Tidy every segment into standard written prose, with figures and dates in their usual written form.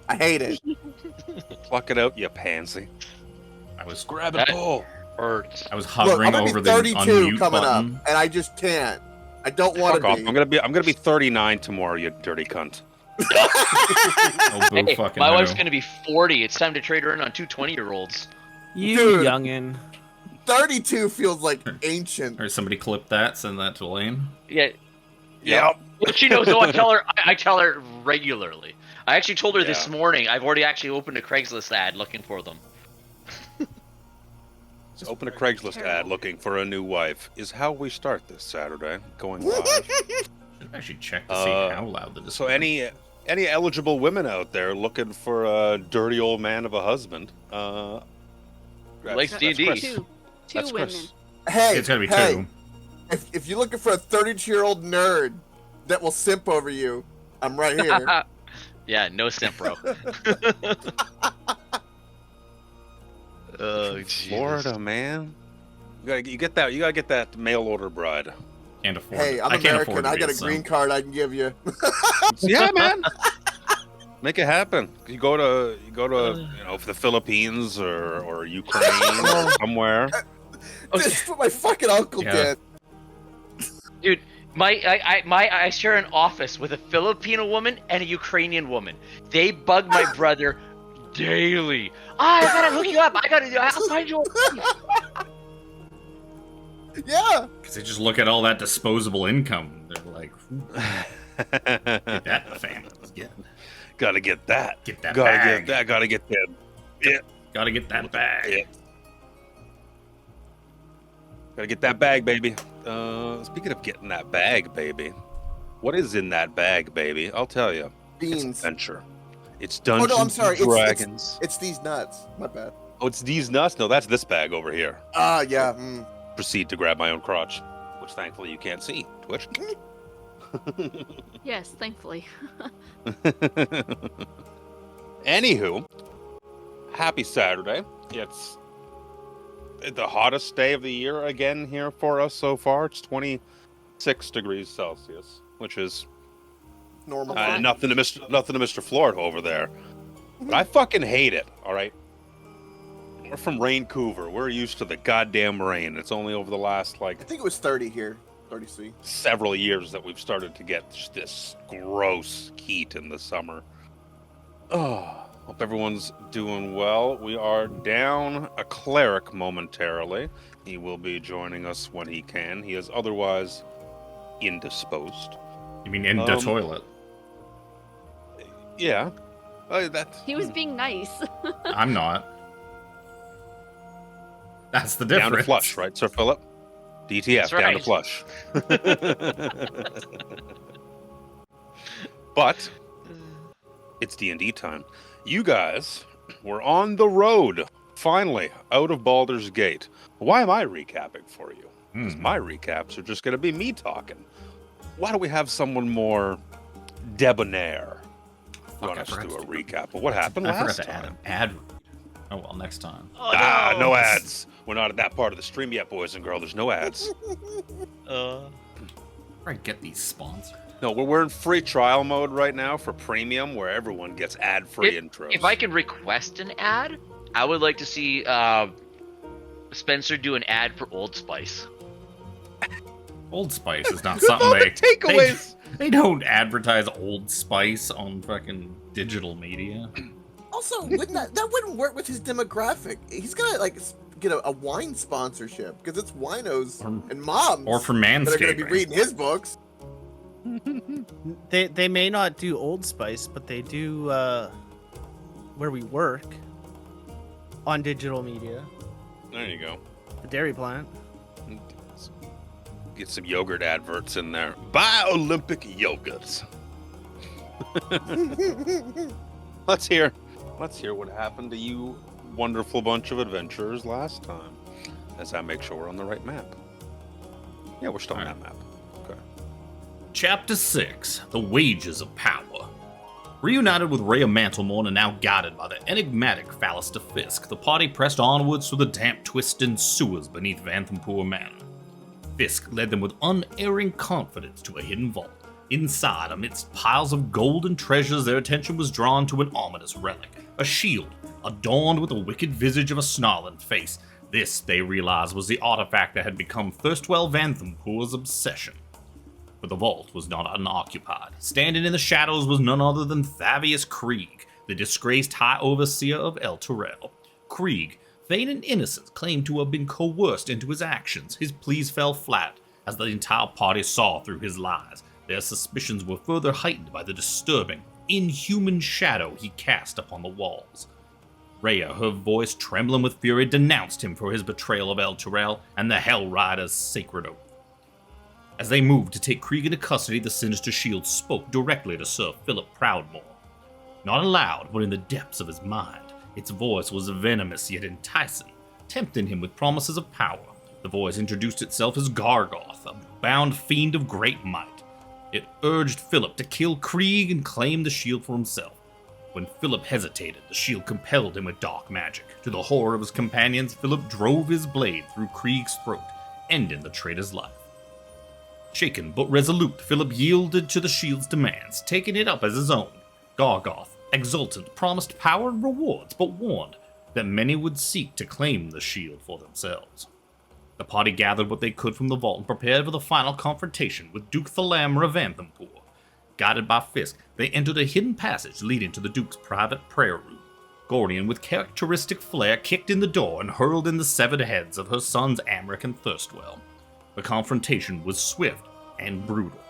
I hate it. Pluck it out, you pansy. I was Grab and pull. Hurts. I was Look, hovering I'm gonna over be the 32 unmute coming button. up, and I just can't. I don't want Fuck to off. be. I'm gonna be 39 tomorrow, you dirty cunt. Oh, boo Hey, fucking my no. wife's gonna be 40. It's time to trade her in on two 20-year-olds. You Dude. youngin. 32 feels like ancient. Or somebody clip that, send that to Lane. Yeah. Yep. But she knows, so I tell her. I tell her regularly. I actually told her this Yeah. morning. I've already actually opened a Craigslist ad looking for them. So open a Craigslist ad looking for a new wife is how we start this Saturday, going live. Should actually check to see how loud the So display. any eligible women out there looking for a dirty old man of a husband, Likes that's D&D. Chris. Two That's women. Chris. Hey, It's gotta be hey, two. if you're looking for a 32-year-old nerd that will simp over you, I'm right here. Yeah, no simp, bro. Oh, Jesus. Florida, man. You gotta get that mail order bride. Can't afford Hey, it. I'm I can't afford American. to I be got a simp. green card I can give you. Yeah, man. Make it happen. You go to for the Philippines or Ukraine or somewhere. That's what my fucking uncle Yeah. did. Dude, I share an office with a Filipino woman and a Ukrainian woman. They bug my brother daily. I gotta hook you up. I'll find you a wife. Yeah. Because they just look at all that disposable income. They're like, get that in the family. Gotta get that. Get that Gotta bag. get that. Gotta get that. Yeah. Gotta get that bag. Yeah. Gotta get that bag, baby. Speaking of getting that bag, baby, what is in that bag, baby? I'll tell you. It's Beans. adventure. It's Oh Dungeons no, I'm sorry. and Dragons. It's these nuts. My bad. Oh, it's these nuts? No, that's this bag over here. Ah, yeah. Proceed to grab my own crotch, which thankfully you can't see. Twitch. Yes, thankfully. Anywho, happy Saturday. It's the hottest day of the year again here for us so far. It's 26 degrees Celsius, which is Normal. nothing to Mr. Florida over there. But I fucking hate it. All right. We're from Vancouver. We're used to the goddamn rain. It's only over the last I think it was 30 here. 30C. several years that we've started to get just this gross heat in the summer. Oh, hope everyone's doing well. We are down a cleric momentarily. He will be joining us when he can. He is otherwise indisposed. You mean in the toilet? Yeah. He was being nice. I'm not. That's the difference. Down to flush, right, Sir Philip? DTF, That's down to right. flush. But it's D&D time. You guys were on the road, finally, out of Baldur's Gate. Why am I recapping for you? Because my recaps are just going to be me talking. Why don't we have someone more debonair? You want us to do a recap of what happened I last forgot to add time? an ad. Oh well, next time. Oh, No ads. We're not at that part of the stream yet, boys and girls. There's no ads. Where I get these sponsors? No, we're in free trial mode right now for premium, where everyone gets ad-free intros. If I can request an ad, I would like to see Spencer do an ad for Old Spice. Old Spice is not something All the takeaways. They don't advertise Old Spice on fucking digital media. Also, wouldn't that wouldn't work with his demographic. He's gonna get a wine sponsorship because it's winos and moms Or for that are gonna be manscaping. reading his books. They may not do Old Spice, but they do where we work on digital media. There you go. The dairy plant. Get some yogurt adverts in there. Buy Olympic yogurts. Let's hear what happened to you wonderful bunch of adventurers last time, as I make sure we're on the right map. Yeah, we're still on that map. Okay. Chapter 6, The Wages of Power. Reunited with Rhea Mantlemorn and now guided by the enigmatic Fallister Fisk, the party pressed onwards through the damp, twisting sewers beneath Vanthampur Manor. Fisk led them with unerring confidence to a hidden vault, Inside, amidst piles of gold and treasures, their attention was drawn to an ominous relic, a shield, adorned with the wicked visage of a snarling face. This, they realized, was the artifact that had become Thirstwell Vanthampoor's obsession. But the vault was not unoccupied. Standing in the shadows was none other than Thavius Krieg, the disgraced High Overseer of El Terrell. Krieg, feigning innocence, claimed to have been coerced into his actions. His pleas fell flat, as the entire party saw through his lies. Their suspicions were further heightened by the disturbing, inhuman shadow he cast upon the walls. Rhea, her voice trembling with fury, denounced him for his betrayal of El Terrell and the Hell Rider's sacred oath. As they moved to take Krieg into custody, the sinister shield spoke directly to Sir Philip Proudmore. Not aloud, but in the depths of his mind. Its voice was venomous yet enticing, tempting him with promises of power. The voice introduced itself as Gargoth, a bound fiend of great might. It urged Philip to kill Krieg and claim the shield for himself. When Philip hesitated, the shield compelled him with dark magic. To the horror of his companions, Philip drove his blade through Krieg's throat, ending the traitor's life. Shaken but resolute, Philip yielded to the shield's demands, taking it up as his own. Gargoth, exultant, promised power and rewards, but warned that many would seek to claim the shield for themselves. The party gathered what they could from the vault and prepared for the final confrontation with Duke Thalamra of Vanthampoor. Guided by Fisk, they entered a hidden passage leading to the Duke's private prayer room. Gorion, with characteristic flair, kicked in the door and hurled in the severed heads of her sons Amric and Thirstwell. The confrontation was swift and brutal.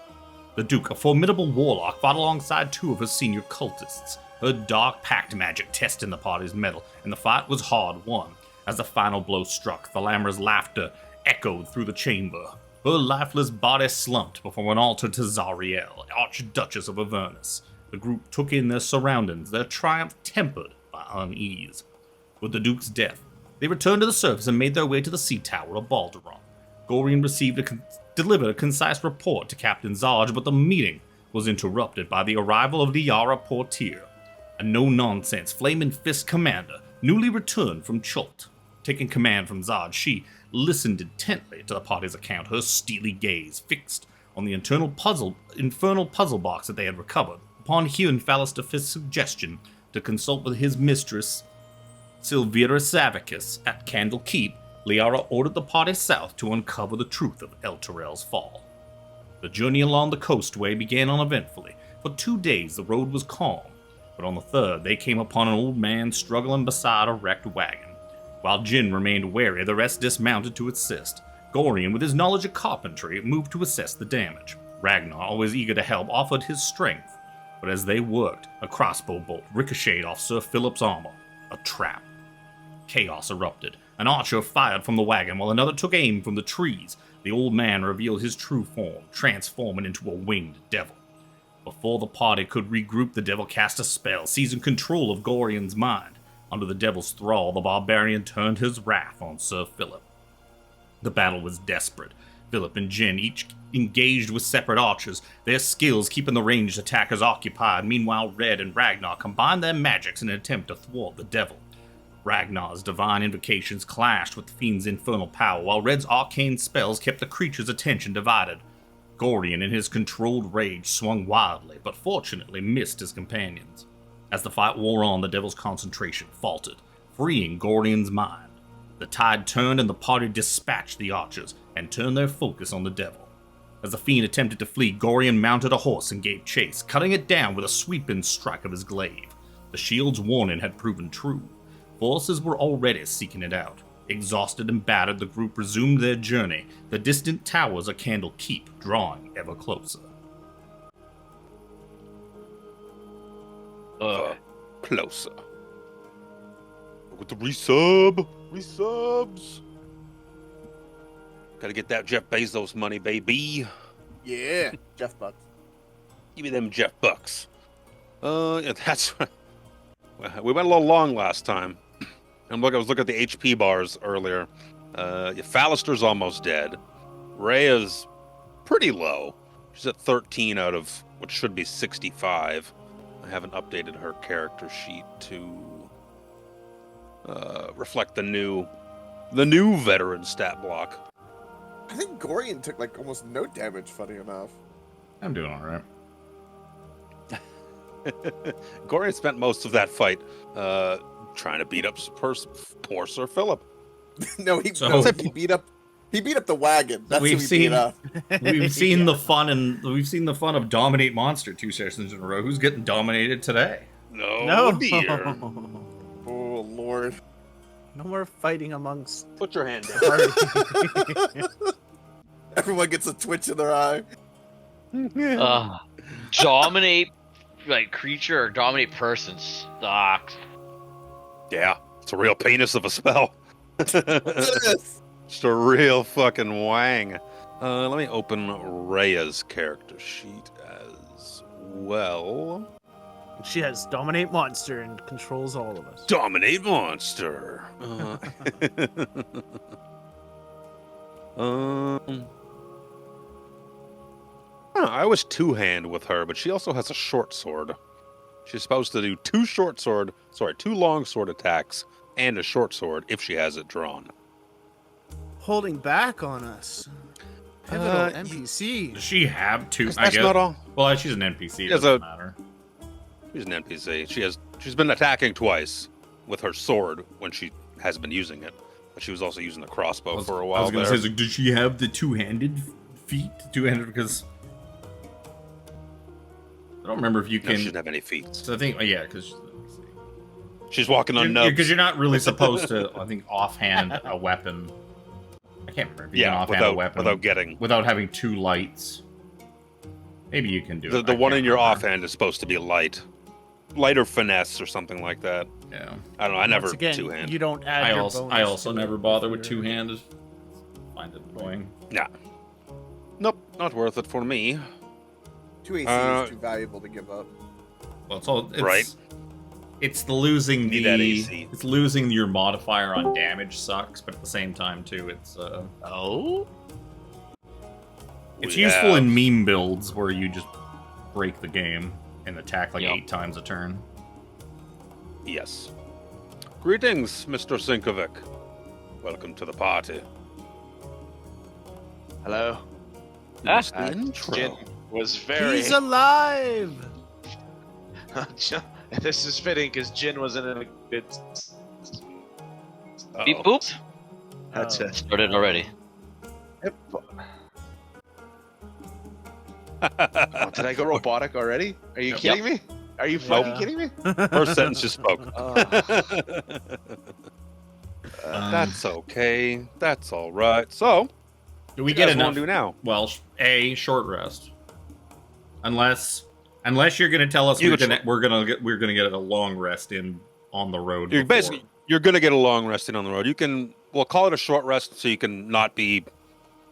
The Duke, a formidable warlock, fought alongside two of his senior cultists, her dark pact magic testing the party's mettle, and the fight was hard-won. As the final blow struck, Thalamra's laughter echoed through the chamber. Her lifeless body slumped before an altar to Zariel, Archduchess of Avernus. The group took in their surroundings, their triumph tempered by unease. With the Duke's death, they returned to the surface and made their way to the sea tower of Baldur. Gorion delivered a concise report to Captain Zarge, but the meeting was interrupted by the arrival of Liara Portier, a no-nonsense Flaming Fist commander, newly returned from Chult. Taking command from Zarge, she listened intently to the party's account, her steely gaze fixed on the infernal puzzle box that they had recovered. Upon hearing Phalister Fisk's suggestion to consult with his mistress, Silvira Savicus, at Candle Keep, Liara ordered the party south to uncover the truth of El Terrell's fall. The journey along the coastway began uneventfully. For 2 days the road was calm, but on the third they came upon an old man struggling beside a wrecked wagon. While Jin remained wary, the rest dismounted to assist. Gorion, with his knowledge of carpentry, moved to assess the damage. Ragnar, always eager to help, offered his strength, but as they worked, a crossbow bolt ricocheted off Sir Philip's armor. A trap. Chaos erupted. An archer fired from the wagon while another took aim from the trees. The old man revealed his true form, transforming into a winged devil. Before the party could regroup, the devil cast a spell, seizing control of Gorion's mind. Under the devil's thrall, the barbarian turned his wrath on Sir Philip. The battle was desperate. Philip and Jin each engaged with separate archers, their skills keeping the ranged attackers occupied. Meanwhile, Red and Ragnar combined their magics in an attempt to thwart the devil. Ragnar's divine invocations clashed with the fiend's infernal power, while Red's arcane spells kept the creature's attention divided. Gorion, in his controlled rage, swung wildly, but fortunately missed his companions. As the fight wore on, the devil's concentration faltered, freeing Gorion's mind. The tide turned and the party dispatched the archers and turned their focus on the devil. As the fiend attempted to flee, Gorion mounted a horse and gave chase, cutting it down with a sweeping strike of his glaive. The shield's warning had proven true. Forces were already seeking it out. Exhausted and battered, the group resumed their journey, the distant towers of Candle Keep drawing ever closer. Closer. With the resubs. Gotta get that Jeff Bezos money, baby. Yeah, Jeff Bucks. Give me them Jeff Bucks. Yeah, that's right. We went a little long last time. And look, I was looking at the HP bars earlier. Phalister's almost dead. Rhea's pretty low. She's at 13 out of what should be 65. I haven't updated her character sheet to reflect the new veteran stat block. I think Gorion took like almost no damage, funny enough. I'm doing all right. Gorion spent most of that fight trying to beat up poor Sir Philip. No, he beat up the wagon. That's who he beat up. We've seen the fun of dominate monster 2 sessions in a row. Who's getting dominated today? No, dear. Oh Lord. No more fighting amongst. Put your hand down. Everyone gets a twitch in their eye. Dominate like creature or dominate person sucks. Yeah, it's a real penis of a spell. What's this? Just a real fucking wang. Let me open Rhea's character sheet as well. She has dominate monster and controls all of us. Dominate monster. I was two-hand with her, but she also has a short sword. She's supposed to do two long sword attacks and a short sword if she has it drawn. Holding back on us. Pivotal NPC. Does she have 2? That's not all. Well, she's an NPC. Doesn't matter. She's an NPC. She's been attacking twice with her sword when she has been using it. But she was also using the crossbow for a while. I was going to say, does she have the two-handed feet? Two-handed because I don't remember if you can. No, she doesn't have any feet. So I think, because she's walking on nubs. Because you're not really supposed to, I think, offhand a weapon. I can't remember if you can offhand a weapon without having 2 lights. Maybe you can do it. The one in your offhand is supposed to be light or finesse or something like that. Yeah, I don't know. I never again, two-hand. You don't add. I also never bother with two-handed. Find it annoying. Yeah. Nope, not worth it for me. 2 AC is too valuable to give up. Well, it's right. It's the losing Need that AC. It's losing your modifier on damage sucks, but at the same time too, it's It's useful in meme builds where you just break the game and attack like 8 times a turn. Yes. Greetings, Mr. Sinkovic. Welcome to the party. Hello. Intro. Was very. He's alive. This is fitting because Jin wasn't in a good. Beep boop. That's it. Started already. Yep. Oh, did I go robotic already? Are you kidding me? Are you fucking kidding me? First sentence you spoke. That's okay. That's all right. So, do we get enough? Want to do now? Well, short rest. Unless you're going to tell us we're going to get a long rest in on the road. You're going to get a long rest in on the road. We'll call it a short rest so you can not be,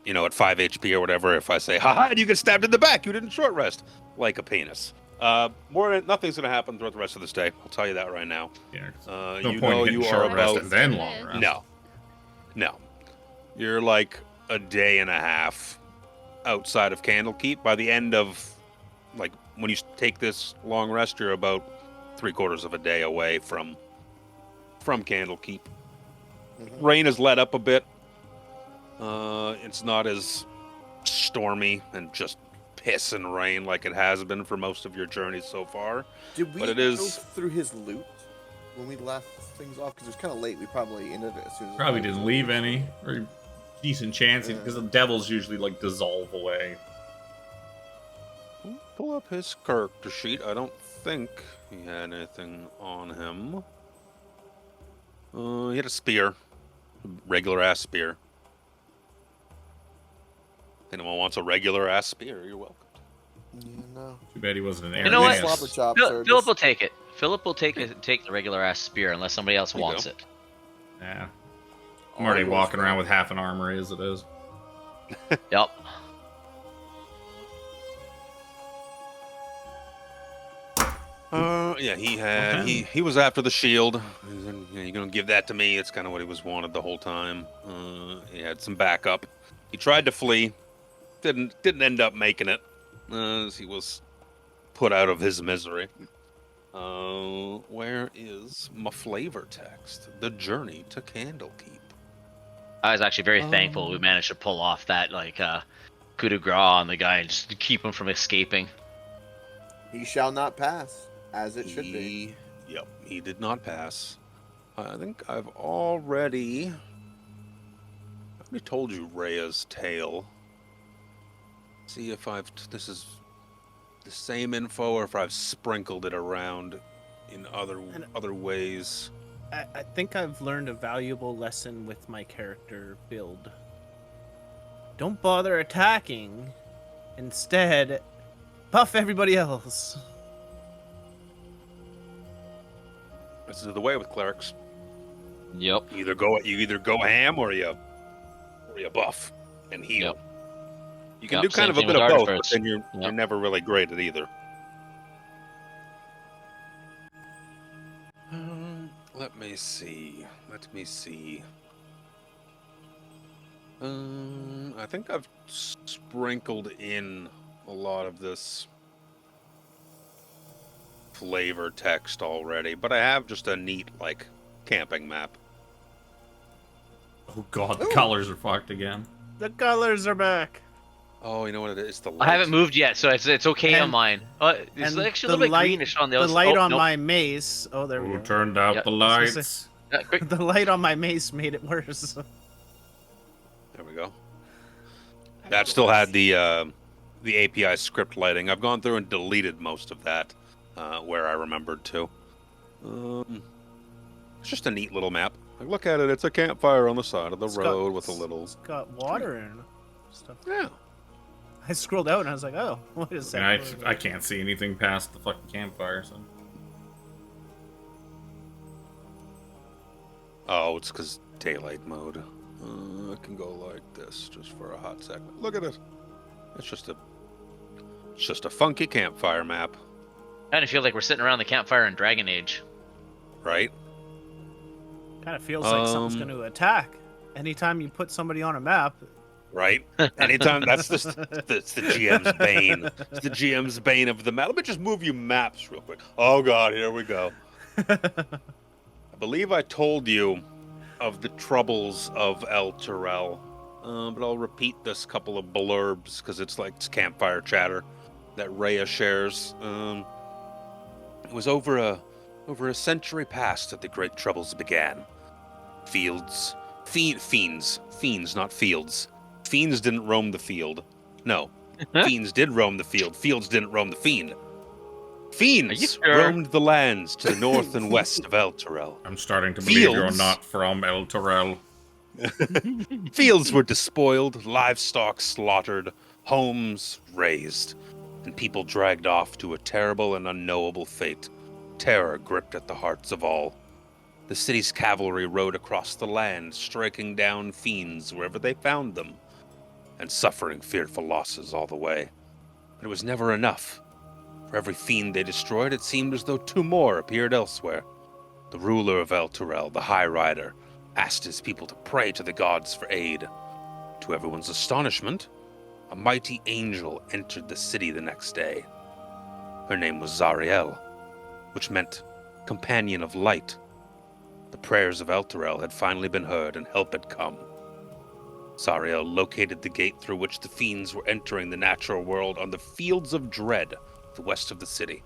at 5 HP or whatever. If I say, haha, you get stabbed in the back, you didn't short rest like a penis. Nothing's going to happen throughout the rest of this day. I'll tell you that right now. Yeah. You know you are about and then long rest. No. You're like a day and a half outside of Candlekeep. By the end of, when you take this long rest, you're about 3/4 of a day away from Candlekeep. Mm-hmm. Rain has let up a bit. It's not as stormy and just piss and rain like it has been for most of your journeys so far. Did we go through his loot when we left things off? Because it was kind of late. We probably ended it as soon as probably didn't leave any. Or decent chance, because the devils usually dissolve away. Pull up his character sheet. I don't think he had anything on him. He had a spear. Regular ass spear. If anyone wants a regular ass spear, you're welcome. Yeah, no. Too bad he wasn't an You know what? Philip will take it. Philip will take the regular ass spear unless somebody else wants it. Yeah. I'm already walking around with half an armory as it is. Yep. He was after the shield. You're gonna give that to me. It's kind of what he was wanted the whole time. He had some backup. He tried to flee. Didn't end up making it. As he was put out of his misery. Where is my flavor text? The journey to Candlekeep. I was actually very thankful we managed to pull off that coup de grace on the guy and just to keep him from escaping. He shall not pass, as it should be. Yep, he did not pass. I think I've already told you Rhea's tale. See if this is the same info or if I've sprinkled it around in other ways. I think I've learned a valuable lesson with my character build. Don't bother attacking. Instead, buff everybody else. This is the way with clerics. Yep. You either go ham or you buff and heal. Yep. You can Yep, do kind same of a thing bit with of both, artificers. but then you're Yep. never really great at either. Let me see. I think I've sprinkled in a lot of this flavor text already, but I have just a neat, like, camping map. Oh god, the colors are fucked again. The colors are back. Oh, you know what it is? It's the light. I haven't moved yet, so it's okay on And- mine. It's and actually a little bit greenish on the other The side. light Oh, on nope. my mace. Oh, there we Who go. turned out Yep. the I was gonna lights? Quick. The light on my mace made it worse. There we go. That still had the API script lighting. I've gone through and deleted most of that where I remembered to. It's just a neat little map. Like, look at it. It's a campfire on the side of the road with a little. It's got water in stuff. Yeah. I scrolled out and I was like, oh, wait a second. I can't see anything past the fucking campfire, so. Oh, it's because daylight mode. I can go like this just for a hot second. Look at it. It's just a funky campfire map, I kind of feel like we're sitting around the campfire in Dragon Age. right? Kind of feels like something's going to attack. Anytime you put somebody on a map, Right? Anytime, that's the GM's bane. It's the GM's bane of the map. Let me just move you maps real quick. Oh god, here we go. I believe I told you of the troubles of El Turel, but I'll repeat this couple of blurbs because it's campfire chatter that Rhea shares. It was over a century past that the great troubles began. Fiends, not fields. Fiends didn't roam the field. No. Fiends did roam the field. Fields didn't roam the fiend. Fiends sure? roamed the lands to the north and west of El Turel. I'm starting to believe you're Fields. not from El Torel. Fields were despoiled, livestock slaughtered, homes razed, and people dragged off to a terrible and unknowable fate. Terror gripped at the hearts of all. The city's cavalry rode across the land, striking down fiends wherever they found them, and suffering fearful losses all the way. But it was never enough. For every fiend they destroyed, it seemed as though two more appeared elsewhere. The ruler of El Turel, the High Rider, asked his people to pray to the gods for aid. To everyone's astonishment, a mighty angel entered the city the next day. Her name was Zariel, which meant companion of light. The prayers of El Turel had finally been heard and help had come. Zariel located the gate through which the fiends were entering the natural world on the Fields of Dread, to the west of the city.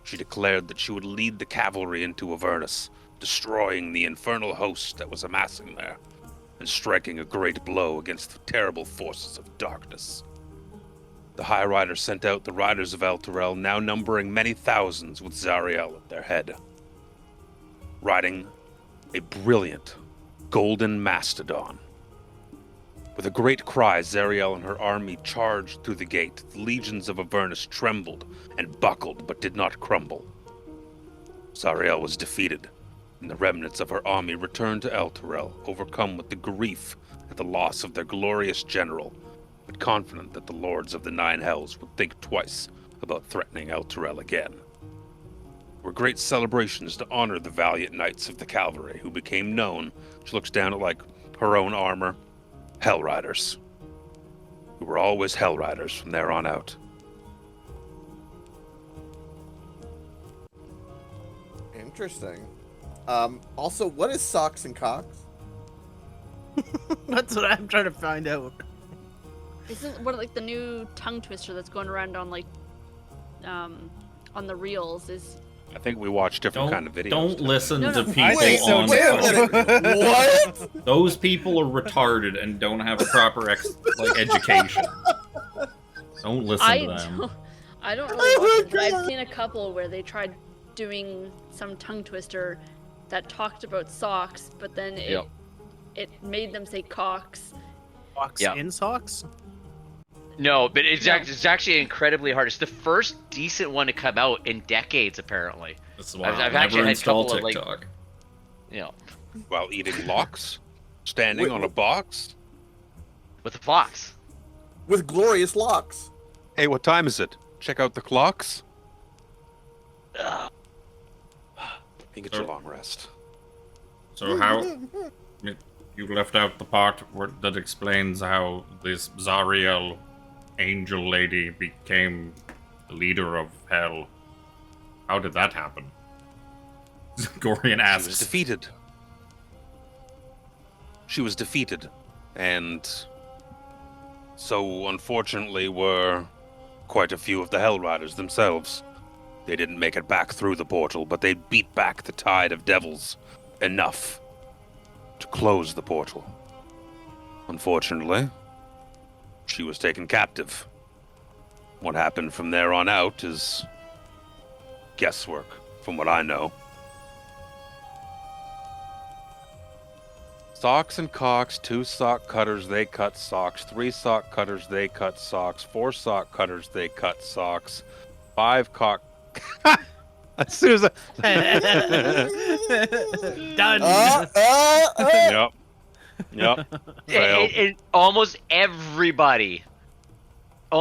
She declared that she would lead the cavalry into Avernus, destroying the infernal host that was amassing there, and striking a great blow against the terrible forces of darkness. The High Rider sent out the riders of El Turel, now numbering many thousands with Zariel at their head. Riding a brilliant golden mastodon. With a great cry, Zariel and her army charged through the gate. The legions of Avernus trembled and buckled, but did not crumble. Zariel was defeated, and the remnants of her army returned to El Turel, overcome with the grief at the loss of their glorious general, but confident that the lords of the Nine Hells would think twice about threatening El Turel again. Were great celebrations to honor the valiant knights of the cavalry who became known, she looks down at her own armor, Hell Riders, who were always Hell Riders from there on out. Interesting. Also, what is socks and cocks? That's what I'm trying to find out. Isn't what like the new tongue twister that's going around on like on the reels is I think we watch different kind of videos. Don't listen No, to no. people Wait, so on. wait a minute. What? Those people are retarded and don't have a proper education. Don't listen to them. I don't really watch it, but I've seen a couple where they tried doing some tongue twister that talked about socks, but then it made them say cocks. Socks Yeah. in socks? No, but it's actually incredibly hard. It's the first decent one to come out in decades, apparently. That's why I've I'll actually never had a couple install of, like- TikTok. You know, While eating lox, standing on a box. with the fox. With glorious locks. Hey, what time is it? Check out the clocks. You get your long rest. So how you left out the part that explains how this Zariel angel lady became the leader of hell. How did that happen? Gorion She was asks. defeated. She was defeated, and so unfortunately were quite a few of the Hell Riders themselves. They didn't make it back through the portal, but they beat back the tide of devils enough to close the portal. Unfortunately, she was taken captive. What happened from there on out is guesswork, from what I know. Socks and cocks, 2 sock cutters, they cut socks, 3 sock cutters, they cut socks, 4 sock cutters, they cut socks, 5 cock... As soon as Done. Yep. Yep. Failed. And almost everybody, they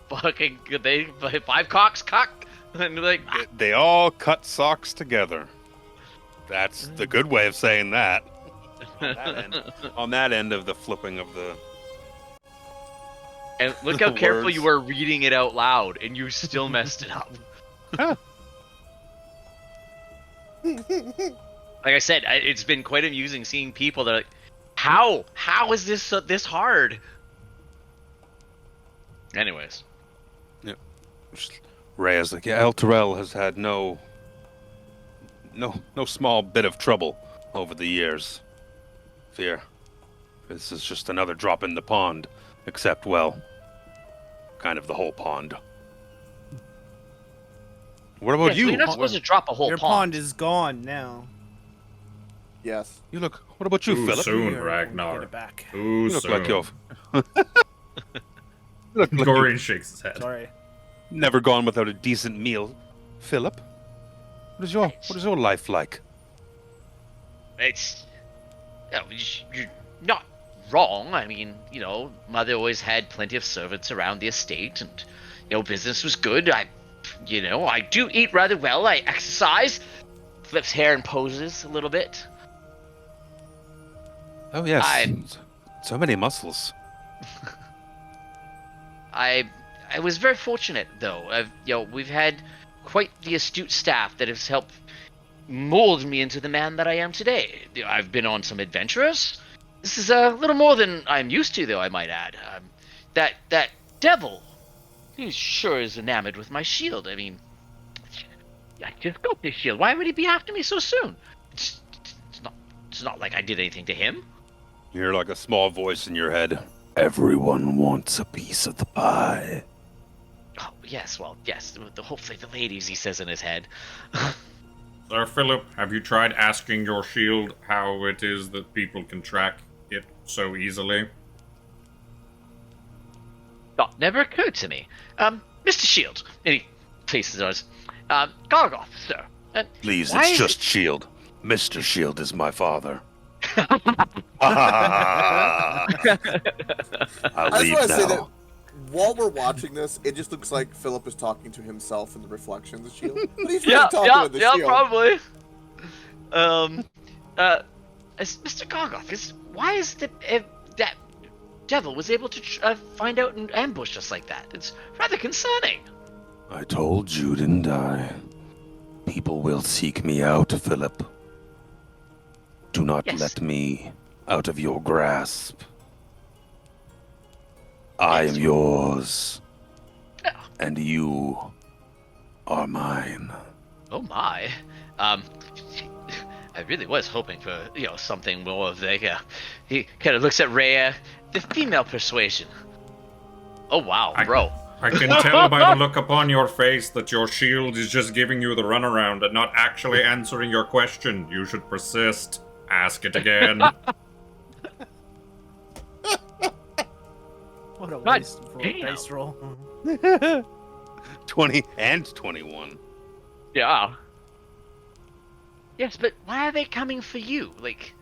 fucking 5 cocks cock, and like They all cut socks together. That's the good way of saying that. On that end of the flipping of the... and look how The careful words. you were reading it out loud, and you still messed it up. Like I said, it's been quite amusing seeing people that are like, how is this this hard? Anyways, Rhea's like, yeah, El Terrell has had no small bit of trouble over the years. Fear. This is just another drop in the pond. Except, well, kind of the whole pond. What about yes, you? you're not supposed to drop a whole Your pond is gone now. Yes. You look. What about you, Too Philip? soon, Get Ragnar. it back. Too You look soon. like you've. You look like Gorion you've shakes his head. Sorry. never gone without a decent meal, Philip. What is your life like? It's, you know, you're not wrong. I mean, you know, mother always had plenty of servants around the estate, and you know, business was good. I do eat rather well. I exercise. Flips hair and poses a little bit. Oh yes, I- so many muscles. I was very fortunate though. We've had quite the astute staff that has helped mold me into the man that I am today. I've been on some adventures. This is a little more than I'm used to, though, I might add. That devil, he sure is enamored with my shield. I mean, I just got this shield. Why would he be after me so soon? It's not like I did anything to him. You hear like a small voice in your head. Everyone wants a piece of the pie. Oh, yes, well, yes. Hopefully the ladies, he says in his head. Sir Philip, have you tried asking your shield how it is that people can track it so easily? That never occurred to me. Mr. Shield. And he faces us. Gargoth, sir. Please, why it's is just Shield. Mr. Shield is my father. I'll I just leave want to say that now. while we're watching this, it just looks like Philip is talking to himself in the reflection of the shield. But he's really Yeah, talking with the shield. probably. Mr. Gargoth, why is that devil was able to find out and ambush us like that? It's rather concerning. I told you, didn't I? People will seek me out, Philip. Do not Yes. let me out of your grasp. I Yes. am yours, Yeah. and you are mine. Oh my. I really was hoping for, something more of like, he kind of looks at Rhea, the female persuasion. Oh wow, bro. I can tell by the look upon your face that your shield is just giving you the runaround and not actually answering your question. You should persist. Ask it again. What a God waste of damn. dice roll. 20 and 21. Yeah. Yes, but why are they coming for you? Like,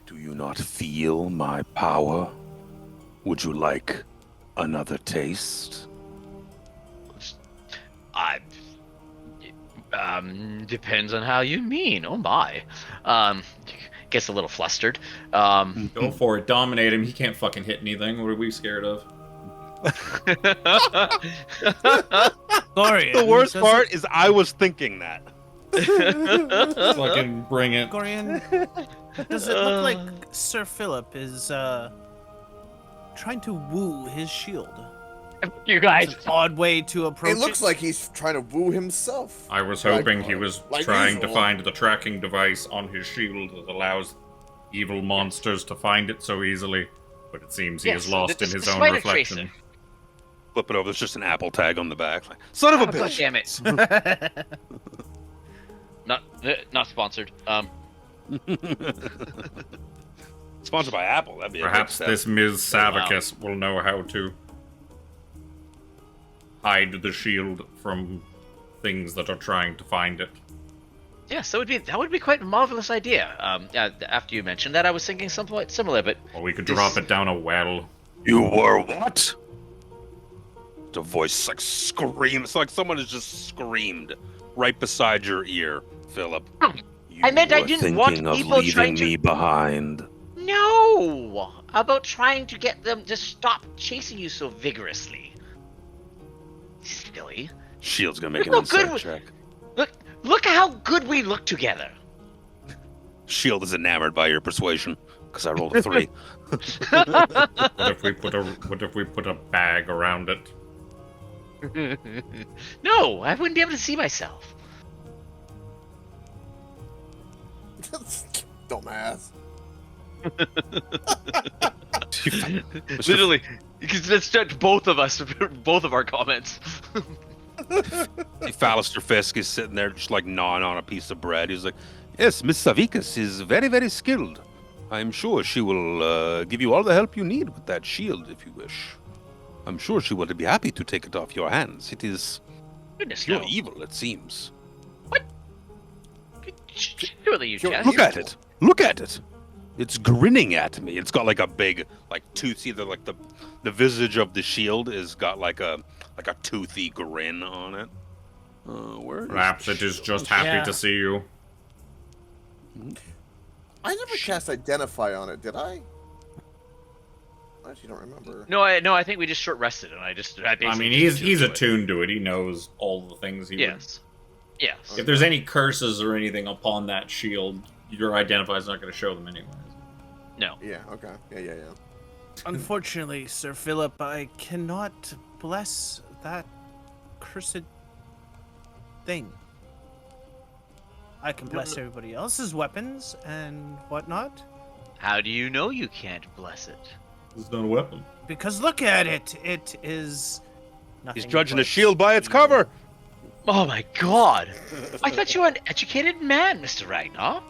Do you not feel my power? Would you like another taste? depends on how you mean. Oh my. Gets a little flustered. Go for it. Dominate him. He can't fucking hit anything. What are we scared of? Gorion, The worst does part it- is I was thinking that. Fucking bring it. Gorion, does it look like Sir Philip is trying to woo his shield? You guys. It's an odd way to approach It looks like he's trying to woo himself. I was hoping he Ragnar, was like trying to usual. find the tracking device on his shield that allows evil monsters to find it so easily, but it seems he Yes, is lost the- in his the own spider reflection. tracer. Flip it over. There's just an Apple tag on the back. Like, son of a God bitch. damn it. Not sponsored. Sponsored by Apple. That'd be a Perhaps good step. this Ms. Oh, wow. Savicus will know how to hide the shield from things that are trying to find it. Yes, that would be quite a marvelous idea. After you mentioned that, I was thinking something similar, but Or we could This- drop it down a well. You were what? The voice like screams. It's like someone has just screamed right beside your ear, Philip. You I meant I were didn't want thinking of people leaving trying to- me behind. no! About trying to get them to stop chasing you so vigorously. Silly. Shield's gonna make an Look how insight good check. Look how good we look together. Shield is enamored by your persuasion because I rolled a 3. What if we put a bag around it? No, I wouldn't be able to see myself. Dumbass. Literally, because let's judge both of us, both of our comments. Fallister Fisk is sitting there just like gnawing on a piece of bread. He's like, yes, Miss Savicus is very, very skilled. I'm sure she will give you all the help you need with that shield if you wish. I'm sure she will be happy to take it off your hands. It is Goodness pure no. evil, it seems. Surely you Sure. just. Look at it. Look at it. It's grinning at me. It's got like a big, like tooth. Either like the visage of the shield is got like a toothy grin on it. Where? Perhaps it is just happy Yeah. to see you. I never cast Identify on it, did I? I actually don't remember. No, I think we just short rested, and I I basically mean, just he's do it. attuned to it. He knows all the things he would. Yes. Yes. If there's any curses or anything upon that shield, your identify is not going to show them anyways. No. Yeah, okay. Yeah. Unfortunately, Sir Philip, I cannot bless that cursed thing. I can bless everybody else's weapons and whatnot. How do you know you can't bless it? It's not a weapon. Because look at it. It is nothing He's judging a but shield by its evil. cover. Oh my god! I thought you were an educated man, Mr. Ragnar.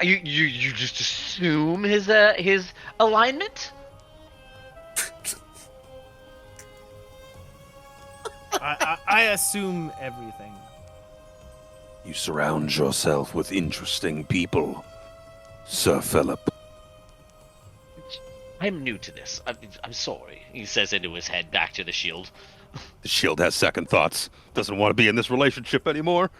you just assume his alignment? I assume everything. You surround yourself with interesting people, Sir Philip. I'm new to this. I'm sorry. He says into his head, back to the shield. The shield has second thoughts. Doesn't want to be in this relationship anymore.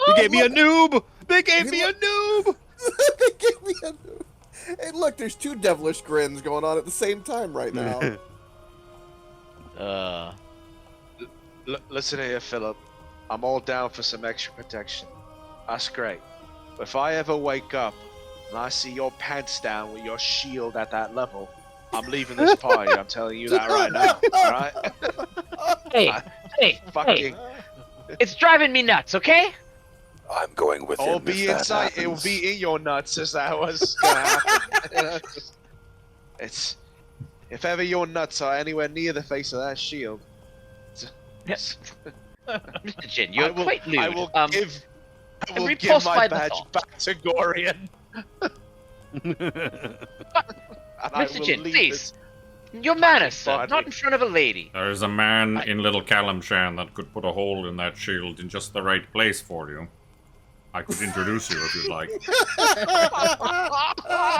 They gave me a noob. They gave me a noob. They gave me a noob. Hey, look, there's two devilish grins going on at the same time right now. Listen here, Philip. I'm all down for some extra protection. That's great. But if I ever wake up and I see your pants down with your shield at that level, I'm leaving this party. I'm telling you that right now. All right? Hey, Fucking. it's driving me nuts, okay? I'm going with It'll him. be if that inside. It will happens. be in your nuts as that was gonna happen. It's if ever your nuts are anywhere near the face of that shield. Mr. Jin, I you're will, quite lewd. I will give repulsed my by the badge thought. back to Gorion. And I Mr. will Jin, leave please. this- Your manners, sir. Body. Not in front of a lady. There's a man in Little Kalimshan that could put a hole in that shield in just the right place for you. I could introduce you if you'd like.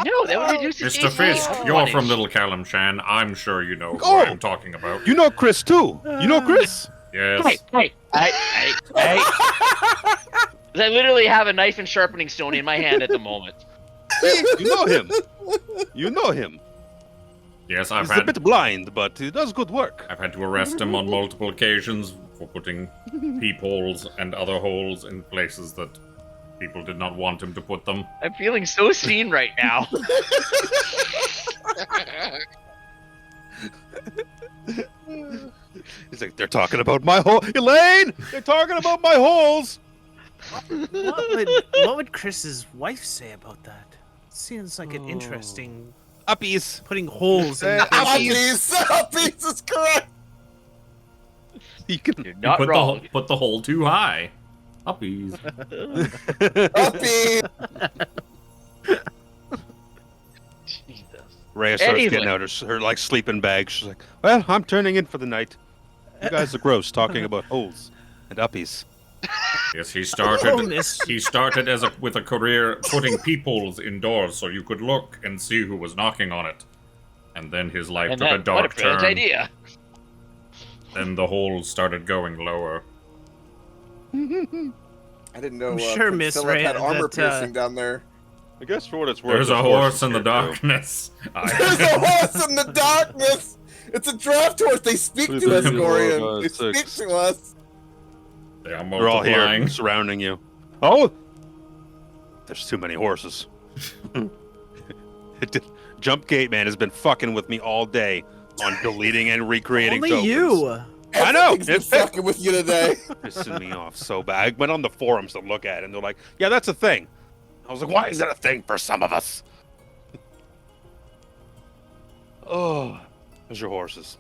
No, that would reduce his Mr. AC Fisk, by you're one from inch. Little Kalimshan. I'm sure you know who Oh! I'm talking about. You know Chris too. You know Chris. Yes. Hey. I literally have a knife and sharpening stone in my hand at the moment. You know him. You know him. Yes, He's a bit blind, but he does good work. I've had to arrest him on multiple occasions for putting peepholes and other holes in places that people did not want him to put them. I'm feeling so seen right now. He's like, they're talking about my hole, Elaine. They're talking about my holes. What would Chris's wife say about that? Seems like an interesting Uppies. putting holes in. Uppies! Uppies is correct! You can. You're not put wrong. put the hole too high. Uppies. Uppies! Jesus. Rhea starts Anyway. getting out her like sleeping bag. She's like, "Well, I'm turning in for the night. You guys are gross talking about holes and uppies." Yes, he Oh, started. miss. He started with a career putting peepholes indoors so you could look and see who was knocking on it. And then his life And took a that, what a dark brilliant turn. idea. Then the holes started going lower. I didn't know I'm sure Prince Miss Philip Ray had armor that, piercing down there. I guess for what it's worth, There's a this horse is in the here, too. darkness. There's a horse in the darkness! It's a draft horse! They speak to us, 3, 4, Gorion! They 5, speak 6. to us! They are They're all here multiplying. surrounding you. Oh, there's too many horses. Jump Gate Man has been fucking with me all day on deleting and recreating Only tokens. you. I know, Everything's been it's fucking with you today. pissing me off so bad. I went on the forums to look at it, and they're like, "Yeah, that's a thing." I was like, "Why is that a thing for some of us?" Oh, there's your horses.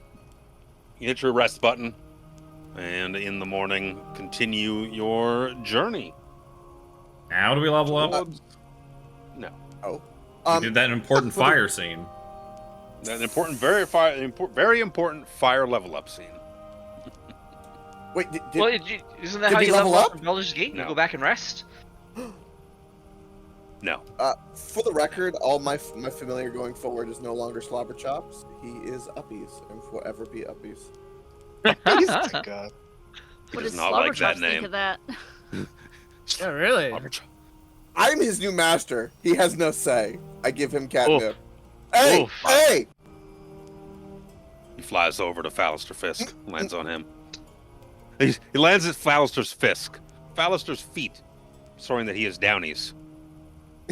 You hit your rest button, and in the morning, continue your journey. Now do we level up? No, We did that important for the- fire scene. an important, very important fire level up scene. Wait, Well, isn't that did how we you level level up? up in Baldur's Gate? No. You go back and rest? No, For the record, all my familiar going forward is no longer Slobber Chops. He is Uppies and forever be Uppies. Oh, God. he What does does not like that Slobberchops think name. of that? Yeah, really. I'm his new master. He has no say. I give him catnip. Oh. Hey! Oof. Hey! He flies over to Fallister Fisk, lands on him. He lands at Fallister's Fisk. Fallister's feet, showing that he is Downies.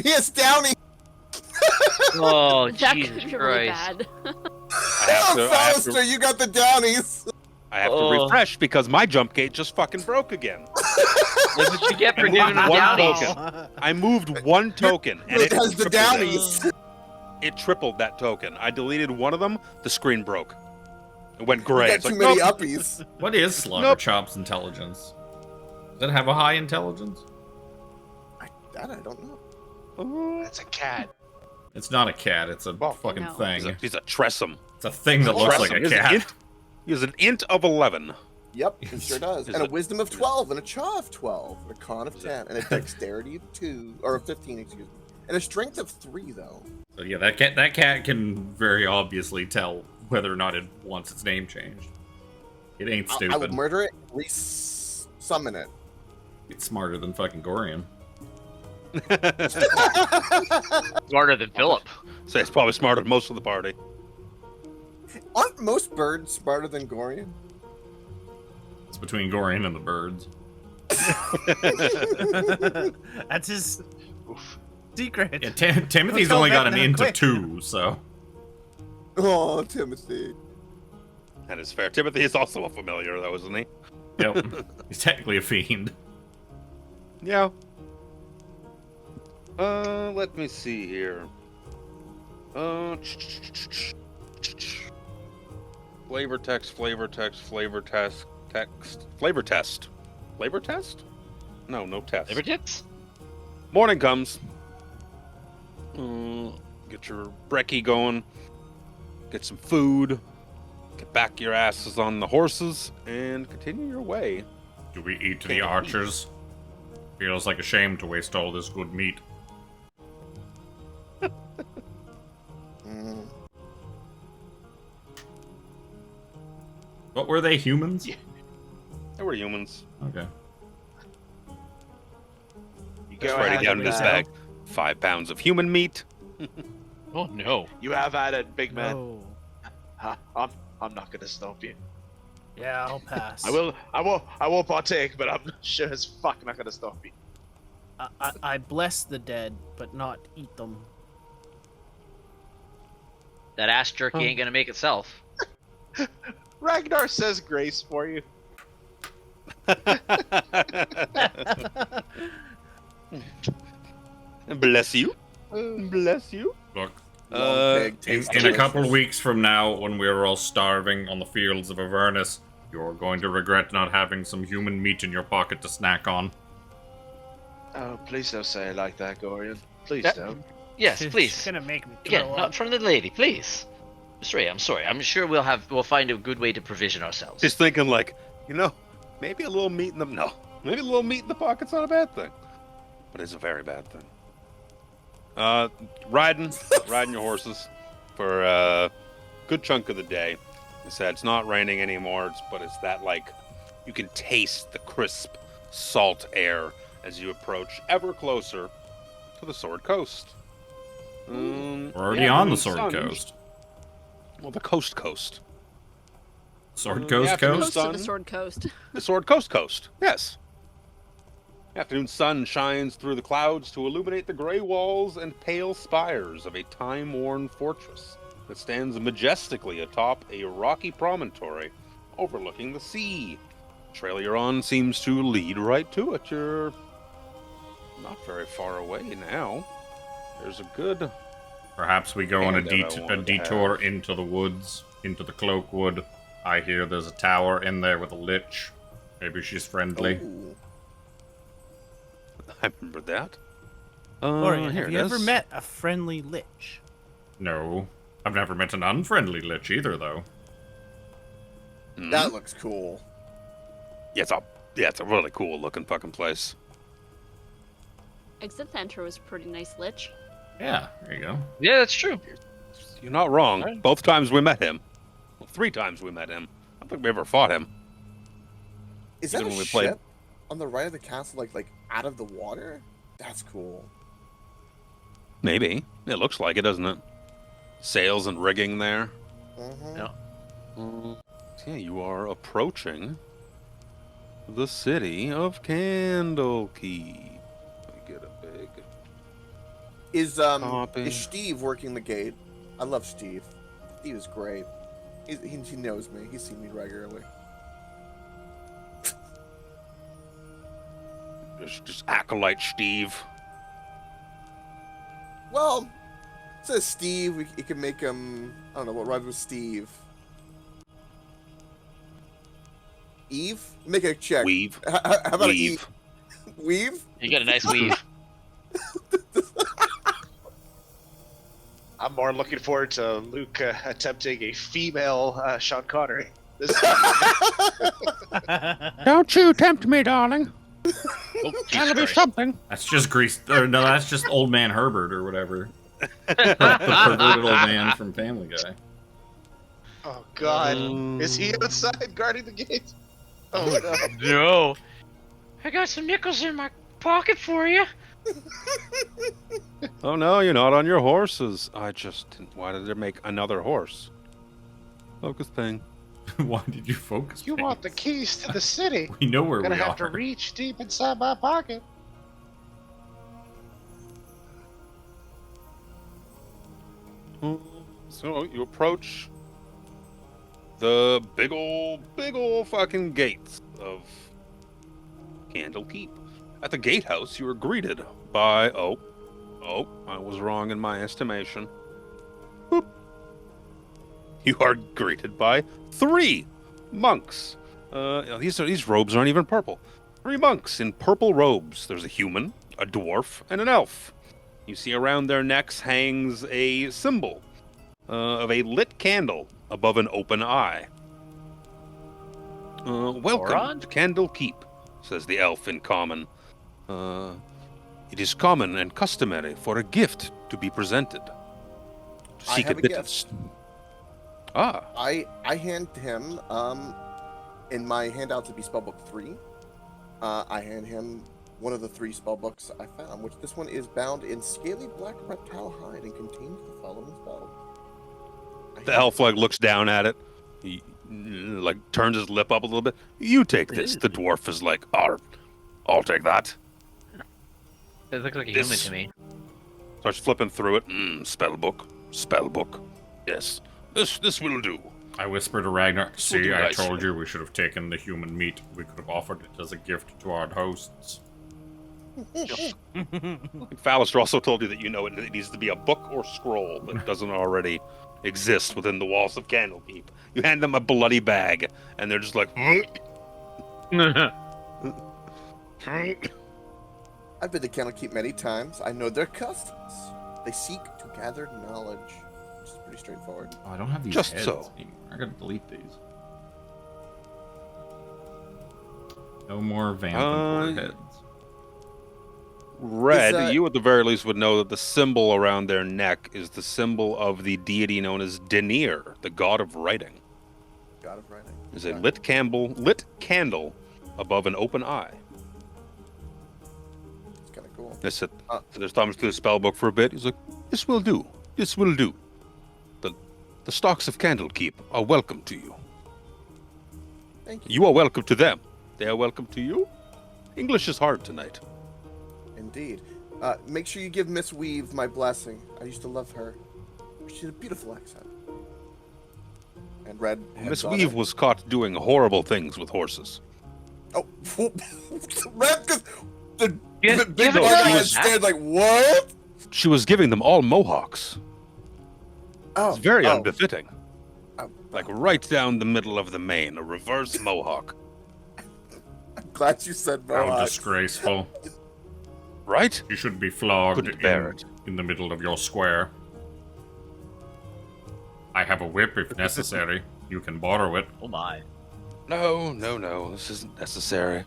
He is Downy! Oh, That Jesus could be really Christ. bad. Oh, Fallister, you got the Downies! I have Oh. to refresh because my jump gate just fucking broke again. That's what you get for I giving moved them one downies. token. I moved one token, and It has the tripled it. Downies! It tripled that token. I deleted one of them. The screen broke. It went You gray. got It's too like, many nope. Uppies. What is Slobber Nope. Chop's intelligence? Does it have a high intelligence? That I don't know. That's a cat. It's not a cat. It's a fucking No. thing. He's a Tressum. It's a thing that looks like a He's an cat. int- He's an int of 11. Yep, it sure does. Is And a it- wisdom of 12, and a chaw of 12, and a con of 10, and a dexterity of 2, or 15, excuse me. And a strength of 3, though. So yeah, that cat can very obviously tell whether or not it wants its name changed. It ain't I stupid. would murder it, re-summon it. It's smarter than fucking Gorion. Smarter than Philip. So it's probably smarter than most of the party. Aren't most birds smarter than Gorion? It's between Gorion and the birds. That's his secret. Yeah, Timothy's Don't only go got back an that int quick. of 2, so Oh, Timothy. That is fair. Timothy is also a familiar, though, isn't he? Yep. He's technically a fiend. Yeah. Let me see here. Flavor text. Flavor test? No test. Liver tips? Morning comes. Get your brekkie going. Get some food. Get back your asses on the horses and continue your way. Do we eat the archers? Feels like a shame to waste all this good meat. What were they, humans? Yeah. They were humans. Okay. You Just go writing ahead down in and, his bag. 5 pounds of human meat. Oh no. You have at it, big man. Oh. I'm not gonna stop you. Yeah, I'll pass. I will partake, but I'm sure as fuck not gonna stop you. I bless the dead, but not eat them. That ass jerky ain't gonna make itself. Ragnar says grace for you. Bless you. Bless you. Look, Pig in a couple of weeks from now, when we're all starving on the fields of Avernus, you're going to regret not having some human meat in your pocket to snack on. Oh, please don't say it like that, Gorion. Please That- don't. Yes, It's please. gonna make me Again, throw not in up. front of the lady, please. Sorry, I'm sorry. I'm sure we'll find a good way to provision ourselves. Just thinking like, maybe a little meat in the maybe a little meat in the pocket's not a bad thing, but it's a very bad thing. Riding your horses for a good chunk of the day. I said it's not raining anymore, but it's that like you can taste the crisp salt air as you approach ever closer to the Sword Coast. We're already on the Sword Coast. Well, the coast. Sword Yeah, Coast afternoon Coast? Close to sun. the Sword Coast. The Sword Coast. Yes. Afternoon sun shines through the clouds to illuminate the gray walls and pale spires of a time-worn fortress that stands majestically atop a rocky promontory overlooking the sea. The trail you're on seems to lead right to it. You're not very far away now. There's a good... Perhaps we go on a, And that I wanted to detour have. into the woods, into the Cloakwood. I hear there's a tower in there with a lich. Maybe she's friendly. Ooh. I remember that. Gorion, here have it you ever is. met a friendly lich? No. I've never met an unfriendly lich either, though. Hmm? That looks cool. Yeah, it's a really cool looking fucking place. Exithanter was a pretty nice lich. Yeah, there you go. Yeah, that's true. You're not wrong. Right. Both times we met him. Well, 3 times we met him. I don't think we ever fought him. Is that Even a when we ship played- on the right of the castle, like out of the water? That's cool. Maybe. It looks like it, doesn't it? Sails and rigging there. Mhm. Yeah. Yeah, you are approaching the city of Candlekeep. Let me get a big... Is Copy. Steve working the gate? I love Steve. Steve is great. He knows me. He's seen me regularly. Just acolyte Steve. Well, it says Steve. You can make him. I don't know what rhymes with Steve. Eve? Make a check. Weave. How about Weave. Eve? Weave? You got a nice weave. I'm more looking forward to Luke attempting a female Sean Connery. This Don't you tempt me, darling. Oh, That'll be Jesus Christ. something. That's just no, that's just Old Man Herbert or whatever. The perverted old man from Family Guy. oh God, Mm. is he outside guarding the gate? Oh no! No. I got some nickels in my pocket for you. Oh no, you're not on your horses. I just didn't. Why did they make another horse? Focus thing. Why did you focus? You things? want the keys to the city? We know where I'm gonna we have to are. reach deep inside my pocket. So you approach the big ol' fucking gates of Candlekeep. At the gatehouse, you are greeted by I was wrong in my estimation. Boop. You are greeted by 3 monks. These robes aren't even purple. 3 monks in purple robes. There's a human, a dwarf, and an elf. You see around their necks hangs a symbol of a lit candle above an open eye. Welcome to Candlekeep, says the elf in common. It is common and customary for a gift to be presented. To seek I have a admittance. gift. Ah. I hand him, in my handouts, it'd be spellbook 3. I hand him one of the 3 spellbooks I found, which this one is bound in scaly black reptile hide and contains the following spell. The elf looks down at it. He turns his lip up a little bit. You take this. The dwarf is like, I'll take that. It looks like a human to me. Starts flipping through it. Spellbook. Yes, this will do. I whisper to Ragnar, see, I nice. told you we should have taken the human meat. We could have offered it as a gift to our hosts. Fallister also told you that it needs to be a book or scroll that doesn't already exist within the walls of Candlekeep. You hand them a bloody bag, and they're just like... I've been to Candlekeep many times. I know their customs. They seek to gather knowledge. Which is pretty straightforward. Oh, I don't have these Just heads so. anymore. I gotta delete these. No more vampire heads. Red, you at the very least would know that the symbol around their neck is the symbol of the deity known as Denir, the god of writing. God of writing. There's a lit candle above an open eye. It's kind of cool. They said, there's thumbs through the spell book for a bit. He's like, this will do. This will do. The stocks of Candlekeep are welcome to you. Thank you. You are welcome to them. They are welcome to you. English is hard tonight. Indeed. Make sure you give Miss Weave my blessing. I used to love her. She had a beautiful accent. And Red. Miss Weave was caught doing horrible things with horses. Oh, Red. The You big haven't black done eyes that? stared like, what? She was giving them all mohawks. Oh, It's very oh, unbefitting. oh. Like right down the middle of the mane, a reverse mohawk. I'm glad you said How mohawk. disgraceful. Right? You should be flogged Couldn't bear it. in the middle of your square. I have a whip if necessary. You can borrow it. Oh my. No, this isn't necessary.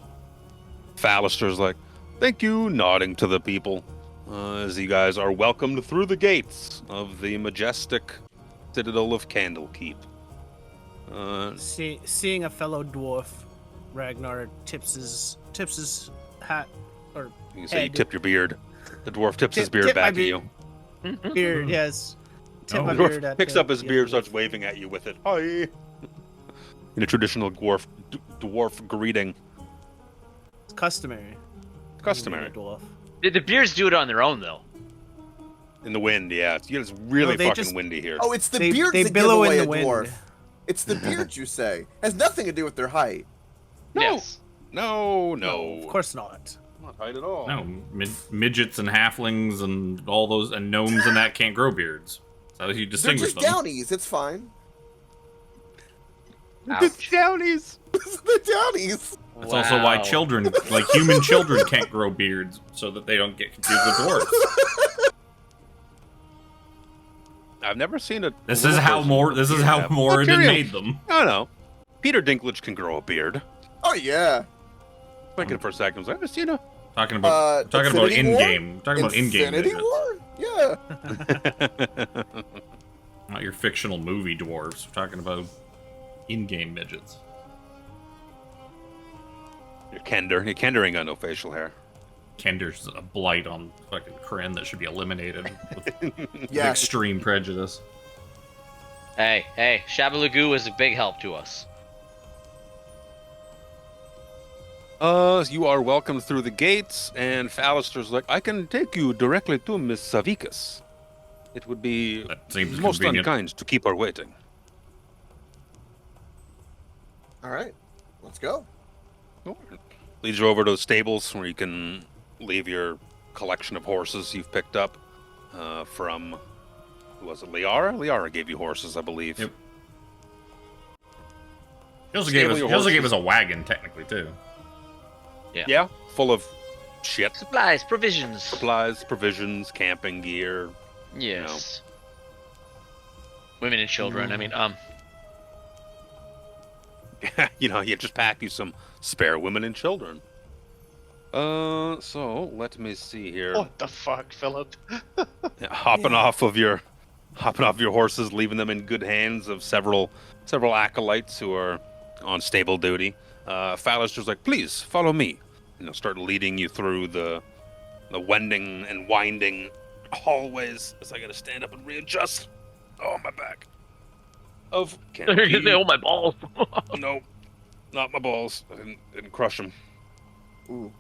Fallister's like, thank you, nodding to the people, as you guys are welcomed through the gates of the majestic citadel of Candlekeep. Seeing a fellow dwarf, Ragnar tips his hat or You can say you head. tip your beard. The dwarf tips his beard Tip my back at beard. you. Beard, yes. Tip Oh. my The beard dwarf at picks the- up his the beard, other starts waving at you with it. Hi! In a traditional dwarf greeting. It's customary. Customary. Dwarf. The beards do it on their own, though. In the wind, yeah. It's really No, they fucking just- windy here. Oh, it's the They- beards they that billow give in away the a wind. dwarf. It's the beards, you say. Has nothing to do with their height. No. Yes. No. Of course not. Not height at all. No, midgets and halflings and all those and gnomes and that can't grow beards. So you They're distinguish just them. downies. It's fine. Ouch. Downies! the downies. That's also why children, like human children, can't grow beards so that they don't get confused with dwarves. I've never seen a. This little is how person more. with a This is beard how have- Moradin Tyrion- made them. No. Peter Dinklage can grow a beard. Oh yeah. Thinking for a second, I was like, I've seen a. Talking about Infinity in War? game. Talking about in-game Infinity midgets. War? Yeah. Not your fictional movie dwarves. We're talking about in-game midgets. You're Kender. Your Kender ain't got no facial hair. Kender's a blight on fucking Kryn that should be eliminated with Yeah. extreme prejudice. Hey, Shabalagoo is a big help to us. You are welcomed through the gates, and Fallister's like, I can take you directly to Miss Savikas. It would be That seems most convenient. unkind to keep her waiting. All right, let's go. Leads you over to the stables where you can leave your collection of horses you've picked up from, who was it, Liara? Liara gave you horses, I believe. Yep. He also Stable gave your us a wagon, technically, too. Yeah, full of shit. Supplies, provisions. Supplies, provisions, camping gear. Yes. Women and children. I mean, You just pack you some spare women and children. So let me see here. What the fuck, Philip? Yeah, hopping off of your horses, leaving them in good hands of several acolytes who are on stable duty. Fallister's like, please follow me. Start leading you through the wending and winding hallways. As I gotta stand up and readjust. Oh, my back. Oh, my balls. No, not my balls. I didn't crush them. Ooh.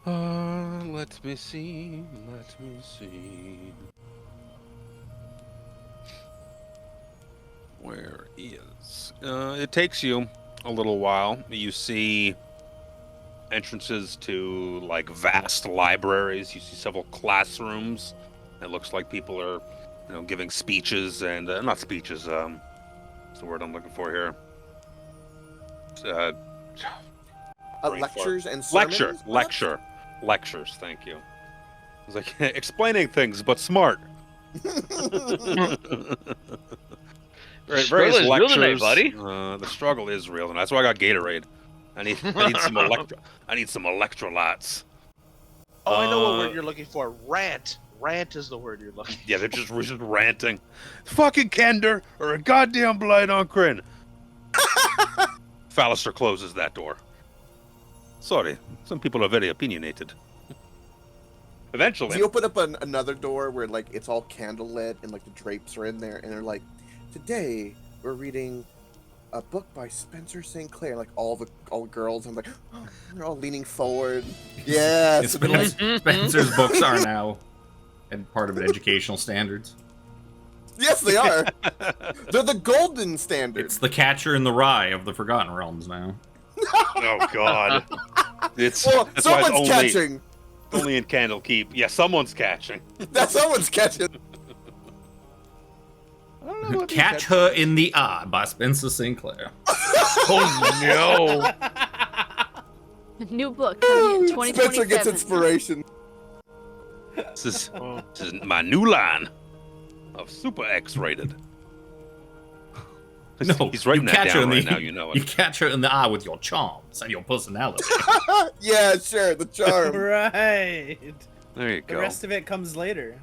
Let me see. Where is? It takes you a little while. You see entrances to like vast libraries. You see several classrooms. It looks like people are, giving speeches and not speeches. What's the word I'm looking for here? Lectures and sermons? Lectures. Thank you. It's like explaining things, but smart. Various is real lectures. tonight, buddy. The struggle is real, and that's why I got Gatorade. I need some electrolytes. Oh, I know what word you're looking for. Rant. Rant is the word you're looking for. Yeah, they're just ranting. Fucking Kender or a goddamn blight on Kryn. Fallister closes that door. Sorry, some people are very opinionated. Eventually. So you open up another door where like it's all candlelit and like the drapes are in there, and they're like, today we're reading a book by Spencer St. Clair. Like all the girls, and I'm like, oh, they're all leaning forward. Yeah, Spencer's books are now and part of an educational standards. yes, they are. They're the golden standard. It's the Catcher in the Rye of the Forgotten Realms now. Oh God! That's why someone's it's catching. Only in Candlekeep. Yeah, someone's catching. That someone's catching. Catch Her in the Eye by Spencer Sinclair. Oh no! New book coming in 2027. Spencer gets inspiration. This is my new line of super X-rated. No, he's writing you that catch her down in right the, now. You know You it. catch her in the eye with your charms and your personality. Yeah, sure, the charm. Right. There you The go. rest of it comes later.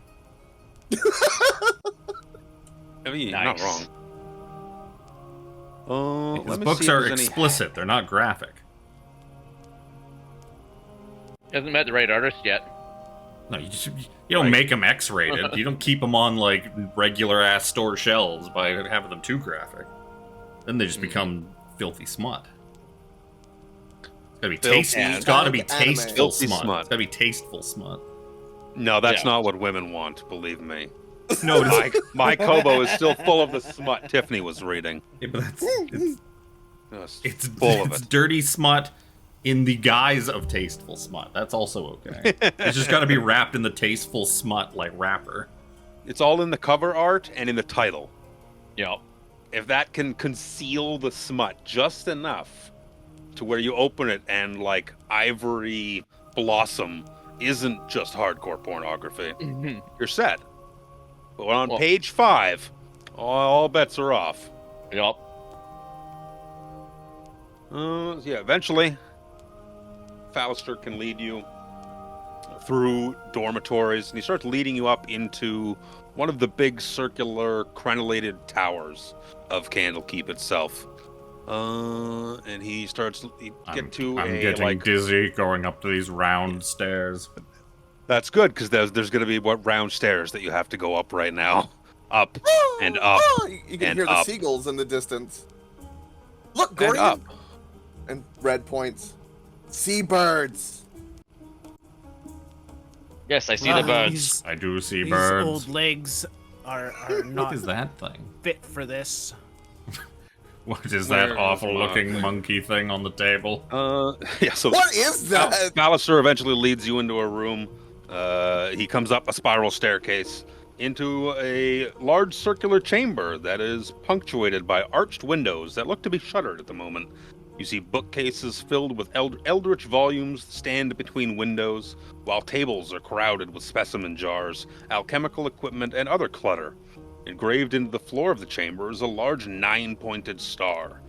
I mean, you're Nice. not wrong. His let me books see if are there's any- explicit; they're not graphic. Hasn't met the right artist yet. No, you don't make them X-rated. You don't keep them on like regular ass store shelves by having them too graphic. Then they just become filthy smut. It's gotta be tasty. Filthy. It's gotta be Anime. tasteful Filthy smut. smut. It's gotta be tasteful smut. No, that's Yeah. not what women want. Believe me. No, My Kobo is still full of the smut Tiffany was reading. yeah, but it's Full of it's it. dirty smut in the guise of tasteful smut. That's also okay. It's just gotta be wrapped in the tasteful smut like wrapper. It's all in the cover art and in the title. Yep. If that can conceal the smut just enough to where you open it and like ivory blossom isn't just hardcore pornography, you're set. But on Well- page 5, all bets are off. Yep. Yeah, eventually, Fallister can lead you through dormitories, and he starts leading you up into one of the big circular crenellated towers of Candlekeep itself. And he starts I'm getting dizzy going up to these round stairs. That's good because there's going to be round stairs that you have to go up right now, up and up You can and hear the up. seagulls in the distance. Look, and Gorion! up. And red points. Seabirds. Yes, I see the birds. These, I do see these birds. old legs are What not is that thing? fit for this. What is Where that is awful-looking my- monkey thing on the table? Yeah. So What is that? Baldur eventually leads you into a room. He comes up a spiral staircase into a large circular chamber that is punctuated by arched windows that look to be shuttered at the moment. You see bookcases filled with eldritch volumes stand between windows, while tables are crowded with specimen jars, alchemical equipment, and other clutter. Engraved into the floor of the chamber is a large 9-pointed star.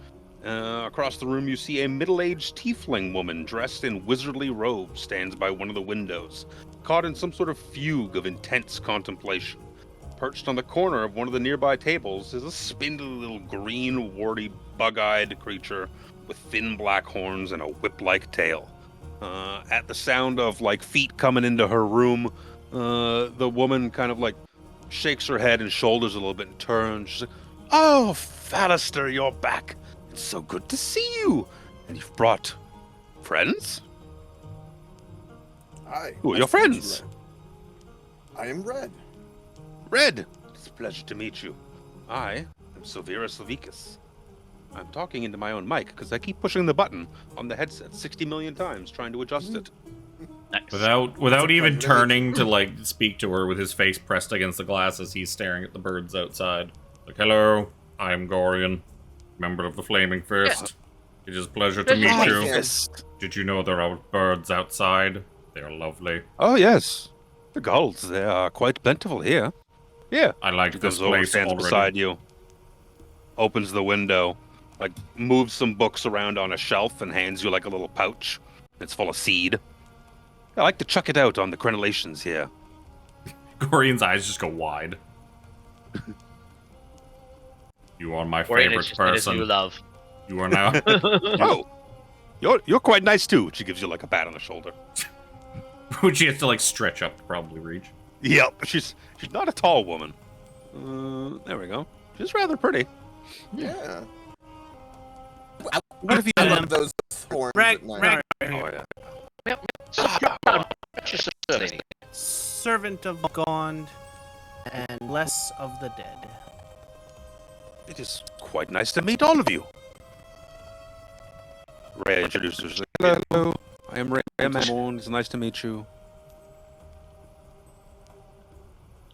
Across the room, you see a middle-aged tiefling woman dressed in wizardly robes stands by one of the windows, caught in some sort of fugue of intense contemplation. Perched on the corner of one of the nearby tables is a spindly little green, warty, bug-eyed creature with thin black horns and a whip-like tail. At the sound of like feet coming into her room, the woman kind of like shakes her head and shoulders a little bit and turns. She's like, "Oh, Fallister, you're back. It's so good to see you. And you've brought friends? Hi. Who are nice your to meet you, friends? Red. I am Red. Red, it's a pleasure to meet you. I am Silvera Silvicus. I'm talking into my own mic because I keep pushing the button on the headset 60 million times trying to adjust it. Nice. Without even pleasure to turning to like speak to her with his face pressed against the glass as he's staring at the birds outside. Like, hello, I'm Gorion, member of the Flaming Fist. It is a pleasure to meet Hi, you. Sam. Did you know there are birds outside? They are lovely. Oh, yes. The gulls, they are quite plentiful here. Yeah. I like She this comes over, place stands already. beside you, opens the window, like moves some books around on a shelf and hands you like a little pouch. It's full of seed. I like to chuck it out on the crenellations here. Gorion's eyes just go wide. You are my Gorion favorite is just in his new person. love. You are now. Oh, you're quite nice too. She gives you like a pat on the shoulder. Which he has to like stretch up to probably reach. Yep, she's not a tall woman. There we go. She's rather pretty. Yeah. What if you love those horns at night? Ragnar, Oh yeah. Just a lady. servant of Gond, and less of the dead. It is quite nice to meet all of you. Rhea introduces herself. Hello, I am Rhea Mamon. It's nice to meet you.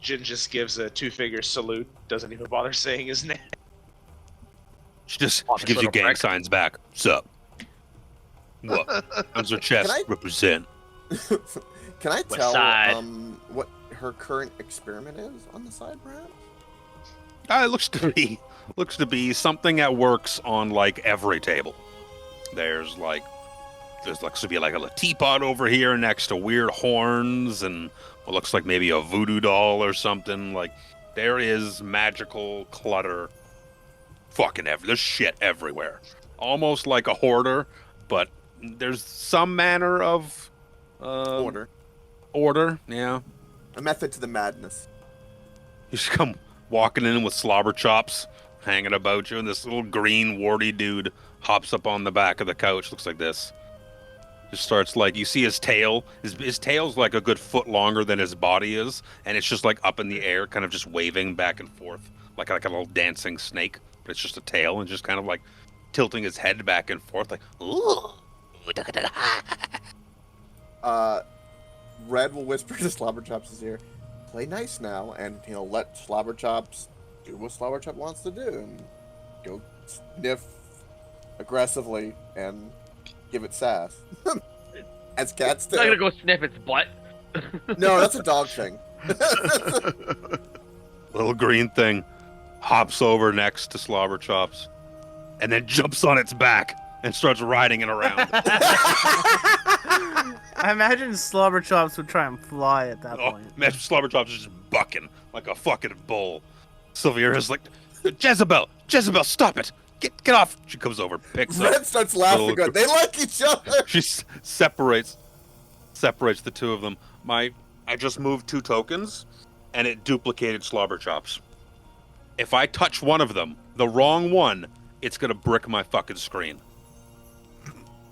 Jin just gives a 2-figure salute, doesn't even bother saying his name. She gives Honest you little gang prick. signs back. Sup? What? How's her chest? Can I- Represent. Can I West tell side. what her current experiment is on the side, perhaps? It looks to be something that works on like every table. There's looks to be like a teapot over here next to weird horns and what looks like maybe a voodoo doll or something. Like there is magical clutter. There's shit everywhere. Almost like a hoarder, but there's some manner of Order. Order, yeah. A method to the madness. You just come walking in with slobber chops hanging about you, and this little green warty dude hops up on the back of the couch. Looks like this. Just starts like, you see his tail. His tail's like a good foot longer than his body is, and it's just like up in the air, kind of just waving back and forth, like a little dancing snake. But it's just a tail, and just kind of like tilting his head back and forth, like, ooh. Red will whisper to Slobberchops' ear, "Play nice now," and he'll let Slobberchops do what Slobberchop wants to do, and go sniff aggressively and give it sass, as cats do. I'm not gonna go sniff its butt. No, that's a dog thing. Little green thing hops over next to Slobberchops, and then jumps on its back and starts riding it around. I imagine Slobberchops would try and fly at that Oh, point. man, Slobberchops is just bucking like a fucking bull. Sylvira's like, Jezebel, stop it! Get off! She comes over, picks up. Red starts laughing. Little- Good. They like each other. She separates the two of them. I just moved 2 tokens, and it duplicated Slobberchops. If I touch one of them, the wrong one, it's gonna brick my fucking screen.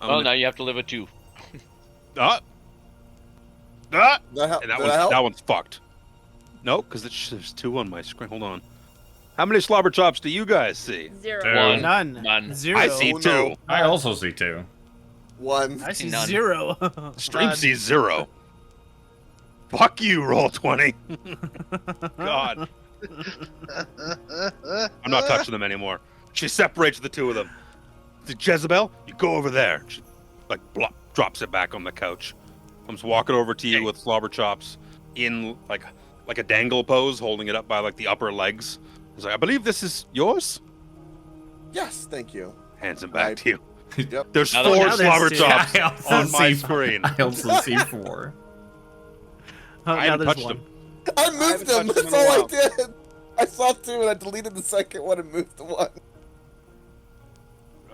Oh, now you have to live with 2. Ah! That help? And Did that help? that one's fucked. No, because there's 2 on my screen. Hold on. How many slobber chops do you guys see? 0. One. None. None. 0. I see Oh, 2. no. I also see 2. 1. I see None. 0. Stream None. sees 0. Fuck you, roll 20. God. I'm not touching them anymore. She separates the 2 of them. Jezebel, you go over there. She drops it back on the couch. Comes walking over to you with slobber chops in like a dangle pose, holding it up by like the upper legs. He's like, I believe this is yours. Yes, thank you. Hands him back to you. Yep. There's Now 4 there's slobber 2. chops I also on my see- screen. I also see 4. Oh, I now haven't there's touched 1. them. I haven't moved them. touched them That's in a all I while. did. I saw 2 and I deleted the second one and moved the 1.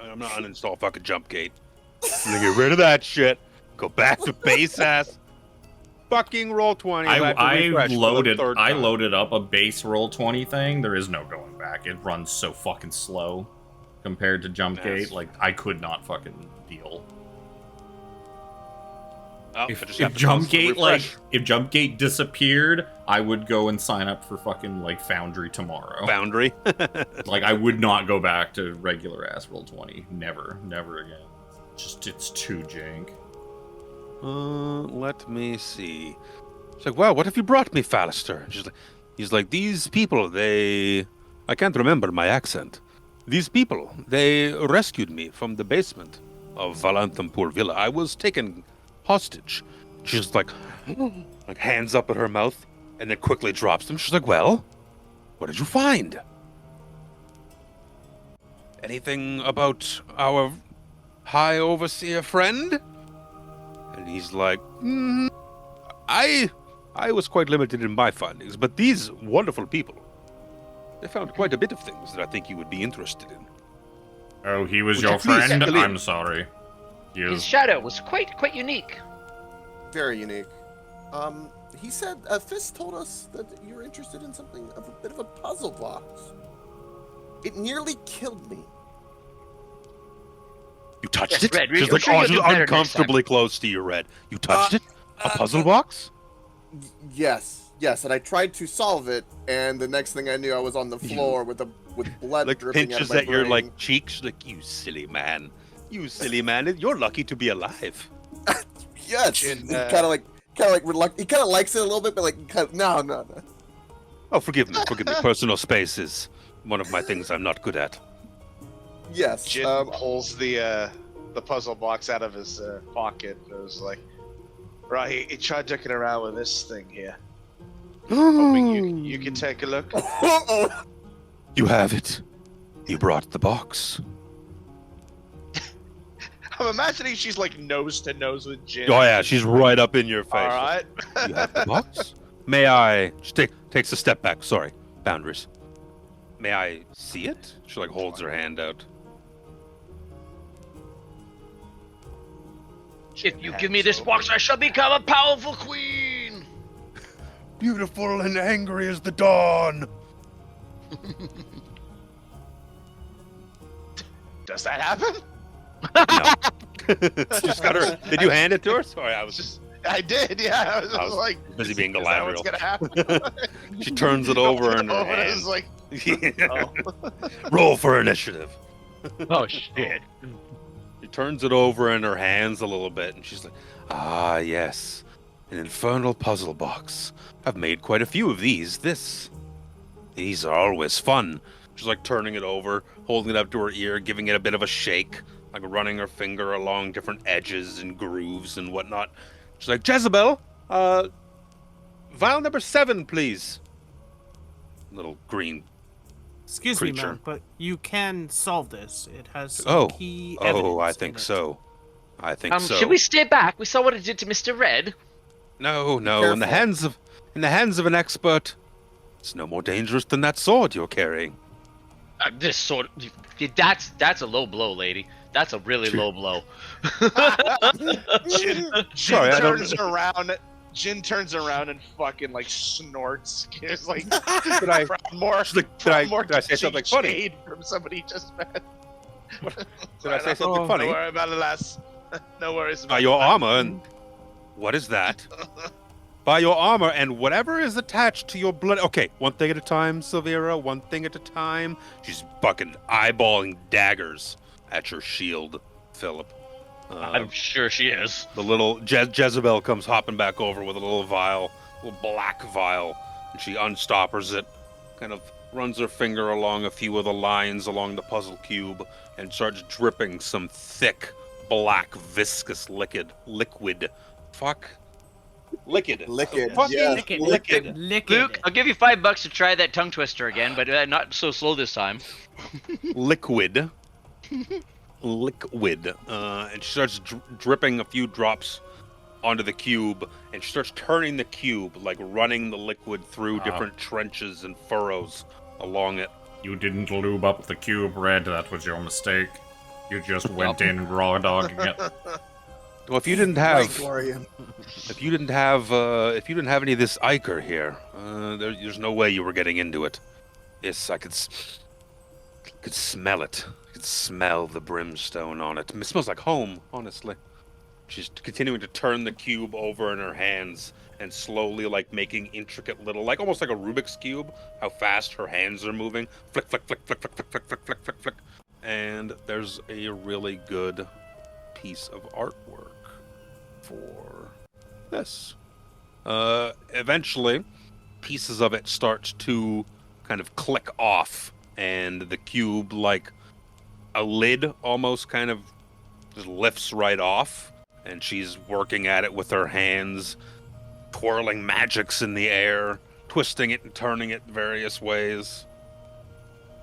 I'm not uninstall fucking jump gate. I'm gonna get rid of that shit. Go back to base ass. Fucking roll 20. I refresh for the loaded 3rd I time. loaded up a base roll 20 thing. There is no going back. It runs so fucking slow compared to jump gate. Yes. Like I could not fucking deal. Oh, I If just have to jump refresh. gate if jump gate disappeared, I would go and sign up for fucking like Foundry tomorrow. Boundary. Like I would not go back to regular ass roll 20. Never again. It's too jank. Let me see. She's like, well, what have you brought me, Fallister? He's like, these people, I can't remember my accent. These people, they rescued me from the basement of Valanthampur Villa. I was taken hostage. She's like hands up at her mouth, and then quickly drops them. She's like, well, what did you find? Anything about our High Overseer friend? And he's like, I was quite limited in my findings, but these wonderful people, they found quite a bit of things that I think you would be interested in. Oh, he was Would your you please friend? take a lead? I'm sorry. He His is shadow was quite unique. Very unique. He said, Fist told us that you're interested in something of a bit of a puzzle box. It nearly killed me. You touched Yes, it? Red, She's I'm like, sure you'll oh, do she's better next uncomfortably close to you, Red. You touched it? A puzzle box? Yes, and I tried to solve it, and the next thing I knew, I was on the floor with blood Like dripping out of pinches my at your brain. like cheeks. Like, you silly man. You silly man. You're lucky to be alive. Yes, Jin, he kind of like reluctant. He kind of likes it a little bit, but like, no. Oh, forgive me. Personal space is one of my things I'm not good at. Yes. Jin pulls the puzzle box out of his pocket. It was like, right, he tried dicking around with this thing here. Hoping you can take a look. You have it. You brought the box. I'm imagining she's like nose to nose with Jin. Oh yeah, she's right up in your face. All right. You have the box? May I? She takes a step back. Sorry, boundaries. May I see it? She like holds her hand out. If you give me this box, I shall become a powerful queen. Beautiful and angry as the dawn. Does that happen? No. Just got her. Did you hand it to her? Sorry, I was just I did, yeah. I was just like busy being is that what's Galadriel. gonna happen? She turns it over in her And I hand. was like, oh. Roll for initiative. Oh shit. She turns it over in her hands a little bit, and she's like, ah, yes, an infernal puzzle box. I've made quite a few of these. These are always fun. She's like turning it over, holding it up to her ear, giving it a bit of a shake, like running her finger along different edges and grooves and whatnot. She's like, Jezebel, vial number 7, please. Little green. Excuse me, creature. ma'am, but you can solve this. It has some Oh. key Oh, evidence I in think it. so. I think so. Should we stay back? We saw what it did to Mr. Red. No. In the careful. hands of an expert, it's no more dangerous than that sword you're carrying. This sword, that's a low blow, lady. That's a really low blow. Jin Sorry, I don't- turns around. Jin turns around and fucking like snorts. It's like Did I? more. She's like, did I say something funny? Shade from somebody just met. Did I say something funny? Don't worry about it, lass. No worries about Your that. armor and what is that? by your armor and whatever is attached to your blood. Okay, one thing at a time, Silvera, one thing at a time. She's fucking eyeballing daggers at your shield, Philip. I'm sure she is. The little Jezebel comes hopping back over with a little vial, little black vial, and she unstoppers it, kind of runs her finger along a few of the lines along the puzzle cube, and starts dripping some thick, black, viscous liquid. Liquid. Liquid, Fucking yes. liquid. Luke, I'll give you $5 to try that tongue twister again, but not so slow this time. Liquid. And she starts dripping a few drops onto the cube, and she starts turning the cube, like running the liquid through different trenches and furrows along it. You didn't lube up the cube, Red. That was your mistake. You just went in raw dogging it. Well, if you didn't have, Gorion. if you didn't have any of this ichor here, there's no way you were getting into it. Yes, I could smell it. I could smell the brimstone on it. It smells like home, honestly. She's continuing to turn the cube over in her hands and slowly, like, making intricate little, like, almost like a Rubik's Cube, how fast her hands are moving. Flick, flick, flick, flick, flick, flick, flick, flick, flick, flick, flick. And there's a really good piece of artwork for this. Eventually, pieces of it start to kind of click off, and the cube, like a lid, almost kind of just lifts right off, and she's working at it with her hands, twirling magics in the air, twisting it and turning it various ways,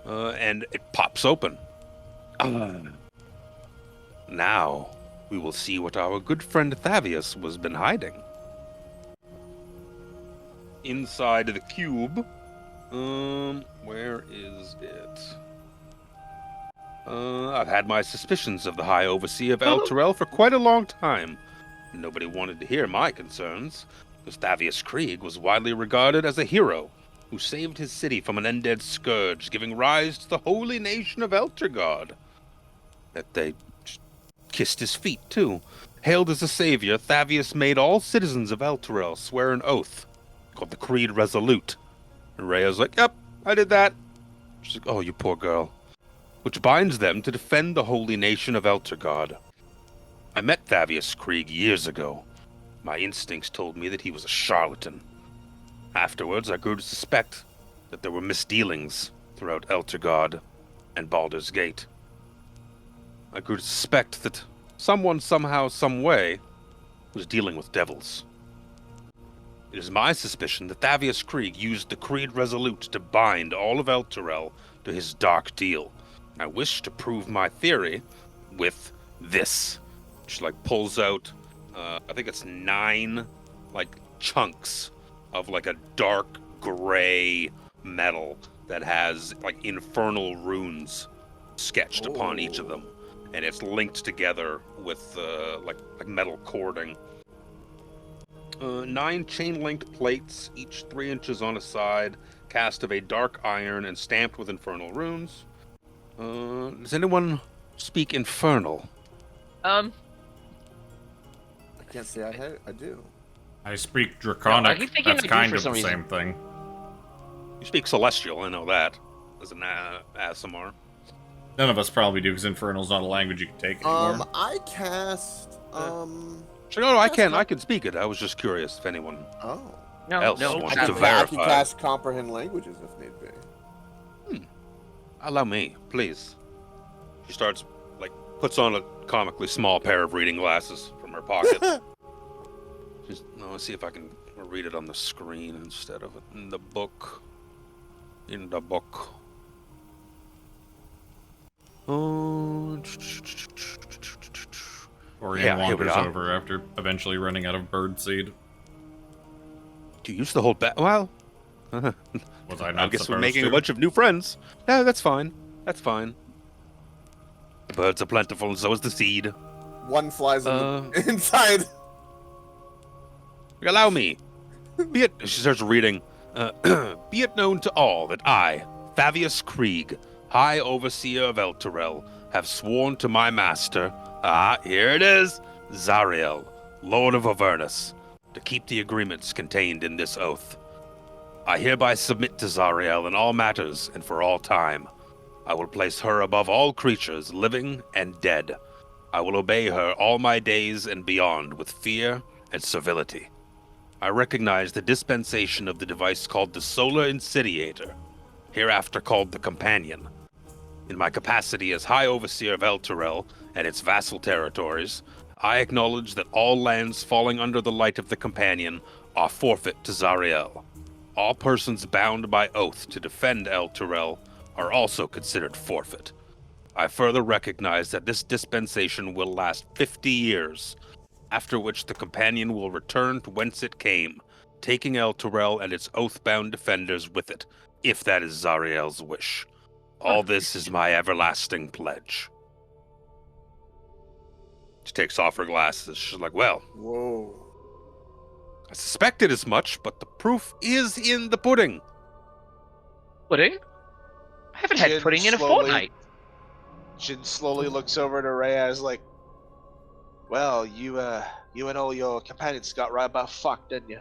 and it pops open. Now we will see what our good friend Thavius was been hiding. Inside the cube, where is it? I've had my suspicions of the High Overseer of Elturel for quite a long time. Nobody wanted to hear my concerns, because Thavius Krieg was widely regarded as a hero who saved his city from an undead scourge, giving rise to the holy nation of Elturgard. That they kissed his feet, too. Hailed as a savior, Thavius made all citizens of Elturel swear an oath, called the Creed Resolute. And Rhea's like, yep, I did that. She's like, oh, you poor girl. Which binds them to defend the holy nation of Elturgard. I met Thavius Krieg years ago. My instincts told me that he was a charlatan. Afterwards, I grew to suspect that there were misdealings throughout Elturgard and Baldur's Gate. I grew to suspect that someone, somehow, some way, was dealing with devils. It is my suspicion that Thavius Krieg used the Creed Resolute to bind all of Elturel to his dark deal. I wish to prove my theory with this. She, like, pulls out, I think it's 9, like, chunks of, like, a dark gray metal that has, like, infernal runes sketched upon each of them. And it's linked together with, like metal cording. 9 chain-linked plates, each 3 inches on a side, cast of a dark iron and stamped with infernal runes. Does anyone speak infernal? I can't say I do. I speak Draconic. I keep thinking I That's do kind for of some the reason. same thing. You speak Celestial, I know that. As an ASMR. None of us probably do, because Infernal's not a language you can take anymore. I cast, So, no, I can speak it. I was just curious if anyone else wants I to can verify. cast comprehend languages if need be. Allow me, please. She starts, like, puts on a comically small pair of reading glasses from her pocket. Let's see if I can read it on the screen instead of in the book. In the book. Gorion here we wanders are. over after eventually running out of birdseed. Do you use the whole Well, Was I I not guess we're supposed making to? a bunch of new friends. No, that's fine. That's fine. The birds are plentiful, and so is the seed. One flies in the inside. Allow me. She starts reading. Be it known to all that I, Thavius Krieg, High Overseer of Elturel, have sworn to my master, here it is, Zariel, Lord of Avernus, to keep the agreements contained in this oath. I hereby submit to Zariel in all matters and for all time. I will place her above all creatures, living and dead. I will obey her all my days and beyond with fear and civility. I recognize the dispensation of the device called the Solar Insidiator, hereafter called the Companion. In my capacity as High Overseer of Elturel and its vassal territories, I acknowledge that all lands falling under the light of the Companion are forfeit to Zariel. All persons bound by oath to defend Elturel are also considered forfeit. I further recognize that this dispensation will last 50 years, after which the Companion will return to whence it came, taking Elturel and its oath-bound defenders with it, if that is Zariel's wish. All this is my everlasting pledge. She takes off her glasses. She's like, well, Whoa. I suspected as much, but the proof is in the pudding. Pudding? I haven't had Jin pudding in a slowly- fortnight. Jin slowly looks over to Rhea as like, well, you and all your companions got right about fucked, didn't you?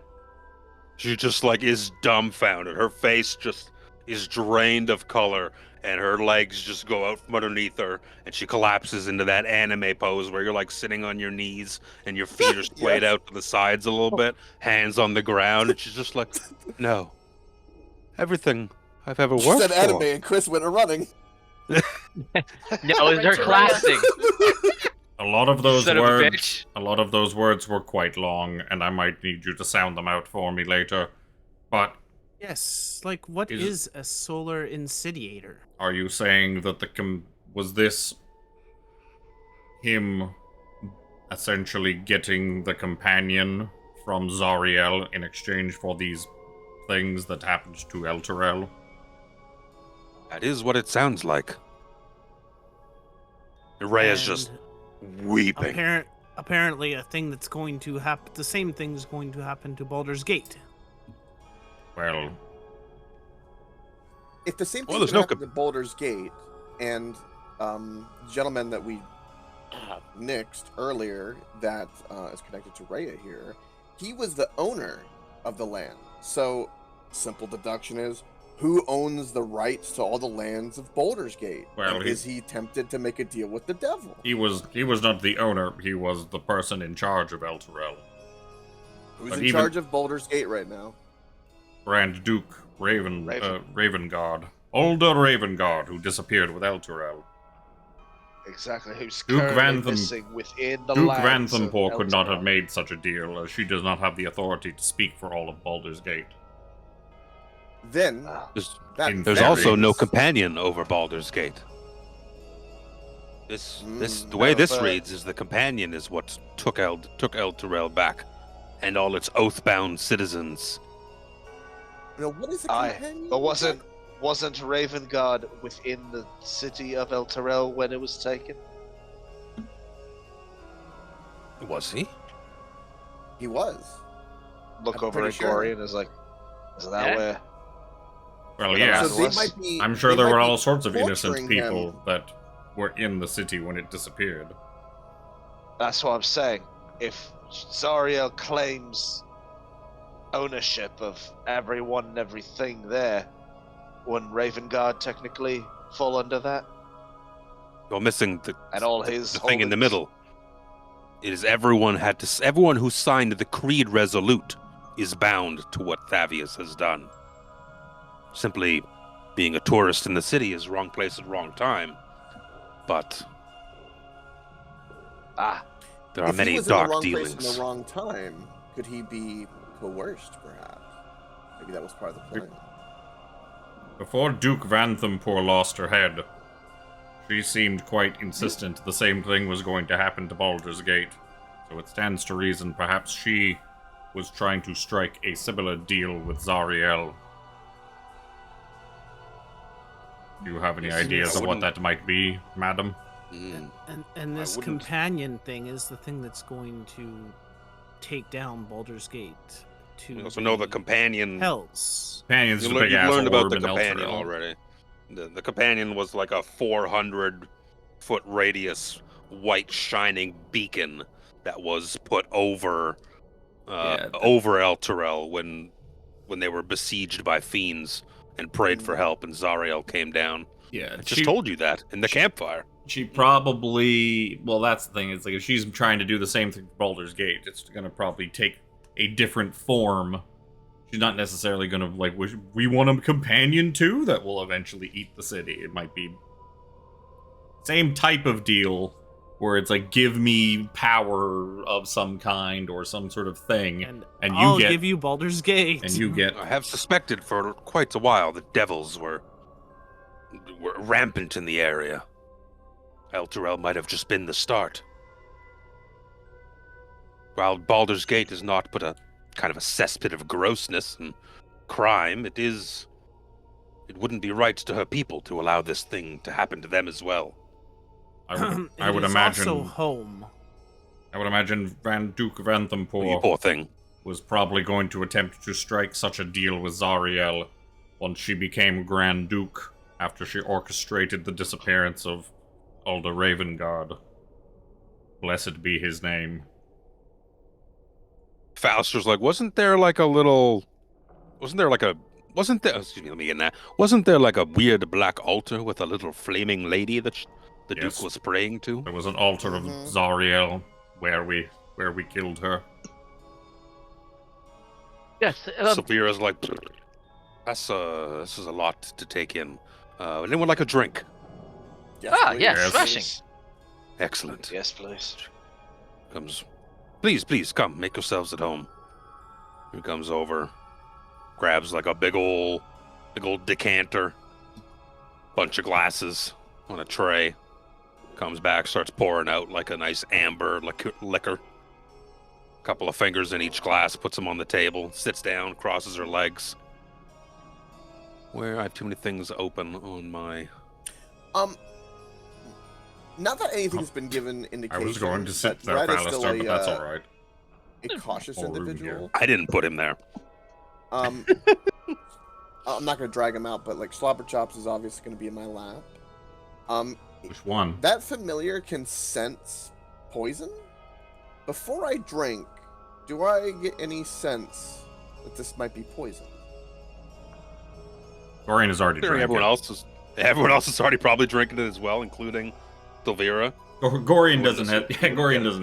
She just like is dumbfounded. Her face just is drained of color, and her legs just go out from underneath her, and she collapses into that anime pose where you're like sitting on your knees and your feet are swayed Yes. out to the sides a little bit, hands on the ground, and she's just like, no. Everything I've ever She worked said for. anime and Chris went running. No, it's her class thing. A lot of those Son of a words, bitch. a lot of those words were quite long, and I might need you to sound them out for me later. But Yes, like what Is- is a solar insidiator? are you saying that was this him essentially getting the companion from Zariel in exchange for these things that happened to Elturel? That is what it sounds like. Rhea's just weeping. Apparently, a thing that's going to happen. The same thing's going to happen to Baldur's Gate. Well, If the same Well, thing there's happened no to Baldur's Gate and gentleman that we nixed earlier that is connected to Rhea here, he was the owner of the land. So, simple deduction is, who owns the rights to all the lands of Baldur's Gate? Well, And is he tempted to make a deal with the devil? he was not the owner, he was the person in charge of Elturel. Who's but in even- charge of Baldur's Gate right now? Grand Duke Raven. Ravengard. Older Ravengard, who disappeared with Elturel. Exactly, who's Duke currently Vantham- missing within the Duke lands of Vanthampore could not Elturel. have made such a deal, as she does not have the authority to speak for all of Baldur's Gate. Then, Ah, There's, that there's Very also no varies. companion over Baldur's Gate. The way no, this but- reads is the companion is what took Elturel back, and all its oath-bound citizens. You know, what is a Aye, companion? but wasn't Ravengard within the city of Elturel when it was taken? Was he? He was. Look I'm over pretty at sure. Gorion is like, is that Yeah. where? Well, Well, yeah, So they was- might be, I'm sure they there might were be all sorts of innocent torturing people him. that were in the city when it disappeared. That's what I'm saying. If Zariel claims ownership of everyone and everything there, wouldn't Ravengard technically fall under that? You're missing the And all his the thing in the holdings? middle. It is everyone who signed the Creed Resolute is bound to what Thavius has done. Simply being a tourist in the city is wrong place at wrong time. But Ah, there are If he many was in the dark wrong place dealings. in the wrong time, could he be coerced, perhaps? Maybe that was part of the plan. Before Duke Vanthampore lost her head, she seemed quite insistent the same thing was going to happen to Baldur's Gate. So it stands to reason perhaps she was trying to strike a similar deal with Zariel. Do you have any Yes, ideas I of what wouldn't- that might be, madam? Mm. And I this wouldn't- companion thing is the thing that's going to take down Baldur's Gate to We also know the companion. Hells. Companion's You, a lear- big you ass learned about orb the in companion Elturel. already. The companion was like a 400-foot radius, white shining beacon that was put over over El Terrell when they were besieged by fiends and prayed for help, and Zariel came down. Yeah, I just told you that in the campfire. She probably, well, that's the thing. It's like if she's trying to do the same thing for Baldur's Gate, it's gonna probably take a different form. She's not necessarily gonna like, we want a companion too that will eventually eat the city. It might be same type of deal where it's like, give me power of some kind or some sort of thing, and I'll give you Baldur's Gate. And you get. I have suspected for quite a while that devils were rampant in the area. El Terrell might have just been the start. While Baldur's Gate is not but a kind of a cesspit of grossness and crime, it wouldn't be right to her people to allow this thing to happen to them as well. I would imagine. Also home. I would imagine Van Duke of Anthampur, You poor thing, was probably going to attempt to strike such a deal with Zariel once she became Grand Duke, after she orchestrated the disappearance of Alder Ravengard. Blessed be his name. Falster's like, wasn't there like a weird black altar with a little flaming lady that the Yes. Duke was praying to? There was an altar of Zariel where we killed her. Yes. Severa's like, this is a lot to take in. Anyone like a drink? Yes, please. Yes. Smashing. Excellent. Yes, please. Please come, make yourselves at home. He comes over, grabs like a big old decanter, bunch of glasses on a tray, comes back, starts pouring out like a nice amber liquor. Couple of fingers in each glass, puts them on the table, sits down, crosses her legs. Where I have too many things open on my... Not that anything's been given I indication. was going to sit that there, Red is still Alistair, but that's a alright. cautious More room individual. I didn't put him there. I'm not gonna drag him out, but like Slobberchops is obviously gonna be in my lap. Which one? That familiar can sense poison. Before I drink, do I get any sense that this might be poison? Gorion has already drank Everyone it. else is already probably drinking it as well, including Silvera. Gorion doesn't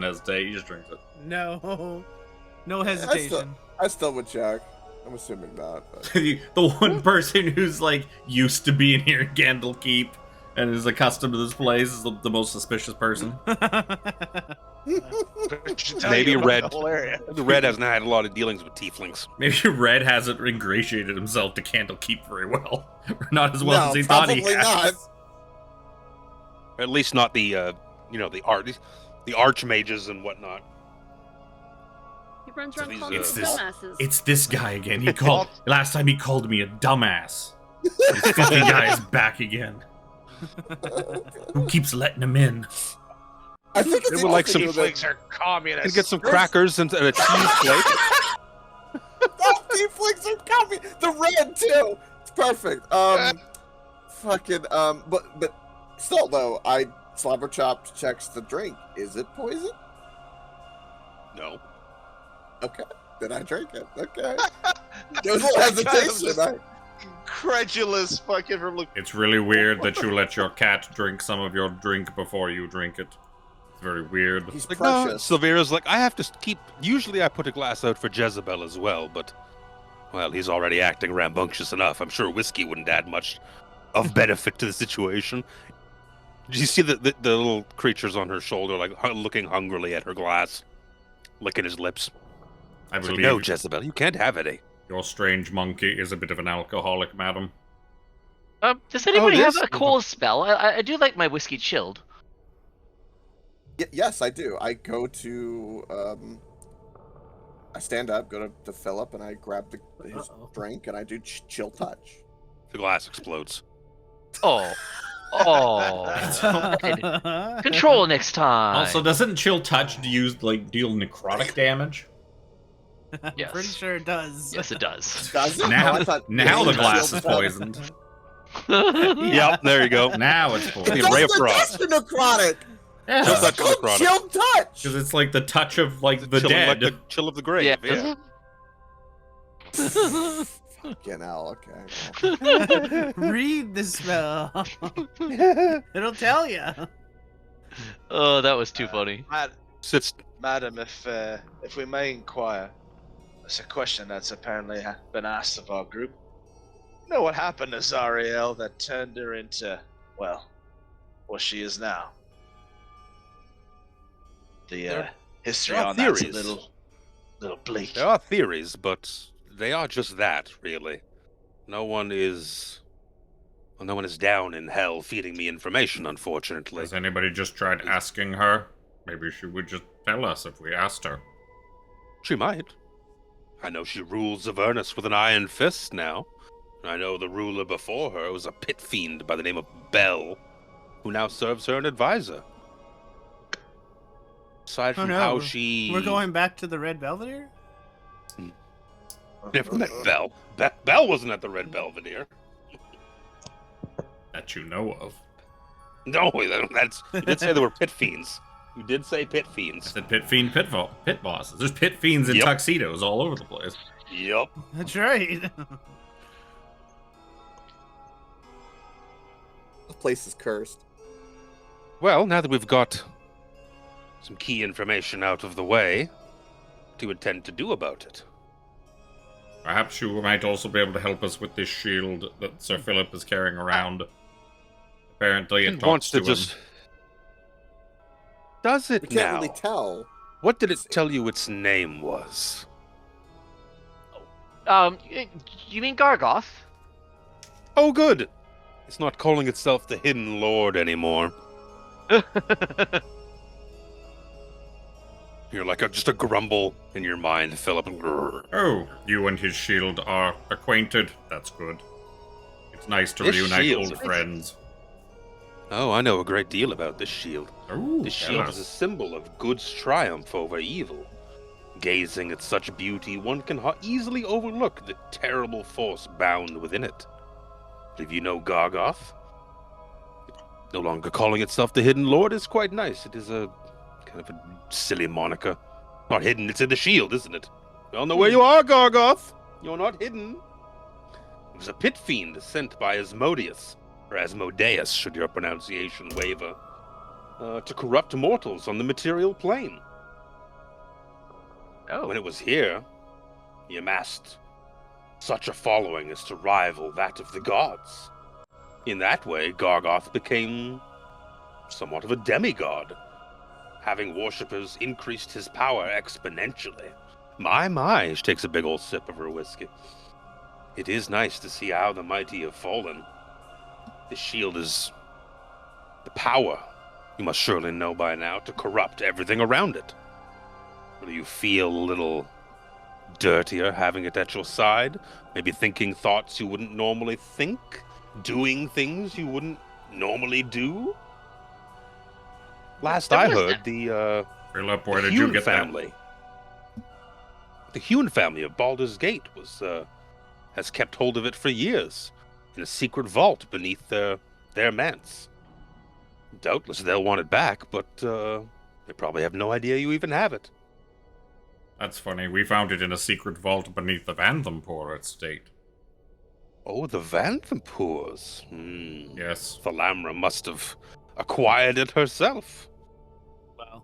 hesitate. He just drinks it. No hesitation. I still would check. I'm assuming not. But... The one person who's like used to being here in Gandalkeep and is accustomed to this place is the most suspicious person. Maybe Red. Red hasn't had a lot of dealings with tieflings. Maybe Red hasn't ingratiated himself to Candlekeep very well, or not as well as he thought he probably has. not. Or at least not the the archmages and whatnot. He runs around these, calling It's people this. dumbasses. It's this guy again. He called last time. He called me a dumbass. This fucking guy is back again. Who keeps letting him in? I think it's They would like some- Tieflings are communists. And get some crackers and a cheese plate. Tieflings are coming. The red too. It's perfect. But still though, Slobberchop checks the drink. Is it poison? No. Okay, then I drink it. Okay. There was no hesitation. Incredulous fucking from look. It's really weird that you let your cat drink some of your drink before you drink it. It's very weird. He's Like, no, precious. Silvera's like, I have to keep... Usually I put a glass out for Jezebel as well, but... Well, he's already acting rambunctious enough. I'm sure whiskey wouldn't add much of benefit to the situation. Did you see the little creatures on her shoulder, like, looking hungrily at her glass? Licking his lips. I It's like, believe no, Jezebel, you can't have any. your strange monkey is a bit of an alcoholic, madam. Does anybody have this? a cold spell? I do like my whiskey chilled. Yes, I do. I go to, I stand up, go to Philip, and I grab his drink, and I do chill touch. The glass explodes. Oh. Oh. Control next time. Also, doesn't chill touch deal necrotic damage? Yes. Pretty sure it does. Yes, it does. Does it? Now- I thought Now the chill glass is touch. poisoned. Yep, there you go. Now it's It poisoned. The Ray of does Frost. the necrotic. Yeah. Chill It's touch called necrotic. chill touch. Because it's like the touch of like the Chilling dead. like the chill of the grave. Yeah. Yeah. Fucking hell. Okay. Read the spell. It'll tell you. Oh, that was too funny. Sits. Madam, if we may inquire, it's a question that's apparently been asked of our group. You know what happened to Zariel that turned her into, well, what she is now? The history there are on that's a theories. little bleak. There are theories, but they are just that, really. No one is down in hell feeding me information, unfortunately. Has anybody just tried asking her? Maybe she would just tell us if we asked her. She might. I know she rules Avernus with an iron fist now. I know the ruler before her was a pit fiend by the name of Bell, who now serves her an advisor. Aside from how she... We're going back to the Red Belvedere? Never met Bell. Bell wasn't at the Red Belvedere. That you know of. No, that's... You did say there were pit fiends. You did say pit fiends. The pit fiend pit bosses. There's pit fiends in Yep. tuxedos all over the place. Yup. That's right. This place is cursed. Well, now that we've got some key information out of the way, what do you intend to do about it? Perhaps you might also be able to help us with this shield that Sir Philip is carrying around. Apparently it He talks wants to him. just... Does it We can't now? really tell. What did it tell you its name was? You mean Gargoth? Oh, good. It's not calling itself the Hidden Lord anymore. You're like just a grumble in your mind, Philip. Oh, you and his shield are acquainted. That's good. It's nice to This reunite shield- old friends. Oh, I know a great deal about this shield. Ooh, This tell shield is us. a symbol of good's triumph over evil. Gazing at such beauty, one can easily overlook the terrible force bound within it. But if you know Gargoth, no longer calling itself the Hidden Lord is quite nice. It is a kind of a silly moniker. Not hidden, it's in the shield, isn't it? We all know where you are, Gargoth! You're not hidden. It was a pit fiend sent by Asmodeus, or Asmodeus, should your pronunciation waver, to corrupt mortals on the material plane. Oh. When it was here, he amassed such a following as to rival that of the gods. In that way, Gargoth became somewhat of a demigod. Having worshippers increased his power exponentially. My, she takes a big old sip of her whiskey. It is nice to see how the mighty have fallen. This shield is the power, you must surely know by now, to corrupt everything around it. Do you feel a little dirtier having it at your side? Maybe thinking thoughts you wouldn't normally think? Doing things you wouldn't normally do? Last I heard, the Philip, where did you Hune get family. The Hune family of Baldur's Gate has kept hold of it for years in a secret vault beneath their manse. Doubtless they'll want it back, but they probably have no idea you even have it. That's funny. We found it in a secret vault beneath the Vanthampur estate. Oh, the Vanthampurs. Yes. Thalamra must have acquired it herself. Well,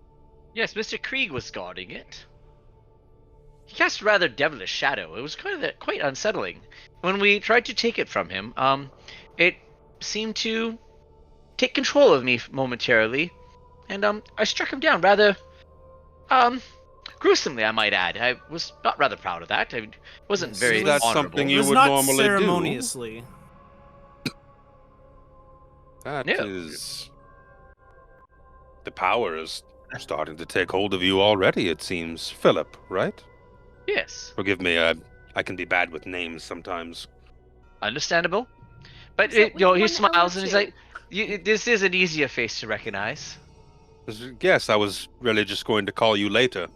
Yes, Mr. Krieg was guarding it. He cast a rather devilish shadow. It was quite unsettling. When we tried to take it from him, it seemed to take control of me momentarily, and I struck him down rather gruesomely, I might add. I was not rather proud of that. I wasn't very Is that honorable. something it you was would not normally do? ceremoniously. That Yeah. is... The power is starting to take hold of you already, it seems. Philip, right? Yes, Forgive me, I can be bad with names sometimes. understandable. But Is that he with one smiles and he's L like, "This is an easier face to recognize." Yes, I was really just going to call you later.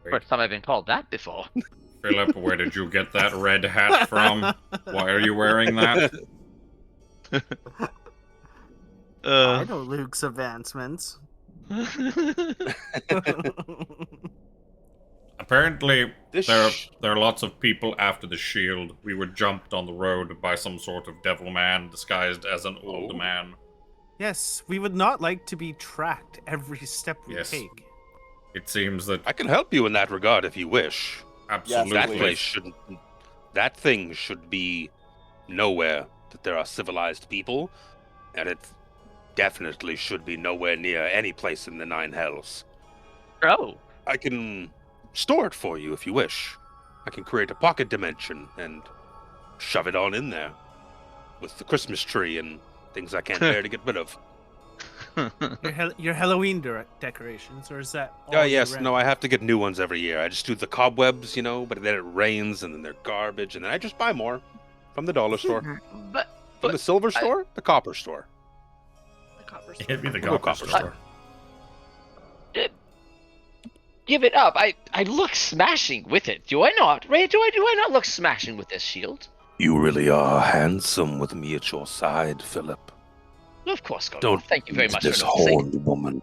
First time I've been called that before. Philip, where did you get that red hat from? Why are you wearing that? I know Luke's advancements. Apparently, This there are lots of people after the shield. We were jumped on the road by some sort of devil man disguised as an old man. Yes, we would not like to be tracked every step we Yes. take. It seems that I can help you in that regard if you wish. absolutely. That place shouldn't. That thing should be nowhere that there are civilized people, and it definitely should be nowhere near any place in the Nine Hells. Oh. I can store it for you if you wish. I can create a pocket dimension and shove it on in there with the Christmas tree and things I can't bear to get rid of. Your Halloween decorations, or is that? Oh, yes. No, I have to get new ones every year. I just do the cobwebs, but then it rains and then they're garbage, and then I just buy more from the dollar store. From the silver store, the copper store. The copper It'd be the We'll go copper copper store. Give it up. I look smashing with it. Do I not? Ray, do I not look smashing with this shield? You really are handsome with me at your side, Philip. Of course, God. Don't Thank you very beat much this for not saying. horned woman.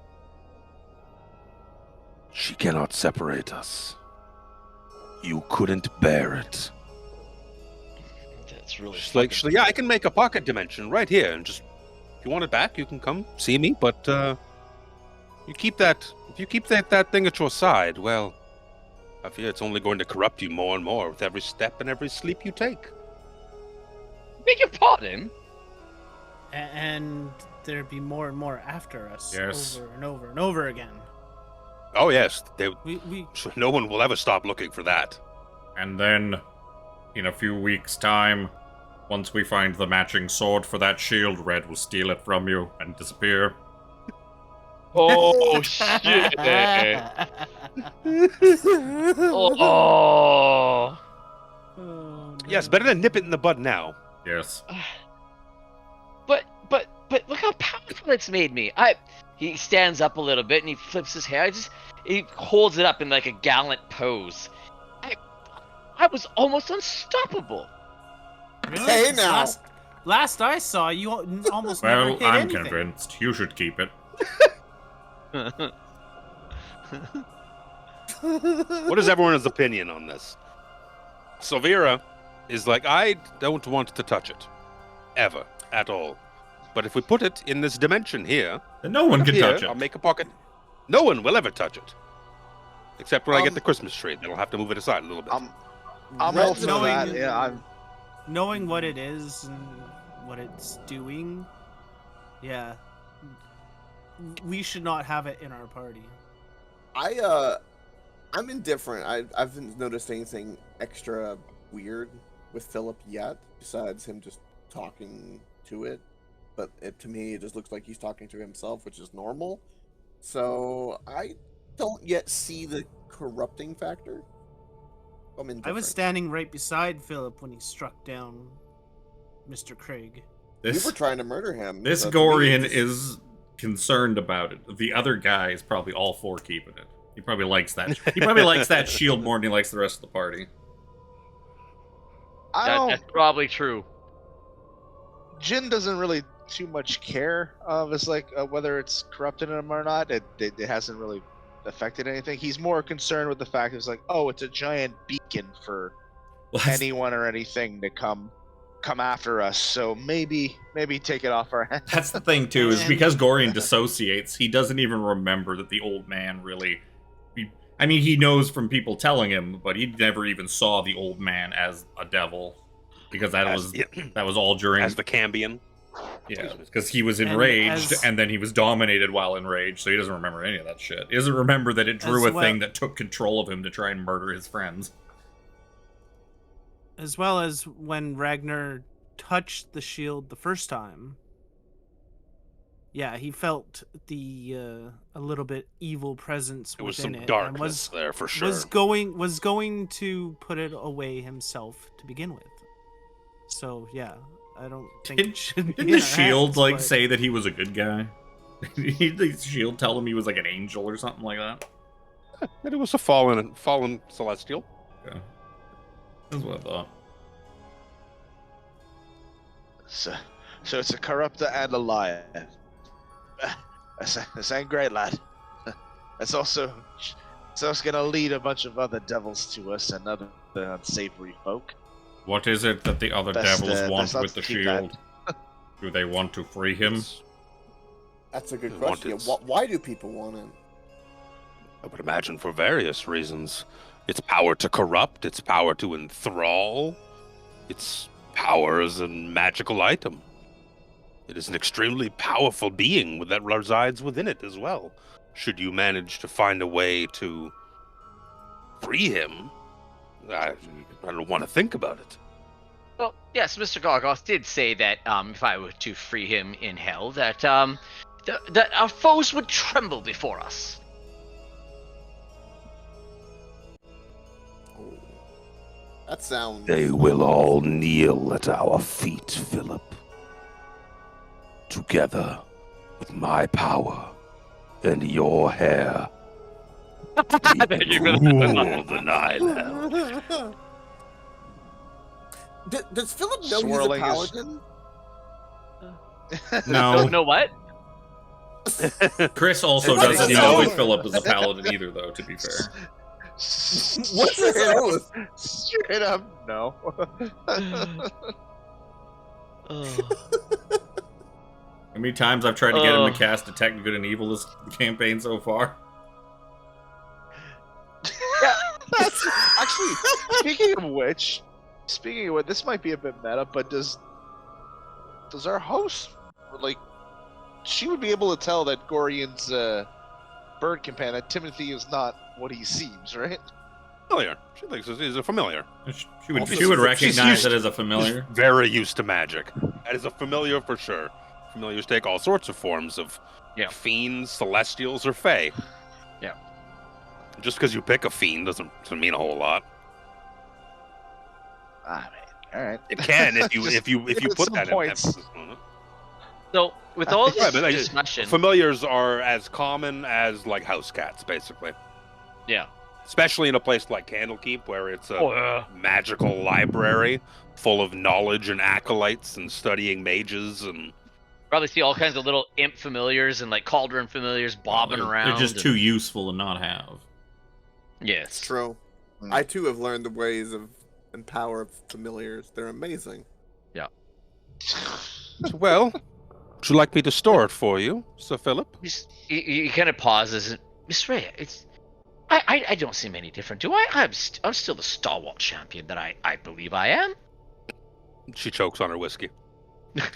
She cannot separate us. You couldn't bear it. That's really Yeah, I can make a pocket dimension right here, and just if you want it back, you can come see me. But you keep that. If you keep that thing at your side, well, I fear it's only going to corrupt you more and more with every step and every sleep you take. Beg your pardon? And there'd be more and more after us, Yes. over and over and over again. Oh yes, We no one will ever stop looking for that. And then, in a few weeks' time, once we find the matching sword for that shield, Red will steal it from you and disappear. Oh shit! Oh. Yes, better to nip it in the bud now. Yes. But look how powerful it's made me. He stands up a little bit and he flips his hair. He holds it up in like a gallant pose. I was almost unstoppable. Really? Hey, now. Last I saw, you almost never Well, hit I'm anything. convinced. You should keep it. What is everyone's opinion on this? Silvera is like, I don't want to touch it. Ever. At all. But if we put it in this dimension here, Then no one can here, touch it. I'll make a pocket. No one will ever touch it. Except when I get the Christmas tree. Then I'll have to move it aside a little bit. I'm Red all for knowing- that. Yeah, I'm. Knowing what it is and what it's doing, yeah, we should not have it in our party. I'm indifferent. I haven't noticed anything extra weird with Philip yet, besides him just talking to it. But to me, it just looks like he's talking to himself, which is normal. So I don't yet see the corrupting factor. I'm indifferent. I was standing right beside Philip when he struck down Mr. Craig. You This were trying to murder him. this so to me, Gorion it's- is concerned about it. The other guy is probably all for keeping it. He probably likes that. He probably likes that shield more than he likes the rest of the party. That's probably true. Jin doesn't really too much care of whether it's corrupted him or not. It hasn't really affected anything. He's more concerned with the fact it's like, oh, it's a giant beacon for anyone or anything to come after us. So maybe take it off our hands. That's the thing too, is because Gorion dissociates, he doesn't even remember that the old man really. I mean, he knows from people telling him, but he never even saw the old man as a devil, because that was all during As the Cambion. yeah, because he was And enraged as- and then he was dominated while enraged, so he doesn't remember any of that shit. He doesn't remember that it drew As a well- thing that took control of him to try and murder his friends. As well as when Ragnar touched the shield the first time. Yeah, he felt the a little bit evil presence There was within some it, darkness and there for sure. was going to put it away himself to begin with. So yeah, I don't think it should be Didn't in the our shield hands, like but- say that he was a good guy? Did the shield tell him he was like an angel or something like that? And it was a fallen celestial. Yeah. That's what I thought. So it's a corruptor and a liar. This ain't great, lad. It's also gonna lead a bunch of other devils to us and other unsavory folk. What is it that the other Best, devils want best not with to the keep that. shield? Do they want to free him? That's a good They question. want Yeah, it. why do people want him? I would imagine for various reasons. Its power to corrupt, its power to enthrall, its power as a magical item. It is an extremely powerful being that resides within it as well. Should you manage to find a way to free him, I don't want to think about it. Well, yes, Mr. Gargoth did say that if I were to free him in hell, that that our foes would tremble before us. Oh, that sounds. They will all kneel at our feet, Philip. Together with my power and your hair. Thank you for that. Rule the Nile Hell. Does Philip know Swirling he's a his- paladin? No. No, what? Chris also What doesn't is know going if Philip is a paladin either, though, to be fair. What's his oath? Straight up, no. How many times I've tried to get him to cast Detect Good and Evil this campaign so far? That's actually speaking of which, this might be a bit meta, but does our host she would be able to tell that Gorion's bird companion, that Timothy, is not what he seems, right? Familiar. She thinks he's a familiar. She would She's recognize used- it as a familiar. She's very used to magic. That is a familiar for sure. Familiars take all sorts of forms of fiends, celestials, or fae. Yeah. Just because you pick a fiend doesn't mean a whole lot. I mean, all right. It can if you Get put some that points. emphasis on it. So, with all this Right, but, discussion, familiars are as common as like house cats, basically. yeah. Especially in a place like Candlekeep, where it's a magical library full of knowledge and acolytes and studying mages and. Probably see all kinds of little imp familiars and like cauldron familiars bobbing around. They're just and- too useful to not have. Yes. It's true. Mm. I too have learned the ways of and power of familiars. They're amazing. Well, would you like me to store it for you, Sir Philip? He kind of pauses. And, Miss Rhea, I don't seem any different, do I? I'm still the stalwart champion that I believe I am. She chokes on her whiskey.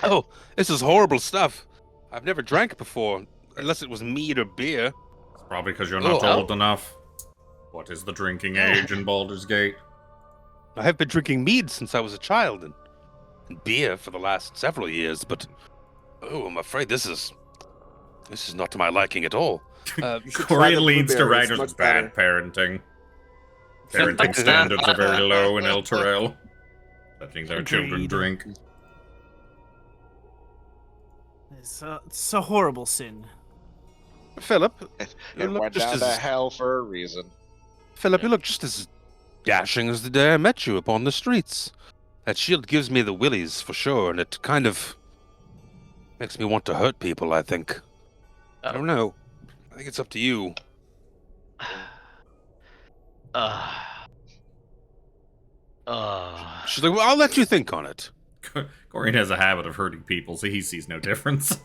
Oh, this is horrible stuff. I've never drank it before, unless it was mead or beer. It's probably because you're not Oh. old enough. What is the drinking age in Baldur's Gate? I have been drinking mead since I was a child, and beer for the last several years, but I'm afraid this is not to my liking at all. You should try the Corian leans to blueberries, Ryder's much bad parenting. Parenting standards are very low in El Terrell. Letting their children Agreed. drink. It's a horrible sin. Philip, It you look went just down as to hell for a reason. Philip, you look just as dashing as the day I met you upon the streets. That shield gives me the willies for sure, and it kind of makes me want to hurt people, I think. I don't know. I think it's up to you. She's like, well, I'll let you think on it. Corian has a habit of hurting people, so he sees no difference.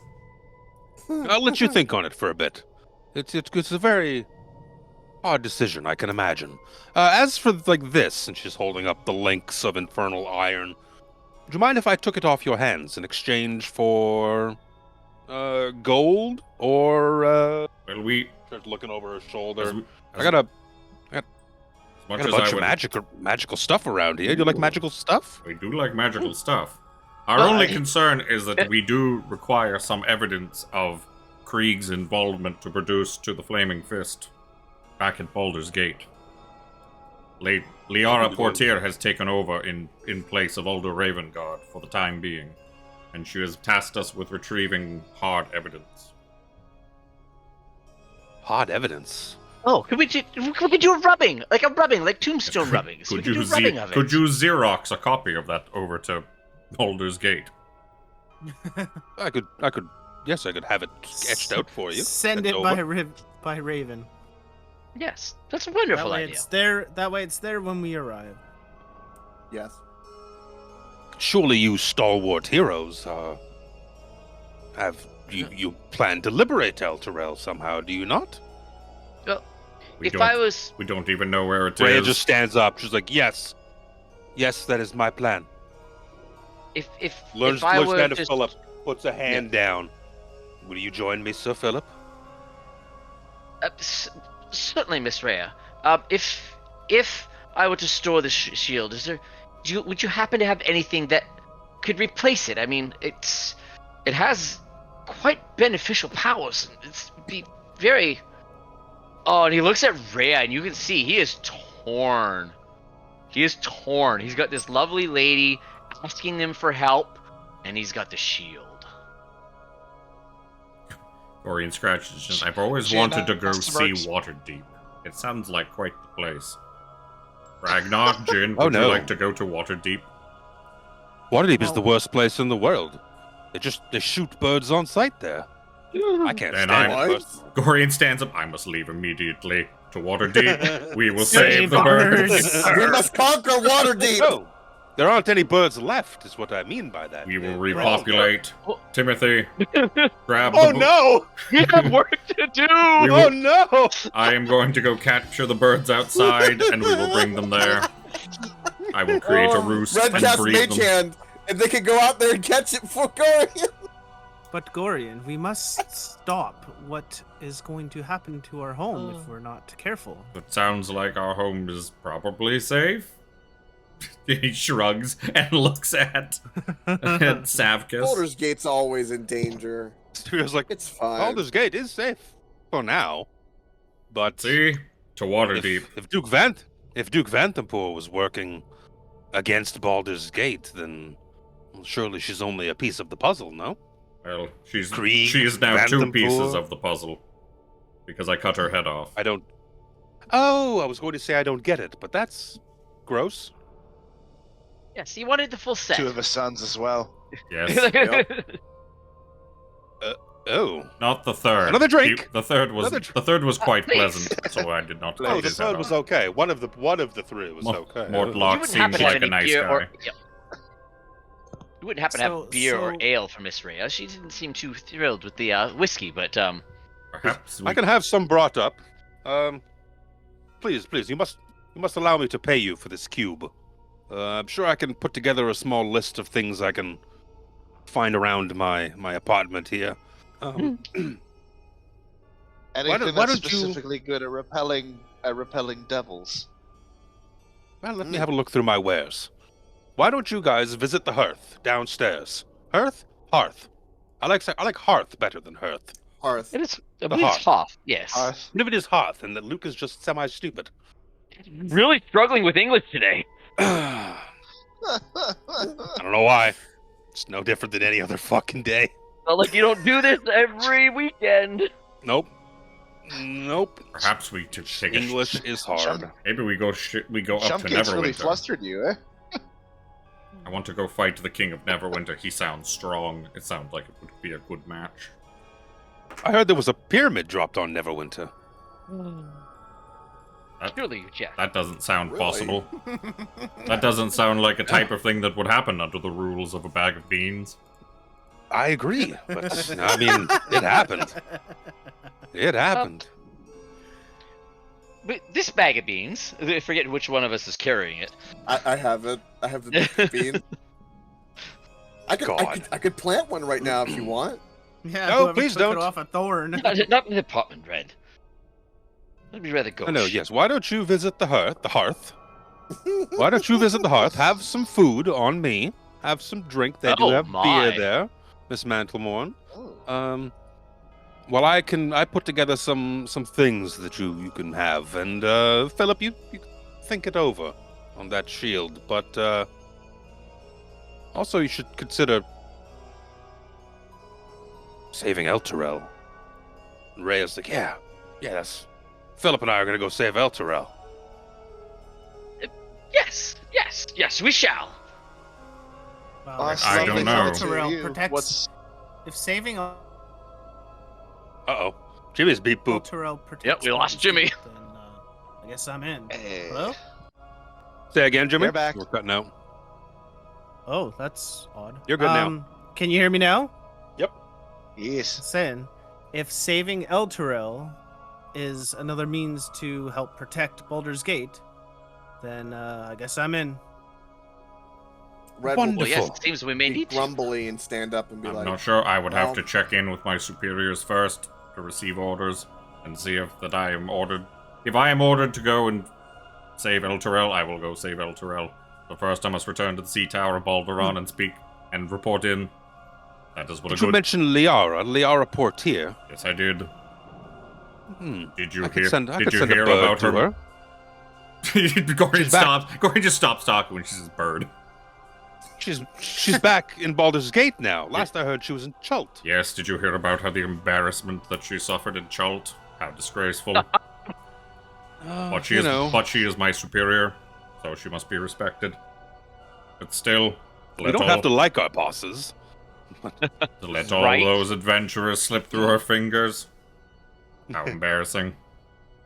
I'll let you think on it for a bit. It's a very hard decision, I can imagine. As for like this, and she's holding up the links of infernal iron, would you mind if I took it off your hands in exchange for gold or Well, we... She's looking over her shoulder. As, I got a much got a as bunch I of would, magical stuff around here. Do you like magical stuff? We do like magical stuff. Our Well, only I- concern is that we do require some evidence of Krieg's involvement to produce to the Flaming Fist back at Baldur's Gate. Liara Portier has taken over in place of Uldur Ravengard for the time being, and she has tasked us with retrieving hard evidence. Hard evidence. Oh, we could do a rubbing, like tombstone rubbings. We could do rubbing of it. Could you Xerox a copy of that over to Baldur's Gate? I could Yes, I could have it etched out for you. Send It's it over. by Raven. Yes, that's a wonderful That way idea. it's there. That way it's there when we arrive. Yes. Surely you stalwart heroes you plan to liberate El Terrell somehow, do you not? Well, We if don't- I was, We don't even know where it Rhea is. just stands up. She's like, yes, that is my plan. if Looks I down were to just, Philip, puts a hand down. Will you join me, Sir Philip? Certainly, Miss Rhea. If I were to store the shield, would you happen to have anything that could replace it? I mean, it has quite beneficial powers. It's be very. Oh, and he looks at Rhea, and you can see he is torn. He is torn. He's got this lovely lady asking them for help, and he's got the shield. Gorion scratches his chin. I've always Gin wanted to go see smirks. Waterdeep. It sounds like quite the place. Ragnar, Jin, Oh, would you no. like to go to Waterdeep? Waterdeep is the worst place in the world. They shoot birds on sight there. I can't Then stand I- it. but- Gorion stands up. I must leave immediately to Waterdeep. We will Save save the the birds. birds. We must conquer Waterdeep. No, there aren't any birds left, is what I mean by that. We will They- repopulate. Oh. Timothy, grab Oh the no! We have work to do. We Oh will- no! I am going to go capture the birds outside, and we will bring them there. I will create a roost Red and cast breed mage them. hand, and they can go out there and catch it for Gorion. But Gorion, we must stop what is going to happen to our home if we're not careful. It sounds like our home is probably safe. He shrugs and looks at Savkus. Baldur's Gate's always in danger. He was like, It's fine. Baldur's Gate is safe for now, but See? To Waterdeep. if Duke Vanthempur was working against Baldur's Gate, then surely she's only a piece of the puzzle, no? Well, she is now two Vanthempur. pieces of the puzzle. Because I cut her head off. I don't. Oh, I was going to say I don't get it, but that's gross. Yes, he wanted the full set. Two of his sons as well. Yes. Oh, Not the third. Another drink. The third was Another quite please. pleasant, so I did not cut oh, the his head third off. was okay. One of the three was okay. Mortlock You wouldn't seems happen to have like a any nice beer guy. or you wouldn't happen to So- have beer or so- ale for Miss Rhea. She didn't seem too thrilled with the whiskey, but Perhaps I can have some brought up. Please, you must allow me to pay you for this cube. I'm sure I can put together a small list of things I can find around my apartment here. Anything why that's don't you- specifically good at repelling devils. Well, let me have a look through my wares. Why don't you guys visit the hearth downstairs? Hearth? I like hearth better than hearth. Hearth. it is. I believe it's Hoth. Yes. Hearth. What if it is hearth and that Luke is just semi-stupid? Really struggling with English today. I don't know why. It's no different than any other fucking day. Well, like you don't do this every weekend. Nope. Perhaps we should take a English is hard. Maybe we go up to Shumkate's really Neverwinter. flustered you, eh? I want to go fight the King of Neverwinter. He sounds strong. It sounds like it would be a good match. I heard there was a pyramid dropped on Neverwinter. Surely, Jack. That doesn't sound Really? possible. That doesn't sound like a type of thing that would happen under the rules of a bag of beans. I agree, but I mean, it happened. It happened. But this bag of beans, I forget which one of us is carrying it. I have it. I have the bean. I could plant one right now if you want. Yeah, No, whoever please took don't. It off a thorn. Not in the apartment, Red. That'd be rather gauche. I know, yes. Why don't you visit the hearth? Why don't you visit the hearth? Have some food on me. Have some drink. They do Oh, have my. beer there, Miss Mantlemorn. Well, I put together some things that you can have, and Philip, you think it over on that shield. But also, you should consider saving Elturel. And Rhea's like, yeah, that's Philip and I are gonna go save Elturel. Yes, we shall. Well, Oh, I don't know. to you. Protects- What's if saving Uh-oh. Jimmy's beat poop. Elturel protects Yep, we lost Baldur's Jimmy. Gate, then, I guess I'm in. Hey. Hello? Say again, Jimmy. You're back. We're cutting out. Oh, that's odd. You're good now. Can you hear me now? Yes. Saying, if saving Elturel is another means to help protect Baldur's Gate, then I guess I'm in. Red Wonderful. will Well, yes, it seems we may be need to. grumbly and stand up and be I'm like, not sure. I would have well- to check in with my superiors first to receive orders and see if I am ordered. If I am ordered to go and save Elturel, I will go save Elturel. But first, I must return to the Sea Tower of Baldur and speak and report in. That is what Did a you good. mention Liara Portier? Yes, I did. Hmm. Did you I could hear? send, I did could you send hear a bird about to her. Gorion She's back. stops. Gorion just stops talking when she says bird. She's back in Baldur's Gate now. Last I heard, she was in Chult. Yes, did you hear about how the embarrassment that she suffered in Chult? How disgraceful. But she is my superior, so she must be respected. But still, we don't have to like our bosses. to let all Right. those adventurers slip through her fingers. How embarrassing.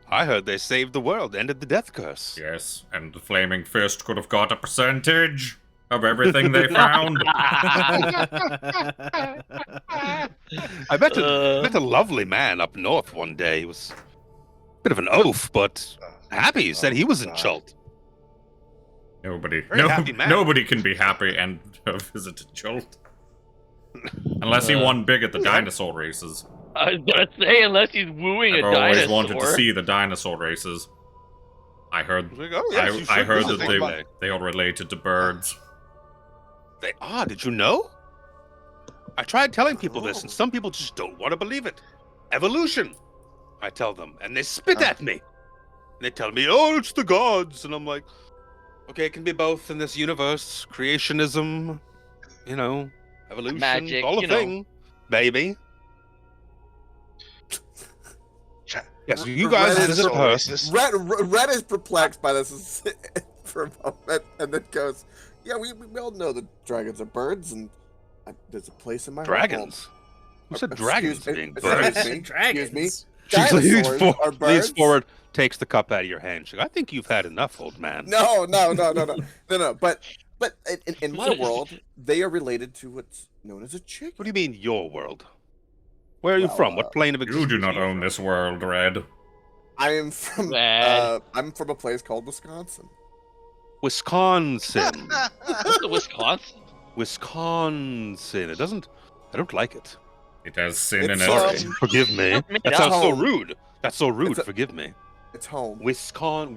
I heard they saved the world, ended the death curse. Yes, and the Flaming Fist could have got a percentage of everything they found. I met a lovely man up north one day. He was a bit of an oaf, but happy. He said he was in Chult. Very happy man. Nobody can be happy and visit Chult. Unless he won big at the dinosaur races. I was gonna say, unless he's wooing I've a always dinosaur. wanted to see the dinosaur races. I heard I was like, oh, yes, you I should heard visit that one day. they are related to birds. They are. Did you know? I tried telling people this, and some people just don't want to believe it. Evolution, I tell them, and they spit at me. They tell me, "Oh, it's the gods," and I'm like, "Okay, it can be both in this universe. Creationism, evolution, Magic, all a thing, baby." Yes, you guys Red is visit so her. Red is perplexed by this for a moment, and then goes, "Yeah, we all know that dragons are birds, and there's a place in my heart Dragons. Who said Excuse dragons me, being excuse birds? me. Dragons. She leans, Dinosaurs are leans birds? forward, takes the cup out of your hand. She goes, "I think you've had enough, old man." No. But in my world, they are related to what's known as a chicken. What do you mean, your world? Where are you Well, from? What plane of You existence? do not are you own from? this world, Red. I am from Red. I'm from a place called Wisconsin. Wisconsin. What's the Wisconsin? Wisconsin. I don't like it. It has sin in It's, it. Sorry. Forgive me. Made That up. sounds so home. rude. That's so rude. It's a- Forgive me. It's home. Wisconsin.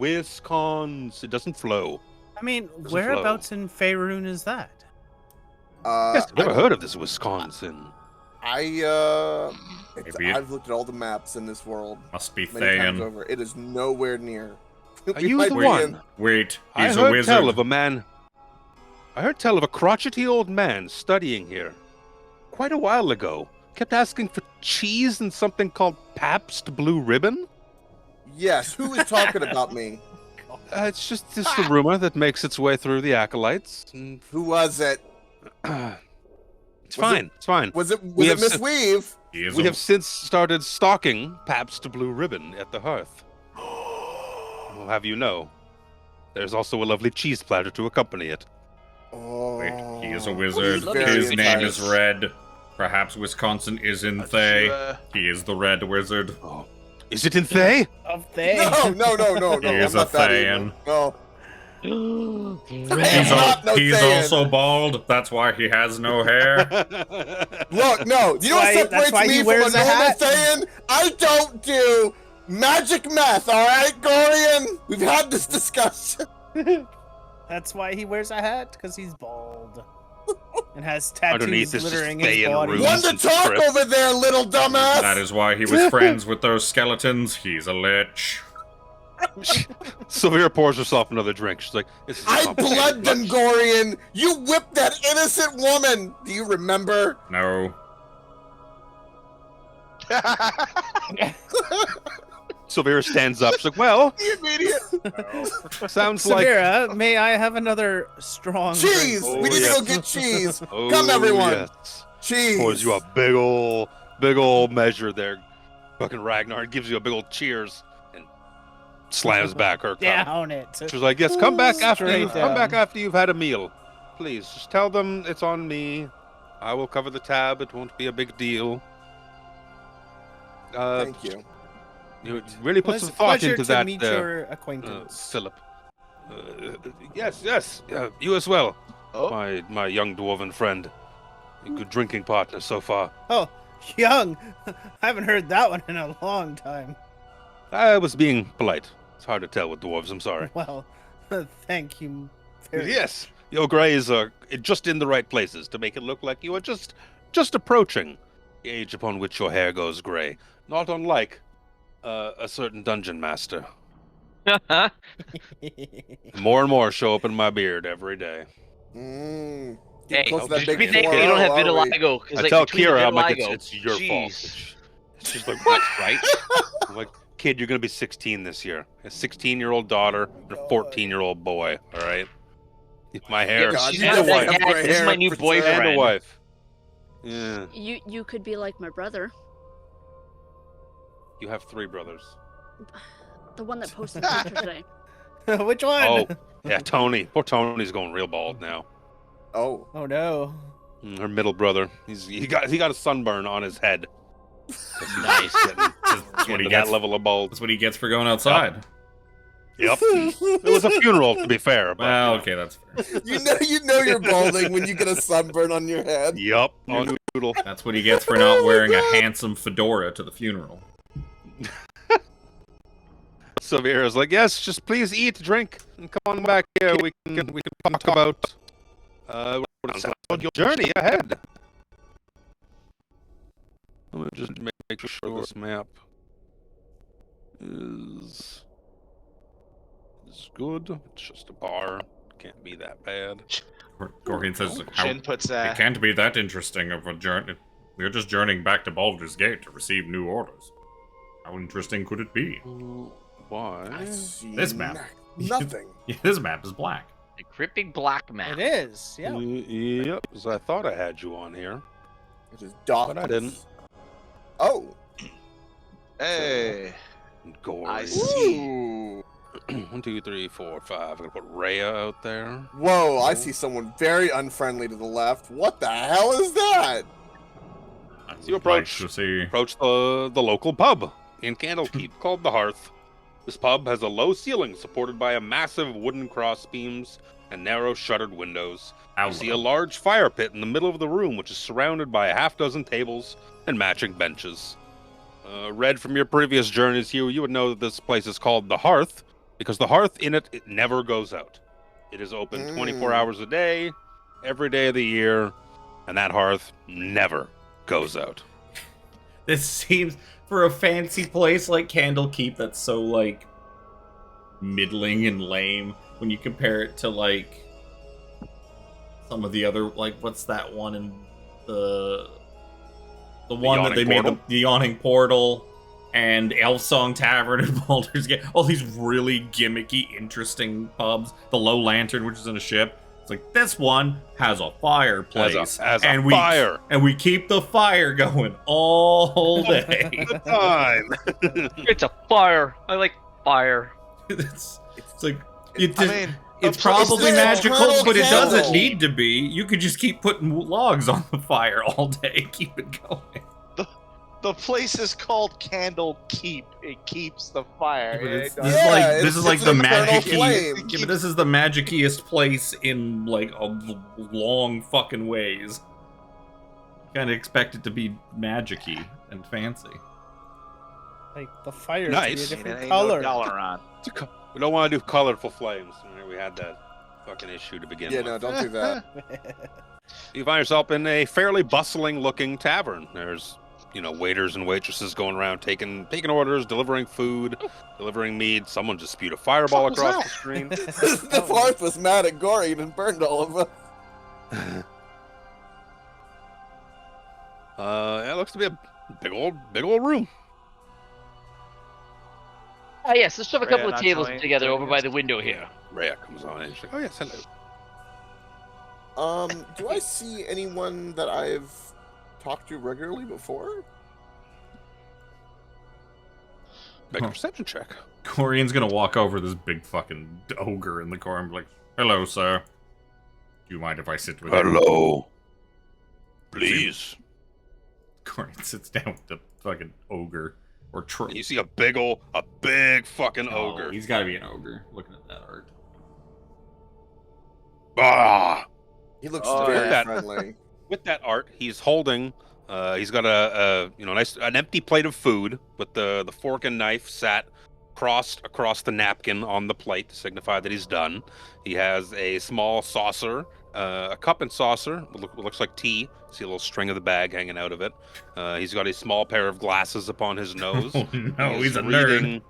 It doesn't flow. I mean, Doesn't whereabouts in Faerun is that? Yes, I've never heard of this Wisconsin. Maybe it- I've looked at all the maps in this world Must be many times Thayan. over. It is nowhere near. Are We you might the be one? in- Wait, I he's a heard wizard. tell of a man. I heard tell of a crotchety old man studying here quite a while ago. Kept asking for cheese and something called Pabst Blue Ribbon. Yes, who is talking about me? It's just a rumor that makes its way through the acolytes. And, Who was it? it's fine. It's fine. Was it We have Miss since- Weave? He is We a- have since started stocking Pabst Blue Ribbon at the hearth. I'll have you know, there's also a lovely cheese platter to accompany it. Oh, Wait, he is a wizard. very His name nice. is Red. Perhaps Wisconsin is in Thay. He is the Red Wizard. Oh, is it in Thay? Of they. No. He is I'm a not that Thayan. evil. No. He's, not no he's Thayan. also bald. That's why he has no hair. Look, no. You know what That's separates why me he from wears a a normal hat. Thayan? I don't do magic meth, alright, Gorion? We've had this discussion. That's why he wears a hat, because he's bald. And has tattoos Underneath this is littering his Thayan body. runes. One to and talk script. over there, little dumbass. That is why he was friends with those skeletons. He's a lich. Sylvia pours herself another drink. She's like, "This is I complicated, blood them, but- Gorion. You whipped that innocent woman. Do you remember? No. Sylvia stands up. She's like, "Well, You idiot. sounds like Samira, may I have another strong Cheese. Oh, we need yes. to go get cheese. oh, Come, everyone. yes." Cheese. Pours you a big ol' measure there. Fucking Ragnar gives you a big old cheers and slams back her cup. Down it. She's like, "Yes, come back Straight after you've had a meal. Please, just tell them it's on me. I will cover the tab. It won't be a big deal." Thank you. You really put some thought Pleasure into to that, meet your acquaintance. Philip. Yes, you as well, Oh. my young dwarven friend. A good drinking partner so far. Oh, young. I haven't heard that one in a long time. I was being polite. It's hard to tell with dwarves. I'm sorry. Well, thank you very Yes, your grays are just in the right places to make it look like you are just approaching the age upon which your hair goes gray. Not unlike a certain dungeon master. More and more show up in my beard every day. Get Hey, close to that just big be thankful 4-0, you don't have are we? vitiligo. 'Cause, I like, tell between Kira, the I'm like, vitiligo- it's your fault. Jeez. She's like, what? That's right. I'm like, kid, you're gonna be 16 this year. A 16-year-old daughter and a 14-year-old boy. All right. My hair. Yeah, God, she's you got don't that have dad, gray this is hair my new for boyfriend. And a wife. Yeah. You could be like my brother, You have 3 brothers. the one that posted the picture today. Which one? Oh, yeah, Tony. Poor Tony's going real bald now. Oh, Oh no. Her middle brother. He got a sunburn on his head. Nice. That's what he To gets. that level of bald. That's what he gets for going outside. Yep. It was a funeral, to be fair. But, Well, you know. okay, that's fair. you know you're balding when you get a sunburn on your head. Yup. On noodle. That's what he gets for not wearing a handsome fedora to the funeral. Severa's like, yes, just please eat, drink, and come on back here. We can talk about your journey ahead. Let me just make sure this map is good. It's just a bar. Can't be that bad. Gorion says, how, Shin puts it can't be that interesting of a journey. We're just journeying back to Baldur's Gate to receive new orders. How interesting could it be? Why? I see This map. Nothing. Yeah, this map is black. The cryptic black map. It is. Yeah. Yep. 'Cause I thought I had you on here. It is dark. But I didn't. Oh. Hey, Gory. I see. Ooh. 1, 2, 3, 4, 5. I'm gonna put Rhea out there. Whoa, I see someone very unfriendly to the left. What the hell is that? So you approach the local pub in Candlekeep called the Hearth. This pub has a low ceiling supported by a massive wooden cross beams and narrow shuttered windows. You see a large fire pit in the middle of the room, which is surrounded by a half-dozen tables and matching benches. Read from your previous journeys here, you would know that this place is called the Hearth because the hearth in it never goes out. It is open 24 hours a day, every day of the year, and that hearth never goes out. This seems, for a fancy place like Candlekeep, that's so, like, middling and lame when you compare it to, like, some of the other, like, what's that one in the one that they made, the Yawning Portal, and Elfsong Tavern and Baldur's Gate, all these really gimmicky, interesting pubs. The Low Lantern, which is in a ship. It's like, this one has a fireplace. Has a fire. And we keep the fire going all day. Good time. It's a fire. I like fire. it's like, It's probably magical, eternal but it doesn't candle. need to be. You could just keep putting logs on the fire all day, keep it going. The place is called Candlekeep. It keeps the fire. But It doesn't- this is like it's the an eternal magic-y. flame. Yeah, but this is the magic-iest place in like a long fucking ways. Kind of expect it to be magic-y and fancy. Like the fire Nice. to be a Ain't different no color. dollar on. We don't want to do colorful flames. We had that fucking issue to begin Yeah, with. no, don't do that. You find yourself in a fairly bustling-looking tavern. There's, waiters and waitresses going around taking orders, delivering food, delivering mead. Someone just spewed a fireball What was across that? the screen. The hearth was mad at Gorion and burned all of us. It looks to be a big old room. Ah, yes, let's shove a Rhea, couple of not tables joining- together over joining by us? the window here. Rhea comes on and she's like, "Oh yes, hello." Do I see anyone that I've talked to regularly before? Make a perception check. Gorion's gonna walk over this big fucking ogre in the corner and be like, "Hello, sir. Do you mind if I sit with you?" Hello. Please. Gorion sits down with the fucking ogre. Or You see a big fucking ogre. He's gotta be an ogre, looking at that art. Ah! He looks Oh, very yeah. friendly. With that art, he's holding. He's got an empty plate of food with the fork and knife sat crossed across the napkin on the plate to signify that he's done. He has a small saucer, a cup and saucer. Looks like tea. See a little string of the bag hanging out of it. He's got a small pair of glasses upon his nose. Oh no, He is he's a nerd.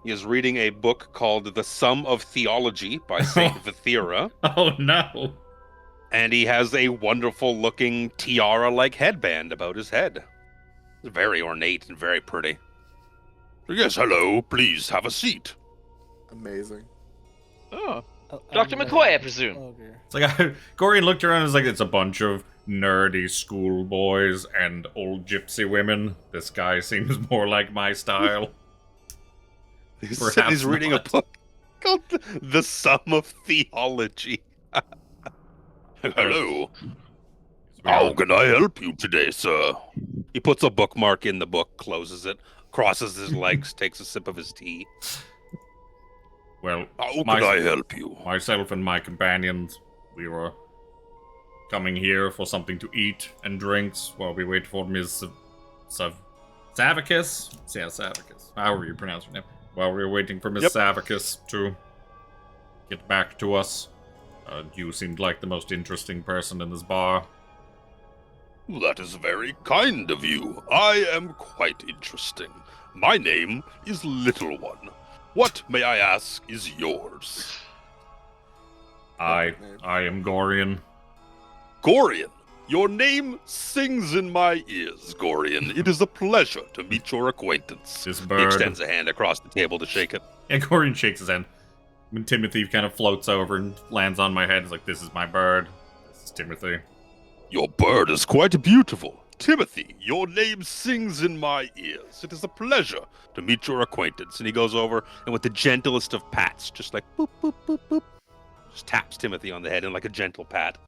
He is reading a book called The Sum of Theology by Saint Vithera. Oh no. And he has a wonderful looking tiara-like headband about his head. It's very ornate and very pretty. Yes, hello, please have a seat. Amazing. Oh, Dr. McCoy, I presume. Ogre. It's like Gorion looked around and was like, it's a bunch of nerdy schoolboys and old gypsy women. This guy seems more like my style. Perhaps He's reading not. a book called The Sum of Theology. Hello. How can I help you today, sir? He puts a bookmark in the book, closes it, crosses his legs, takes a sip of his tea. Well, How can I help you? myself and my companions, we were coming here for something to eat and drinks while we wait for Ms. Savicus? Yeah, Savicus. However you pronounce her name. While we were waiting for Ms. Savicus to get back to us. You seemed like the most interesting person in this bar. That is very kind of you. I am quite interesting. My name is Little One. What, may I ask, is yours? I am Gorion. Gorion. Your name sings in my ears, Gorion. It is a pleasure to meet your acquaintance. This He bird. extends a hand across the table to shake it. And Gorion shakes his hand. When Timothy kind of floats over and lands on my head, he's like, "This is my bird. This is Timothy." Your bird is quite beautiful. Timothy, your name sings in my ears. It is a pleasure to meet your acquaintance. And he goes over and with the gentlest of pats, just like boop, boop, boop, boop, just taps Timothy on the head in like a gentle pat.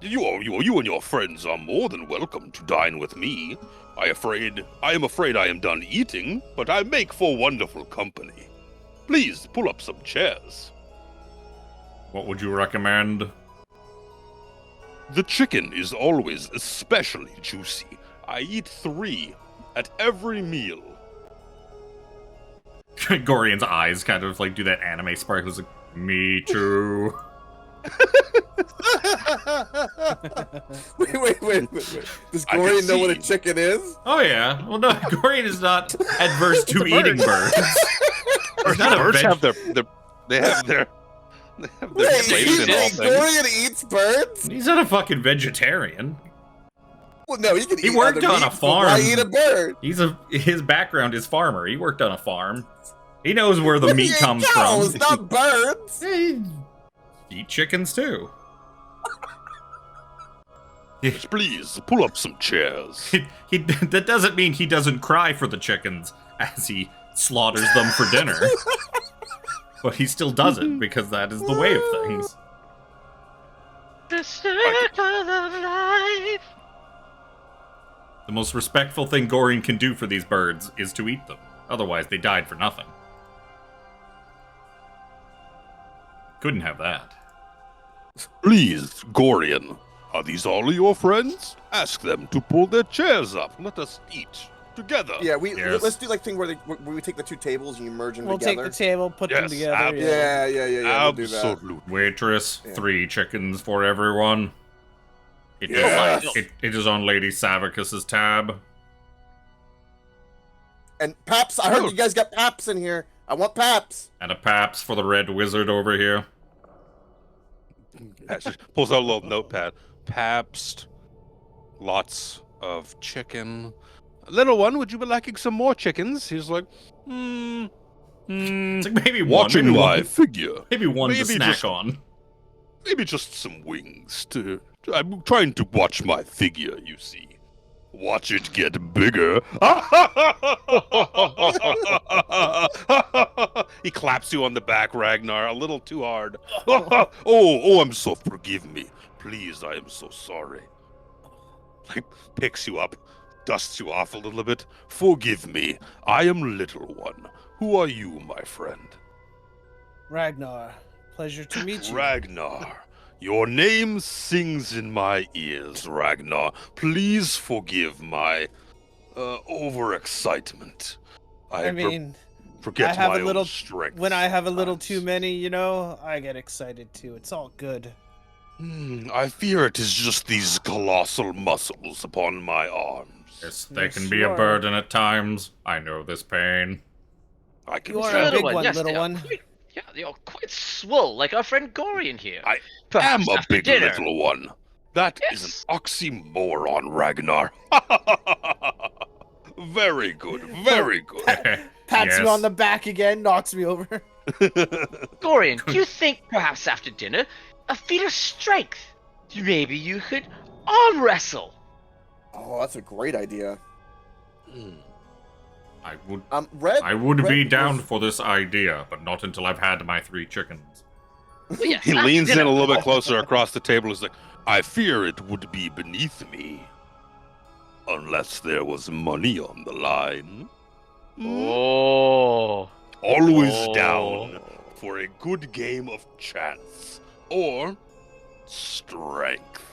You and your friends are more than welcome to dine with me. I am afraid I am done eating, but I make for wonderful company. Please pull up some chairs. What would you recommend? The chicken is always especially juicy. I eat 3 at every meal. Gorion's eyes kind of like do that anime sparkle. It's like, me too. Wait. Does Gorion know what a chicken is? Oh yeah. Well, no, Gorion is not adverse to eating birds. He's not a Birds veg- have their Wait, place in all things. Gorion eats birds? He's not a fucking vegetarian. Well, no, he can He eat worked other on a meats, but why farm. eat a bird? His background is farmer. He worked on a farm. He knows where the He meat ate comes cows, from. not birds. He eat chickens too. Please pull up some chairs. That doesn't mean he doesn't cry for the chickens as he slaughters them for dinner. But he still does it because that is the way of things. The circle of life. The most respectful thing Gorion can do for these birds is to eat them. Otherwise, they died for nothing. Couldn't have that. Please, Gorion, are these all your friends? Ask them to pull their chairs up. Let us eat together. Yeah, Yes. let's do like thing where we take the 2 tables and you merge them We'll together. take the table, put them Yes, together. Yeah. We'll do that. Absolutely. Waitress, Yeah. 3 chickens for everyone. It, Yes. it is on Lady Savicus's tab. And Paps, I heard you guys got Paps in here. I want Paps. And a Paps for the Red Wizard over here. Just pulls out a little notepad. Pabst. Lots of chicken. Little one, would you be liking some more chickens? He's like, It's like maybe watching one. my figure. Maybe one to Maybe snack just- on. Maybe just some wings. I'm trying to watch my figure, you see. Watch it get bigger. He claps you on the back, Ragnar, a little too hard. I'm so forgive me. Please, I am so sorry. He picks you up, dusts you off a little bit. Forgive me. I am little one. Who are you, my friend? Ragnar, pleasure to meet you. Ragnar. Your name sings in my ears, Ragnar. Please forgive my overexcitement. I mean, forget I have my a little own strength. When I have a little sometimes. too many, I get excited too. It's all good. I fear it is just these colossal muscles upon my arms. Yes, they Yes, can be you a are. burden at times. I know this pain. I can You are tell. a big one, yes, little they are one. they are quite swole, like our friend Gorion here. I Perhaps am a after big dinner. little one. That is Yes. an oxymoron, Ragnar. Very good, very good. Pats me Yes. on the back again, knocks me over. Gorion, do you think perhaps after dinner, a feat of strength, maybe you could arm wrestle? Oh, that's a great idea. I would Red. I would be Red down was- for this idea, but not until I've had my 3 chickens. Well, yes, He after leans in dinner. a little bit closer across the table. He's like, I fear it would be beneath me. Unless there was money on the line. Oh. Always Oh. down for a good game of chance. Or strength.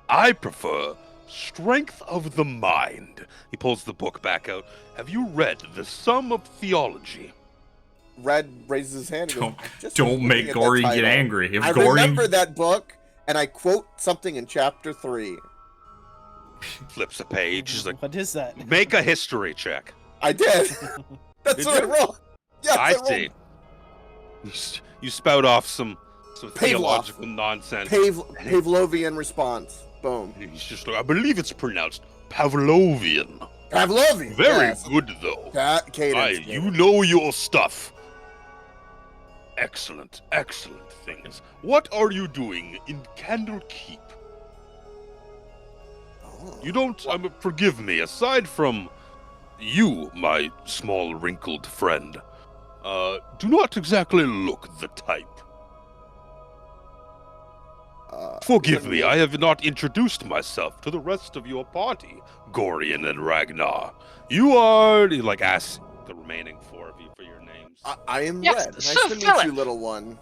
I prefer strength of the mind. He pulls the book back out. Have you read The Sum of Theology? Red raises his hand. And goes, "Just Don't looking make at that Gorion get title, angry. If I Gorion remember that book, and I quote something in chapter 3. Flips a page. He's like, What is that? make a history check. I did. That's Did what I you? rolled. Yes, I rolled. see. You spout off some Pavlov. theological nonsense. Pavlovian response. Boom. He's just like, I believe it's pronounced Pavlovian. Pavlovian. Very yes. good, though. Cadence. You know your stuff. Excellent, excellent things. What are you doing in Candlekeep? Oh. You don't, forgive me, aside from you, my small wrinkled friend, do not exactly look the type. Forgive me, I have not introduced myself to the rest of your party, Gorion and Ragnar. You are, he asks the remaining 4 of you for your names. I am Yes, Red. Nice Sir to meet Philip. you, little one.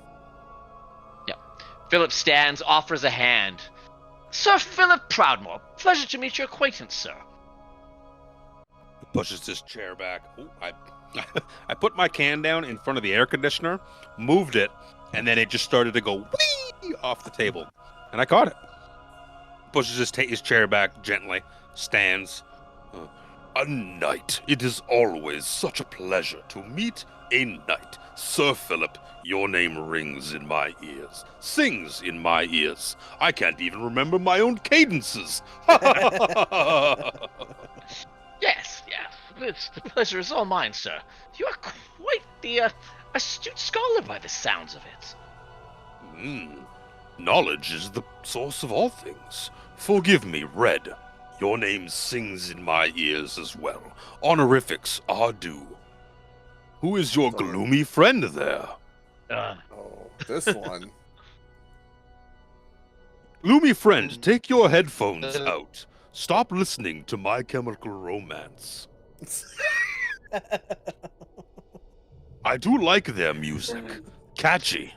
Philip stands, offers a hand. Sir Philip Proudmore, pleasure to meet your acquaintance, sir. Pushes his chair back. Ooh, I put my can down in front of the air conditioner, moved it, and then it just started to go whee off the table. And I caught it. Pushes his chair back gently, stands. A knight. It is always such a pleasure to meet a knight. Sir Philip, your name rings in my ears, sings in my ears. I can't even remember my own cadences. Yes, the pleasure is all mine, sir. You are quite the astute scholar by the sounds of it. Knowledge is the source of all things. Forgive me, Red. Your name sings in my ears as well. Honorifics are due. Who is your gloomy friend there? Oh, this one. Gloomy friend, take your headphones out. Stop listening to My Chemical Romance. I do like their music. Catchy.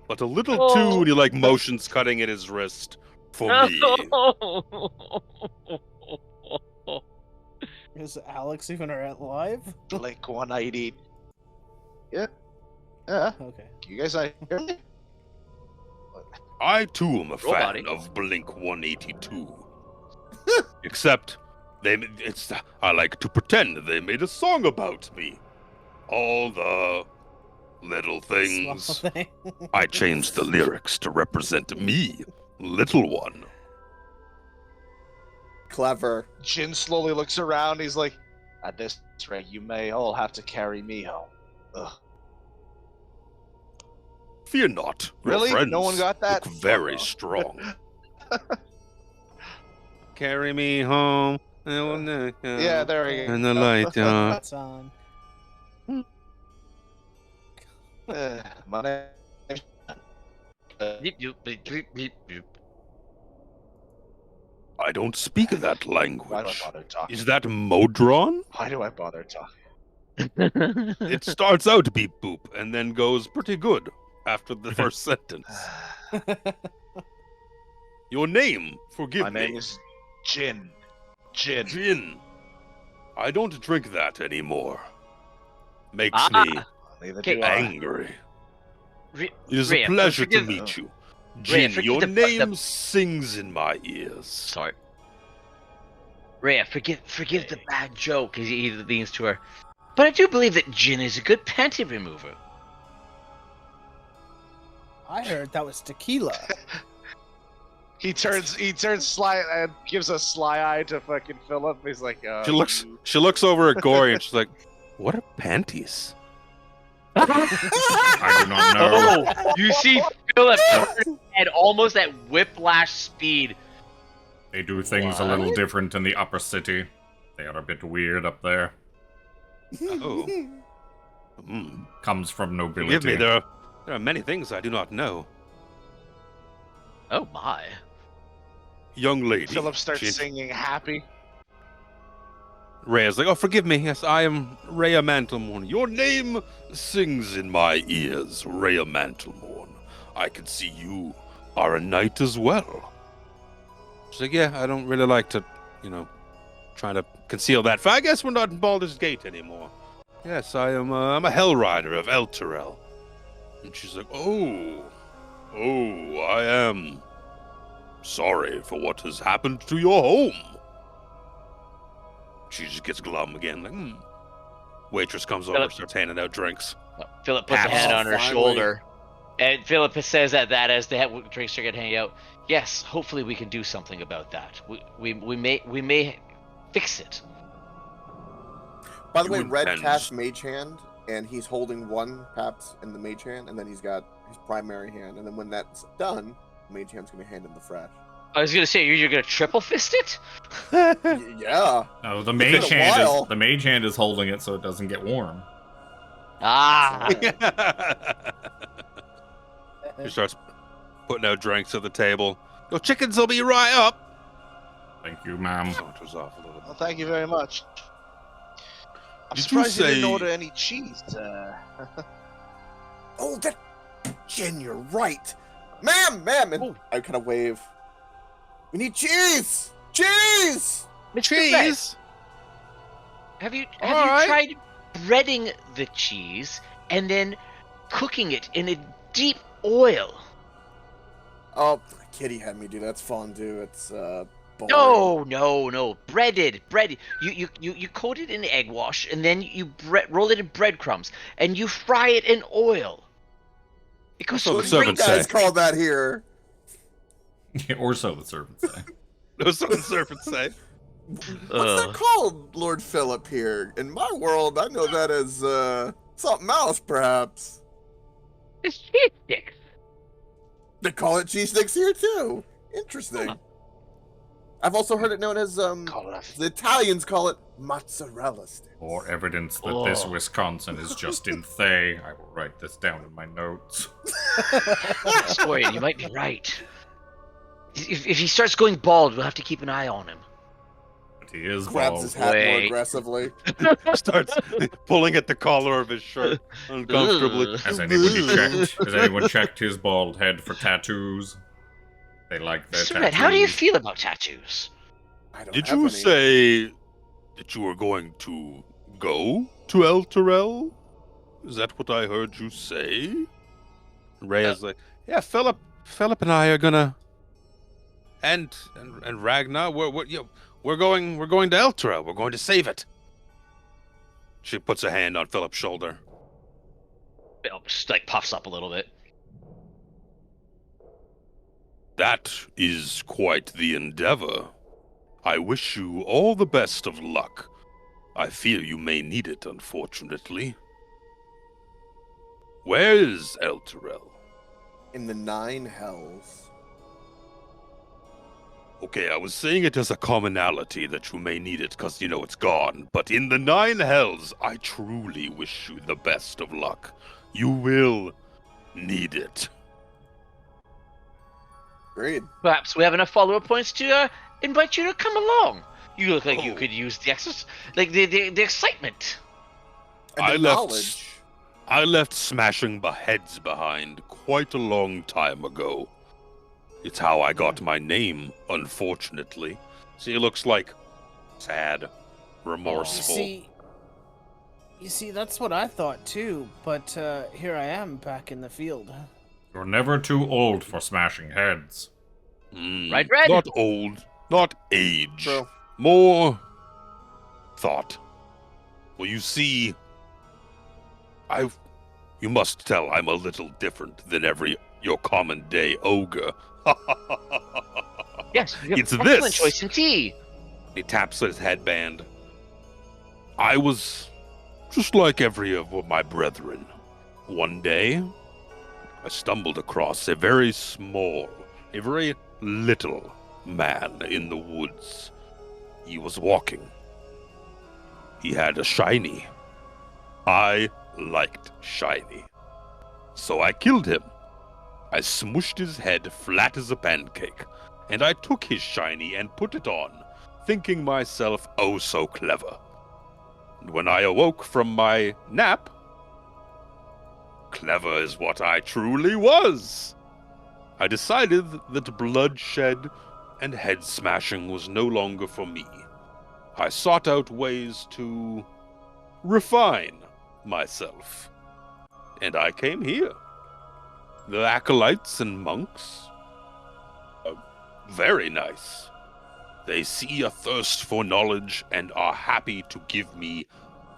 But a little too, and he motions cutting at his wrist for me. Is Alex even alive? Blink 180. Yeah. Yeah. Okay. You guys not hear me? I too am a fan Robot-y. of Blink 182. Except, I like to pretend they made a song about me. All the little things. Small thing. I changed the lyrics to represent me, little one. Clever. Jin slowly looks around. He's like, at this rate, you may all have to carry me home. Ugh. Fear not. Your Really? friends No one got that? look very Oh. strong. carry me home. Yeah, there we go. And the light on. That's on. My name. Beep, beep, beep, beep, beep, beep. I don't speak that Why do I language. bother talking? Is that Modron? Why do I bother talking? It starts out beep boop and then goes pretty good after the first sentence. Your name, forgive My me. name is Jin. Jin. Gin. I don't drink that anymore. Makes Ah. me Neither Okay. do I. angry. Re- It is Rhea, a pleasure to forgive- meet you. Rhea, Jin, forgive your the- name sings in my ears. Sorry. Rhea, forgive the bad joke as he leans to her. But I do believe that Jin is a good panty remover. I heard that was tequila. He turns sly and gives a sly eye to fucking Philip. He's like, She looks over at Gory and she's like, "What are panties?" I do not know. Oh, you see Philip at almost at whiplash speed. They do things a little different in the upper city. They are a bit weird up there. Oh. Comes from nobility. Forgive me, there are many things I do not know. Oh my. Young lady. Philip starts she- singing happy. Rhea's like, "Oh, forgive me. Yes, I am Rhea Mantlemorn. Your name sings in my ears, Rhea Mantlemorn. I can see you are a knight as well." She's like, "Yeah, I don't really like to, try to conceal that. I guess we're not in Baldur's Gate anymore. Yes, I'm a Hell Rider of Elturel." And she's like, "Oh, I am sorry for what has happened to your home." She just gets glum again, like, Waitress comes over, Philip- starts handing out drinks. Philip puts a Pass. hand on her Finally. shoulder, and Philip says that as the drinks are getting handed out. Yes, hopefully we can do something about that. We may fix it. By the You way, Red intend- casts Mage Hand, and he's holding one perhaps in the Mage Hand, and then he's got his primary hand, and then when that's done, Mage Hand's gonna hand him the fresh. I was gonna say you're gonna triple fist it. Yeah. No, the been mage a hand while. is the mage hand is holding it so it doesn't get warm. Ah, She starts putting out drinks at the table. Your chickens will be right up. Thank you, ma'am. Saunters off a little Well, bit. thank you very much. I'm Did you surprised you didn't say- order any cheese. Oh, that Jen, you're right. Ma'am, and I kind of wave. We need cheese! Cheese! Mr. Red, Cheese! have you Alright. tried breading the cheese and then cooking it in a deep oil? Oh, Kitty had me do that. It's fondue. It's boring. No, breaded. You coat it in egg wash and then you roll it in breadcrumbs and you fry it in oil. It goes So so the What do you servants guys say. call that here? Or so the servants say. That's what the serpents say. What's that called, Lord Philip here? In my world, I know that as something else, perhaps. It's cheese sticks. They call it cheese sticks here too. Interesting. I've also heard it known as Call it the Italians call it mozzarella sticks. Or evidence that this Oh. Wisconsin is just in Thay. I will write this down in my notes. Square, you might be right. If he starts going bald, we'll have to keep an eye on him. But he is Grabs his bald. hat more Wait. aggressively. Starts pulling at the collar of his shirt uncomfortably. Ugh. Has anyone checked his bald head for tattoos? They like their Mr. tattoos. Red, how do you feel about tattoos? I don't Did have you any. say that you were going to go to Elturel? Is that what I heard you say? Rhea's like, yeah, Philip and I are gonna, and Ragnar, we're going to Elturel. We're going to save it. She puts a hand on Philip's shoulder. Just like puffs up a little bit. That is quite the endeavor. I wish you all the best of luck. I fear you may need it, unfortunately. Where is Elturel? In the 9 hells. Okay, I was saying it as a commonality that you may need it because, it's gone. But in the 9 hells, I truly wish you the best of luck. You will need it. Great. Perhaps we have enough follow-up points to invite you to come along. You look like you Oh. could use the the excitement. And the knowledge. I left smashing heads behind quite a long time ago. It's how I got my name, unfortunately. See, it looks like sad, remorseful. You see, that's what I thought too, but here I am back in the field. You're never too old for smashing heads. Right, Red? Not old, not age. True. More thought. Well, you see, you must tell I'm a little different than your common day ogre. Yes, you have It's excellent this. choice in tea. He taps his headband. I was just like every of my brethren. One day, I stumbled across a very little man in the woods. He was walking. He had a shiny. I liked shiny. So I killed him. I smushed his head flat as a pancake, and I took his shiny and put it on, thinking myself oh so clever. And when I awoke from my nap, clever is what I truly was. I decided that bloodshed and head smashing was no longer for me. I sought out ways to refine myself. And I came here. The acolytes and monks are very nice. They see a thirst for knowledge and are happy to give me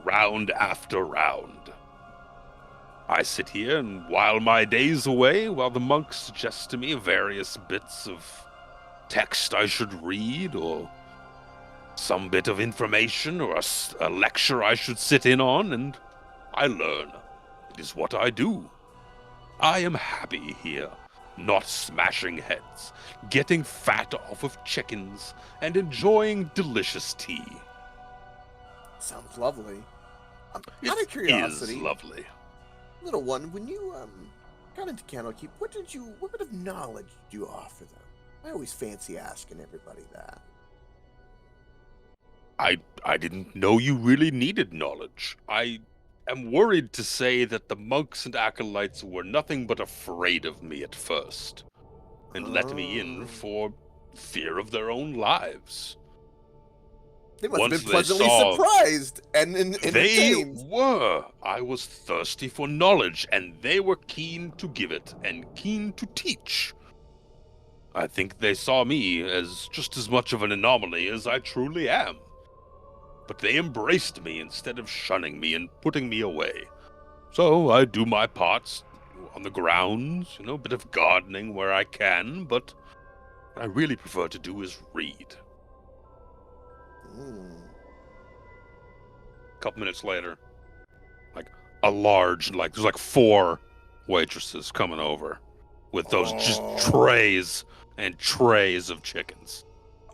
round after round. I sit here and while my days away, while the monks suggest to me various bits of text I should read, or some bit of information, or a lecture I should sit in on, and I learn. It is what I do. I am happy here, not smashing heads, getting fat off of chickens, and enjoying delicious tea. Sounds lovely. Out of It curiosity, is lovely. little one, when you got into Candlekeep, what bit of knowledge did you offer them? I always fancy asking everybody that. I didn't know you really needed knowledge. I am worried to say that the monks and acolytes were nothing but afraid of me at first, and let me in for fear of their own lives. They must Once have they been pleasantly saw- surprised and They entertained. were. I was thirsty for knowledge, and they were keen to give it and keen to teach. I think they saw me as just as much of an anomaly as I truly am. But they embraced me instead of shunning me and putting me away. So I do my parts on the grounds, a bit of gardening where I can, but what I really prefer to do is read. A couple minutes later, there's 4 waitresses coming over with those just trays and trays of chickens.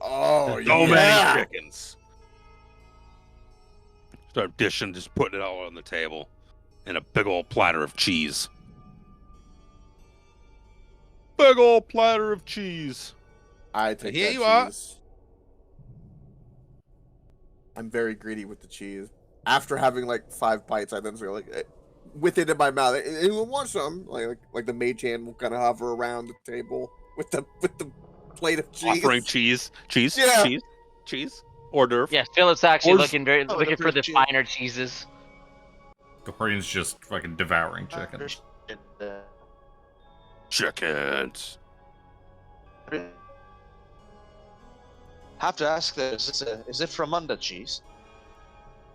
Oh, So yeah. many chickens. Start dishing, just putting it all on the table, and a big old platter of cheese. Big old platter of cheese. I take Here that you are. cheese. I'm very greedy with the cheese. After having 5 bites, I then sort of with it in my mouth. Anyone want some? Like the mage hand will kind of hover around the table with the plate of cheese. Offering cheese. Yeah. Cheese. Hors d'oeuvre. Yeah, Philip's actually Or- looking for the cheese. finer cheeses. Gorion's just fucking devouring chickens. Chickens. Have to ask this: is it from under cheese?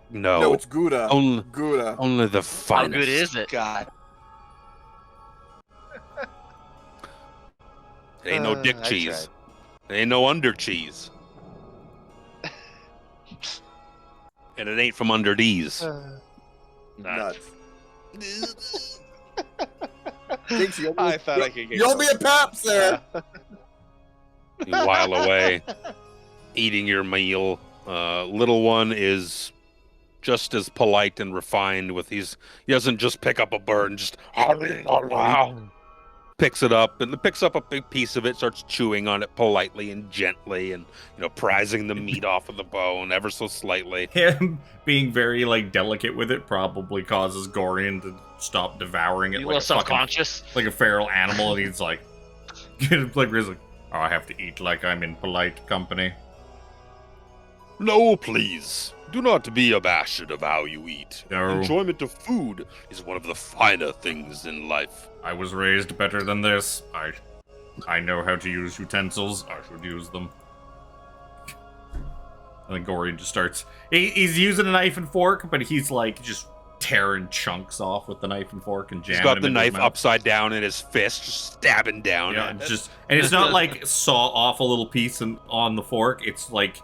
No, it's Gouda. only Gouda. the How finest. good is it? God, It ain't no dick I cheese. tried. It ain't no under cheese. And it ain't from under these. Nuts. Thanks, you owe me- I thought I could get. You owe me a Paps there. You while away, eating your meal. Little one is just as polite and refined with he doesn't just pick up a bird and just picks it up and picks up a big piece of it, starts chewing on it politely and gently and prizing the meat off of the bone ever so slightly. Him being very delicate with it probably causes Gorion to stop devouring it You like little a fucking, self-conscious. like a feral animal, and he's like, he's like, oh, I have to eat like I'm in polite company. No, please. Do not be abashed of how you eat. No. Enjoyment of food is one of the finer things in life. I was raised better than this. I know how to use utensils. I should use them. And then Gorion just starts... He's using a knife and fork, but he's just tearing chunks off with the knife and fork and jamming He's got them the into his knife mouth. upside down in his fist, just stabbing down. Yeah, and it's not like saw off a little piece on the fork. It's like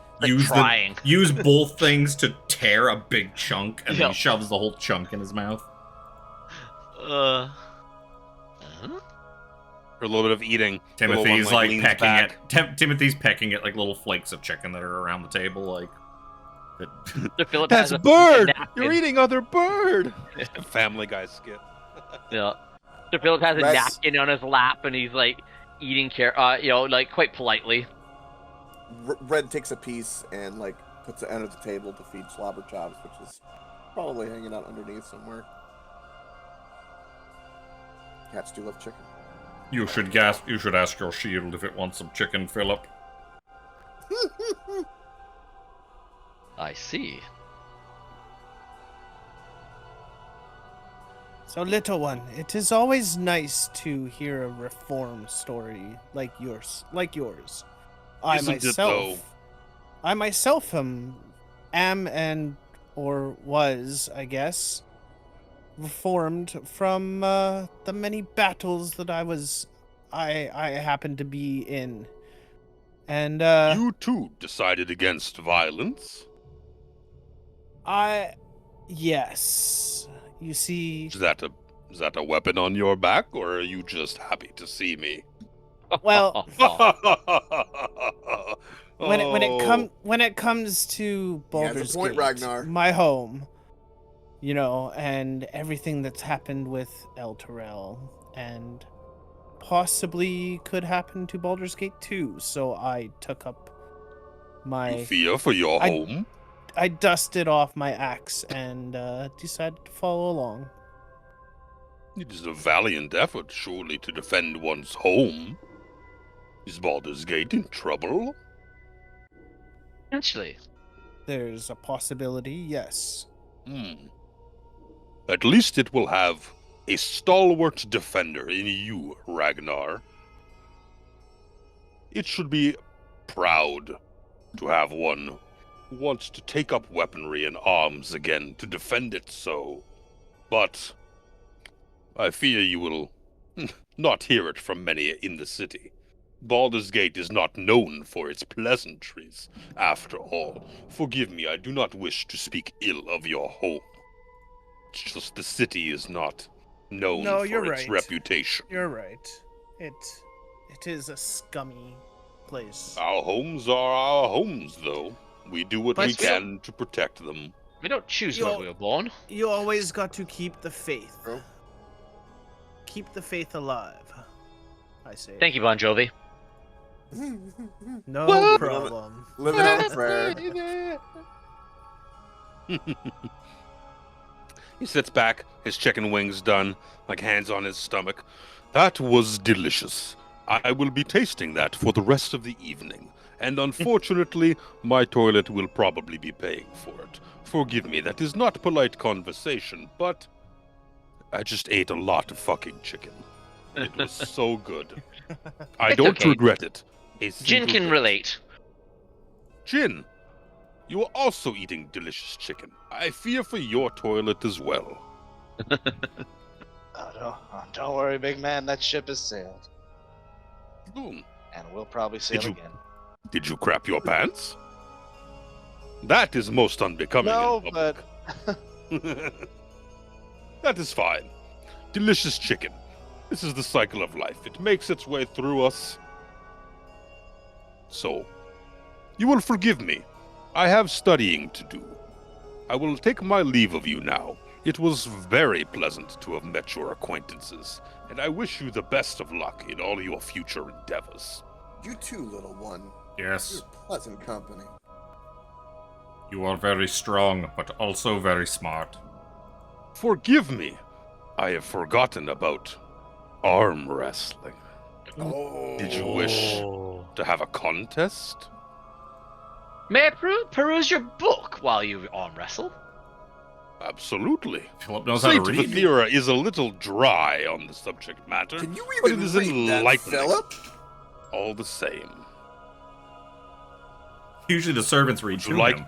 use both things to tear a big chunk, and then he shoves the whole chunk in his mouth. For a little bit of eating. Timothy's leans pecking back. it. Timothy's pecking at little flakes of chicken that are around the table, Philip That's has a bird! napkin. You're eating other bird! Family Guy skit. Yeah. So Philip has a napkin on his lap, and he's eating quite politely. Red takes a piece and puts it under the table to feed Slobber Chops, which is probably hanging out underneath somewhere. Cats do love chicken. You should ask your shield if it wants some chicken, Philip. I see. So, little one, it is always nice to hear a reform story like yours. Isn't it, though? I myself am and or was, I guess, reformed from the many battles that I happened to be in. And You too decided against violence? yes. You see, Is that a weapon on your back, or are you just happy to see me? well, Oh. when it comes to Baldur's point, Gate, Ragnar. my home, and everything that's happened with El Terrell, and possibly could happen to Baldur's Gate 2, so I took up You fear for your home? I dusted off my axe and decided to follow along. It is a valiant effort, surely, to defend one's home. Is Baldur's Gate in trouble? Potentially. There's a possibility, yes. At least it will have a stalwart defender in you, Ragnar. It should be proud to have one who wants to take up weaponry and arms again to defend it so. But I fear you will not hear it from many in the city. Baldur's Gate is not known for its pleasantries, after all. Forgive me, I do not wish to speak ill of your home. It's just the city is not known for its reputation. You're right. It is a scummy place. Our homes are our homes, though. We do what we can to protect them. We don't choose where we were born. You always got to keep the faith. Bro. Keep the faith alive, I say. Thank you, Bon Jovi. No problem. Living on prayer. He sits back, his chicken wings done, hands on his stomach. That was delicious. I will be tasting that for the rest of the evening. And unfortunately, my toilet will probably be paying for it. Forgive me, that is not polite conversation, but I just ate a lot of fucking chicken. It was so good. I It's don't okay. regret it. Jin can relate. Jin, you are also eating delicious chicken. I fear for your toilet as well. Don't worry, big man. That ship has sailed, Boom. and we'll probably sail you- again. Did you crap your pants? That is most unbecoming. No, in but public. That is fine. Delicious chicken. This is the cycle of life. It makes its way through us. So, you will forgive me. I have studying to do. I will take my leave of you now. It was very pleasant to have met your acquaintances, and I wish you the best of luck in all your future endeavors. You too, little one. Yes, You're pleasant company. you are very strong, but also very smart. Forgive me. I have forgotten about arm wrestling. Oh. Did you wish to have a contest? May I peruse your book while you arm wrestle? Absolutely. Philip knows how to Saint read. Vithera is a little dry on the subject matter, Can you but even it is read that, enlightening. Philip? All the same. Usually the servants read Would you to like- him.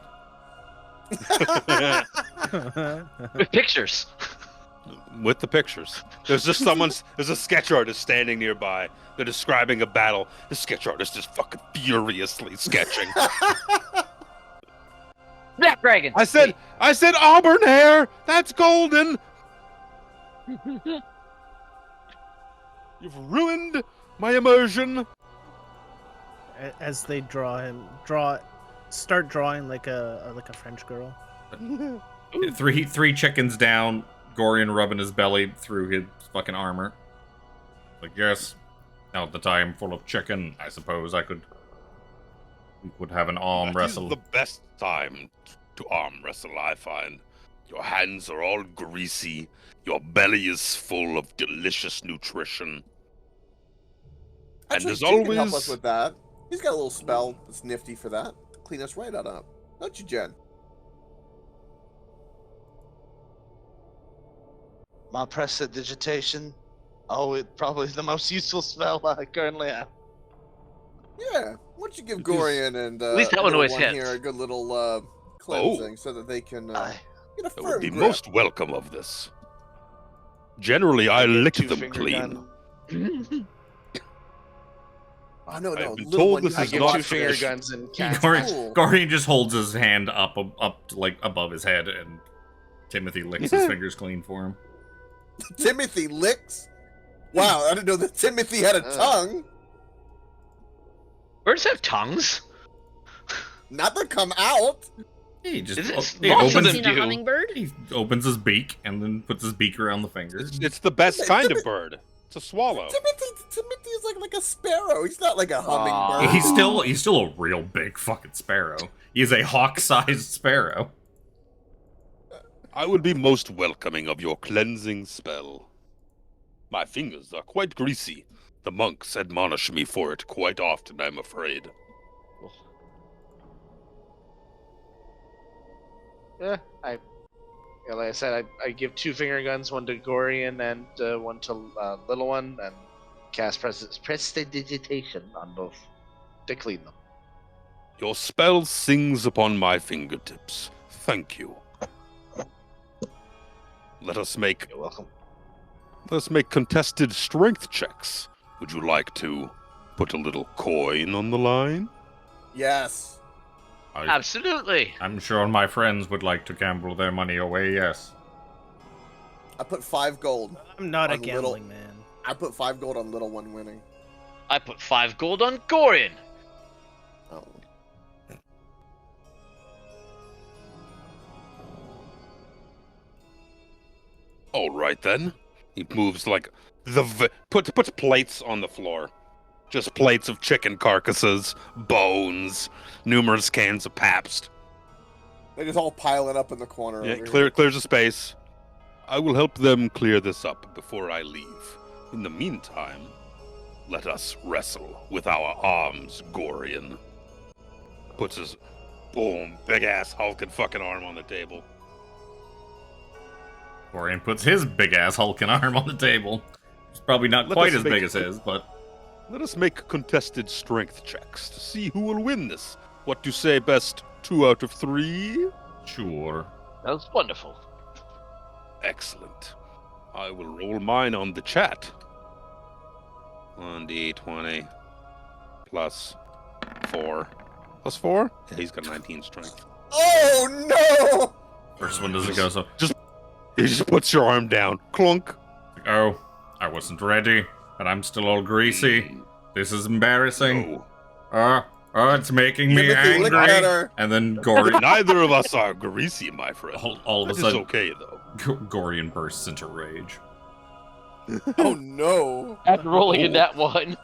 With pictures. With the pictures. There's just there's a sketch artist standing nearby. They're describing a battle. The sketch artist is fucking furiously sketching. Black dragon. I said auburn hair! That's golden! You've ruined my immersion. As they start drawing like a French girl. Three chickens down, Gorion rubbing his belly through his fucking armor. Like, yes, now that I am full of chicken, I suppose we could have an arm That is wrestle. the best time to arm wrestle, I find. Your hands are all greasy. Your belly is full of delicious nutrition. And Actually, as Jen can help us always, with that. He's got a little spell that's nifty for that. Clean us right on up. Don't you, Jen? My prestidigitation. Oh, it's probably the most useful spell I currently have. Yeah. Why don't you give It is- Gorion and At least that one little always here hits. a good little cleansing so that they can I get a I firm would be grip. most welcome of this. Generally, I lick get them two-finger clean. gun. Oh, no, I've no. been little told one, this you I is have give to not two finger tradition. guns and cast. Cool. Gorion just holds his hand up to, like above his head, and Timothy licks his fingers clean for him. Timothy licks? Wow, I didn't know that Timothy had a tongue. Birds have tongues. Not that come out. He just Is it- he Lots of opens them Seen a do. hummingbird? he opens his beak and then puts his beak around the fingers. It's the best kind of bird. It's a swallow. Timothy is like a sparrow. He's not like a Aw. hummingbird. He's still a real big fucking sparrow. He's a hawk-sized sparrow. I would be most welcoming of your cleansing spell. My fingers are quite greasy. The monks admonish me for it quite often, I'm afraid. Yeah, like I said, I give two finger guns, one to Gorion and one to Little One, and cast prestidigitation on both to clean them. Your spell sings upon my fingertips. Thank you. Let us make You're welcome. contested strength checks. Would you like to put a little coin on the line? Yes. Absolutely. I'm sure my friends would like to gamble their money away, yes. I put 5 gold. I'm not a On little- gambling man. I put 5 gold on Little One winning. I put 5 gold on Gorion. Oh. All right then. He moves like puts plates on the floor. Just plates of chicken carcasses, bones, numerous cans of Pabst. They just all piling up in the corner. Yeah, over clears a space. I will help them clear this up before I leave. In the meantime, let us wrestle with our arms, Gorion. Puts his big ass hulking fucking arm on the table. Gorion puts his big-ass hulking arm on the table. It's probably not Let quite us as make- big as his, but... Let us make contested strength checks to see who will win this. What do you say best? 2 out of 3? Sure. That's wonderful. Excellent. I will roll mine on the chat. 1d20 plus 4. Plus 4? Yeah, he's got 19 strength. Oh no! First one doesn't go, so... He just puts your arm down. Clunk. Oh, I wasn't ready, and I'm still all greasy. This is embarrassing. No. Oh, it's making me Timothy, look angry. better. And then Gorion, Neither of us are greasy, my friend. all of a That is sudden, okay, though. Gorion bursts into rage. Oh no. After rolling in Oh. that one.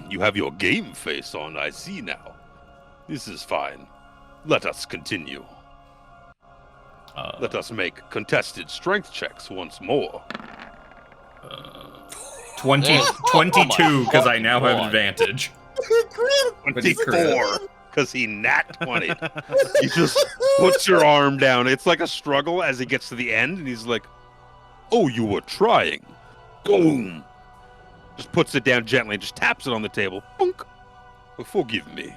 You have your game face on, I see now. This is fine. Let us continue. Let us make contested strength checks once more. 22, because I now have God. advantage. 24, because he nat 20. He just puts your arm down. It's like a struggle as he gets to the end, and he's like, oh, you were trying. Boom. Just puts it down gently and just taps it on the table. Bunk. Forgive me.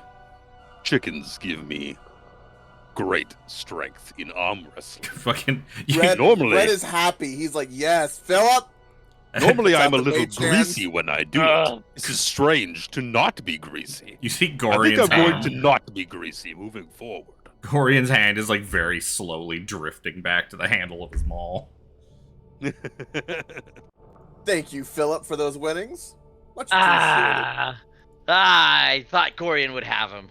Chickens give me great strength in arm wrestling. Fucking. Red, normally- Red is happy. He's like, yes, Philip. Normally, It's I'm a out the little mage hands. greasy when I do it. This is strange to not be greasy. You see I think Gorion's I'm going hand. to not be greasy moving forward. Gorion's hand is like very slowly drifting back to the handle of his maul. Thank you, Philip, for those winnings. Much appreciated. I thought Gorion would have him.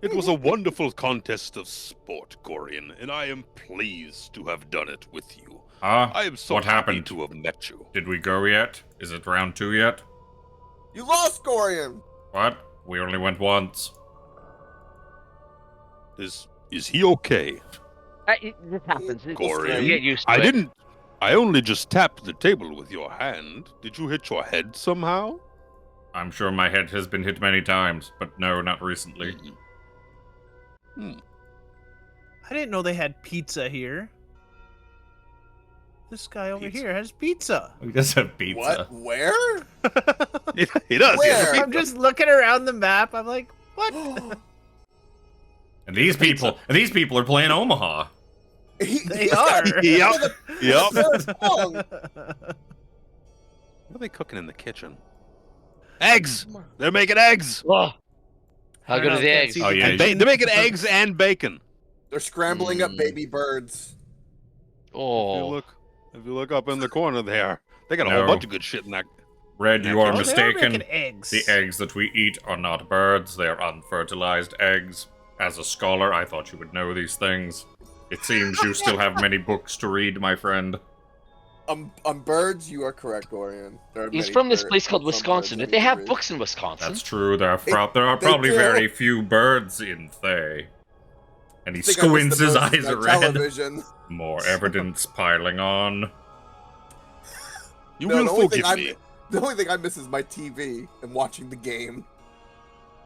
It was a wonderful contest of sport, Gorion, and I am pleased to have done it with you. I am so what happy happened? to have met you. Did we go yet? Is it round 2 yet? You lost, Gorion. What? We only went once. Is he okay? This happens. Gorion? You get used to it. I only just tapped the table with your hand. Did you hit your head somehow? I'm sure my head has been hit many times, but no, not recently. I didn't know they had pizza here. This guy over Pizza. here has pizza. He does have pizza. What? Where? He does. Where? Yeah. I'm just looking around the map. I'm like, what? And these people are playing Omaha. They are. Yep. Yep. What? What are they cooking in the kitchen? Eggs! They're making eggs! Oh, how I good don't are know, the can't eggs? see Oh, the yeah. And they're making eggs and bacon. They're scrambling up baby birds. Oh, If you look up in the corner there, they got a No. whole bunch of good shit in that. Red, you are Oh, they mistaken. making eggs. The eggs that we eat are not birds, they are unfertilized eggs. As a scholar, I thought you would know these things. It seems you still have many books to read, my friend. On birds, you are correct, Gorion. There are he's many from this birds- place called some Wisconsin. birds If they that you have can read. books in Wisconsin, That's true, there are they probably do. very few birds in Thay. And he I think I missed squints the his most eyes on red. television. More evidence piling on. You No, will the only thing forgive me. The only thing I miss is my TV and watching the game.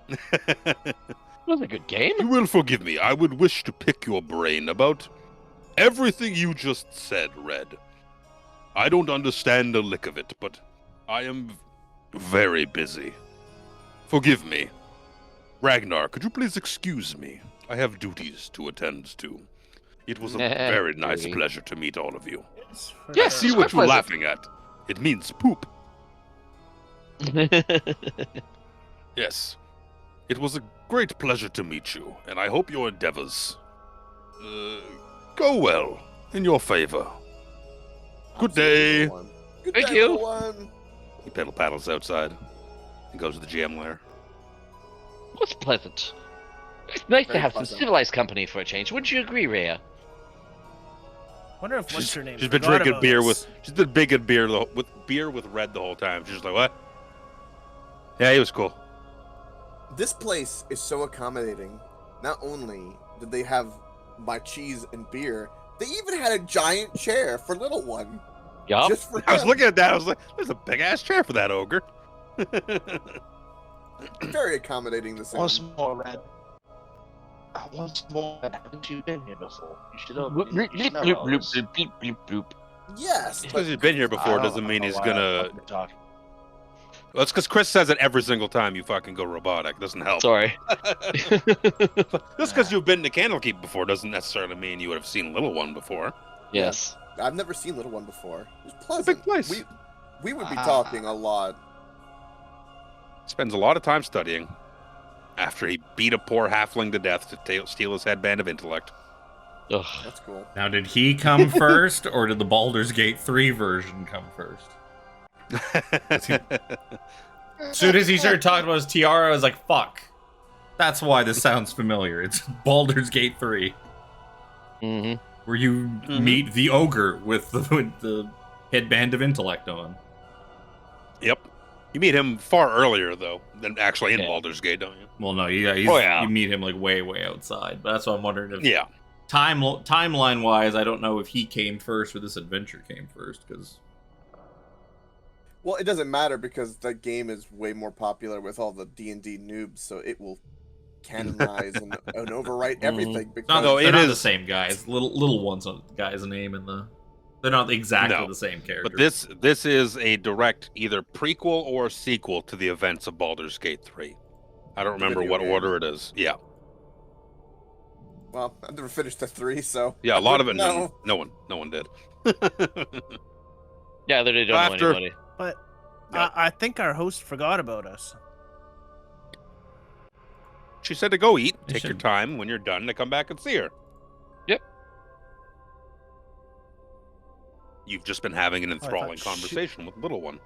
it was a good game. You will forgive me. I would wish to pick your brain about everything you just said, Red. I don't understand a lick of it, but I am very busy. Forgive me. Ragnar, could you please excuse me? I have duties to attend to. It was a very nice duty. pleasure to meet all of you. Oh, Yes, See it's what quite you're pleasant. laughing at. It means poop. Yes. It was a great pleasure to meet you, and I hope your endeavors go well in your favor. Good day. Absolutely, everyone. Good Thank day, you. everyone. He paddles outside and goes to the GM lair. What's pleasant? It's nice to Very have pleasant. some civilized company for a change. Wouldn't you agree, Rhea? Wonder if what's her name? She's been forgot drinking about beer us. she's been drinking beer with Red the whole time. She's just like, what? Yeah, he was cool. This place is so accommodating. Not only did they have my cheese and beer, they even had a giant chair for little one. Yup. Just for I was him. looking at that. I was like, there's a big ass chair for that ogre. Very accommodating this Once more, Red. Once more, Red. Haven't you been here before? You should know. Bloop, bloop, You should bloop, know bloop, all bloop, this. bloop, bloop, bloop, bloop. Yes, Because but he's been here I before don't doesn't mean know he's why gonna. I'm talking. Well, it's because Chris says it every single time you fucking go robotic. Doesn't help. Sorry. Just because you've been to Candlekeep before doesn't necessarily mean you would have seen Little One before. Yes. I've never seen Little One before. It was It's a pleasant. big place. We would be talking a lot. Spends a lot of time studying. After he beat a poor halfling to death to steal his headband of intellect. Ugh. That's cool. Now, did he come first, or did the Baldur's Gate 3 version come first? As soon as he started talking about his tiara, I was like, fuck. That's why this sounds familiar. It's Baldur's Gate 3, Mm-hmm. where you meet the ogre with the headband of intellect on. Yep. You meet him far earlier, though, than actually in Yeah. Baldur's Gate, don't you? Well, no, Oh, yeah. you meet him like way outside. But that's what I'm wondering if Yeah. timeline wise, I don't know if he came first or this adventure came first because. Well, it doesn't matter because the game is way more popular with all the D&D noobs, so it will canonize and overwrite everything. Because No, They're it not is- the same guys. Little ones on the guy's name in the. They're not exactly No, the same character. But this is a direct either prequel or sequel to the events of Baldur's Gate 3. I don't remember Video what game. order it is. Yeah. well, I've never finished the 3, so Yeah, a I lot of it wouldn't know. no one did. Yeah, they don't After- know anybody. But Yeah. I think our host forgot about us. She said to go eat, They take your should- time. When you're done, to come back and see her. Yep. You've just been having an thought enthralling she- conversation with little one.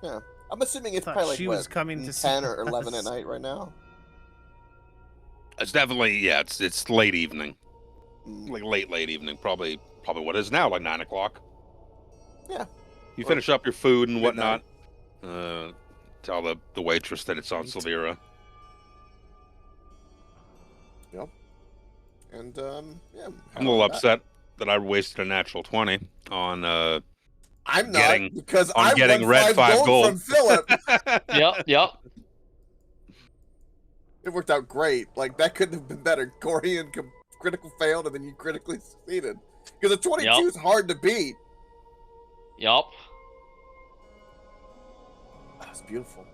I'm assuming it's Thought probably like she was coming to 10 see or 11 at us. night right now. It's definitely it's late evening, Mm. like late evening. Probably what it is now, like 9 o'clock. Yeah. You Or finish up your food and whatnot. midnight. Tell the waitress that it's on Eat. Silvera. And yeah, I'm a little upset that I wasted a natural 20 on I'm not getting- because on I getting won red 5 gold. from Philip. Yep. It worked out great. Like that couldn't have been better. Gorion critical failed, and then you critically succeeded. Because a 22 Yep. is hard to beat. Yep. That's beautiful.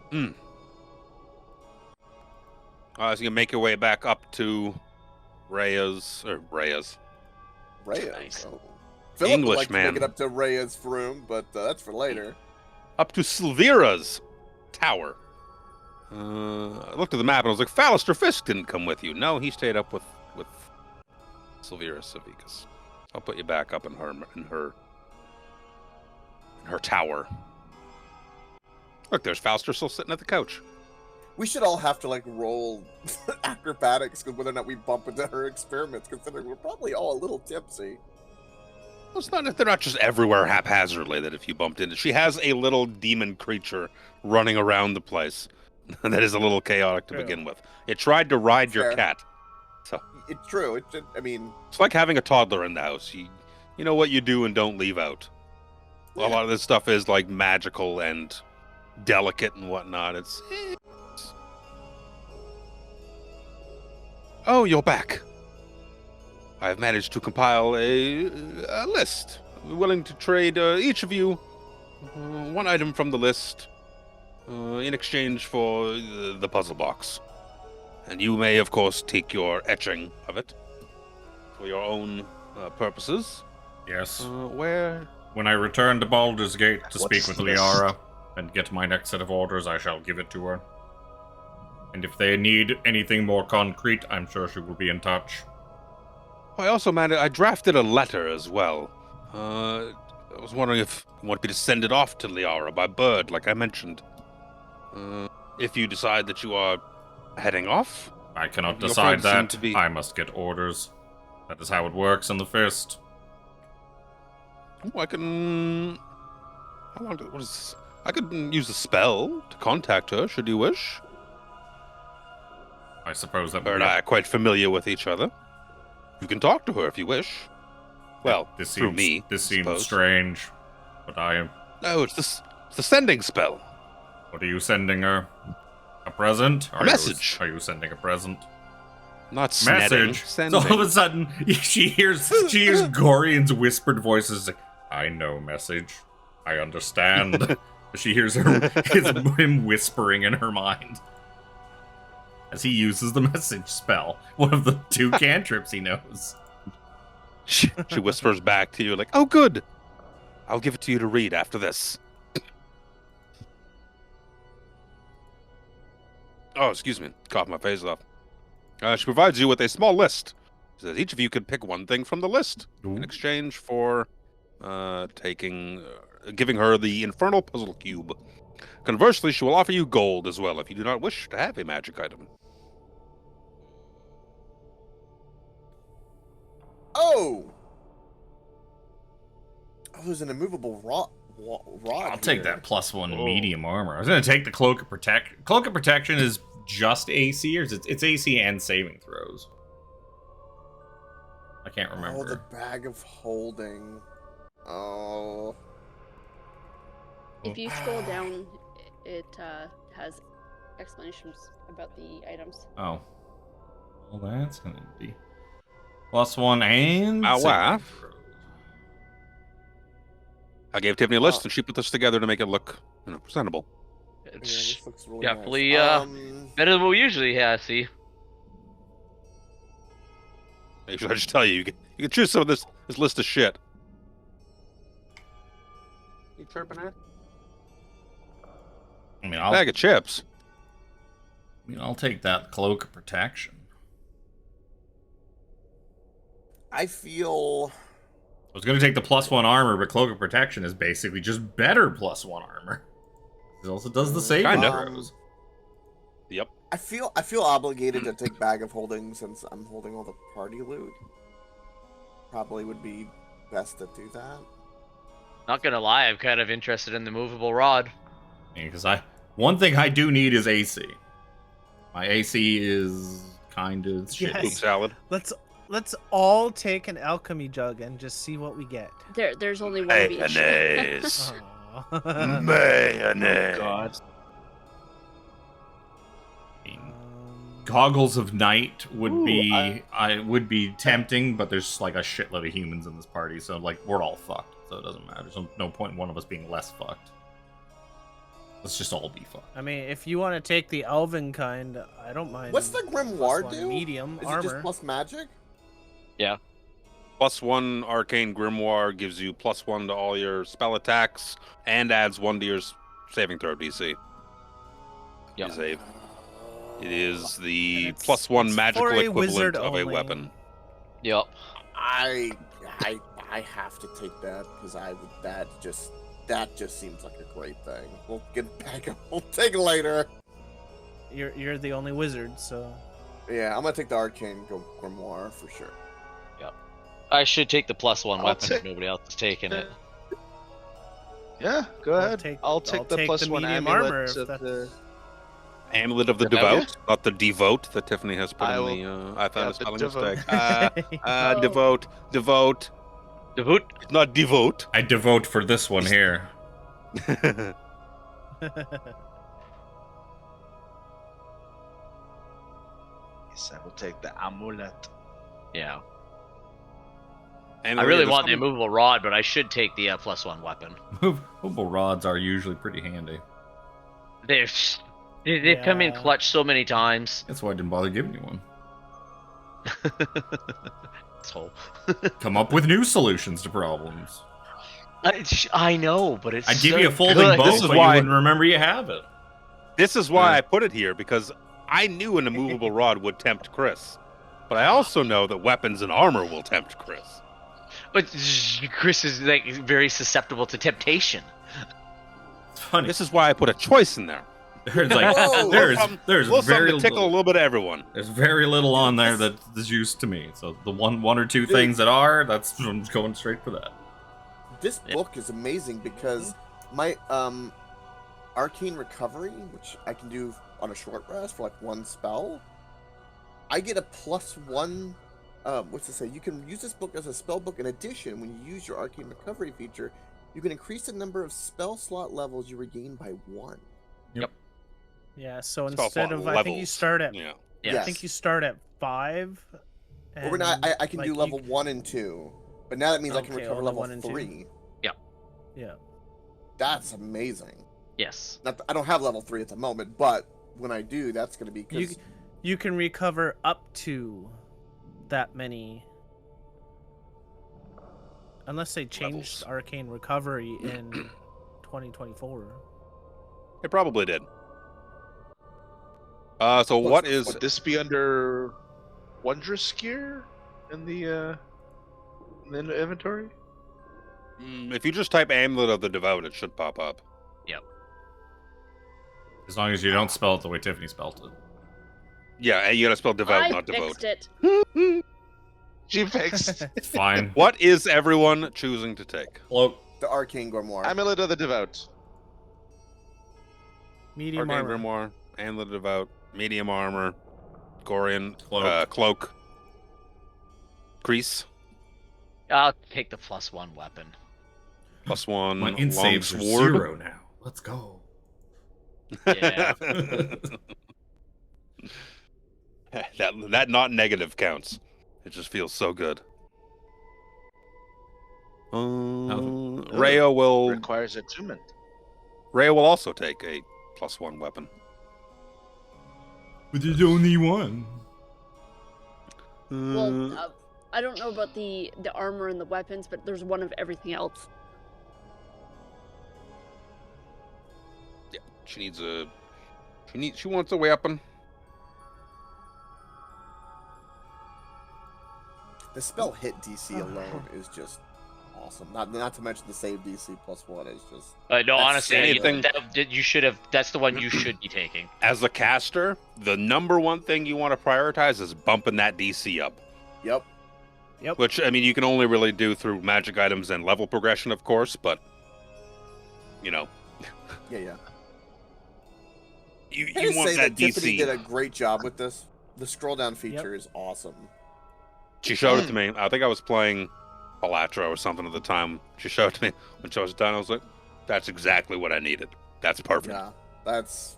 So you can make your way back up to Rhea's. Reyes. Nice. Oh. Philip would English like to man. make it up to Reyes' room, but that's for later. Up to Silvera's tower. I looked at the map and I was like, Fallister Fisk didn't come with you. No, he stayed up with Silvera Savicus. I'll put you back up in her tower. Look, there's Fallister still sitting at the couch. We should all have to like roll acrobatics because whether or not we bump into her experiments, considering we're probably all a little tipsy. Well, it's not they're not just everywhere haphazardly that if you bumped into. She has a little demon creature running around the place that is a little chaotic to True. begin with. It tried to ride your Fair. cat. It's true. I mean, It's like having a toddler in the house. You know what you do and don't leave out. A Yeah. lot of this stuff is like magical and delicate and whatnot. It's Oh, you're back. I have managed to compile a list. I'm willing to trade each of you one item from the list in exchange for the puzzle box. And you may, of course, take your etching of it for your own purposes. Yes. Where? When I return to Baldur's Gate to What's speak with this? Liara and get my next set of orders, I shall give it to her. And if they need anything more concrete, I'm sure she will be in touch. I also I drafted a letter as well. I was wondering if you want me to send it off to Liara by bird, like I mentioned. If you decide that you are heading off. I cannot Your decide friends seem that. to be- I must get orders. That is how it works in the Fist. Oh, I can. How long? What is this? I could use a spell to contact her, should you wish. I suppose that Her would and be... I are quite familiar with each other. You can talk to her if you wish. Well, this through seems, me. This I seems suppose. strange. But I am... No, it's the sending spell. What are you sending her? A present? A message. Are you sending a present? Not snedding. Message. So Sending. all of a sudden, she hears Gorion's whispered voices. Like, I know message. I understand. She hears him whispering in her mind as he uses the message spell, one of the 2 cantrips he knows. She whispers back to you like, "Oh, good. I'll give it to you to read after this." Oh, excuse me. Cough my face off. She provides you with a small list. She says each of you could pick one thing from the list in exchange for giving her the Infernal Puzzle Cube. Conversely, she will offer you gold as well if you do not wish to have a magic item. Oh! Oh, there's an immovable rod. I'll take here. that +1 Oh. medium armor. I was gonna take the cloak of protection. Cloak of protection is just AC, or is it's AC and saving throws? I can't remember. Oh, the bag of holding. Oh. If you scroll down, it has explanations about the items. Oh. Well, that's gonna be +1 and Ah, saving wow. throws. I gave Tiffany a list, and she put this together to make it look, presentable. Yeah, It's this looks really definitely nice. better than what we usually have. See, Make sure I just tell you, you can choose some of this list of shit. You chirping at? I mean, Bag of chips. I'll take that cloak of protection. I feel. I was gonna take the +1 armor, but cloak of protection is basically just better +1 armor. It also does the saving Kinda. throws. Yep. I feel obligated to take bag of holding since I'm holding all the party loot. Probably would be best to do that. not gonna lie, I'm kind of interested in the movable rod. Because one thing I do need is AC. My AC is kind of shit. Yes. Poop salad. Let's all take an alchemy jug and just see what we get. There's only one of each. Mayonnaise. Aw. Mayonnaise. God. Goggles of Night would Ooh, would be tempting, but there's like a shitload of humans in this party, so like we're all fucked. So it doesn't matter. There's no point in one of us being less fucked. Let's just all be fucked. I mean, if you want to take the elven kind, I don't mind. What's the grimoire +1 do? Medium Is armor. it just plus magic? +1 arcane grimoire gives you +1 to all your spell attacks and adds 1 to your saving throw DC. Yep. It is the And it's +1 magical for a wizard equivalent of a only. weapon. Yep. I have to take that because that just seems like a great thing. We'll get back. We'll take it later. You're the only wizard, so Yeah, I'm gonna take the arcane grimoire for sure. I should take the +1 I'll weapon if take- nobody else is taking it. Yeah, go ahead. I'll take the +1 medium amulet armor if of that's- the. Amulet of the Devout? Devout, not the Devote that Tiffany has put I in will- the. I found yeah, a spelling the Devote. mistake. Oh. Devote. The hoot. It's not Devote. I devote for this one here. Yes, I will take the amulet. Yeah. And I really there's want the some- immovable rod, but I should take the +1 weapon. Movable rods are usually pretty handy. They've come in Yeah. clutch so many times. That's why I didn't bother giving you one. So Come up with new solutions to problems. I know, but it's I'd give so you a folding good. bow, This is but why- you wouldn't remember you have it. This is why Yeah. I put it here, because I knew an immovable rod would tempt Chris. But I also know that weapons and armor will tempt Chris. But Chris is like very susceptible to temptation. It's funny. This is why I put a choice in there. There's like Whoa! there's Little very something to tickle a little, little bit of everyone. there's very little on there that is used to me. So the one or two things that are, I'm just going straight for that. This Yeah. book is amazing because my arcane recovery, which I can do on a short rest for like one spell, I get a +1. What's to say? You can use this book as a spell book. In addition, when you use your arcane recovery feature, you can increase the number of spell slot levels you regain by 1. Yeah, so Spell instead slot of I think you levels. start at Yeah. Yeah. I think you start at 5. Or we're not, I can like, do you level 1 and 2, but now that means I can Okay, recover only level 1 and 2? 3. Yeah. That's amazing. Yes. Not I don't have level 3 at the moment, but when I do, that's going to be because You can recover up to that many. Unless they changed Levels. arcane recovery in 2024. It probably did. So what is Would this be under Wondrous Gear in the inventory? if you just type Amulet of the Devout, it should pop up. As long as you don't spell it the way Tiffany spelled it. Yeah, and you gotta spell Devout, I not Devote. fixed it. She picks It's fine. What is everyone choosing to take? Cloak. The Arcane Grimoire. Amulet of the Devout. Medium Arcane armor. Grimoire, and the Devout, medium armor, Gorion, Cloak. cloak, Crease, I'll take the +1 weapon. +1, My int long saves are sword. 0 now. Let's go. Yeah. that not negative counts. It just feels so good. Rhea will Requires attunement. also take a +1 weapon. But there's only one. Well, I don't know about the armor and the weapons, but there's one of everything else. Yeah, she wants a weapon. The spell hit DC alone is just awesome. Not to mention the save DC +1 is just. No, That's honestly, anything- you should have. That's the one you should be taking. As a caster, the number one thing you want to prioritize is bumping that DC up. Yep. Which, I mean, you can only really do through magic items and level progression, of course, but, you know, Yeah. you I want say that Tiffany DC. did a great job with this. The scroll down feature is awesome. She showed it to me. I think I was playing Palatra or something at the time. She showed it to me. When she was done, I was like, that's exactly what I needed. That's perfect. Yeah, that's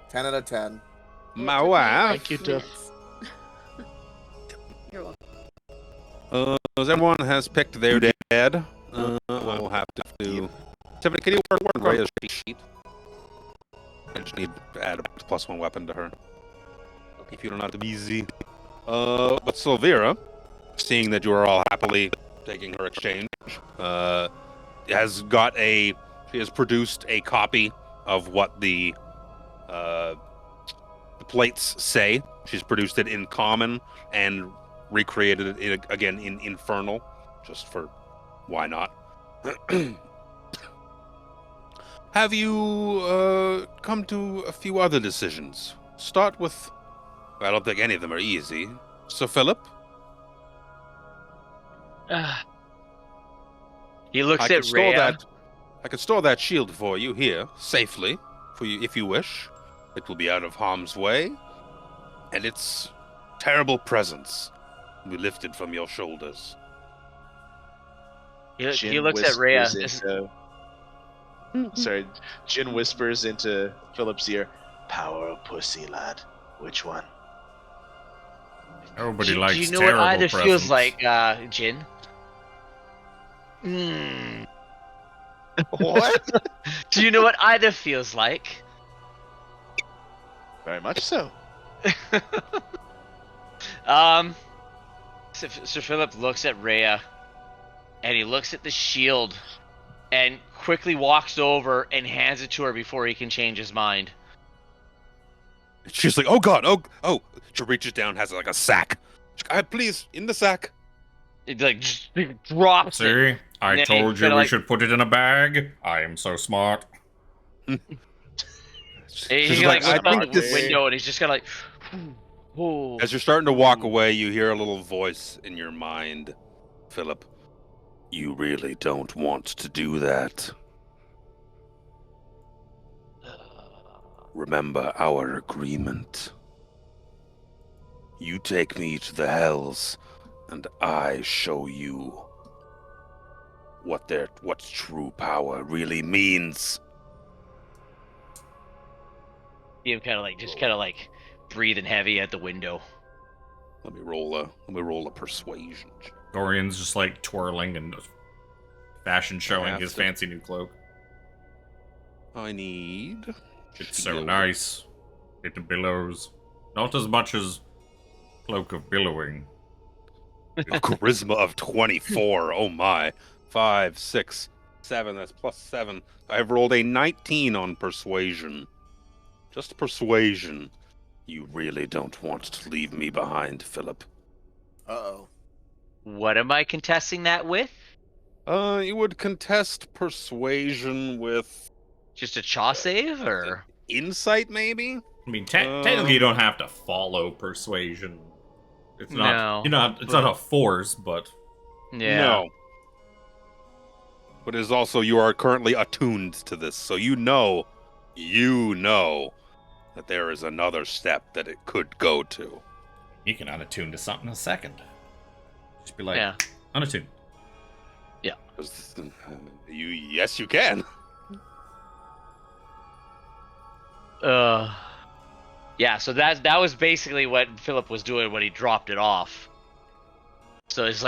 10 out of 10. My It took me, wife. like, Thank you, Tiff. minutes. You're welcome. As everyone has picked their dead, we'll have to do... Tiffany, can you work Rhea's sheet? I just need to add a +1 weapon to her. If you don't have to be easy. But Silvira, seeing that you are all happily taking her exchange, she has produced a copy of what the plates say. She's produced it in common and recreated it again in infernal, just for why not. Have you come to a few other decisions? Start with... I don't think any of them are easy. Sir Philip? He looks I at could store Rhea. that. I could store that shield for you here, safely, for you if you wish. It will be out of harm's way, and its terrible presence will be lifted from your shoulders. He Jin looks at Rhea. whispers Sorry, Jin whispers into Philip's ear, "Power of pussy, lad. Which one?" Everybody Do likes you know terrible what either presents. feels like, Jin? What? Do you know what either feels like? Very much so. Sir Philip looks at Rhea, and he looks at the shield, and quickly walks over and hands it to her before he can change his mind. She's like, "Oh God, oh!" She reaches down, has like a sack. She's like, "Please, in the sack." It like just drops it. See? I Yeah, told you kinda we like- should put it in a bag. I am so smart. He She's like like, looks "I out think the this." window, and he's just kind of like, "Oh." As you're starting to walk away, you hear a little voice in your mind, Philip. You really don't want to do that. Remember our agreement. You take me to the hells, and I show you what true power really means. Him kind of like breathing heavy at the window. Let me roll a persuasion check. Gorion's just like twirling and fashion showing his to. fancy new cloak. I need. It's so shield. nice. It billows. Not as much as Cloak of Billowing. A charisma of 24. Oh my. 5, 6, 7. That's +7. I've rolled a 19 on persuasion. Just persuasion. You really don't want to leave me behind, Philip. Uh-oh. What am I contesting that with? You would contest persuasion with Just a chaw save, or insight, maybe? I mean, technically you don't have to follow persuasion. It's not. It's not a force, but Yeah. No. But it is also, you are currently attuned to this, so you know that there is another step that it could go to. you can unattune to something in a second. Just be like, Yeah. unattune. Yes, you can. Yeah, so that was basically what Philip was doing when he dropped it off. So he's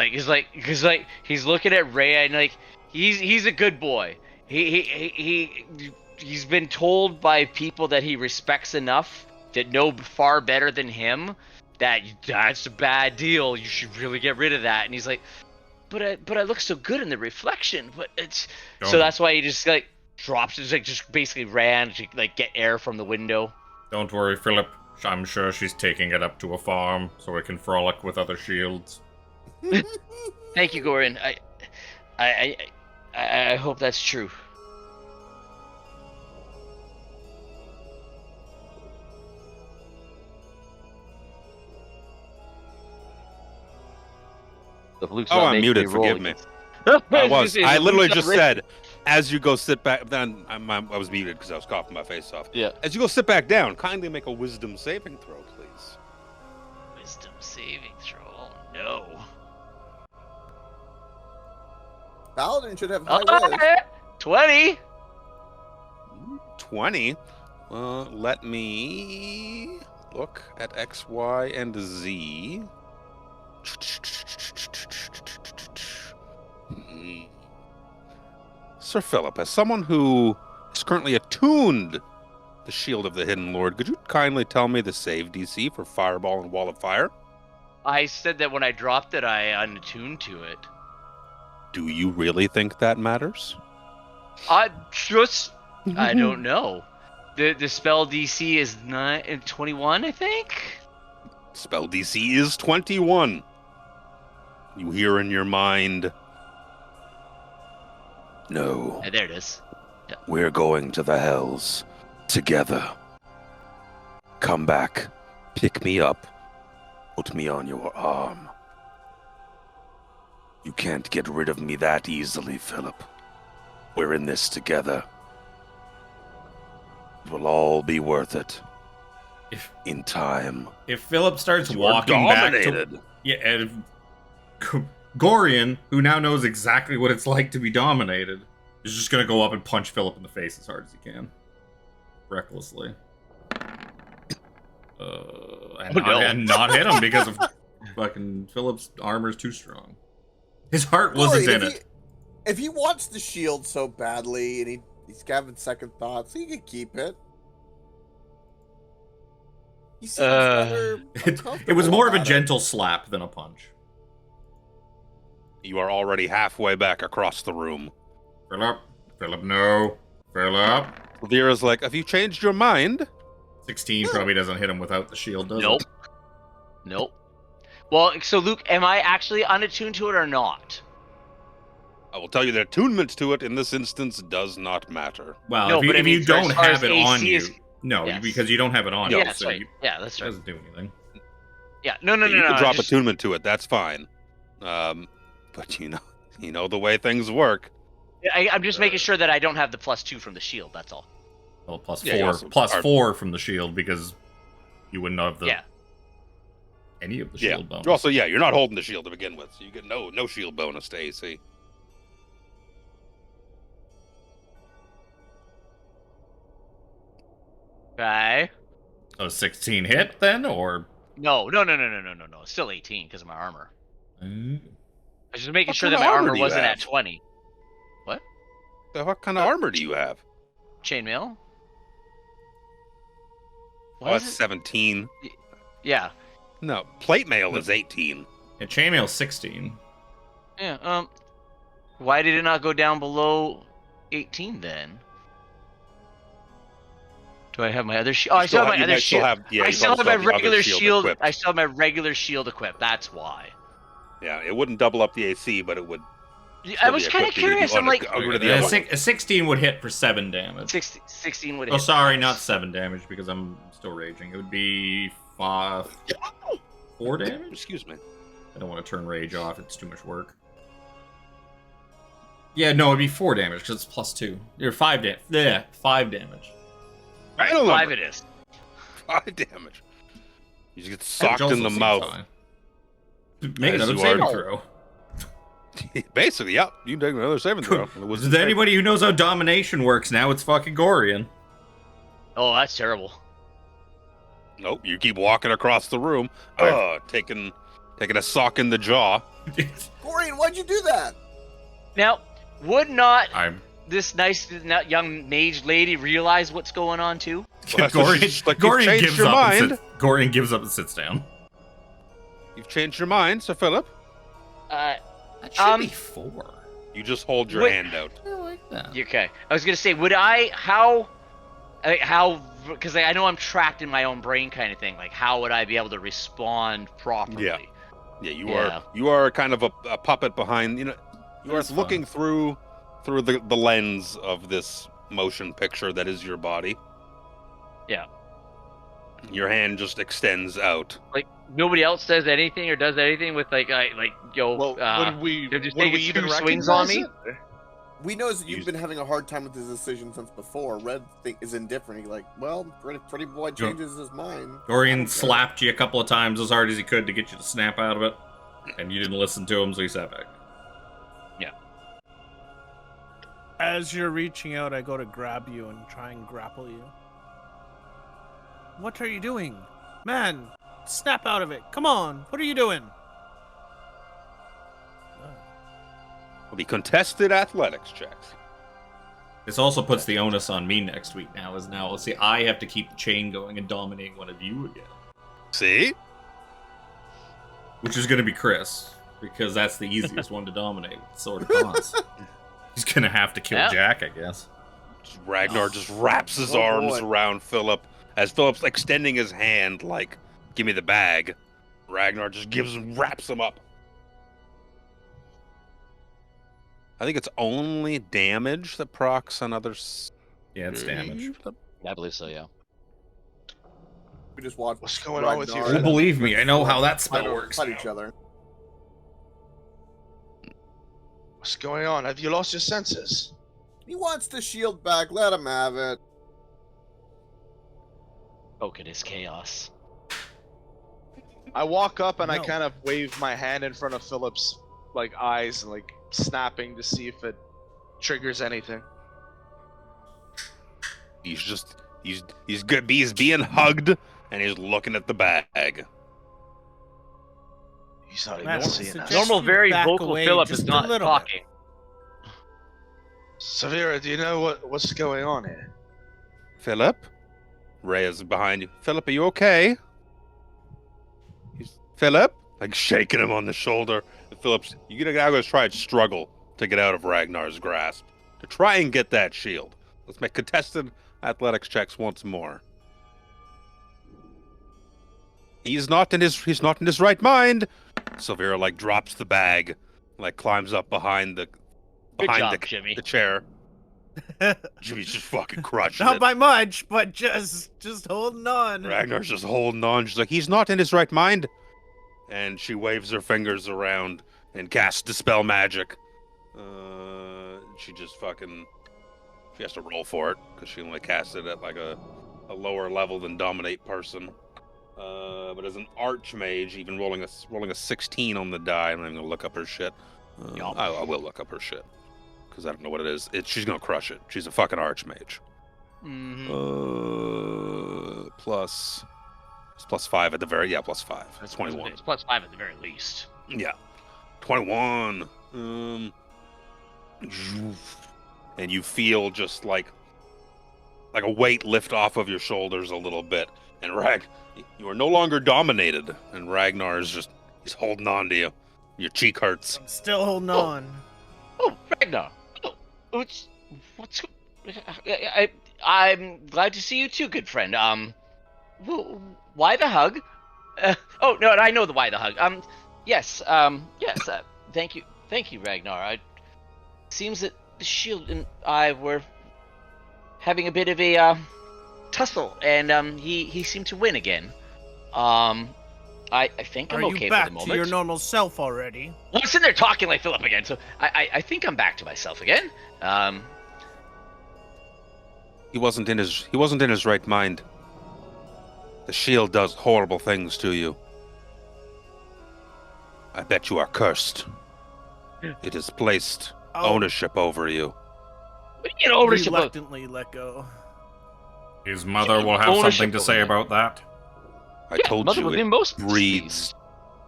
looking at Ray and like he's a good boy. He's been told by people that he respects enough that know far better than him that that's a bad deal. You should really get rid of that. And he's like, but I look so good in the reflection. But it's so that's why he just like drops it, just basically ran to like get air from the window. Don't worry, Philip. I'm sure she's taking it up to a farm so it can frolic with other shields. Thank you, Gorion. I hope that's true. I'm muted. Forgive me. I was. I literally just said, as you go sit back. Then I was muted because I was coughing my face off. Yeah. As you go sit back down, kindly make a wisdom saving throw, please. Wisdom saving throw. Oh no. Paladin should have high res. 20. 20. Let me look at X, Y, and Z. Sir Philip, as someone who is currently attuned the Shield of the Hidden Lord, could you kindly tell me the save DC for Fireball and Wall of Fire? I said that when I dropped it, I unattuned to it. Do you really think that matters? I don't know. The spell DC is 21, I think? Spell DC is 21. You hear in your mind, no. There it is. Yeah. We're going to the Hells together. Come back, pick me up, put me on your arm. You can't get rid of me that easily, Philip. We're in this together. It will all be worth it. In time. If Philip starts You walking are back dominated. to... Yeah, and Gorion, who now knows exactly what it's like to be dominated, is just gonna go up and punch Philip in the face as hard as he can. Recklessly. And not hit him because of fucking Philip's armor's too strong. His heart wasn't in it. If he wants the shield so badly and he's having second thoughts, he can keep it. He seems better It was more of a about it. gentle slap than a punch. You are already halfway back across the room. Philip, no. Philip. Lyra's like, have you changed your mind? 16 probably doesn't hit him without the shield, does it? Nope. Well, so Luke, am I actually unattuned to it or not? I will tell you that attunement to it in this instance does not matter. Well, No, but if you don't as far have as it on AC you... is- No, Yes. because you don't have it on Yeah, you, that's so right. it Yeah, that's right. doesn't do anything. Yeah, no. You can drop just- attunement to it, that's fine. But you know the way things work. I'm just making sure that I don't have the +2 from the shield. That's all. Well, plus Yeah, you four, also plus are- 4 from the shield because you wouldn't have Yeah. any of the Yeah. shield bonus. Also, yeah, you're not holding the shield to begin with, so you get no shield bonus to AC. Okay. So 16 hit then, or No. It's still 18 because of my armor. I was just making What sure kind that of my armor armor do you wasn't have? at 20. So what kind of armor do you have? Chainmail? Oh, that's 17. Yeah. No, plate mail is 18. yeah, chainmail 16. Yeah. Why did it not go down below 18 then? Do I have my other shield? Oh, I still have my other shield. I still have my regular shield. I still have my regular shield equipped. That's why. Yeah, it wouldn't double up the AC, but it would. I was kind of curious. I'm like, A 16 would hit for 7 damage. 16 would Oh, hit. sorry, not 7 damage because I'm still raging. It would be 4 4 damage? Excuse me. I don't want to turn rage off. It's too much work. Yeah, no, it'd be 4 damage because it's +2. You're 5 damage. Yeah, 5 damage. Final 5 number. it is. 5 damage. You just get socked Which in the also seems mouth. fine. Make As another you saving are- throw. Basically, yep. You can take another saving throw. Is there anybody who knows how domination works now? It's fucking Gorion. Oh, that's terrible. Nope. You keep walking across the room, taking a sock in the jaw. Gorion, why'd you do that? Now, would not I'm this nice young mage lady realize what's going on too? Well, that's what she's like, you've changed gives your up and mind. sits. Gorion gives up and sits down. You've changed your mind, Sir Philip. Uh, That should be 4. You just hold your Wait. hand out. I like that. okay. I was gonna say, would because I know I'm trapped in my own brain, kind of thing. Like, how would I be able to respond properly? Yeah. Yeah, Yeah. you are kind of a puppet behind. You are That's looking through the lens of this motion picture that is your body. Yeah. Your hand just extends out. Like, nobody else says anything or does anything with Well, would we they're just would taking we even two swings on recognize me? it? We know that you've You- been having a hard time with this decision since before. Red is indifferent. He's like, well, Pretty Boy changes his mind. I Gorion don't care. slapped you a couple of times as hard as he could to get you to snap out of it, and you didn't listen to him, so he sat back. As you're reaching out, I go to grab you and try and grapple you. What are you doing? Man, snap out of it. Come on. What are you doing? The contested athletics checks. This also puts the onus on me next week now, as now, let's see, I have to keep the chain going and dominate one of you again. See? Which is going to be Chris, because that's the easiest one to dominate with Sword of Cons. He's going to have to kill Yeah. Jack, I guess. Ragnar just wraps his Oh, arms boy. around Philip as Philip's extending his hand like, give me the bag. Ragnar just wraps him up. I think it's only damage that procs on others. Yeah, it's damage. I believe so. Yeah. We just watch. What's going on with you, Ragnar Well, Philip? and believe me, I know how that fight- spell works. Fight now. each other. What's going on? Have you lost your senses? He wants the shield back. Let him have it. Poking his chaos. I walk up and I No. kind of wave my hand in front of Philip's eyes and snapping to see if it triggers anything. He's good. He's being hugged and he's looking at the bag. He's not Man, even what's seeing the us. Just Normal, you very back vocal away Philip just is a not little bit. talking. Savira, do you know what's going on here? Philip? Ray is behind you. Philip, are you okay? Philip? Like shaking him on the shoulder. And Philip's, you're gonna try and struggle to get out of Ragnar's grasp. To try and get that shield. Let's make contested athletics checks once more. He's not in his right mind. Silvera drops the bag, climbs up behind the Good job, Jimmy. the chair. Jimmy's just fucking crushing Not it. by much, but just holding on. Ragnar's just holding on. She's like, he's not in his right mind. And she waves her fingers around and casts Dispel Magic. She just she has to roll for it because she only cast it at a lower level than Dominate person. But as an Archmage, even rolling a 16 on the die, I'm not even gonna look up her shit. Yup. I will look up her shit because I don't know what it is. She's gonna crush it. She's a fucking Archmage. Mhm. It's plus 5 at the very plus 5. That's 21. It's +5 at the very least. Yeah, 21. And you feel just like a weight lift off of your shoulders a little bit, and you are no longer dominated, and Ragnar is he's holding on to you. Your cheek hurts. I'm still holding on. Oh, Ragnar. Oh, I'm glad to see you too, good friend. Why the hug? Oh no, I know why the hug. Yes. Thank you, Ragnar. Seems that the shield and I were having a bit of a tussle, and he seemed to win again. I think I'm Are okay you for back the moment. to your normal self already? Well, I'm sitting there talking like Philip again, so I think I'm back to myself again. He wasn't in his right mind. The shield does horrible things to you. I bet you are cursed. It has placed ownership over you. What do you get ownership of? Reluctantly let go. His mother will have something to say about that. I Yeah, told mother you would be it most breeds.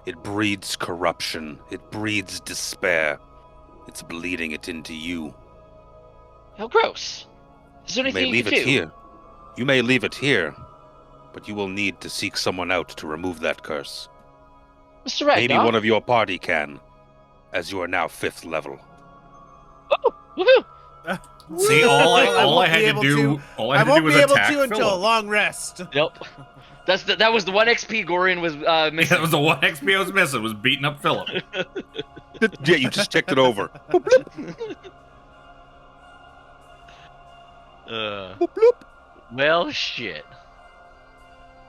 It breeds corruption. It breeds despair. It's bleeding it into you. How gross. Is there You may anything you leave can it do? here. You may leave it here, but you will need to seek someone out to remove that curse. Mr. Ragnar? Maybe one of your party can, as you are now 5th level. Oh, woohoo! See, all I won't had be to able do, all I I had to do won't was be able attack to until a Philip. long rest. Yep. That was the 1 XP Gorion was Yeah, missing. that was the 1 XP I was missing, was beating up Philip. Yeah, you just checked it over. Bloop, bloop. Well, shit.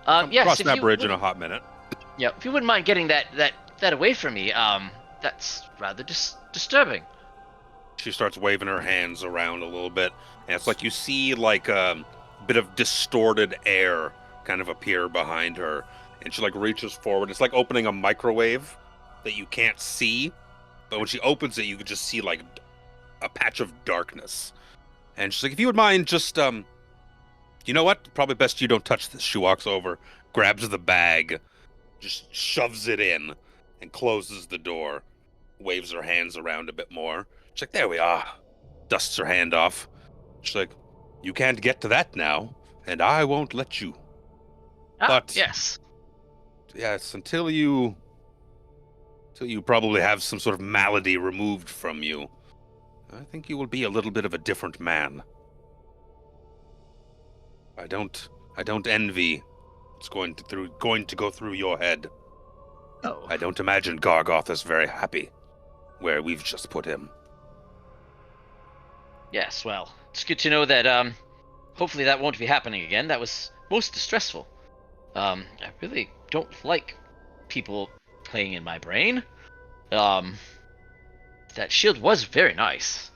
Cross Yes, if that you bridge in a wouldn't- hot minute. Yeah, if you wouldn't mind getting that away from me, that's rather disturbing. She starts waving her hands around a little bit, and it's like you see like a bit of distorted air kind of appear behind her, and she like reaches forward. It's like opening a microwave that you can't see, but when she opens it, you can just see like a patch of darkness. And she's like, "If you would mind, just you know what? Probably best you don't touch this." She walks over, grabs the bag, just shoves it in, and closes the door. Waves her hands around a bit more. She's like, "There we are." Dusts her hand off. She's like, "You can't get to that now, and I won't let you." But yes. yes, until you probably have some sort of malady removed from you, I think you will be a little bit of a different man. I don't envy what's going to go through your head. Oh. I don't imagine Gargoth is very happy where we've just put him. Yes, well, it's good to know that, hopefully that won't be happening again. That was most distressful. I really don't like people playing in my brain. That shield was very nice.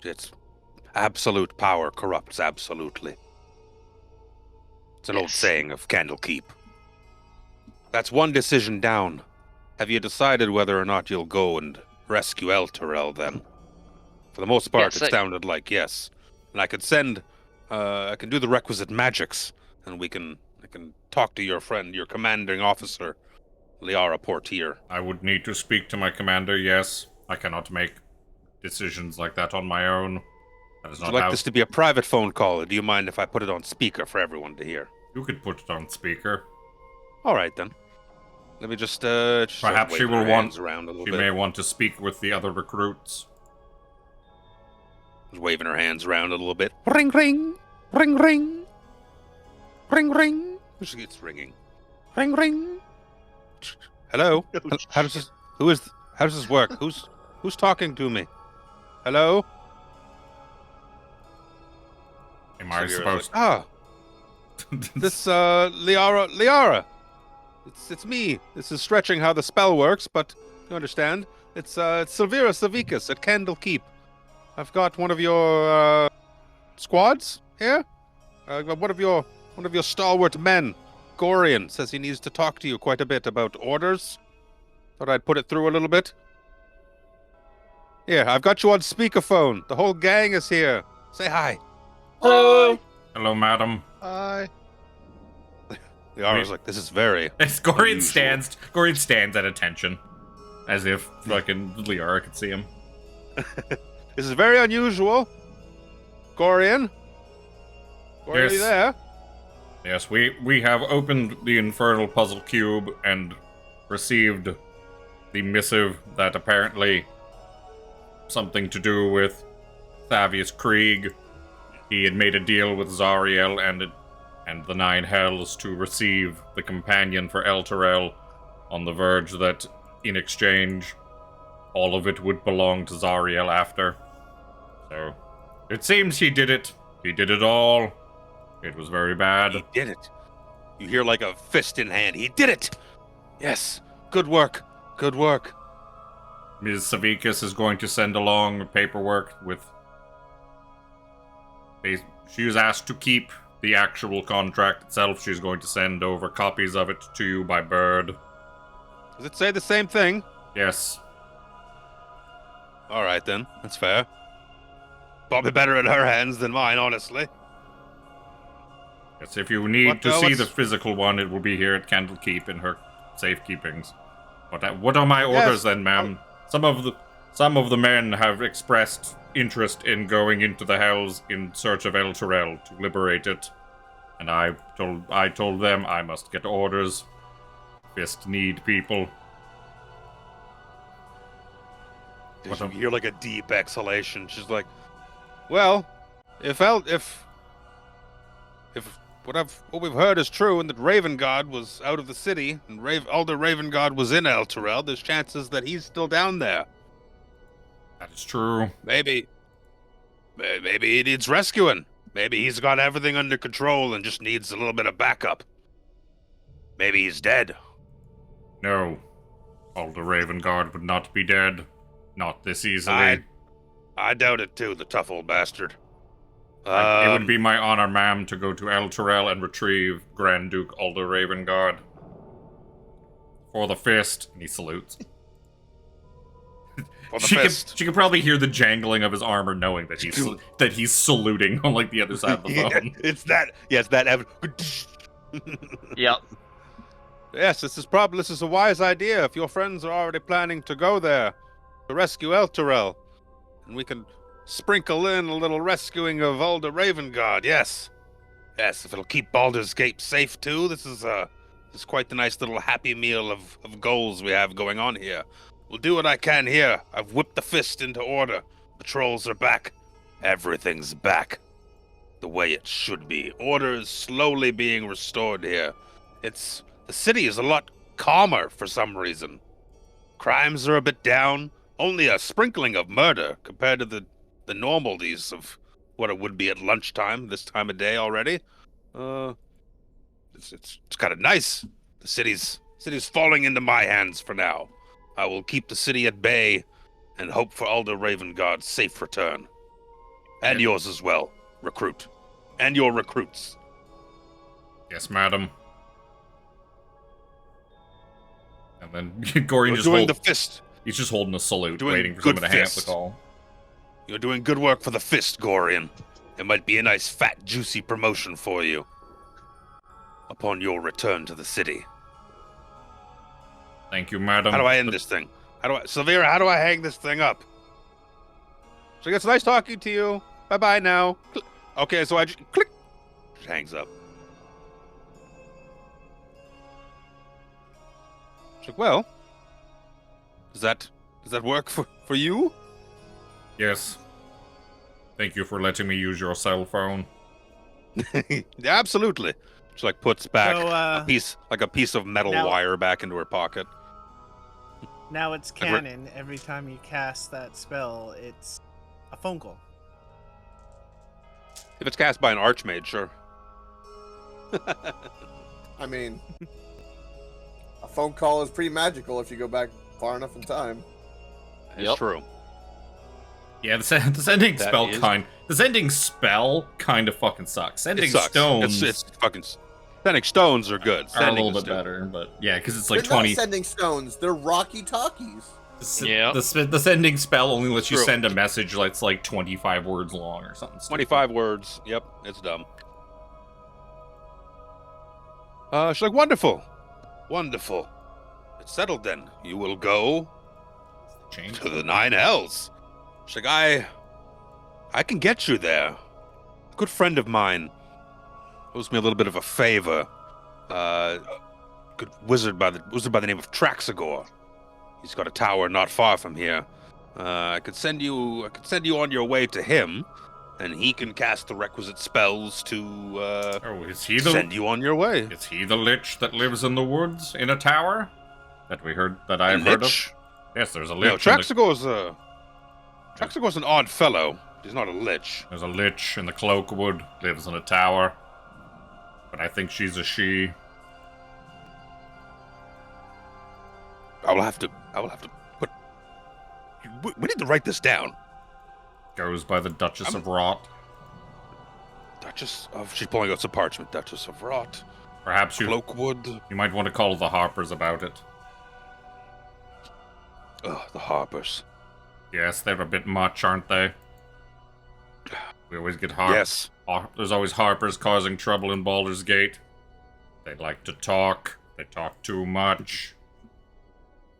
It's absolute power corrupts absolutely. It's an old Yes. saying of Candlekeep. That's one decision down. Have you decided whether or not you'll go and rescue Elturel then? For the most part, Yes, it sounded like yes. And I could send, I can do the requisite magics, and I can talk to your friend, your commanding officer, Liara Portier. I would need to speak to my commander, yes. I cannot make decisions like that on my own. That is Would not you like how... this to be a private phone call, or do you mind if I put it on speaker for everyone to hear? You could put it on speaker. All right, then. Let me just, Perhaps she wave will her want... hands around a little She bit. may want to speak with the other recruits. Just waving her hands around a little bit. Ring, ring, ring, ring, ring, ring. It's ringing. Ring, ring. Hello. How does this? How does this work? Who's talking to me? Hello. Am I Severa's supposed... like, this Liara. It's me. This is stretching how the spell works, but you understand. It's Silvira Savicus at Candlekeep. I've got one of your squads here. One of your stalwart men, Gorion, says he needs to talk to you quite a bit about orders. Thought I'd put it through a little bit. Here, I've got you on speakerphone. The whole gang is here. Say hi. Hello. Hello, madam. Hi. Liara's like, this is very As Gorion unusual. stands at attention. As if fucking Liara could see him. This is very unusual. Gorion? Gorion, are you Yes. there? Yes, we have opened the infernal puzzle cube and received the missive that apparently something to do with Thavius Krieg. He had made a deal with Zariel and the Nine Hells to receive the companion for Elturel on the verge that, in exchange, all of it would belong to Zariel after. So, it seems he did it. He did it all. It was very bad. He did it. You hear like a fist in hand. He did it! Yes. Good work. Good work. Ms. Savikas is going to send along paperwork with... She was asked to keep the actual contract itself. She's going to send over copies of it to you by bird. Does it say the same thing? Yes. All right, then. That's fair. Probably better in her hands than mine, honestly. Yes, if you need to see what's- the physical one, it will be here at Candlekeep in her safekeepings. What are my orders then, ma'am? Some of the men have expressed interest in going into the Hells in search of El Terrell to liberate it, and I told them I must get orders. Fist need people. You hear like a deep exhalation. She's like, "Well, if what we've heard is true, and that Ravengard was out of the city, and Alder Ravengard was in El Terrell, there's chances that he's still down there. That is true. Maybe he needs rescuing. Maybe he's got everything under control and just needs a little bit of backup. Maybe he's dead." No. Alder Ravengard would not be dead. Not this easily. I doubt it too, the tough old bastard. It would be my honor, ma'am, to go to El Terrell and retrieve Grand Duke Alder Ravengard. For the fist. And he salutes. For the fist. She could probably hear the jangling of his armor, knowing that he's saluting on like the other side of the phone. It's that. Yes, that. Yep. Yes, this is a wise idea. If your friends are already planning to go there to rescue El Terrell, and we can sprinkle in a little rescuing of Alder Ravengard. Yes, if it'll keep Baldur's Gate safe too. This is quite the nice little happy meal of goals we have going on here. We'll do what I can here. I've whipped the fist into order. Patrols are back. Everything's back. The way it should be. Order is slowly being restored here. The city is a lot calmer for some reason. Crimes are a bit down. Only a sprinkling of murder compared to the normalities of what it would be at lunchtime this time of day already. It's kind of nice. The city's falling into my hands for now. I will keep the city at bay and hope for Alder Ravengard's safe return. And yours as well, recruit. And your recruits. Yes, madam. And then Gorion just doing the fist. He's just holding a salute, Doing waiting for good someone to hang up the fist. call. You're doing good work for the fist, Gorion. It might be a nice, fat, juicy promotion for you upon your return to the city. Thank you, madam. How do I end this thing? Severa, how do I hang this thing up? So it's nice talking to you. Bye-bye now. Okay, so I just click. Just hangs up. She's like, well, does that work for you? Yes. Thank you for letting me use your cell phone. Yeah, absolutely. She like puts back So, a piece of metal now- wire back into her pocket. Now it's Like we're- canon. Every time you cast that spell, it's a phone call. If it's cast by an archmage, sure. I mean, a phone call is pretty magical if you go back far enough in time. It's Yep. true. Yeah, the sending That spell is- the sending spell kind of fucking sucks. Sending It sucks. stones It's fucking. Sending stones are good. are a Sending little is bit good. better, but yeah, because it's like They're 20. not sending stones. They're rocky talkies. Yeah. The sending spell only lets you True. send a message that's like 25 words long or something. stupid. 25 words. Yep, it's dumb. She's like, wonderful. Wonderful. It's settled then. You will go Change. to the Nine Hells. She's like, I can get you there. A good friend of mine owes me a little bit of a favor. Good wizard by the name of Traxagor. He's got a tower not far from here. I could send you on your way to him, and he can cast the requisite spells to Oh, is he send you on your way. Is he the lich that lives in the woods in a tower? That I've heard of? Lich? Yes, there's a No, lich. in the- Traxagor's an odd fellow. He's not a lich. There's a lich in the Cloakwood, lives in a tower. But I think she's a she. I will have to put. We need to write this down. Goes by the Duchess of Rot. Duchess of. She's pulling out some parchment. Duchess of Rot. Perhaps Cloakwood. you might want to call the Harpers about it. Ugh, the Harpers. Yes, they're a bit much, aren't they? We always get Yes. There's always Harpers causing trouble in Baldur's Gate. They like to talk. They talk too much.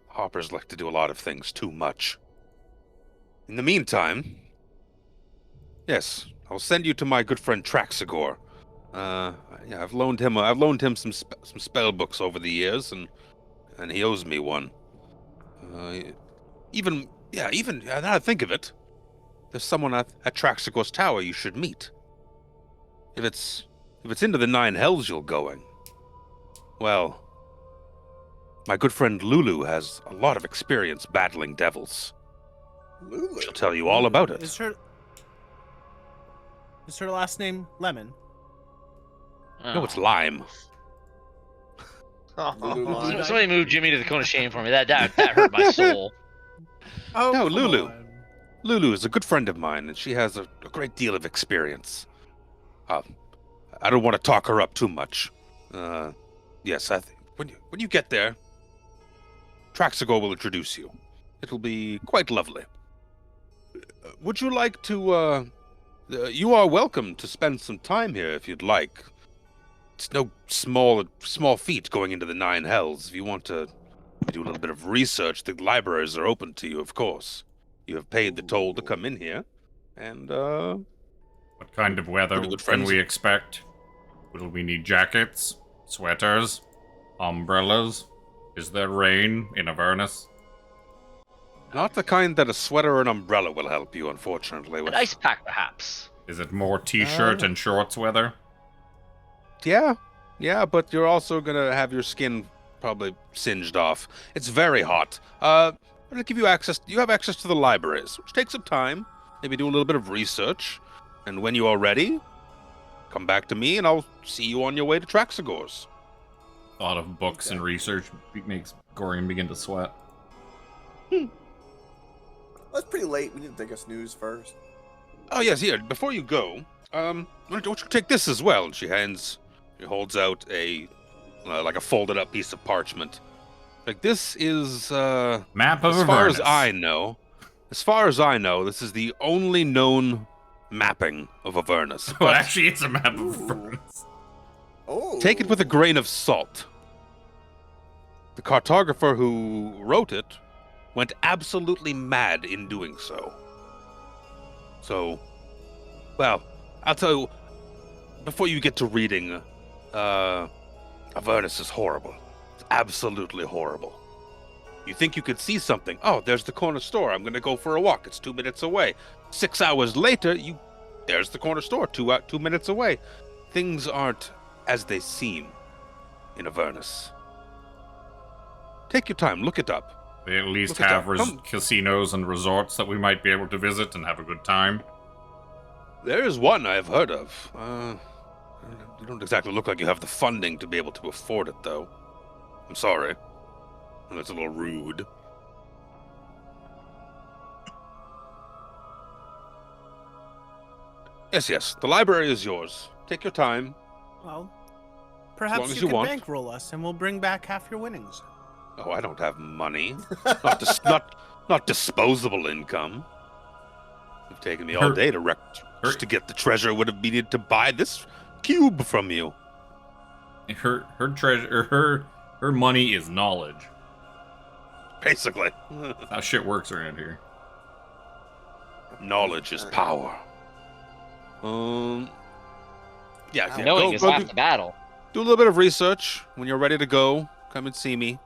Harpers like to do a lot of things too much. In the meantime, yes, I'll send you to my good friend Traxagor. Yeah, I've loaned him some spell books over the years, and he owes me one. Even now that I think of it, there's someone at Traxagor's tower you should meet. If it's into the Nine Hells you're going, well, my good friend Lulu has a lot of experience battling devils. Lulu. She'll tell you all about it. Is her last name Lemon? No, it's Lime. Lulu Lime. Somebody move Jimmy to the cone of shame for me. That hurt my soul. Oh, No, come Lulu. on. Lulu is a good friend of mine, and she has a great deal of experience. I don't want to talk her up too much. Yes, I think when you get there, Traxagor will introduce you. It'll be quite lovely. Would you like to? You are welcome to spend some time here if you'd like. It's no small feat going into the Nine Hells. If you want to do a little bit of research, the libraries are open to you, of course. You have paid the toll to come in here, and What kind of weather Pretty good can friends. we expect? Will we need jackets, sweaters, umbrellas? Is there rain in Avernus? not the kind that a sweater or an umbrella will help you, unfortunately. An ice pack, perhaps. Is it more t-shirt and shorts weather? Yeah, but you're also gonna have your skin probably singed off. It's very hot. I'm gonna give you access. You have access to the libraries, which takes some time. Maybe do a little bit of research, and when you are ready, come back to me, and I'll see you on your way to Traxagor's. Thought of books and research makes Gorion begin to sweat. Well, it's pretty late. We need to take a snooze first. Oh yes, here. Before you go, why don't you take this as well? And she holds out a like a folded up piece of parchment. Like, this is Map of as far Avernus. as I know, this is the only known mapping of Avernus. Well, But actually, it's a map of Avernus. Oh. take it with a grain of salt. The cartographer who wrote it went absolutely mad in doing so. So, well, I'll tell you, before you get to reading, Avernus is horrible. It's absolutely horrible. You think you could see something. Oh, there's the corner store. I'm going to go for a walk. It's 2 minutes away. 6 hours later, there's the corner store, 2 minutes away. Things aren't as they seem in Avernus. Take your time. Look it up. They at least Look at have that. Come. casinos and resorts that we might be able to visit and have a good time. There is one I've heard of. You don't exactly look like you have the funding to be able to afford it, though. I'm sorry. That's a little rude. Yes. The library is yours. Take your time. Well, long perhaps as you you can want. bankroll us, and we'll bring back half your winnings. Oh, I don't have money. not disposable income. It's taken me all day to just to get the treasure I would have needed to buy this cube from you. Her treasure, her money is knowledge. Basically. That's how shit works around here. Knowledge is power. Yeah. Knowing is half the battle. Do a little bit of research. When you're ready to go, come and see me.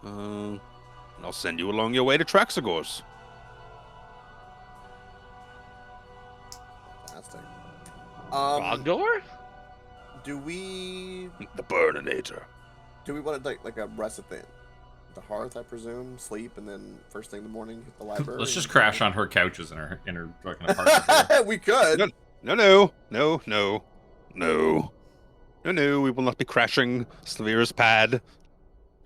And I'll send you along your way to Traxagor's. Fantastic. Ragnar? Do we The Burninator. want to like a rest at the hearth, I presume, sleep, and then first thing in the morning hit the library? Let's just crash on her couches in her fucking apartment. We could. No. We will not be crashing Slavir's pad. Well,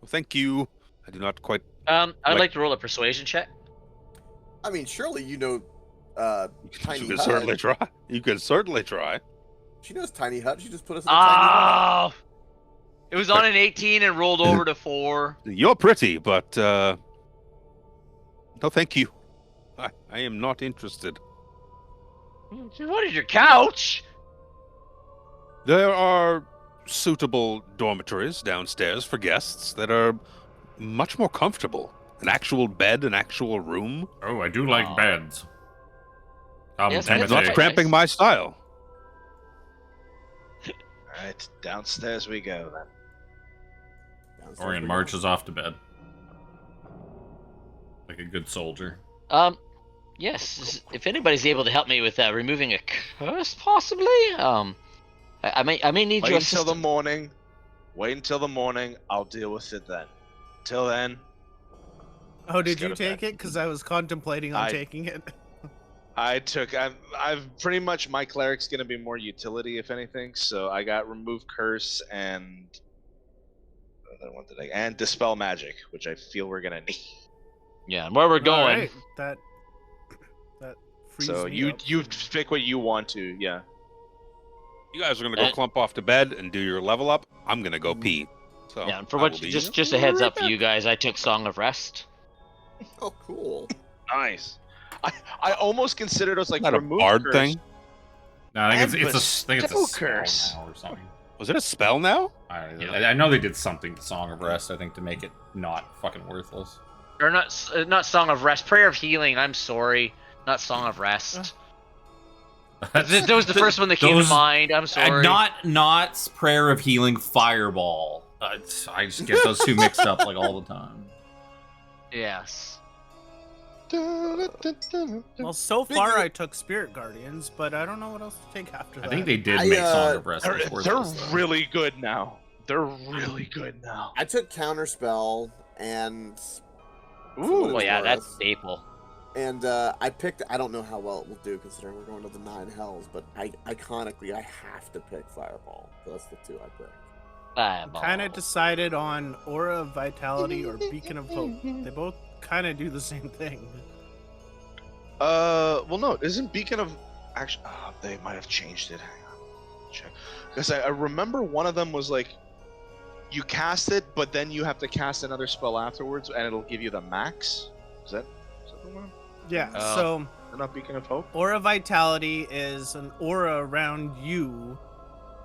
thank you. I do not quite I'd like to roll a persuasion check. I mean, surely you know Tiny You could Hut. certainly try. You could certainly try. She knows Tiny Hut. She just put us in a tiny hut. Oh, it was on an 18 and rolled over to 4. You're pretty, but no, thank you. I am not interested. What is your couch? There are suitable dormitories downstairs for guests that are much more comfortable. An actual bed, an actual room. Oh, I do like beds. Yes, And beds not are cramping nice. my style. All right, downstairs we go then. Downstairs Gorion we go. marches off to bed. Like a good soldier. Yes. If anybody's able to help me with removing a curse, possibly. I may need Wait your until the assistance. morning. Wait until the morning. I'll deal with it then. Till then, Oh, did Just go you to bed. take it? Because I was contemplating on I- taking it. I've pretty much, my cleric's gonna be more utility if anything. So I got remove curse and and dispel magic, which I feel we're gonna need. Yeah, and where we're going. Alright, that frees So me you up. pick what you want to. Yeah. You guys are gonna go clump off to bed and do your level up. I'm gonna go pee. So Yeah, and for I what will be- just a heads up for you guys, I took Song of Rest. Oh, cool. Nice. I almost considered us like Not a remove bard curse. thing. No, I think And it's a spell curse. now or something. Was it a spell now? I know they did something to Song of Rest, I think, to make it not fucking worthless. Or not Song of Rest, Prayer of Healing. I'm sorry, not Song of Rest. That was the first one that came to mind. I'm sorry. Not Prayer of Healing, Fireball. I just get those two mixed up like all the time. Yes. Well, so far I took Spirit Guardians, but I don't know what else to take after that. I think they did I, make Song of Rest. They're worthless, though. really good now. They're really good now. I took Counterspell and Ooh, Oh yeah, worth. that's staple. and I picked. I don't know how well it will do considering we're going to the 9 hells, but iconically I have to pick Fireball. That's the 2 I picked. Kind of decided on Aura of Vitality or Beacon of Hope. They both kind of do the same thing. Well, no, isn't Beacon of actually? They might have changed it. Hang on, check. Because I remember one of them was like, you cast it, but then you have to cast another spell afterwards, and it'll give you the max. Is that the one? Yeah, Oh. so They're not Beacon of Hope. Aura Vitality is an aura around you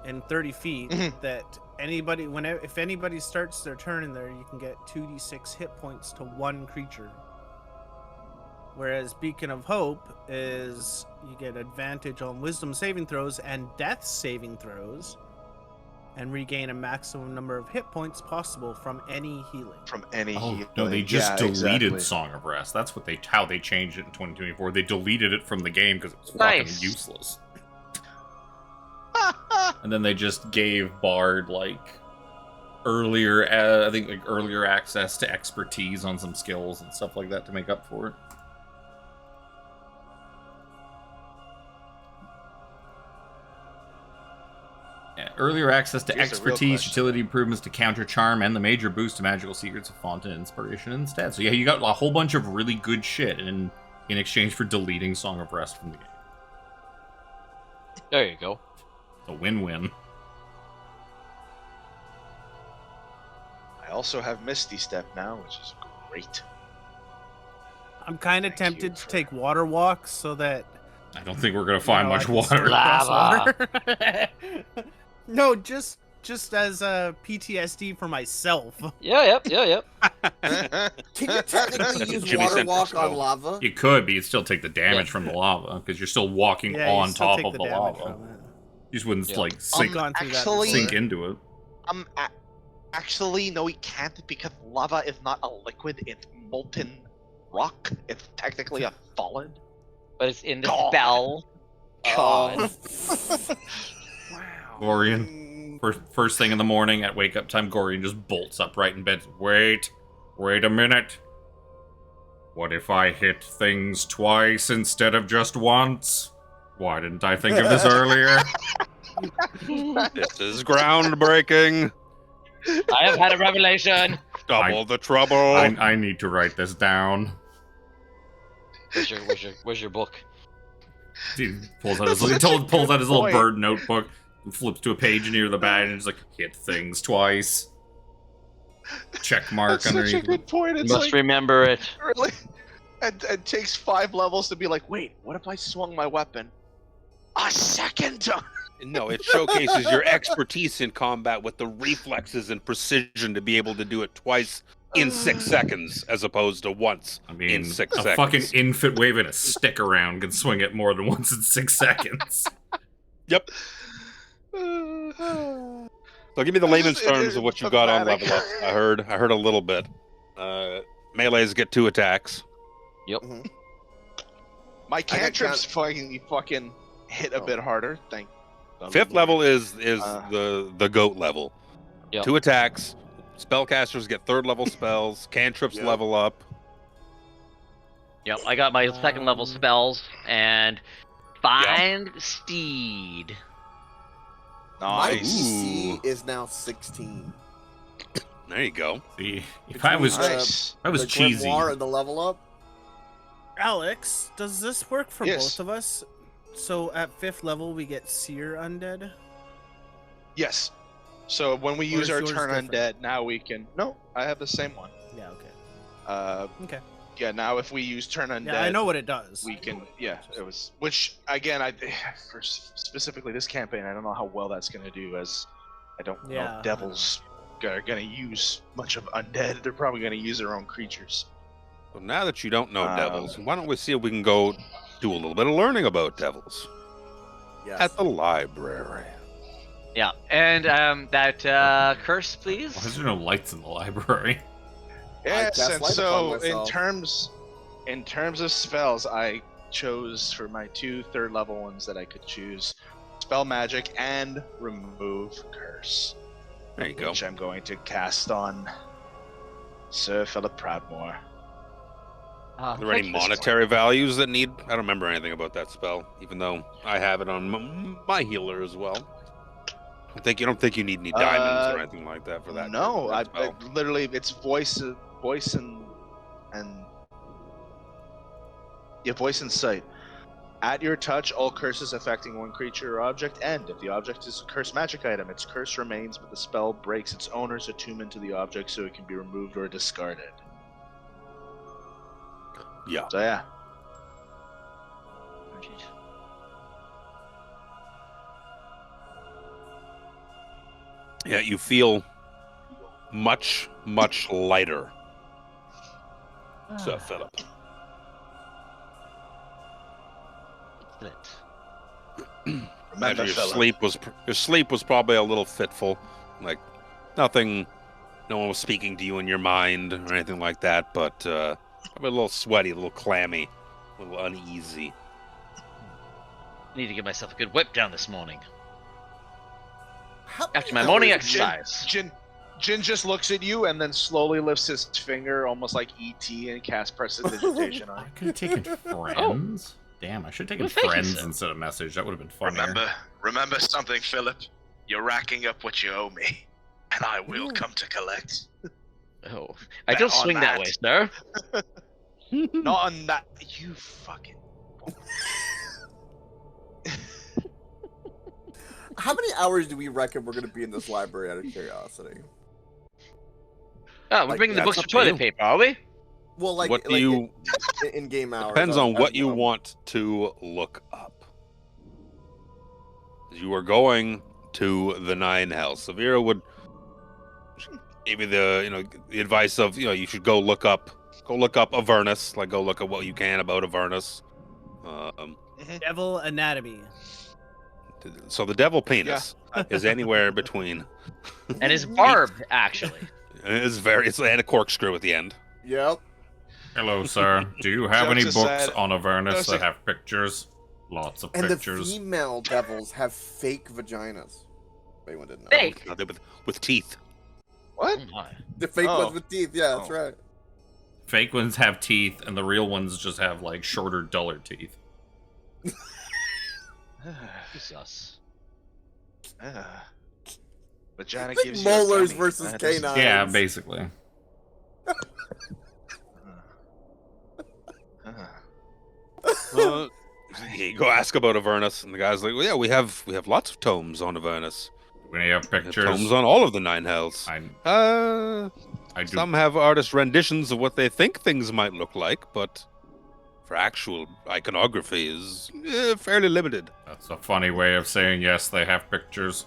in 30 feet Mhm. that anybody, if anybody starts their turn in there, you can get 2d6 hit points to one creature. Whereas Beacon of Hope is you get advantage on Wisdom saving throws and Death saving throws, and regain a maximum number of hit points possible from any healing. From any. Oh healing. no, they just Yeah, deleted exactly. Song of Rest. That's how they changed it in 2024. They deleted it from the game because it's Nice. fucking useless. And then they just gave Bard earlier, I think earlier access to expertise on some skills and stuff like that to make up for it. Yeah, earlier access to Here's the real expertise, question. utility improvements to counter charm, and the major boost to magical secrets of font and inspiration instead. So yeah, you got a whole bunch of really good shit in exchange for deleting Song of Rest from the game. There you go. It's a win-win. I also have Misty Step now, which is great. I'm kind of Thank tempted you to for- take water walks so that I don't think we're gonna find I much can sort water. of cross Lava. water. No, just as a PTSD for myself. Yep. Can you technically use Jimmy Water Center Walk spell. on lava? You could, but you'd still take the damage Yeah. from the lava because you're still walking Yeah, you on still top take of the damage lava. from it. You just wouldn't Yeah. sink Gone through that actually- before. sink into it. Actually, no, we can't because lava is not a liquid; it's molten rock. It's technically a solid. But it's in the God. spell. God. Gorion, first thing in the morning at wake up time, Gorion just bolts upright in bed. Wait a minute. What if I hit things twice instead of just once? Why didn't I think of this earlier? This is groundbreaking. I have had a revelation. Double the trouble. I need to write this down. Where's your book? Dude pulls out his That's little, such a pulls out good his little point. bird notebook, and flips to a page near the back, and just like hit things twice. Check mark That's such a underneath. good point. You It's must like, remember it. really? It takes 5 levels to be like, wait, what if I swung my weapon a second time? No, it showcases your expertise in combat with the reflexes and precision to be able to do it twice in 6 seconds as opposed to once I mean, in 6 a seconds. fucking infant waving a stick around can swing it more than once in 6 seconds. Yep. So give me the layman's terms of what you got on level up. I heard a little bit. Melees get 2 attacks. Yep. Mhm. My cantrips fucking hit a bit harder. Thank. the 5th Lord. level is Uh. the goat level. Yep. 2 attacks. Spellcasters get 3rd level spells. Cantrips Yep. level up. Yep. I got my 2nd level spells and find steed. My Nice. DC is now 16. There you go. See, if I was Nice. I was the cheesy. Grimoire and the level up. Alex, does this work for Yes. both of us? So at 5th level we get Seer Undead? Yes. So when we Or use is our yours turn different? undead, now we can. No, I have the same one. Yeah, okay. Uh, Okay. yeah. Now if we use turn undead, Yeah, I know what it does. we can. Yeah, it was. Which again, for specifically this campaign, I don't know how well that's gonna do, as I don't know Yeah. if devils are gonna use much of undead. They're probably gonna use their own creatures. So now that you don't know Um, devils, why don't we see if we can go do a little bit of learning about devils Yes. at the library? Yeah. And that curse, please. Why is there no lights in the library? Yes, cast and light so upon myself. in terms of spells, I chose for my 2 3rd level ones that I could choose spell magic and remove curse, There you go. which I'm going to cast on Sir Philip Proudmore. Are there any monetary values that need? I don't remember anything about that spell, even though I have it on my healer as well. I don't think you need any diamonds or anything like that for that. No, that I spell. literally it's voice and yeah, voice and sight. At your touch, all curses affecting one creature or object end. If the object is a cursed magic item, its curse remains, but the spell breaks its owner's attunement to the object, so it can be removed or discarded. Yeah. So yeah, Yeah, you feel much lighter, Sir Philip. remember Imagine your Philip. sleep was probably a little fitful, like nothing. No one was speaking to you in your mind or anything like that, but probably a little sweaty, a little clammy, a little uneasy. Need to give myself a good whip down this morning. How After many my morning hours- exercise. Jin just looks at you and then slowly lifts his finger, almost like ET, and casts prestidigitation on I it. could have taken friends. Damn, I should have taken Well, thank you, friends sir. instead of message. That would have been funnier. Remember something, Philip. You're racking up what you owe me, and I will come to collect. Oh, I Bet don't on swing that that. way, sir. Not on that. You fucking. How many hours do we reckon we're going to be in this library out of curiosity? Oh, we're Like, bringing the that's books up for to toilet you. paper, are we? Well, like, what do like you? in game hours. Depends I'm- on what I'm- you I'm- want to look up. You are going to the Nine Hells. Severa would give you the advice of you should go look up Avernus, like go look at what you can about Avernus. Devil Anatomy. So the devil penis is anywhere between. And it's barbed, actually. It's and a corkscrew at the end. Yep. Hello, sir. Do you have any Jokes books aside- on Avernus Jokes that aside- have pictures? Lots of And pictures. the female devils have fake vaginas. If anyone didn't know. Fake. No, with teeth. What? Oh my. The fake Oh. ones with teeth. Yeah, that's Oh. right. Fake ones have teeth, and the real ones just have like shorter, duller teeth. Jesus. Vagina It's like gives you a molars tummy. versus That is- canines. Yeah, basically. You go ask about Avernus, and the guy's like, "Well, yeah, we have lots of tomes on Avernus. We have We have pictures. tomes on all of the Nine Hells. I do. Some have artist renditions of what they think things might look like, but for actual iconography is fairly limited." That's a funny way of saying yes, they have pictures.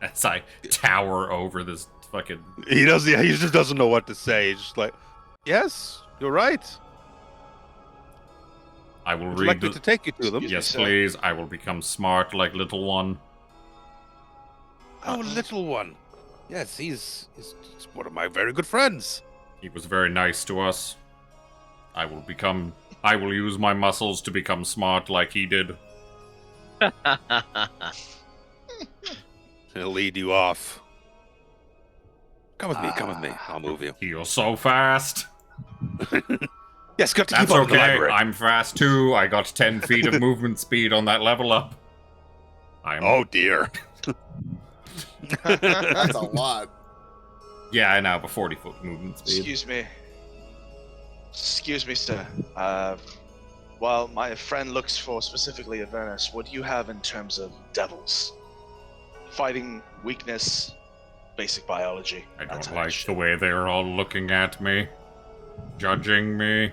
As I tower over this fucking... He just doesn't know what to say. He's just like, "Yes, you're right. I will Would you read like me the... to take you to them?" Yes, please. I will become smart like little one. Oh, little one. Yes, he's one of my very good friends. He was very nice to us. I will use my muscles to become smart like he did. He'll lead you off. Come with me, come with me. I'll move you. You're so fast. Yes, got to That's keep up with the okay. library. I'm fast too. I got 10 feet of movement speed on that level up. Oh dear. That's a lot. Yeah, I now have a 40-foot movement speed. Excuse me, sir. While my friend looks for specifically Avernus, what do you have in terms of devils? Fighting, weakness, basic biology. I that don't type of like shit. the way they're all looking at me. Judging me.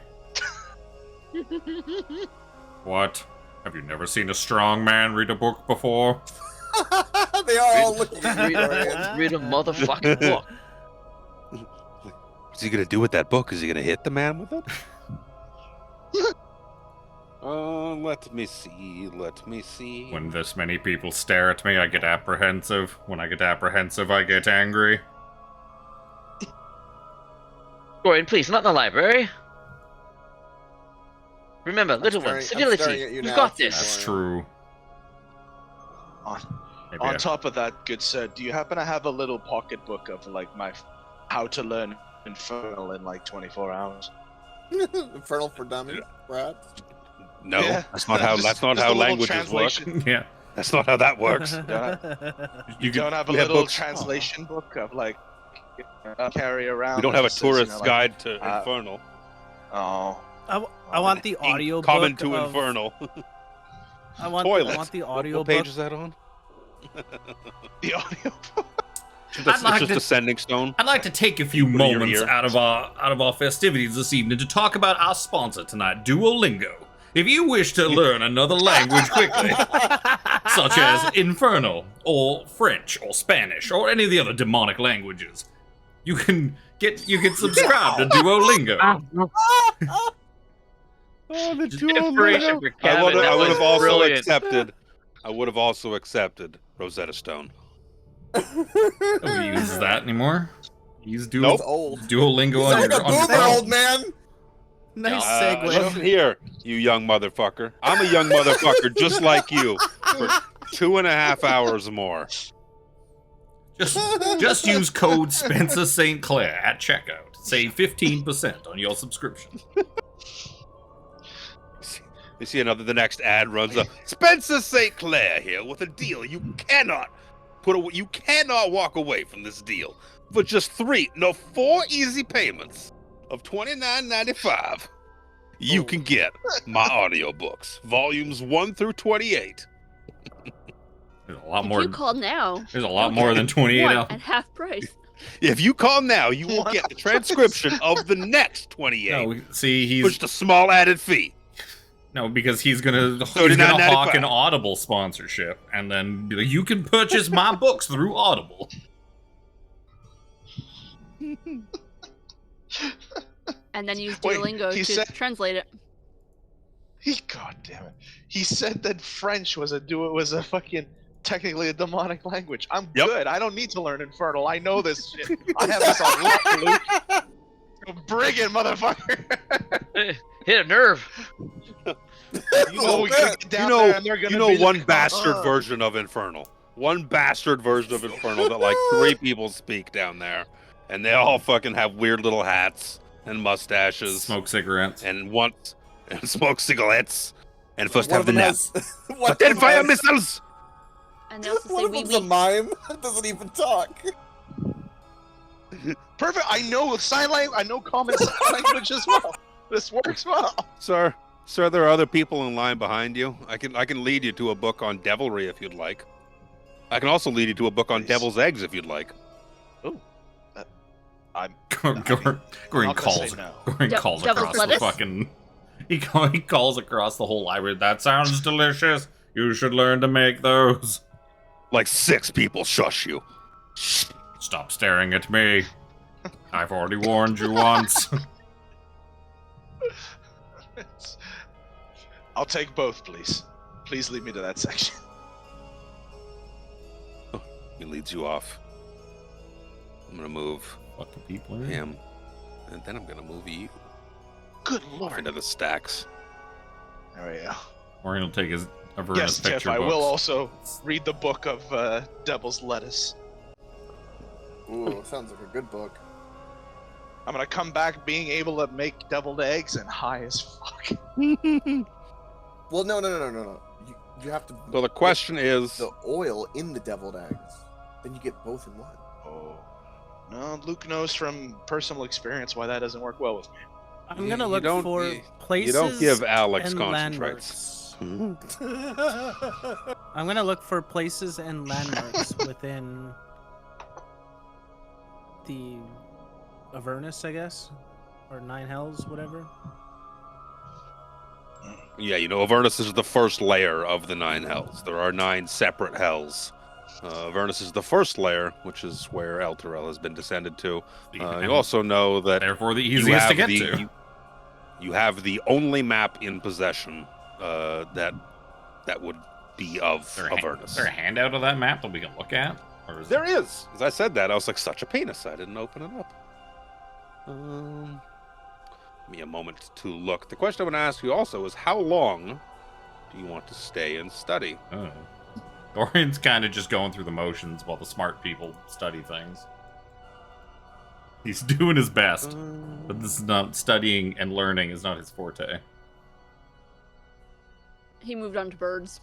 What? Have you never seen a strong man read a book before? They are all looking at you, Dorian. Read a motherfucking book. What's he gonna do with that book? Is he gonna hit the man with it? Let me see. When this many people stare at me, I get apprehensive. When I get apprehensive, I get angry. Gorion, please, not in the library. Remember, little one, staring at civility. you You've now, got too, this. That's true. Maybe On top of that, good sir, do you happen to have a little pocketbook of like how to learn Infernal in like 24 hours? Infernal for dummies, perhaps. No, Yeah. that's not how. Just- that's not just how a little languages work. translation. Yeah. That's not how that works. You don't have a we have little books. translation book of like carry around. We don't that have a just says, you tourist's know, like, guide to uh, Infernal. Oh, I want the audio Common book to of, Infernal. I want Toilet. the What audio page book. is that on? the audio book. It's like just to- a sending stone. I'd like to take a few Put it in your moments ear. out of our festivities this evening to talk about our sponsor tonight, Duolingo. If you wish to learn another language quickly, such as Infernal, or French, or Spanish, or any of the other demonic languages, you can subscribe to Duolingo. Oh, the Inspiration for I Kevin. would That was have also brilliant. accepted. I would have also accepted Rosetta Stone. Nobody uses that anymore. Use It's old. Duolingo You on sound your like a on your boomer, phone. old man. Nice Listen segue. here, you young motherfucker. I'm a young motherfucker just like you for 2.5 hours more. Just use code Spencer St. Clair at checkout. Save 15% on your subscription. You see the next ad runs up. Spencer St. Clair here with a deal. You cannot walk away from this deal for just 4 easy payments of $29.95. You can get my audiobooks, volumes 1 through 28. There's a lot If more. you call now, There's a lot more than 28 one out. at half price. If you call now, you will get the transcription of the next 28 No, see, for just a small added fee. No, because he's gonna $39.95. hawk an Audible sponsorship, and then be like, you can purchase my books through Audible. And then use Wait, Duolingo he to said- translate it. God damn it! He said that French was a fucking technically a demonic language. I'm Yep. good. I don't need to learn Infernal. I know this shit. I have this on lock, Luke. Bring it, motherfucker. Hit a nerve. We could get down there and they're gonna be one like, bastard version of Infernal. One bastard version of Infernal that like 3 people speak down there, and they all fucking have weird little hats and mustaches Smoke cigarettes. and smoke cigarettes and first One have of the them nap. has- one But of then them fire has- missiles. And they also One say of wee them's a wee. mime. It doesn't even talk. Perfect. I know sign language. I know common sign language as well. This works well. Sir, there are other people in line behind you. I can lead you to a book on devilry if you'd like. I can also lead you to a book on Please. devil's eggs if you'd like. Gorion calls. no. Gorion calls Devil's across the lettuce? fucking. He calls across the whole library. That sounds delicious. You should learn to make those. Like 6 people shush you. Stop staring at me. I've already warned you once. I'll take both, please. Please lead me to that section. He leads you off. I'm gonna move Fucking people. him, and then I'm gonna move you Good off lord. into the stacks. There we go. Or he'll take his Avernus Yes, Tiff, picture I books. will also read the book of Devil's Lettuce. Ooh, sounds like a good book. I'm gonna come back being able to make deviled eggs and high as fuck. Well, no. You have to. So the question is, the oil in the deviled eggs. Then you get both in one. Oh. No, Luke knows from personal experience why that doesn't work well with me. I'm gonna you look don't- for you places. don't give Alex and concentrates. landmarks. I'm gonna look for places and landmarks within the Avernus, I guess, or Nine Hells, whatever. Yeah, Avernus is the first layer of the 9 hells. There are 9 separate hells. Avernus is the first layer, which is where Elturel has been descended to. You also know that Therefore, the you easiest to have get to. You have the only map in possession that would be of Avernus. Is there a handout of that map that we can look at? Or is There is. As I said that, I was like, such a penis. I didn't open it up. Give me a moment to look. The question I want to ask you also is, how long do you want to stay and study? Oh. Gorion's kind of just going through the motions while the smart people study things. He's doing his best, but this is not studying and learning is not his forte. He moved on to birds.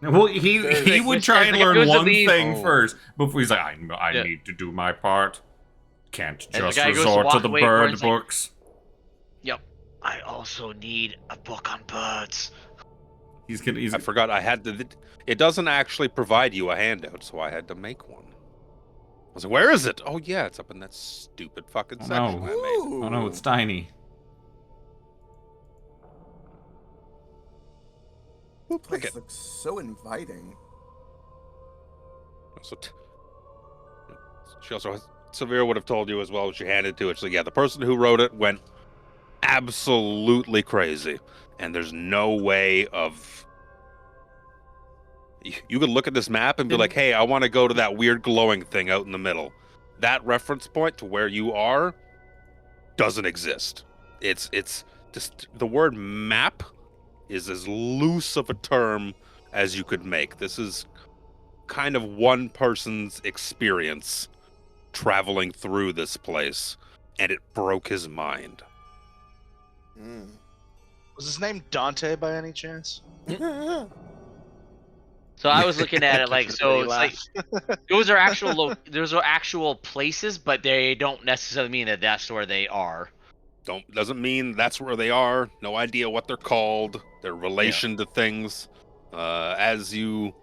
Well, he would try and like, it learn goes to one leave- thing first before he's like, I Yeah. need to do my part. Can't And the just guy goes to resort to walk the away, bird Gorion's like, books. Yep. I also need a book on birds. He's I forgot I had to. It doesn't actually provide you a handout, so I had to make one. I was like, where is it? Oh, yeah, it's up in that stupid fucking Oh, section no. I made. Oh no, it's tiny. The place it. looks so inviting. So she also Severe would have told you as well when she handed to it. So yeah, the person who wrote it went absolutely crazy, and there's no way of. You could look at this map and be like, "Hey, I want to go to that weird glowing thing out in the middle." That reference point to where you are doesn't exist. It's just the word map is as loose of a term as you could make. This is kind of one person's experience traveling through this place, and it broke his mind. Was his name Dante by any chance? So I was looking at it like, so it's like those are actual places, but they don't necessarily mean that that's where they are. Doesn't mean that's where they are. No idea what they're called, their relation to things. As you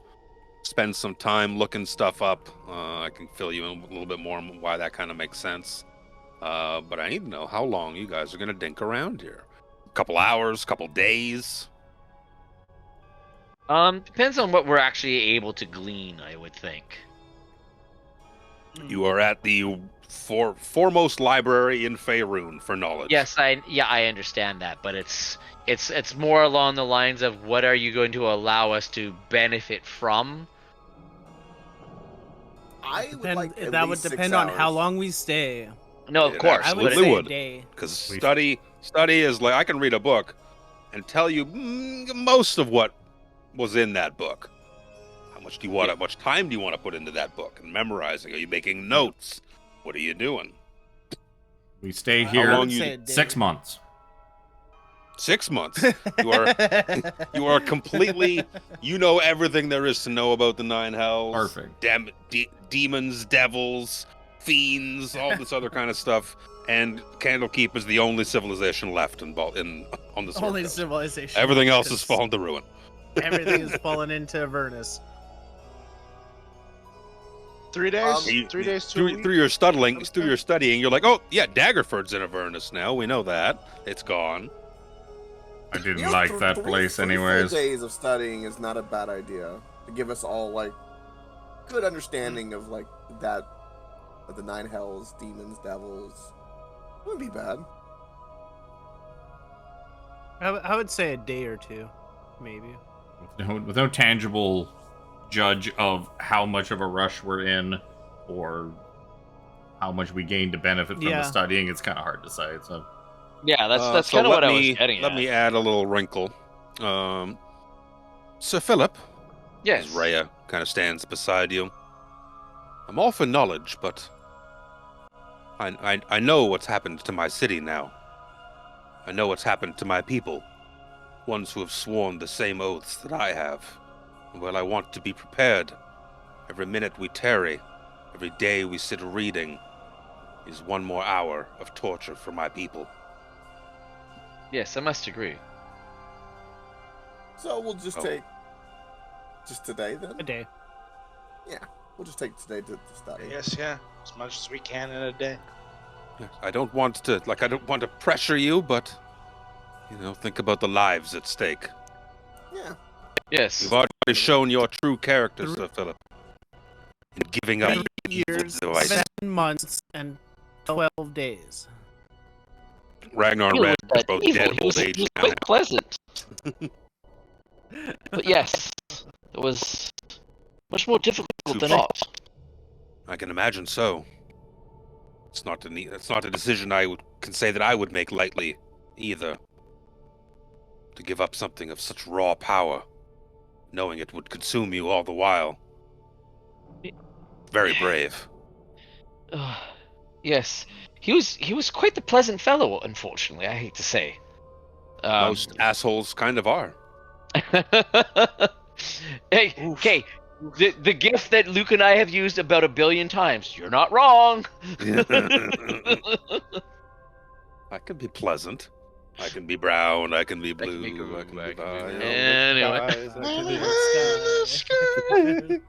spend some time looking stuff up, I can fill you in a little bit more on why that kind of makes sense. But I need to know how long you guys are going to dink around here. A couple hours, couple days. Depends on what we're actually able to glean, I would think. You are at the foremost library in Faerun for knowledge. Yes, I understand that, but it's more along the lines of what are you going to allow us to benefit from? I would like at that would least 6 depend on how hours. long we stay. No, of It course. I absolutely would but say would. a day. Because study is like, I can read a book and tell you most of what was in that book. How much do you want? How much time do you want to put into that book and memorizing? Are you making notes? What are you doing? We stay How here long I'd you- say a day. 6 months. 6 months. You are completely. You know everything there is to know about the Nine Hells. Perfect. Demons, devils, fiends, all this other kind of stuff. And Candlekeep is the only civilization left on the Sword Only Coast. civilization. Everything else has because fallen to ruin. Everything has fallen into Avernus. 3 days? You- 3 days to a week? through your studying, you're like, oh yeah, Daggerfoot's in Avernus now. We know that. It's gone. I didn't You know, like that place three anyways. full days of studying is not a bad idea to give us all like good understanding of like that of the 9 hells, demons, devils. Wouldn't be bad. I would say a day or two, maybe. With no tangible judge of how much of a rush we're in or how much we gain to benefit from the studying, it's kind of hard to say. So Yeah, that's So kind of what let I was me- getting Let at. me add a little wrinkle. Sir Philip, Yes. as Rhea kind of stands beside you. I'm all for knowledge, but I know what's happened to my city now. I know what's happened to my people, ones who have sworn the same oaths that I have. Well, I want to be prepared. Every minute we tarry, every day we sit reading, is one more hour of torture for my people. Yes, I must agree. So we'll just Oh. take just today then. A day. We'll just take today to study. Yes, yeah. As much as we can in a day. I don't want to pressure you, but think about the lives at stake. Yeah. Yes. You've already shown your true character, Sir Philip, in giving up 3 evil years, device. 7 months, and 12 days. Ragnar He and Red was are that both evil. dead He old was age now. quite pleasant. But yes, it was much more difficult than not. I can imagine so. It's not a decision I can say that I would make lightly, either. To give up something of such raw power, knowing it would consume you all the while. Very brave. Yes, he was quite the pleasant fellow. Unfortunately, I hate to say. Most assholes kind of are. Hey, okay. The gift that Luke and I have used about 1 billion times. You're not wrong. I can be pleasant. I can be brown. I can be can be blue. I can be violet. Anyway. skies, I can be-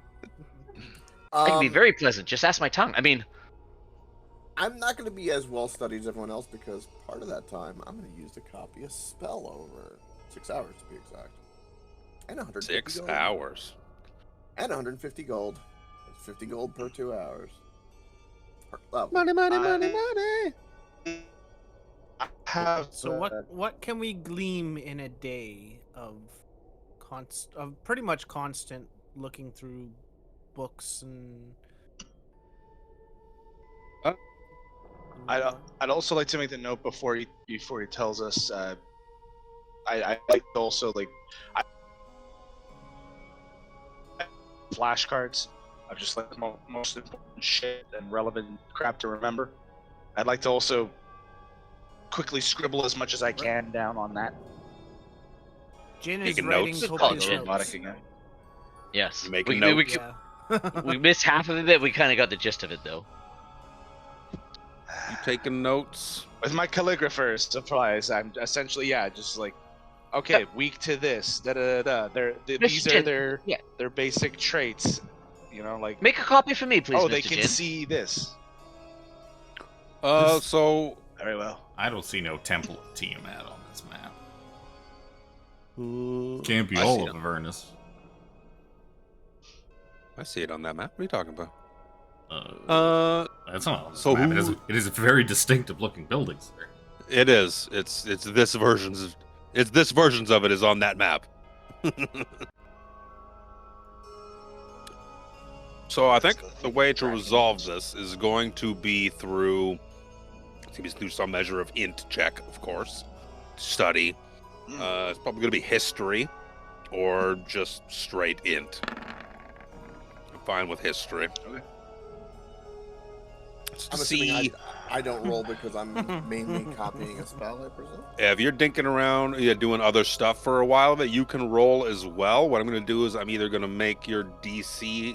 I can be very pleasant. Just ask my tongue. I mean, I'm not going to be as well studied as everyone else because part of that time I'm going to use to copy a spell over 6 hours to be exact, and 150 6 gold. hours. And 150 gold. It's 50 gold per 2 hours. Money. I have So what can we glean in a day of pretty much constant looking through books and I'd also like to make the note before he tells us. I like to also flashcards of just like the most important shit and relevant crap to remember. I'd like to also quickly scribble as much as I can down on that. Jin is Taking writing notes? copious Jin. notes. Robotic again. yes. You making we, notes? we missed half of it. We kind of got the gist of it, though. You taking notes? With my calligrapher supplies, I'm essentially just like, okay, weak to this, da da da. These are Jin, their basic traits, like. Make a copy for me, please, Oh, Mr. they can Jin. see this. So Very well. I don't see no Temple of Tiamat on this map. Can't be I all see of it. Avernus. I see it on that map. What are you talking about? That's not on this so map. who- It is very distinctive looking buildings there. It is. It's this versions of it is on that map. So I think the way to resolve this is going to be through some measure of int check, of course. Study. It's probably going to be history or just straight int. I'm fine with history. Okay. Just I'm to assuming see I don't roll because I'm mainly copying a spell, I presume. if you're dinking around, doing other stuff for a while that you can roll as well. What I'm going to do is I'm either going to make your DC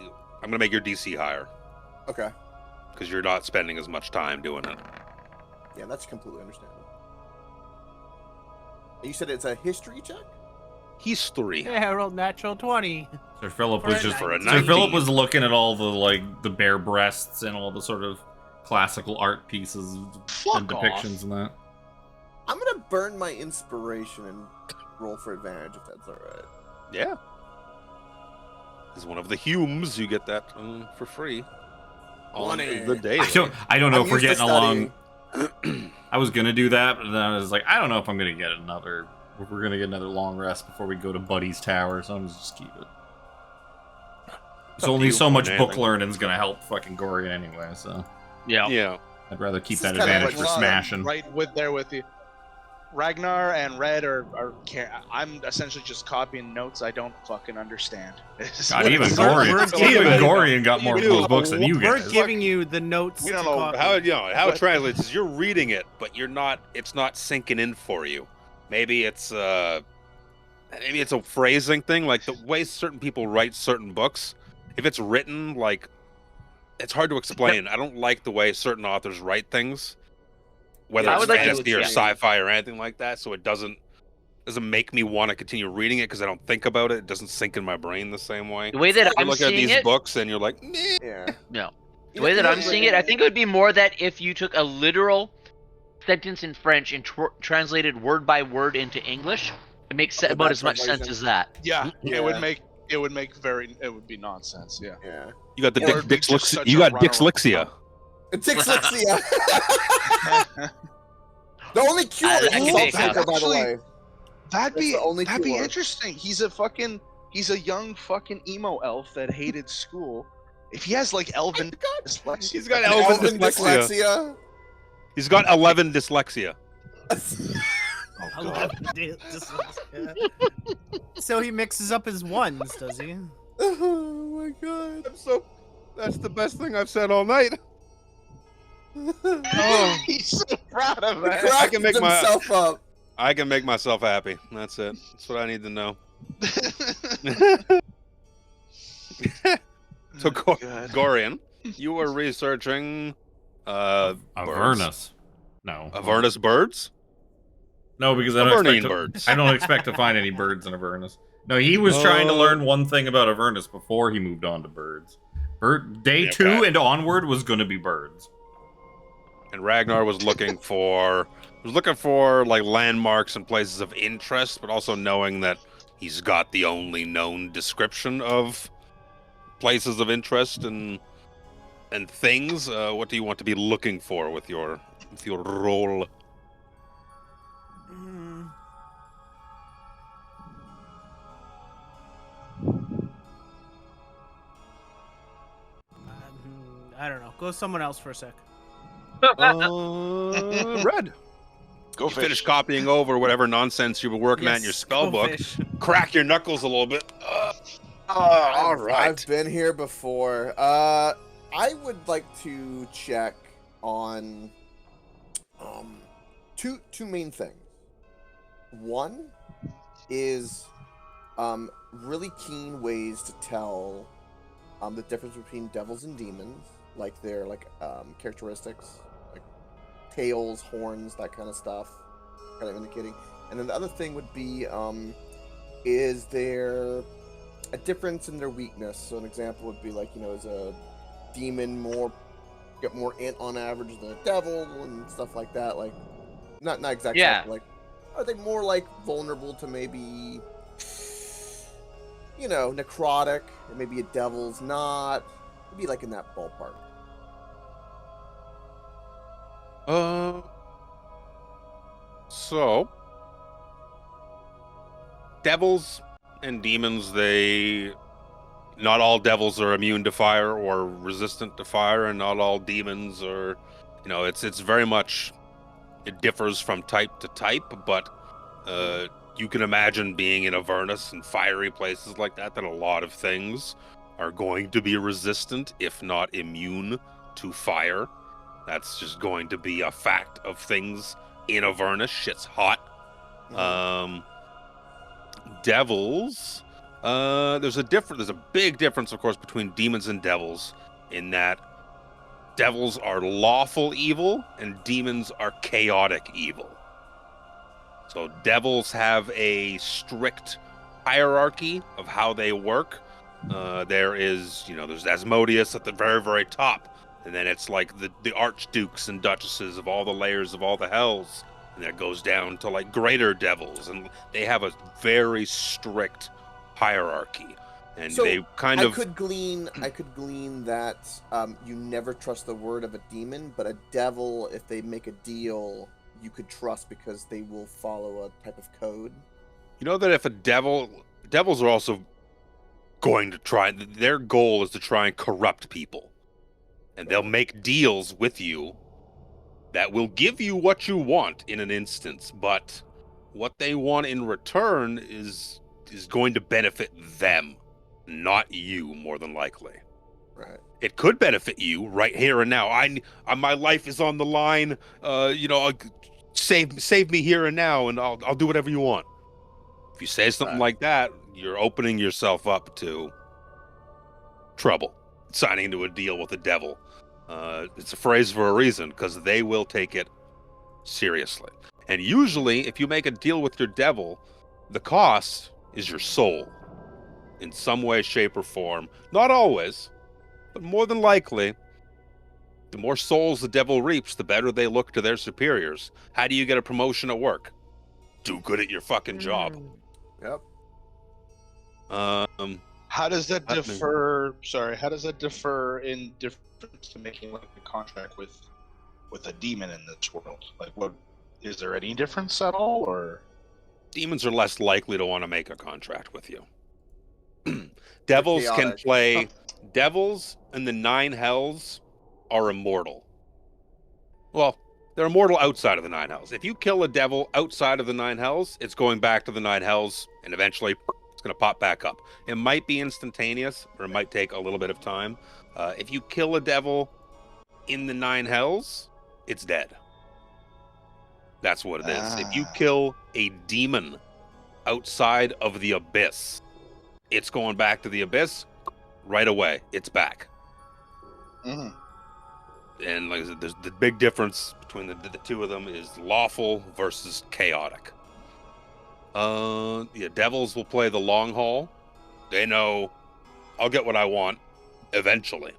higher. Okay. because you're not spending as much time doing it. Yeah, that's completely understandable. You said it's a history check? He's 3. Yeah, I rolled natural 20. Sir Philip For was a just for a Sir Philip 19. was looking at all the bare breasts and all the sort of classical art pieces and depictions and that. I'm gonna burn my inspiration and roll for advantage if that's alright. Yeah. As one of the Humes, you get that for free. On 20. the day. I don't know I'm if we're used to getting along. I was gonna do that, but then I was like, I don't know if I'm gonna get another. If we're gonna get another long rest before we go to Buddy's Tower, so I'm just keep it. So only so much book learning's gonna help fucking Gorion anyway, so Yeah. I'd rather keep This that is kinda advantage like for fun. smashing. Right with you. Ragnar and Red I'm essentially just copying notes I don't fucking understand. God, even We're Gorion got more of those books than you We're guys. giving you the notes. We don't to know copy. How it translates is you're reading it, but it's not sinking in for you. Maybe it's a phrasing thing, like the way certain people write certain books. If it's written like, it's hard to explain. I don't like the way certain authors write things, whether I it's would like to- fantasy or yeah. sci-fi or anything like that. So it doesn't make me want to continue reading it because I don't think about it. It doesn't sink in my brain the same way. The way that You I'm look at seeing these it, books and you're like, meh. Yeah. no. The way that I'm seeing it, I think it would be more that if you took a literal sentence in French and translated word by word into English, it makes Okay, about that as much sense translation. as that. Yeah, Yeah. it would be nonsense. Yeah. Yeah. You got the Or it'd be just such you a got runaround. dyslexia. Dyslexia. The only cure That is can be salt a sugar, by the actually- way. That'd That's be the only that'd be cure. interesting. He's a young fucking emo elf that hated school. If he has like elven dyslexia, He's got Elven dyslexia. dyslexia. He's got 11 dyslexia. I love dyslexia. So he mixes up his ones, does he? Oh my god. That's the best thing I've said all night. Oh, he's so proud of he that. cracked can make my- himself up. I can make myself happy. That's it. That's what I need to know. So, God. Gorion, you were researching birds. Avernus. No. Avernus birds? No, because I Avernine don't, birds. I don't expect to find any birds in Avernus. No, he was trying to learn one thing about Avernus before he moved on to birds. Day 2 and onward was going to be birds. And Ragnar was looking for like landmarks and places of interest, but also knowing that he's got the only known description of places of interest and things. What do you want to be looking for with your role? I don't know. Go someone else for a sec. Red. Go You fish. finish copying over whatever nonsense you were working at in your spell go book. fish. Crack your knuckles a little bit. All right. I've been here before. I would like to check on two main things. One is really keen ways to tell the difference between devils and demons, like their characteristics, like tails, horns, that kind of stuff, kind of indicating. And then the other thing would be is there a difference in their weakness? So an example would be like, is a demon get more int on average than a devil and stuff like that? Like, not exactly. Yeah. Like, are they more like vulnerable to maybe, necrotic, and maybe a devil's not? It'd be like in that ballpark. So devils and demons, not all devils are immune to fire or resistant to fire, and not all demons are, it's very much, it differs from type to type, but you can imagine being in Avernus and fiery places like that a lot of things are going to be resistant, if not immune to fire. That's just going to be a fact of things in Avernus. Shit's hot. Devils, there's a big difference, of course, between demons and devils, in that Devils are lawful evil, and demons are chaotic evil. So devils have a strict hierarchy of how they work. There's Asmodeus at the very, very top. And then it's like the archdukes and duchesses of all the layers of all the hells. And then it goes down to like greater devils. And they have a very strict hierarchy. And So, they kind I of... could glean that you never trust the word of a demon, but a devil, if they make a deal, you could trust because they will follow a type of code. You know that if devils are also going to try, their goal is to try and corrupt people. And they'll make deals with you that will give you what you want in an instance, but what they want in return is going to benefit them, not you, more than likely. Right. It could benefit you right here and now. My life is on the line. Save me here and now, and I'll do whatever you want. If you say something like that, you're opening yourself up to trouble, signing into a deal with the devil. It's a phrase for a reason, because they will take it seriously. And usually, if you make a deal with your devil, the cost is your soul. In some way, shape, or form. Not always, but more than likely, the more souls the devil reaps, the better they look to their superiors. How do you get a promotion at work? Do good at your fucking job. Yep. How does that differ? Sorry, how does that differ in difference to making like a contract with a demon in this world? Like, what is there any difference at all, or? Demons are less likely to want to make a contract with you. Devils can chaotic. play. Devils and the 9 hells are immortal. Well, they're immortal outside of the 9 hells. If you kill a devil outside of the 9 hells, it's going back to the 9 hells, and eventually it's going to pop back up. It might be instantaneous, or it might take a little bit of time. If you kill a devil in the 9 hells, it's dead. That's what it is. If you kill a demon outside of the abyss, it's going back to the abyss right away. It's back. Mm-hmm. And like I said, there's the big difference between the two of them is lawful versus chaotic. Devils will play the long haul. They know I'll get what I want eventually.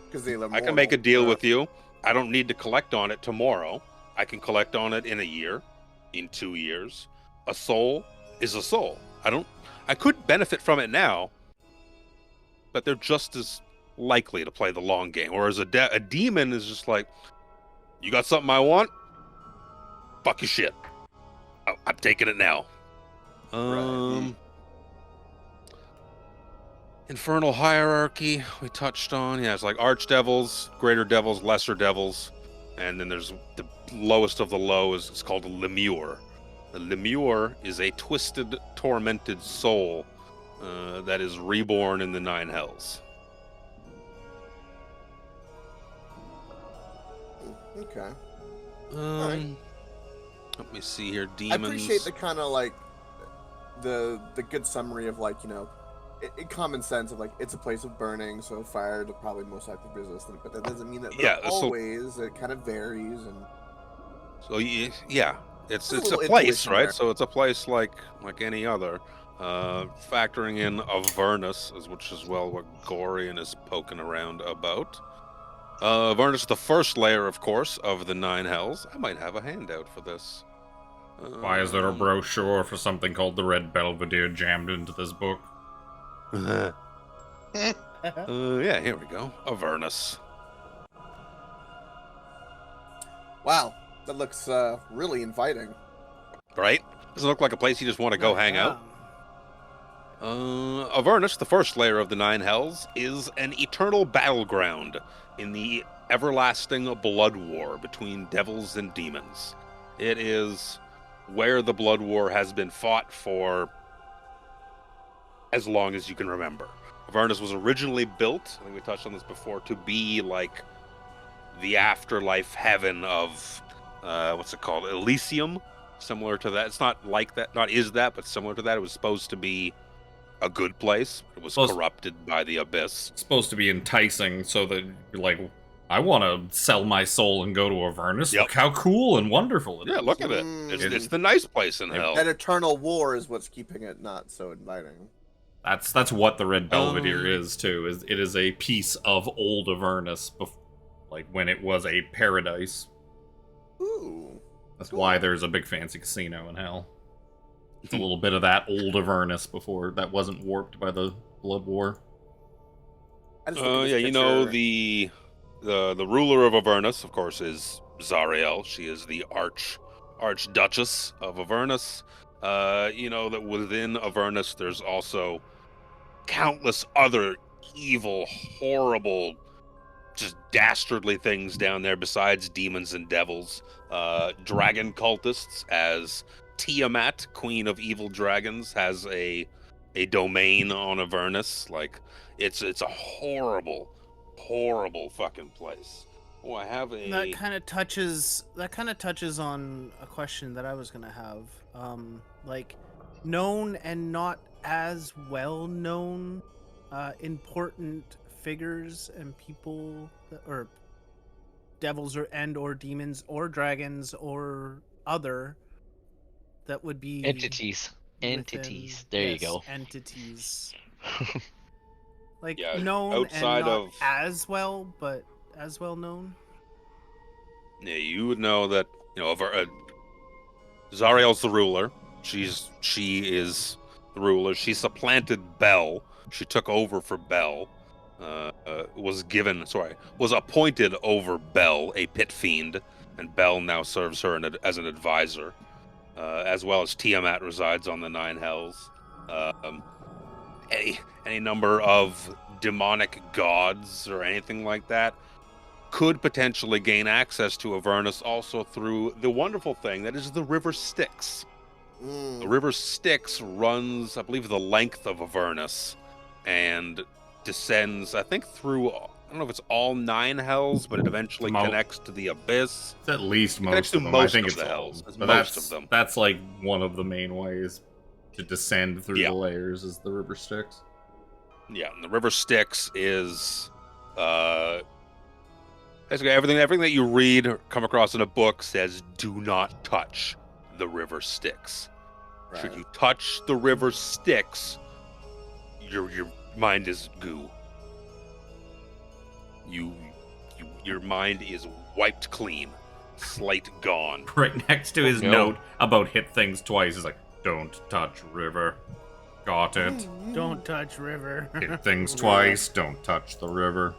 Because they live. I can make a deal with you. I don't need to collect on it tomorrow. I can collect on it in a year, in 2 years. A soul is a soul. I could benefit from it now, but they're just as likely to play the long game. Whereas a demon is just like, you got something I want? Fuck your shit. I'm taking it now. Infernal hierarchy we touched on. Yeah, it's like archdevils, greater devils, lesser devils. And then there's the lowest of the low it's called a lemure. The lemure is a twisted, tormented soul that is reborn in the 9 hells. Okay. Let me see here. Demons. I appreciate the kind of like the good summary of like, you know, common sense of like it's a place of burning, so fire to probably most likely resist it, but that doesn't mean that always. It kind of varies, and so yeah, it's a place, intuition right? there. So it's a place like any other. Factoring in Avernus, which is what Gorion is poking around about. Avernus is the first layer, of course, of the 9 hells. I might have a handout for this. Why is there a brochure for something called the Red Belvedere jammed into this book? Yeah, here we go. Avernus. wow, that looks really inviting. Right? Doesn't look like a place you just want to go hang out. Avernus, the first layer of the 9 hells, is an eternal battleground in the everlasting blood war between devils and demons. It is where the blood war has been fought for as long as you can remember. Avernus was originally built, I think we touched on this before, to be like the afterlife heaven of, what's it called? Elysium? Similar to that. It's not like that, not is that, but similar to that. It was supposed to be a good place. It was corrupted by the abyss. It's supposed to be enticing so that, like, I want to sell my soul and go to Avernus. Yep. Look how cool and wonderful it is. Yeah, look at it. It's the nice place in hell. That eternal war is what's keeping it not so inviting. That's what the Red Belvedere is too. It is a piece of old Avernus, like when it was a paradise. Ooh. That's why there's a big fancy casino in hell. It's a little bit of that old Avernus before that wasn't warped by the Blood War. Yeah, you know the ruler of Avernus, of course, is Zariel. She is the Archduchess of Avernus. You know that within Avernus, there's also countless other evil, horrible, just dastardly things down there besides demons and devils. Dragon cultists, as Tiamat, queen of evil dragons, has a domain on Avernus. Like, it's a horrible fucking place. Oh, I have a That kind of touches on a question that I was gonna have. Like, known and not as well known, important figures and people or devils or demons or dragons or other that would be Entities. within- There you yes, go. Entities. Like, Yeah, known outside and not of- as well, but as well known. Yeah, you would know that, you know, Zariel's the ruler. She is the ruler. She supplanted Bel. She took over for Bel. Was appointed over Bel, a pit fiend, and Bel now serves her as an advisor. As well as Tiamat resides on the Nine Hells. Any number of demonic gods or anything like that could potentially gain access to Avernus also through the wonderful thing that is the River Styx. The River Styx runs, I believe, the length of Avernus and descends, I think, through, I don't know if it's all 9 hells, but it eventually connects to the Abyss. It's at least connects most to of them. most I think of it's the all, hells. It's but most of them. That's like one of the main ways to descend through Yeah. the layers is the River Styx. Yeah, and the River Styx is basically everything that you read or come across in a book says do not touch the River Styx. Right. Should you touch the River Styx, your mind is goo. Your mind is wiped clean, slate gone. Right next to his No. note about hit things twice is like, don't touch river. Got it. Don't touch river. Hit things twice, don't touch the river.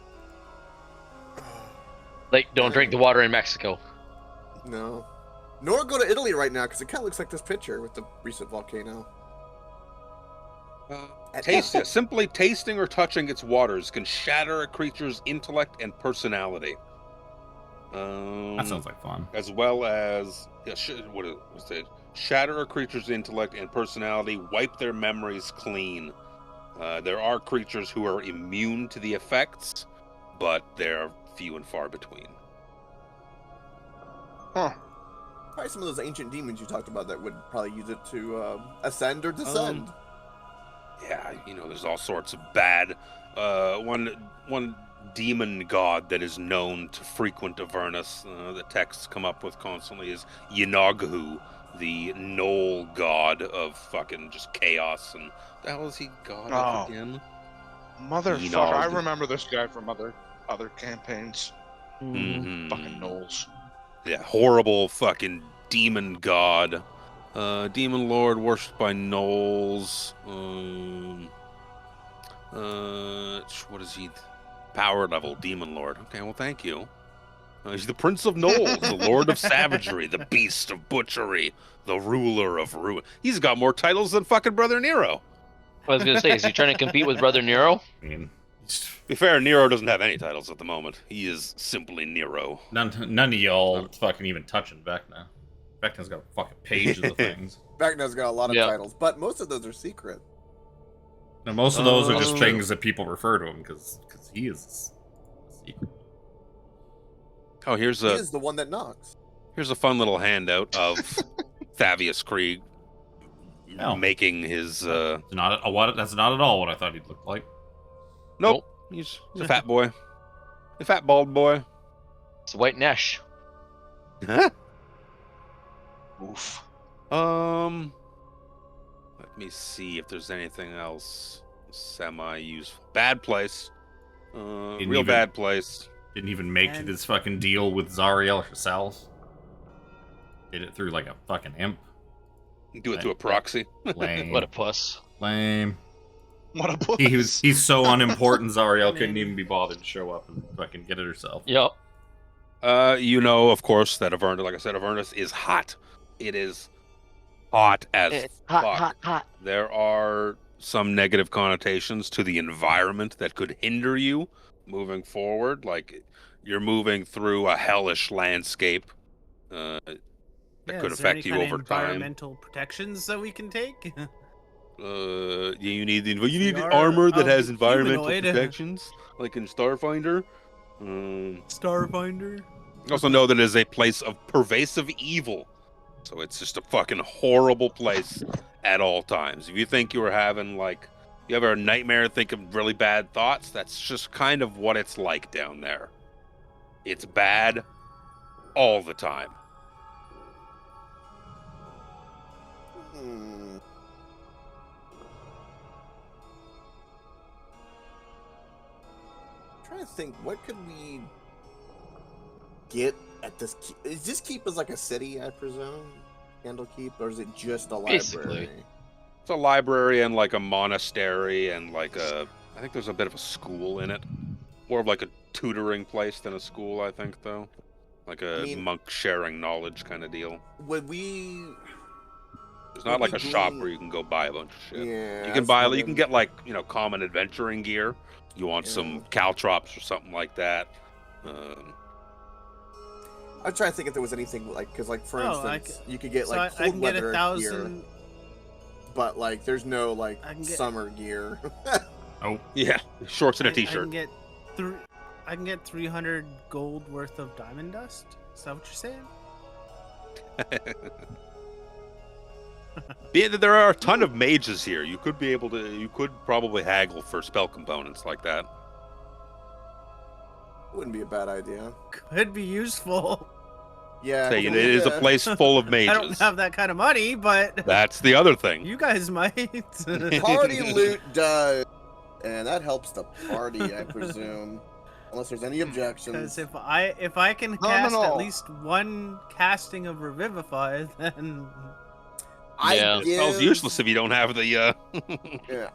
Like, don't drink the water in Mexico. No. Nor go to Italy right now, because it kind of looks like this picture with the recent volcano. Simply tasting or touching its waters can shatter a creature's intellect and personality. That sounds like fun. As well as shatter a creature's intellect and personality, wipe their memories clean. There are creatures who are immune to the effects, but they're few and far between. Huh. Probably some of those ancient demons you talked about that would probably use it to ascend or descend. Yeah, you know, there's all sorts of bad. One demon god that is known to frequent Avernus, the texts come up with constantly, is Yanaghu, the Knoll god of fucking just chaos. And the hell is he god of again? Motherfucker, Enog. I remember this guy from other campaigns. Mhm. Fucking Knolls. Yeah, horrible fucking demon god. Demon lord worshipped by gnolls. What is he? Power level demon lord. Okay, well, thank you. He's the prince of gnolls, the lord of savagery, the beast of butchery, the ruler of ruin. He's got more titles than fucking Brother Nero. I was gonna say, is he trying to compete with Brother Nero? I mean, To be fair, Nero doesn't have any titles at the moment. He is simply Nero. none of y'all fucking even touching Vecna. Vecna's got fucking pages of things. Vecna's got a lot of Yeah. titles, but most of those are secret. Now, most of those are That's just true. things that people refer to him because he is a secret. Oh, here's He a is the one that knocks. here's a fun little handout of Thavius Krieg Oh. making his. It's not that's not at all what I thought he'd look like. Nope, he's a fat boy, a fat bald boy. It's White Nesh. Huh? Oof. Let me see if there's anything else semi-useful. Bad place. Real bad place. Didn't even make his fucking deal with Zariel herself. Did it through like a fucking imp. Do it through a proxy. Lame. What a puss. Lame. What a puss. He's so unimportant, Zariel couldn't even be bothered to show up and fucking get it herself. Yep. You know, of course, that Avernus, like I said, Avernus is hot. It is hot as It's fuck. hot. There are some negative connotations to the environment that could hinder you moving forward. Like, you're moving through a hellish landscape that could affect you over time. Environmental protections that we can take. You need are armor that of has environmental humanoid. protections, like in Starfinder. Starfinder. Also know that it is a place of pervasive evil. So it's just a fucking horrible place at all times. If you think you were having, like, you have a nightmare, think of really bad thoughts, that's just kind of what it's like down there. It's bad all the time. I'm trying to think, what could we get at this keep? Is this keep is like a city, I presume? Candlekeep, or is it just a library? Basically. It's a library and like a monastery and like I think there's a bit of a school in it. More of like a tutoring place than a school, I think, though. Like a monk sharing knowledge kind of deal. Would we... There's not like a shop where you can go buy a bunch of shit. Yeah, You can buy, you can get like, you know, common adventuring gear. You want some caltrops or something like that. I'm trying to think if there was anything like, because like for instance, you could get so like I cold can get weather 1,000. gear, but like there's no like I can get- summer gear. Oh, Yeah, shorts and a I t-shirt. can get 300 gold worth of diamond dust. Is that what you're saying? There are a ton of mages here. You could probably haggle for spell components like that. Wouldn't be a bad idea. Could be useful. Yeah, Say, it is a place full of mages. I don't have that kind of money, but That's the other thing. you guys might. Party loot does, and that helps the party, I presume. Unless there's any objections. Because if I can cast at least one casting of Revivify, then Yeah. It spells useless if you don't have the. Yeah,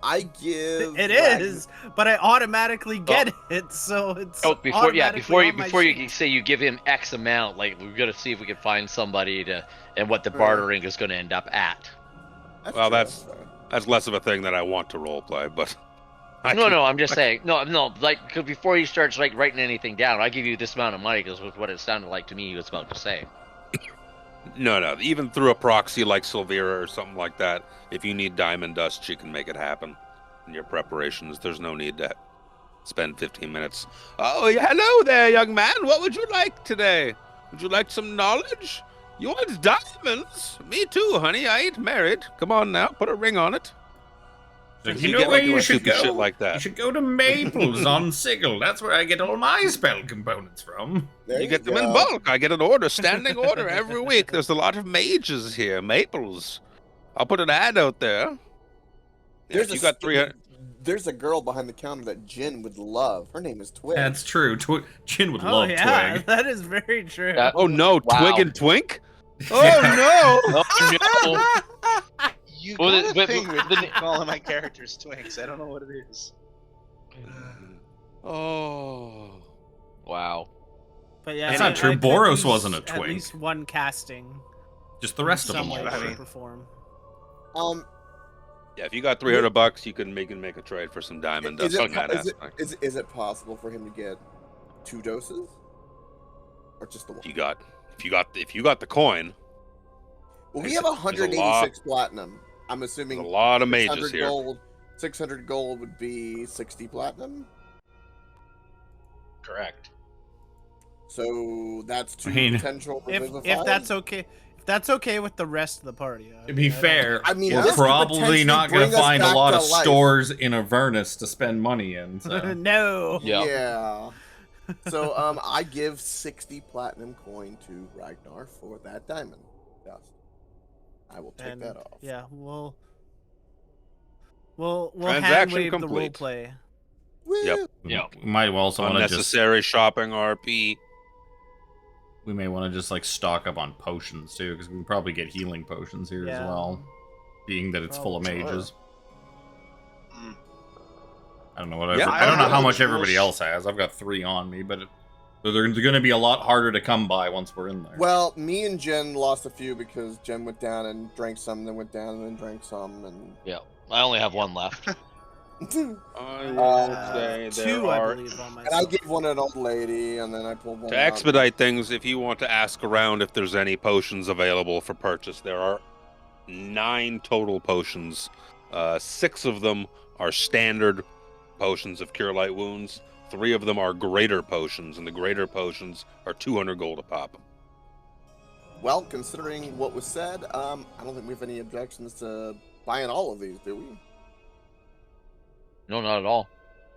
I give. it is. But I automatically get it, so it's. Before you automatically can say you give him X amount, like we've got to see if we can find somebody to, and what the bartering is going to end up at. Well, that's less of a thing that I want to roleplay, but. No, I'm just saying. No, like, 'cause before he starts like writing anything down, I give you this amount of money because was what it sounded like to me he was about to say. No. Even through a proxy like Sylvira or something like that, if you need diamond dust, she can make it happen in your preparations. There's no need to spend 15 minutes. Oh, hello there, young man. What would you like today? Would you like some knowledge? You want diamonds? Me too, honey. I ain't married. Come on now, put a ring on it. you know where you should go? Shit like that. You should go to Maples on Sigil. That's where I get all my spell components from. There You get them in bulk. I get an order, standing order every week. There's a lot of mages here, Maples. I'll put an ad out there. You got 300. There's a girl behind the counter that Jin would love. Her name is Twig. That's true. Jin would Oh love yeah, Twig. that is very true. Oh no, Wow. Twig and Twink? Oh Oh, no. You Well, got a but- thing with the- calling my characters twinks. I don't know what it is. no. Oh. Wow. But yeah, That's I- not true. I could Boros use wasn't a At twink. least one casting. Just the rest of them. Some way, were. shape, or form. Yeah, if you got $300, you can make a trade for some diamond dust on that aspect. Is it possible for him to get 2 doses, or just the one? If you got the coin, Well, we there's have a 186 platinum. I'm there's assuming a lot of 600 mages here. gold. 600 gold would be 60 platinum. Correct. So that's 2 I mean, potential. If Revivify. that's okay with the rest of the party. To be fair, I mean, we're this could probably potentially not going bring to us find a back lot to of life. stores in Avernus to spend money in. So. No. Yeah. Yeah. So I give 60 platinum coin to Ragnar for that diamond dust. I will take that off. Yeah, we'll hand Transaction wave the role complete. play. Woo! Yep. Yeah. We might also want to just Unnecessary shopping RP. we may want to just like stock up on potions too, because we can probably get healing potions here as Yeah. well. Being that it's full of Sure. mages. Mm. I don't know what Yeah, I don't know how much we'll everybody else has. I've got 3 on me, but they're going to be a lot harder to come by once we're in there. Well, me and Jen lost a few because Jen went down and drank some, then went down and then drank some, and Yeah, I only have one left. I will say there 2, are. I believe, on and I myself. gave one to an old lady, and then I pulled one To out. expedite things, if you want to ask around if there's any potions available for purchase, there are 9 total potions. 6 of them are standard potions of Cure Light Wounds. 3 of them are greater potions, and the greater potions are 200 gold a pop. Well, considering what was said, I don't think we have any objections to buying all of these, do we? No, not at all.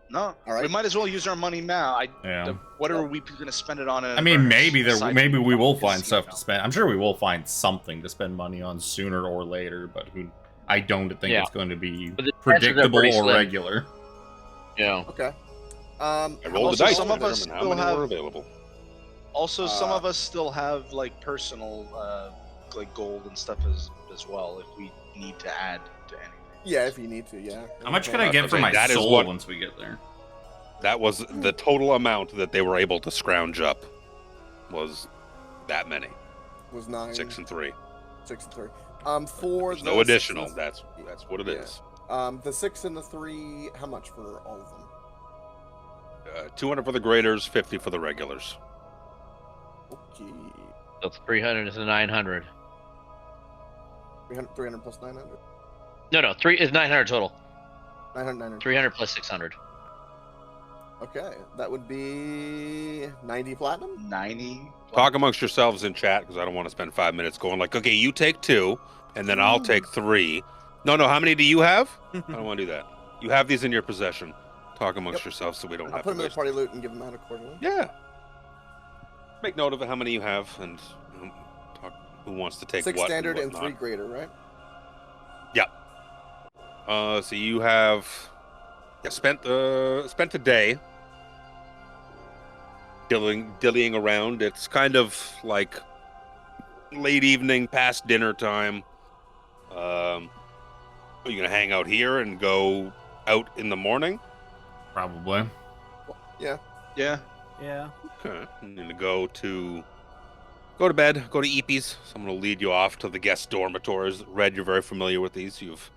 No, All right. we might as well use our money now. Yeah. What are we going to spend it on? I mean, maybe maybe we will find casino. stuff to spend. I'm sure we will find something to spend money on sooner or later, but I don't think Yeah. it's going to be But the chances are predictable pretty or slim. regular. Yeah. Okay. I rolled Also, the dice some to of us determine how still many have- were available. Also, some of us still have like personal, like gold and stuff as well. If we need to add to anything. Yeah, if you need to, yeah. How much can I I was get gonna for say, my that is soul what- once we get there? That was the total amount that they were able to scrounge up. Was that many? Was 9. 6 and 3. 6 and 3. For There's the no additional. 6 That's what it Yeah. is. the 6 and the 3, how much for all of them? 200 for the graders, 50 for the regulars. Okay. That's 300 to 900. 300 plus 900? No, 3 is 900 total. 900. 300 plus 600. Okay, that would be 90 platinum? 90. Talk amongst yourselves in chat because I don't want to spend 5 minutes going like, okay, you take 2, and then I'll take 3. No, how many do you have? I don't want to do that. You have these in your possession. Talk amongst yourselves so we don't I'll have put to them in the waste. party loot and give them out accordingly. Yeah. Make note of it, how many you have, and talk who wants to take 6 what standard and what 3 not. greater, right? So you have spent a day dillying around. It's kind of like late evening, past dinner time. Are you gonna hang out here and go out in the morning? Probably. Yeah. Yeah. Yeah. Okay. I'm gonna go to bed, go to Eepee's. Someone will lead you off to the guest dormitories. Red, you're very familiar with these. You've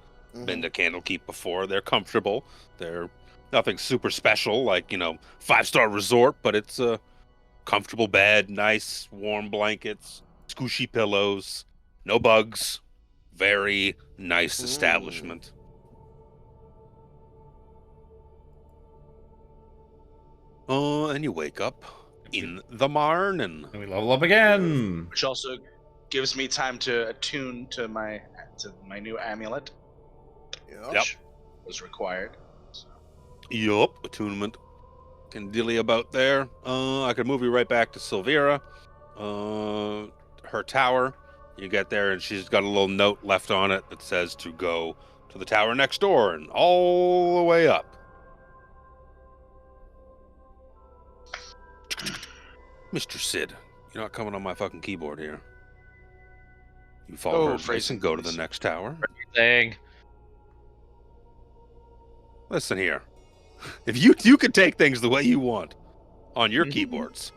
been to Candlekeep before. They're comfortable. They're nothing super special, like, 5-star resort, but it's a comfortable bed, nice warm blankets, squishy pillows, no bugs. Very nice establishment. And you wake up in the morning. And we level up again. Which also gives me time to attune to my new amulet, Yep. Yep. which was required. Yup, attunement. Can dilly about there. I could move you right back to Silvira. Her tower. You get there and she's got a little note left on it that says to go to the tower next door and all the way up. Mr. Sid, you're not coming on my fucking keyboard here. You follow her advice phrasing, and go to the please. next tower. Thing. Listen here. If you could take things the way you want on your keyboards.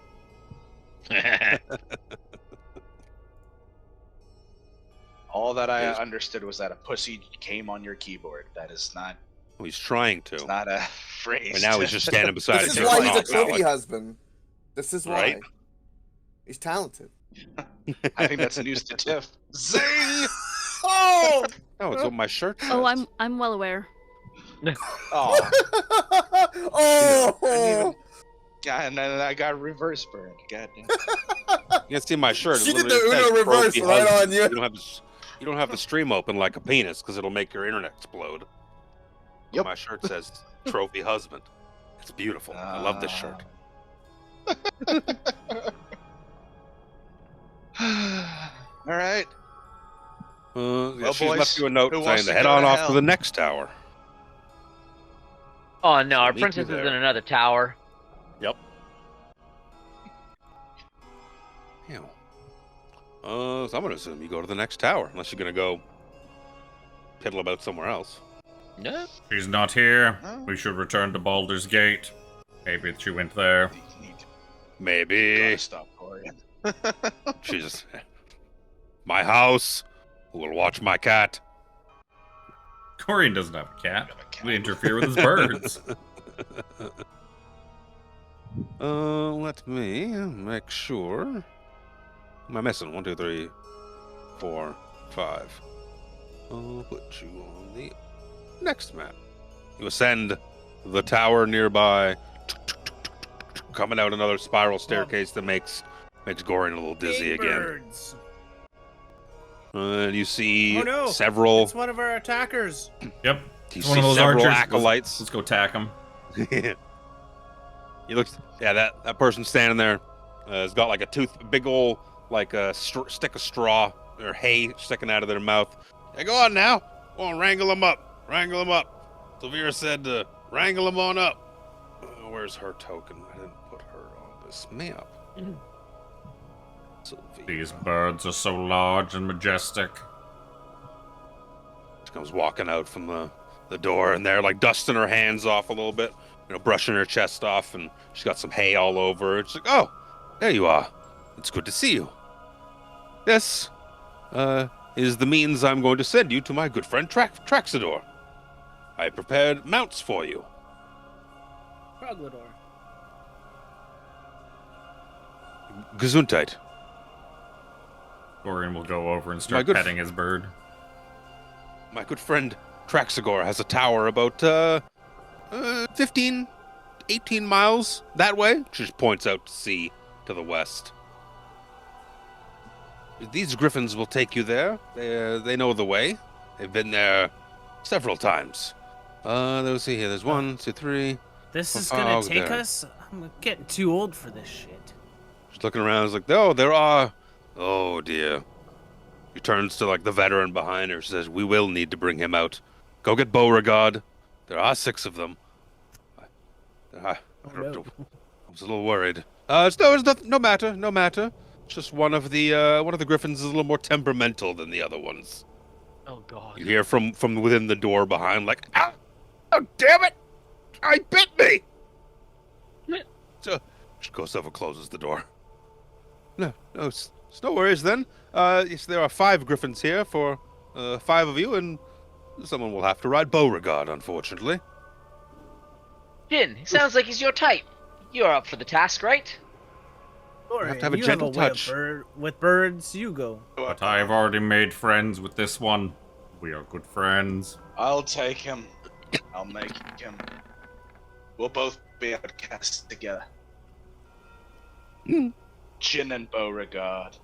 All that I Yes. understood was that a pussy came on your keyboard. That is not. Well, he's trying to. It's not a phrase. And now he's just standing beside This it. is why he's a Talk about trophy it. husband. This is why. Right? He's talented. I think that's news to Tiff. Zing! Oh! No, it's what my shirt says. Oh, I'm well aware. Oh, Oh! God, and then I got reverse burned. God damn. You can see my shirt. It She did the literally says Uno reverse trophy right husband. on you. You don't have the stream open like a penis because it'll make your internet explode. Yep. My shirt says trophy husband. It's beautiful. I love this shirt. All right. She's boys, left you a note who wants saying to to head go on to off to hell? the next tower. Oh no, So our meet me princess is in there. another tower. Yep. Yeah. So I'm gonna assume you go to the next tower, unless you're gonna go piddle about somewhere else. No. She's not here. No. We should return to Baldur's Gate. Maybe she went there. You need to Maybe gotta stop Gorion. she's my house. Who will watch my cat? Gorion doesn't have a cat. Got a cat. We interfere with his birds. Let me make sure. Am I missing? 1, 2, 3, 4, 5. I'll put you on the next map. You ascend the tower nearby, coming out another spiral staircase that makes Gorion a little dizzy Big again. birds. And you see Oh, no. several. It's one of our attackers. Yep. You It's see one of those several archers. acolytes. Let's go attack him. He looks. Yeah, that person standing there has got like a big ol' like a stick of straw or hay sticking out of their mouth. Yeah, go on now. Go on, wrangle them up. Wrangle them up. Sylvira said to wrangle them on up. Where's her token? I didn't put her on this map. Sylvira. These birds are so large and majestic. She comes walking out from the door, and they're like dusting her hands off a little bit, brushing her chest off, and she's got some hay all over her. She's like, "Oh, there you are. It's good to see you. This is the means I'm going to send you to my good friend Traxador. I prepared mounts for you." Proglador. Gesundheit. Gorion will go over and My start good petting his bird. My good friend Traxagor has a tower about 15, 18 miles that way. She just points out to sea to the west. These griffins will take you there. They know the way. They've been there several times. Let's see here. There's 1, 2, 3. This is Oh, gonna take there. us? I'm getting too old for this shit. She's looking around. She's like, "Oh, there are." Oh dear. She turns to like the veteran behind her. She says, "We will need to bring him out. Go get Beauregard. There are 6 of them." I was a little worried. It's no matter. It's just one of the griffins is a little more temperamental than the other ones. Oh god. You hear from within the door behind, like, "Ow! Oh, damn it! I bit me!" So she goes over, closes the door. No, it's no worries then. Yes, there are 5 griffins here for 5 of you, and someone will have to ride Beauregard, unfortunately. Jin, sounds like he's your type. You're up for the task, right? Or have to have a you gentle way of touch. with birds, you go. But I've already made friends with this one. We are good friends. I'll take him. I'll make him. We'll both be outcast together. Jin and Beauregard.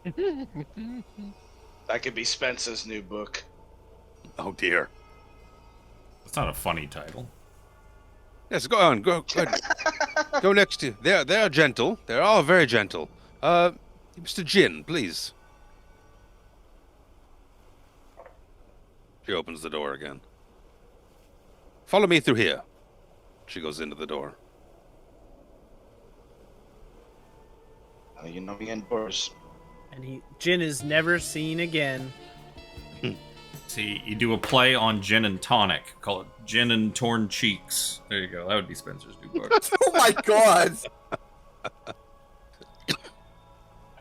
That could be Spencer's new book. Oh dear. That's not a funny title. Yes, go on. Go ahead. Go next to. They're gentle. They're all very gentle. Mr. Jin, please. She opens the door again. Follow me through here. She goes into the door. You know me indoors. And Jin is never seen again. See, you do a play on gin and tonic. Call it gin and torn cheeks. There you go. That would be Spencer's new book. Oh my god!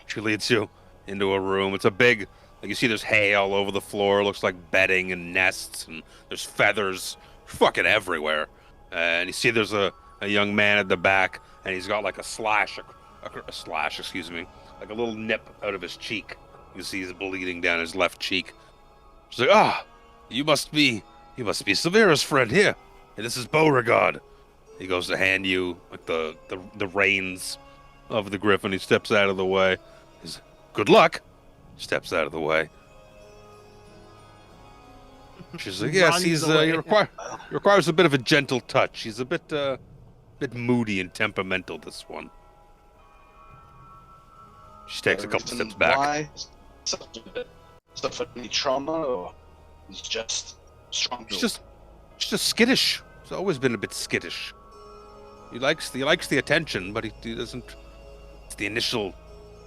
She leads you into a room. It's a big, like you see there's hay all over the floor. It looks like bedding and nests, and there's feathers fucking everywhere. And you see there's a young man at the back, and he's got like a slash, excuse me, like a little nip out of his cheek. You see he's bleeding down his left cheek. She's like, you must be Severa's friend here. Hey, this is Beauregard. He goes to hand you like the reins of the griffin. He steps out of the way. He's good luck. Steps out of the way. She's like, yes, Runs he away. requires a bit of a gentle touch. He's a bit Bit moody and temperamental, this one. She takes a couple steps back. Why? Suffered any trauma, or he's just strong? She's just skittish. He's always been a bit skittish. He likes the attention, but he doesn't. It's the initial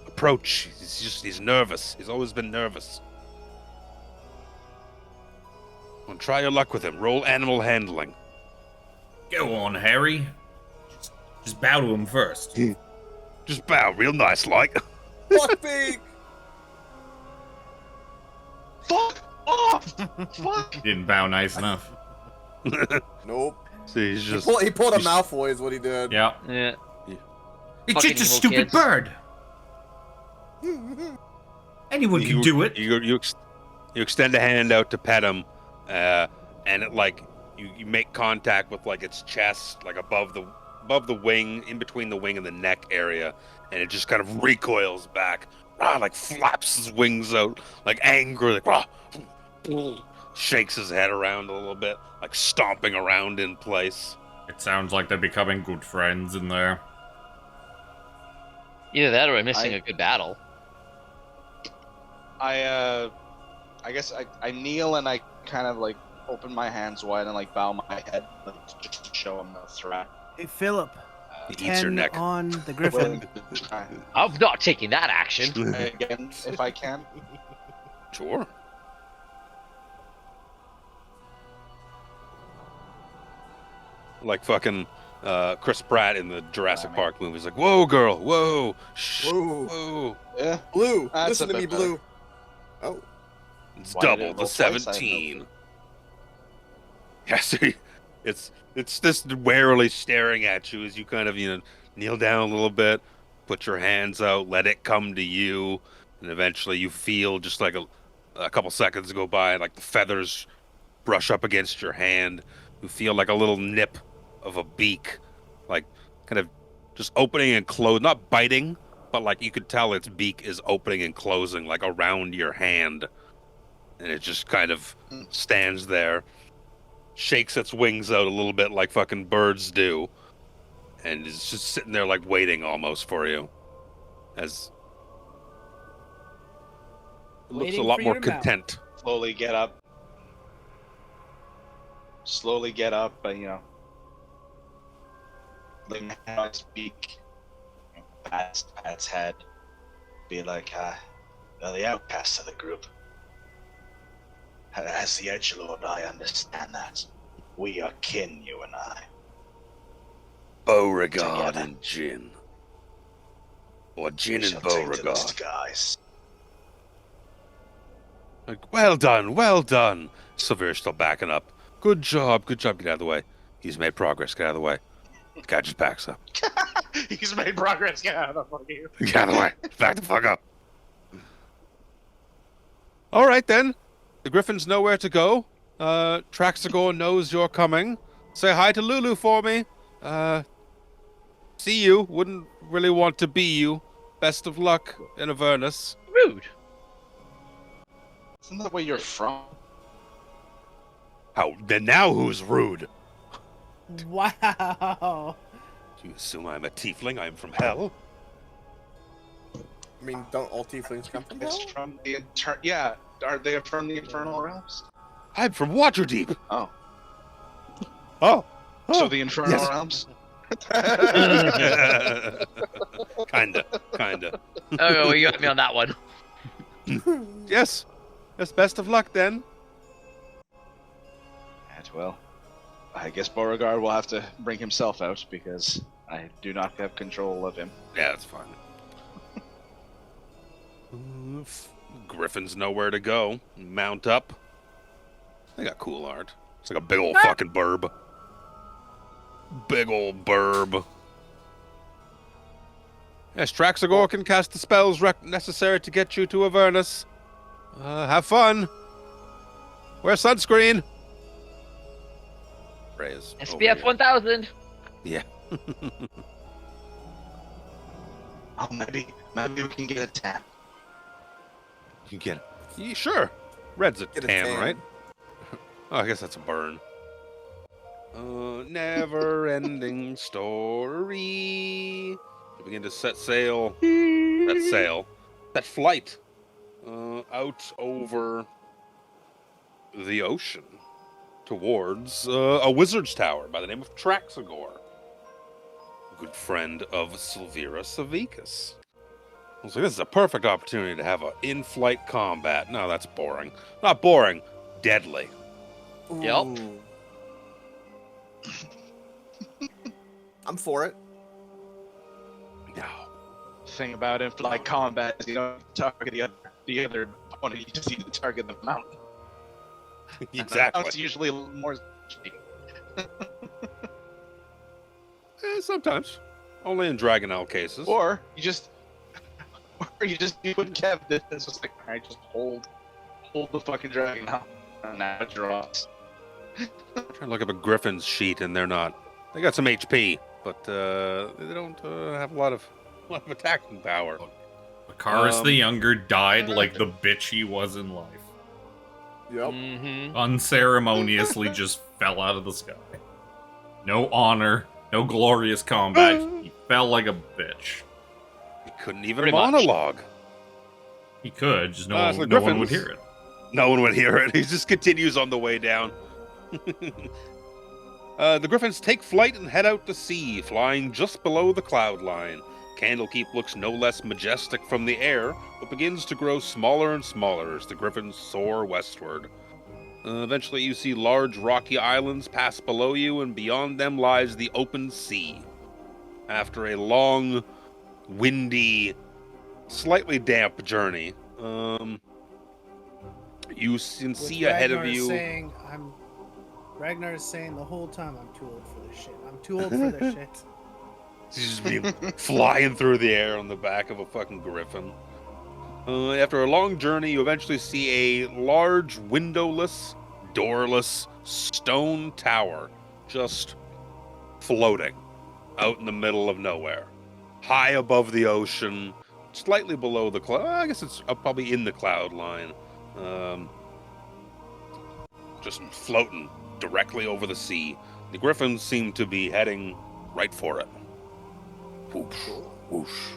approach. He's nervous. He's always been nervous. Well, try your luck with him. Roll animal handling. Go on, Harry. Just bow to him first. Just bow, real nice, like. Fuck big. Fuck off! Fuck! Didn't bow nice enough. Nope. See, he's just. He pulled a Malfoy, is what he did. Yeah. Yeah. It's Fucking just a evil stupid kids. bird. Anyone can do it. You extend a hand out to pet him, and it like you make contact with like its chest, like above the wing, in between the wing and the neck area, and it just kind of recoils back, like flaps his wings out, like angry, like shakes his head around a little bit, like stomping around in place. It sounds like they're becoming good friends in there. Either that or I'm missing a good battle. I guess I kneel and I kind of like open my hands wide and like bow my head, like, just to show him the threat. Hey, Philip. He eats her 10 neck. on the Griffin. I'm not taking that action. Again, if I can. Sure. Like fucking Chris Pratt in the Jurassic Park movies, like, whoa, girl, whoa, shh, Whoa. whoa. Yeah. Blue, That's listen a to me, bit better. Blue. Oh, It's Why did double it the roll twice? I have 17. Yeah, see, it's just warily staring at you as you kind of kneel down a little bit, put your hands out, let it come to you, and eventually you feel just like a couple seconds go by, like the feathers brush up against your hand. You feel like a little nip of a beak, like kind of just opening and closing, not biting, but like you could tell its beak is opening and closing like around your hand. And it just kind of stands there, shakes its wings out a little bit like fucking birds do, and is just sitting there like waiting almost for you. As it looks Waiting a lot for more your mouth. content. Slowly get up. Slowly get up, and lay my hand on his beak, pat its head, be like, they're the outcasts of the group. As the Edgelord, I understand that. We are kin, you and I. Beauregard Together. and Jin. Or Jin We and shall take to the Beauregard. skies. Like, well done. Silver's still backing up. Good job, get out of the way. He's made progress, get out of the way. The guy just backs up. He's made progress. Get out of the fucking. Get out of the way. Back the fuck up. All right, then. The Griffin's nowhere to go. Traxagor knows you're coming. Say hi to Lulu for me. See you. Wouldn't really want to be you. Best of luck in Avernus. Rude. Isn't that where you're from? How? Then now who's rude? Wow. Do you assume I'm a tiefling? I'm from hell? I mean, don't all tieflings come from It's hell? from the Yeah, are they from the Infernal Realms? I'm from Waterdeep. Oh. Oh. So the Infernal yes. Realms? Kinda. Oh, well, you got me on that one. Yes. Yes, best of luck then. And, well, I guess Beauregard will have to bring himself out because I do not have control of him. Yeah, that's fine. Griffin's nowhere to go. Mount up. They got cool art. It's like a big old fucking burb. Big old burb. Yes, Traxagor can cast the spells necessary to get you to Avernus. Have fun. Wear sunscreen. Reyes. SPF 1000. Yeah. Oh, maybe we can get a tan. You can get it. Yeah, sure. Red's a Get a tan, tan. right? Oh, I guess that's a burn. Never-ending story. You begin to set sail. Set flight. Out over the ocean towards a wizard's tower by the name of Traxagor. Good friend of Silvira Savicus. I was like, this is a perfect opportunity to have an in-flight combat. No, that's boring. Not boring, deadly. Yep. Ooh. I'm for it. No. Thing about in-flight combat is you don't target the other opponent, you just need to target the mountain. And the Exactly. mountain's usually a little more. Sometimes. Only in Dragonelle cases. Or you just you put Kev distance. It's like, alright, just hold the fucking dragon now, and now it draws. I'm trying to look up a Griffin's sheet, and they're not. They got some HP, but they don't have a lot of attacking power. Makaris the Younger died like the bitch he was in life. Yep. Mm-hmm. Unceremoniously just fell out of the sky. No honor, no glorious combat. He fell like a bitch. He couldn't even Pretty much. monologue. He could, just so no one would Griffins- hear it. No one would hear it. He just continues on the way down. The Griffins take flight and head out to sea, flying just below the cloud line. Candlekeep looks no less majestic from the air, but begins to grow smaller and smaller as the Griffins soar westward. Eventually you see large rocky islands pass below you, and beyond them lies the open sea. After a long, windy, slightly damp journey, you can see ahead of you. Ragnar is saying the whole time, I'm too old for this shit. I'm too old for this shit. Just be flying through the air on the back of a fucking griffin. After a long journey, you eventually see a large, windowless, doorless stone tower just floating out in the middle of nowhere, high above the ocean, slightly below the cloud. I guess it's probably in the cloud line. Just floating directly over the sea. The griffins seem to be heading right for it. Whoosh, whoosh.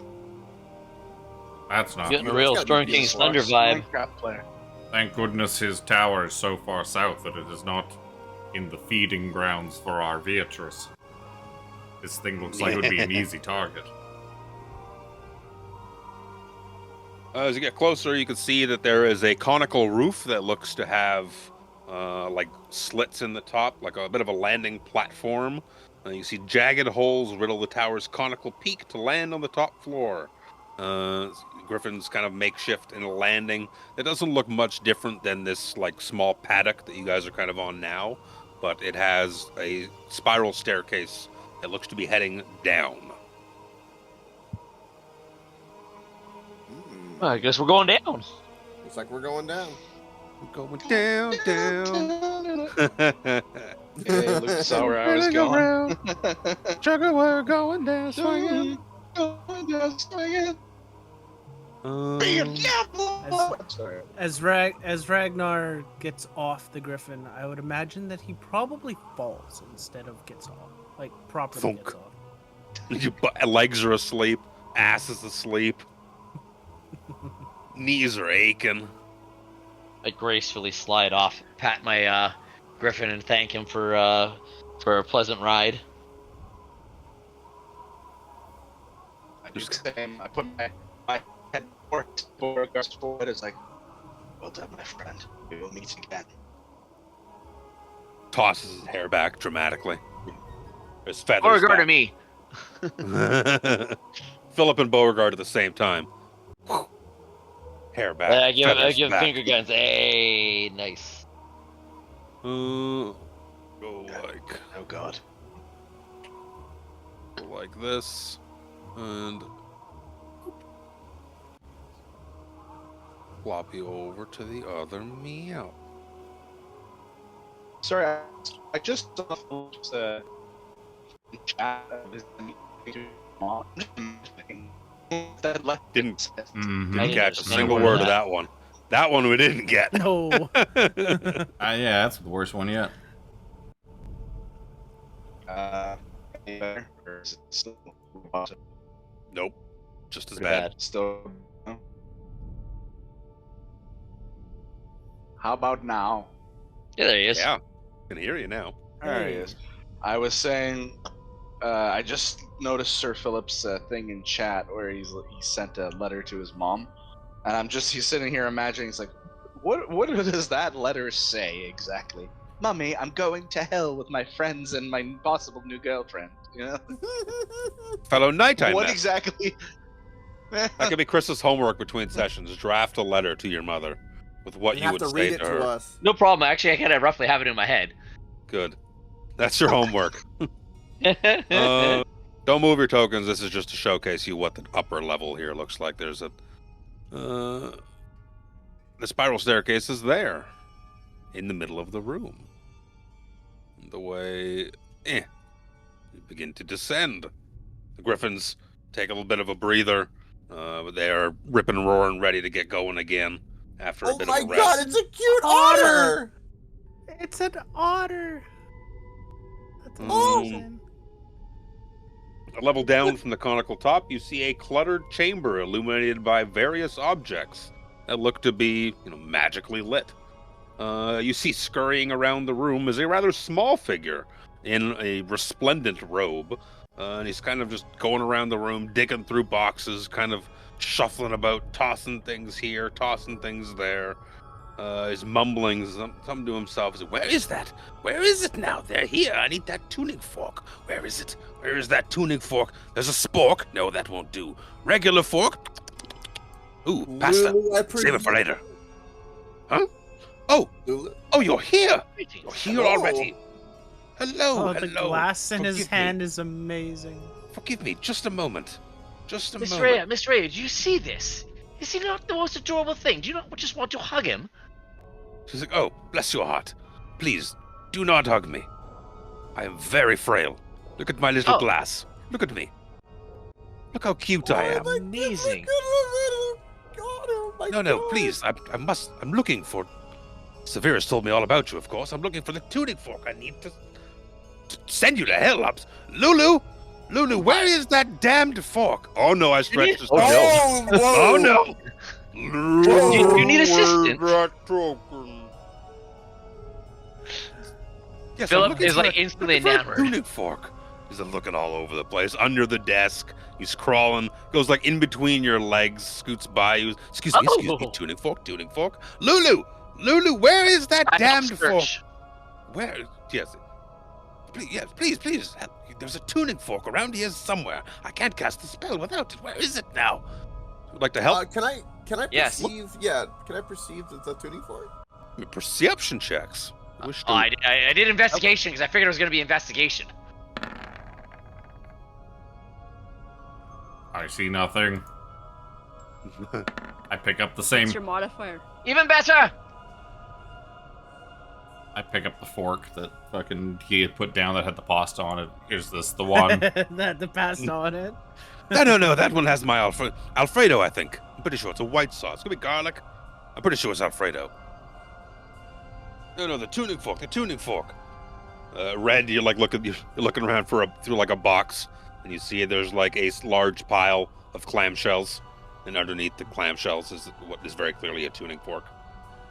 That's not Getting a good. real It's gotta Storm be King beautiful. Thunder vibe. Minecraft player. Thank goodness his tower is so far south that it is not in the feeding grounds for our Beatrice. This thing looks like it would be an easy target. As you get closer, you can see that there is a conical roof that looks to have like slits in the top, like a bit of a landing platform. You see jagged holes riddle the tower's conical peak to land on the top floor. Griffin's kind of makeshift in a landing. It doesn't look much different than this like small paddock that you guys are kind of on now, but it has a spiral staircase that looks to be heading down. I guess we're going down. Looks like we're going down. We're going down, down. Yeah, Luke saw where I was going. Jugger, we're going down, swinging. Sorry. As Ragnar gets off the griffin, I would imagine that he probably falls instead of gets off. Like, properly Thunk. gets off. Your legs are asleep, ass is asleep, knees are aching. I gracefully slide off, pat my griffin, and thank him for a pleasant ride. I do the same. I put my head forward, it's like, well done, my friend. We will meet again. Tosses his hair back dramatically. His feathers Beauregard to back. me. Philip and Beauregard at the same time. Hair back. I give feathers back. finger guns. Hey, nice. Go like Oh god. this, and flop you over to the other meow. Sorry, I just saw the chat. That left Didn't Mhm. didn't catch a understand single word word of of that one. That one we didn't get. No. Yeah, that's the worst one yet. Any better? Or is it still bottom? Nope. Just as Pretty bad. Still. How about now? Yeah, there he is. Yeah. Can hear you now. There he is. I was saying, I just noticed Sir Philip's thing in chat where he sent a letter to his mom, and he's sitting here imagining, he's like, what does that letter say exactly? Mummy, I'm going to hell with my friends and my possible new girlfriend. You know? Fellow nighttime. What Nest. exactly? That could be Chris's homework between sessions. Draft a letter to your mother with what You you have would to say read it to to her. us. No problem. Actually, I kind of roughly have it in my head. Good. That's your homework. Don't move your tokens. This is just to showcase you what the upper level here looks like. There's a the spiral staircase is there in the middle of the room. The way you begin to descend. The griffins take a little bit of a breather. They are ripping and roaring, ready to get going again after a Oh bit my of a rest. god, it's a cute otter! It's an otter. That's Oh. amazing. A level down from the conical top, you see a cluttered chamber illuminated by various objects that look to be, magically lit. You see scurrying around the room is a rather small figure in a resplendent robe, and he's kind of just going around the room, digging through boxes, kind of shuffling about, tossing things here, tossing things there. He's mumbling something to himself. He's like, where is that? Where is it now? They're here. I need that tuning fork. Where is it? Where is that tuning fork? There's a spork. No, that won't do. Regular fork. Ooh, pasta. Save it for later. Huh? Oh, you're here. You're here already. Hello, Oh, hello. the glass in his Forgive me. hand is amazing. Forgive me, just a moment. Just a Miss moment. Rhea, Miss Rhea, do you see this? Is he not the most adorable thing? Do you not just want to hug him? She's like, oh, bless your heart. Please, do not hug me. I am very frail. Look at my little glass. Look at me. Look how cute I am. Amazing. No, please. I'm looking for... Severus told me all about you, of course. I'm looking for the tuning fork. I need to send you to hell, ups. Lulu, where is that damned fork? Oh no, I stretched his Oh no! You need assistance. Yes, Philip is like instantly enamored. Tuning fork. He's looking all over the place, under the desk. He's crawling, goes like in between your legs, scoots by you. Excuse me, tuning fork. Lulu, where is that damned fork? Where? Yes. Please. There's a tuning fork around here somewhere. I can't cast the spell without it. Where is it now? Would like to help? Can I Yes. perceive? Yeah, can I perceive that the tuning fork? Perception checks. I did investigation because I figured it was going to be investigation. I see nothing. I pick up the same. What's your modifier? Even better. I pick up the fork that fucking he had put down that had the pasta on it. Is this the one? That the pasta on it. No. That one has my Alfredo, I think. I'm pretty sure it's a white sauce. It's gonna be garlic. I'm pretty sure it's Alfredo. No, the tuning fork. Red, you're looking around through like a box, and you see there's like a large pile of clamshells, and underneath the clamshells is what is very clearly a tuning fork.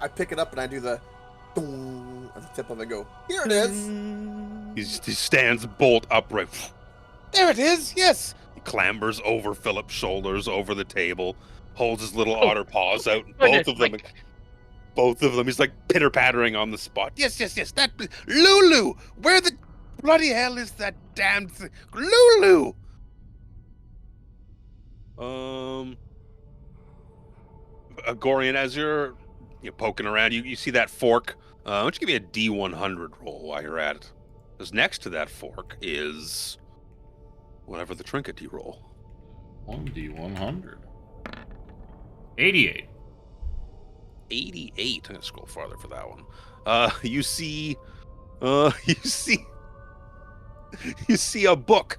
I pick it up and I do the dong at the tip of it. Go, here it is. He stands bolt upright. There it is. Yes. He clambers over Philip's shoulders, over the table, holds his little otter paws out. Both of them. He's like pitter pattering on the spot. Yes. That Lulu. Where the bloody hell is that damned thing? Lulu. Gorion, as you're poking around, you see that fork. Why don't you give me a D100 roll while you're at it? Because next to that fork is whatever the trinket you roll. 1D100. 88. 88. I'm gonna scroll farther for that one. You see a book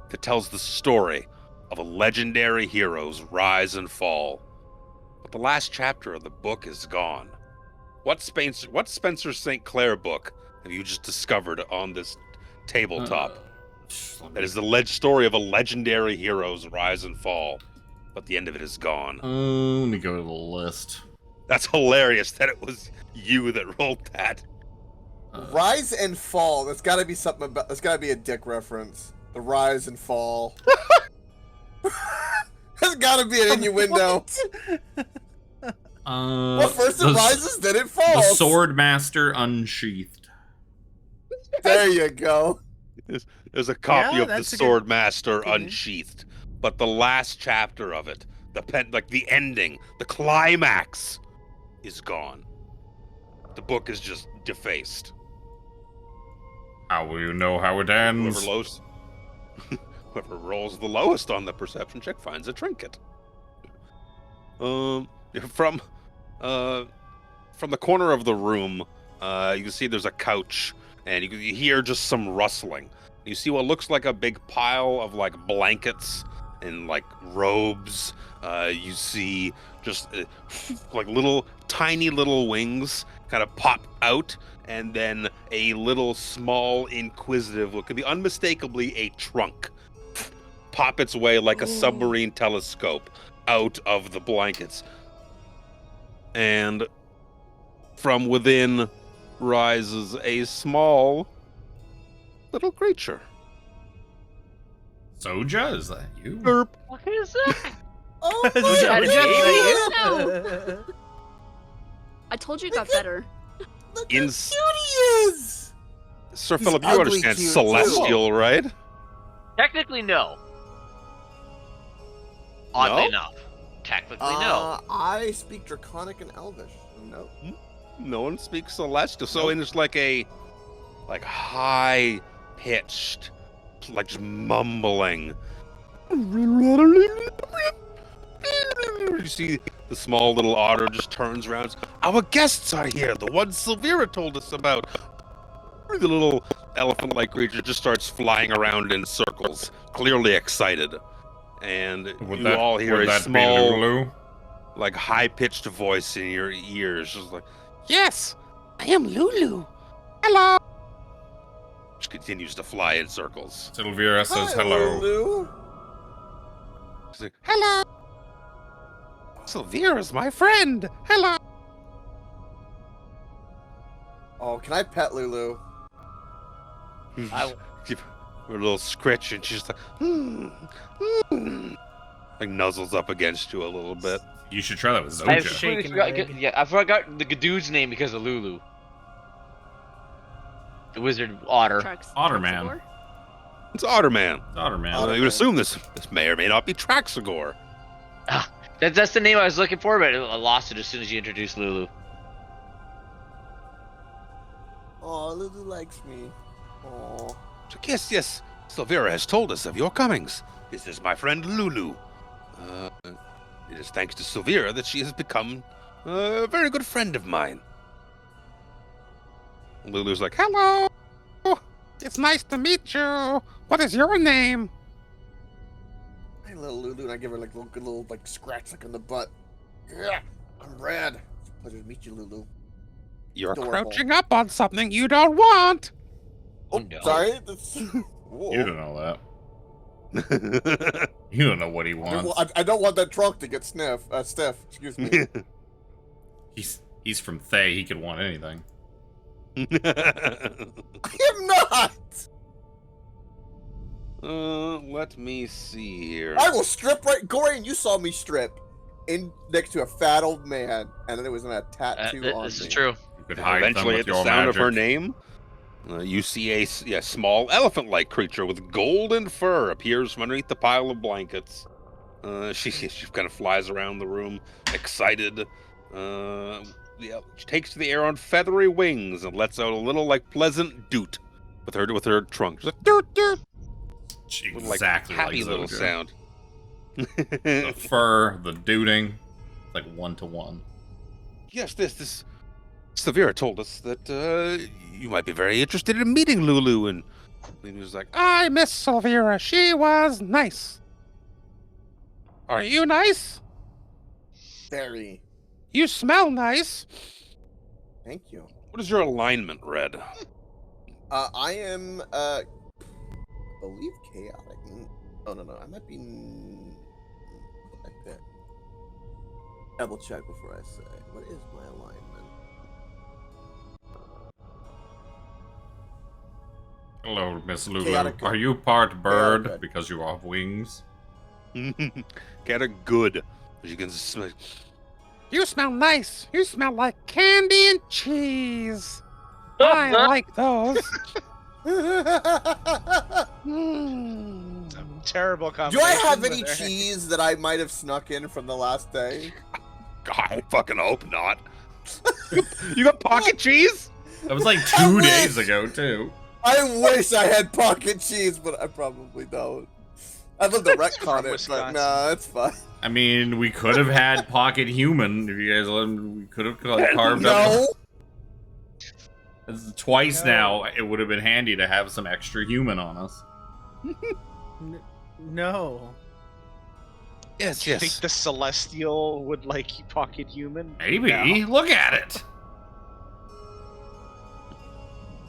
that tells the story of a legendary hero's rise and fall. But the last chapter of the book is gone. What Spencer St. Clair book have you just discovered on this tabletop. That is the story of a legendary hero's rise and fall, but the end of it is gone. Let me go to the list. That's hilarious that it was you that rolled that. Rise and fall. That's got to be something about. That's got to be a dick reference. The rise and fall. There's got to be an innuendo. Well, first it rises, then it falls. The Sword Master Unsheathed. There you go. There's a copy of the that's a Sword Master good name. Unsheathed, but the last chapter of it, the ending, the climax, is gone. The book is just defaced. How will you know how it ends? Whoever rolls the lowest on the perception check finds a trinket. From the corner of the room, you can see there's a couch, and you hear just some rustling. You see what looks like a big pile of like blankets and like robes. You see just like tiny little wings kind of pop out, and then a little small inquisitive what could be unmistakably a trunk pop its way like a submarine telescope out of the blankets. And from within rises a small little creature. Soja, is that you? Derp. What is that? Oh Is that my a I told you it got better. Look In- how cute he is. Sir He's Philip, you ugly understand cute, too. celestial, right? Technically, no. Oddly No? enough. Technically, no. I speak Draconic and Elvish. No. No one speaks celestial, so it's like a high pitched, like just mumbling. You see the small little otter just turns around. Our guests are here, the ones Silvera told us about. The little elephant-like creature just starts flying around in circles, clearly excited. And you all hear a small, Lulu? like high-pitched voice in your ears, just like, "Yes, I am Lulu. Hello." Which continues to fly in circles. Silvera says Hi, hello. Lulu. She's like, "Hello. Silvera's my friend. Hello." Oh, can I pet Lulu? I- Give her a little scritch, and she's like, like nuzzles up against you a little bit. You should try that with I Soja. completely Shaking forgot, leg. yeah, I forgot the dude's name because of Lulu. The wizard otter. Otterman. Traxagor? It's Otterman. Otterman. Otter- You would assume this may or may not be Traxagor. That's the name I was looking for, but I lost it as soon as you introduced Lulu. Oh, Lulu likes me. Oh. Yes, Silvera has told us of your comings. This is my friend Lulu. It is thanks to Silvera that she has become a very good friend of mine. Lulu's like, "Hello. It's nice to meet you. What is your name?" Hey, little Lulu, and I give her like a good little like scratch like on the butt. Yeah, I'm Brad. It's a pleasure to meet you, Lulu. You're Adorable. crouching up on something you don't want. Oh, no. sorry. That's... Whoa. You don't know that. You don't know what he wants. I don't want that trunk to get stiff. Excuse me. He's from Thay. He could want anything. I am not. Let me see here. I will strip right. Gorion, you saw me strip in next to a fat old man, and then it was a tattoo on This me. is true. You could hide them Eventually, with at the your sound magic. of her name, you see a small elephant-like creature with golden fur appears from underneath the pile of blankets. She kind of flies around the room, excited. She takes to the air on feathery wings and lets out a little like pleasant doot with her trunk. She's like, "Doot doot," with, Exactly like happy little Soja. sound. The fur, the dooting, like 1-to-1. Yes, this Silvera told us that you might be very interested in meeting Lulu, and he was like, "I miss Silvera. She was nice. Are you nice? Very. You smell nice. Thank you. What is your alignment, Red?" I am, I believe chaotic. Oh, no. I might be... what did I pick? Double check before I say. What is my alignment? Hello, Miss Lulu. Chaotic good. Are you part bird good. because you have wings? Get a good. You can smell. You smell nice. You smell like candy and cheese. I like those. Mm. Terrible Do combination. I have but any there- cheese that I might have snuck in from the last day? I fucking hope not. You got pocket cheese? That was like I 2 days wish! ago, too. I wish I had pocket cheese, but I probably don't. I'd love to retcon From it, but Wisconsin. no, it's fine. I mean, we could have had pocket human if you guys let him. We could have carved up. No. Twice now, it would have been handy to have some extra human on us. No. Yes, Do you think the Celestial would like pocket human? Maybe. No. Look at it.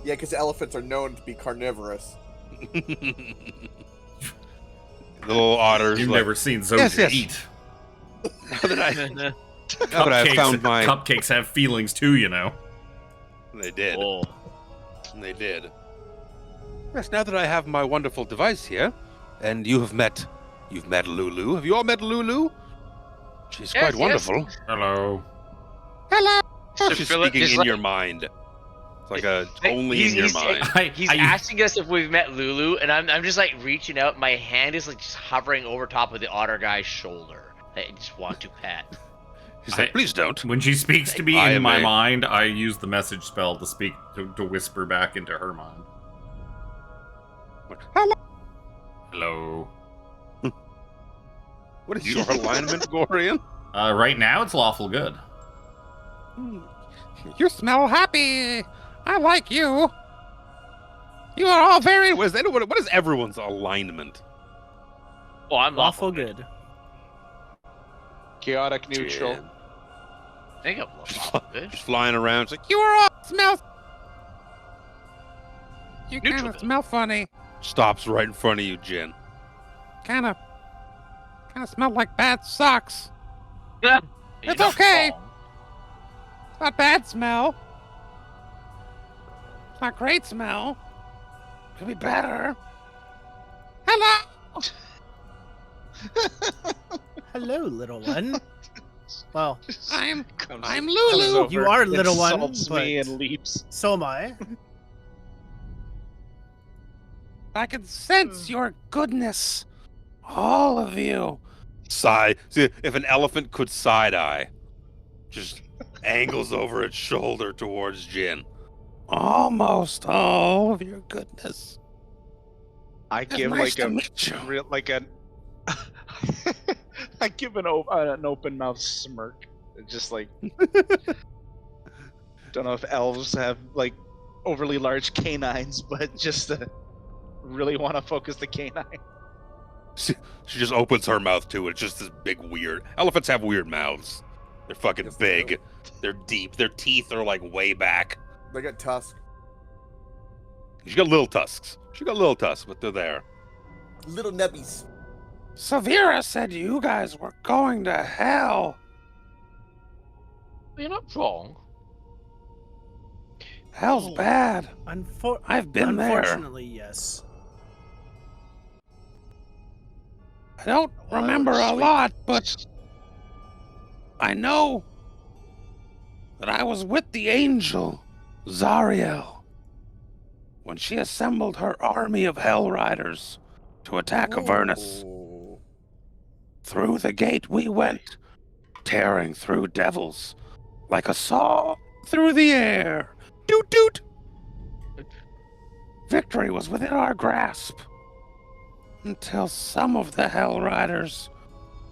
Yeah, because elephants are known to be carnivorous. The little otters. You've like, never seen Zoja Yes. eat. Now that I found my. Cupcakes have feelings too, you know. They did. Oh. They did. Yes, now that I have my wonderful device here, and you've met Lulu. Have you all met Lulu? She's Yes, quite wonderful. Hello. Hello. So She's Philip speaking is in like- your mind. It's like a Like, only in your mind. He's asking us if we've met Lulu, and I'm just like reaching out. My hand is like just hovering over top of the otter guy's shoulder. I just want to pat. He's like, please don't. When she speaks to me I in am my a- mind, I use the message spell to speak to whisper back into her mind. Hello. Hello. What is your alignment, Gorion? Right now, it's lawful good. You smell happy. I like you. You are all very. What is everyone's alignment? Oh, I'm Lawful good. Chaotic neutral. Jin. I think I'm lawful good. Just flying around. It's like, you are all smell. You kind Neutral of good. smell funny. Stops right in front of you, Jin. Kind of smell like bad socks. Yeah. It's You're not okay. wrong. It's not bad smell. It's not great smell. Could be better. Hello. Hello, little one. Well, I'm Comes Lulu. over, You are little one, insults me but- and leaps. so am I. I can sense your goodness. All of you. Sigh. See, if an elephant could side eye, just angles over its shoulder towards Jin. Almost all of your goodness. I It's give nice like to meet you. like an I give an open mouth smirk. Just like don't know if elves have like overly large canines, but just really want to focus the canine. She just opens her mouth too. It's just this big weird. Elephants have weird mouths. They're fucking Yes, they big. They're deep. Their teeth are like way back. They got tusks. She got little tusks. But they're there. Little nebbies. Severa said you guys were going to hell. You're not wrong. Hell's bad. I've been there. Unfortunately, yes. I don't remember a sweet. lot, but I know that I was with the angel, Zariel, when she assembled her army of Hell Riders to attack Avernus. Oh. Through the gate we went, tearing through devils like a saw through the air. Doot doot! Victory was within our grasp until some of the Hell Riders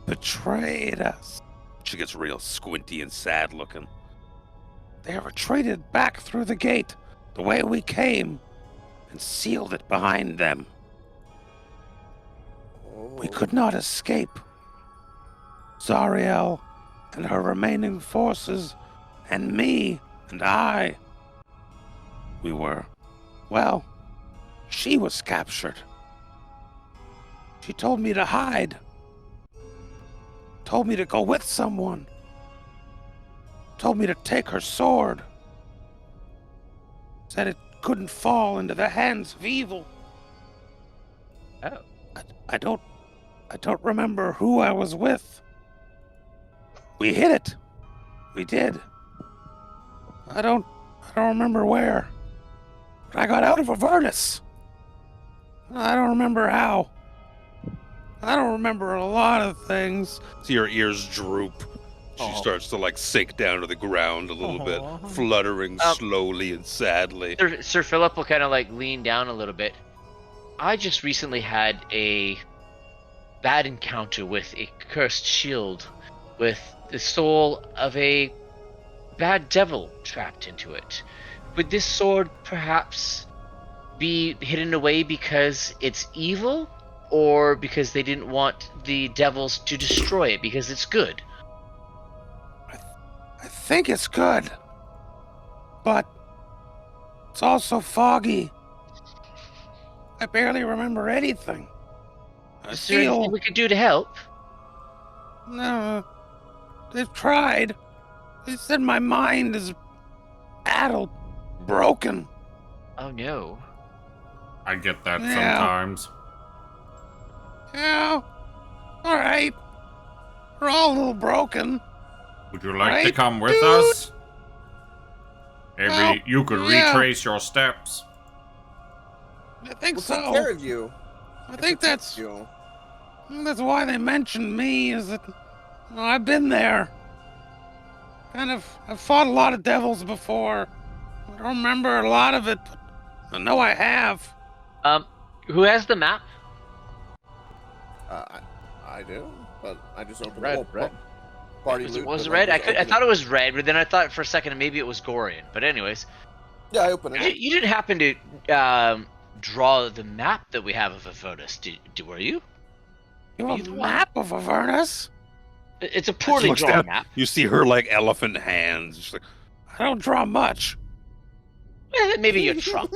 betrayed us. She gets real squinty and sad looking. They retreated back through the gate the way we came and sealed it behind them. We could not escape. Zariel and her remaining forces, and me and I, we were Well, she was captured. She told me to hide. Told me to go with someone. Told me to take her sword. Said it couldn't fall into the hands of evil. Oh. I don't remember who I was with. We hid it. We did. I don't remember where. But I got out of Avernus. I don't remember how. I don't remember a lot of things. See her ears droop. She starts to like sink down to the ground a little bit, fluttering slowly and sadly. Sir Philip will kind of like lean down a little bit. I just recently had a bad encounter with a cursed shield with the soul of a bad devil trapped into it. Would this sword perhaps be hidden away because it's evil, or because they didn't want the devils to destroy it because it's good? I think it's good. But it's also foggy. I barely remember anything. Is there anything we could do to help? No. They've tried. They said my mind is addled, broken. Oh no. I get that Yeah. sometimes. Yeah. All right. We're all a little broken. Would you like to Right, come with dude? us? Maybe Well, you could yeah. retrace your steps. I think We'll so. take care of you. I think that's You. why they mentioned me. Is that I've been there. I've fought a lot of devils before. I don't remember a lot of it, but I know I have. Who has the map? I do, but I just opened Red, it. red. Party Was it loot, was but red? I just opened thought it was red, but then I thought for a second maybe it was Gorion. But anyways, Yeah, I opened it. you didn't happen to draw the map that we have of Avernus, were you? You have Either a one. map of Avernus? It's a She poorly looks drawn down. map. You see her like elephant hands. She's like, I don't draw much. Maybe your trunk.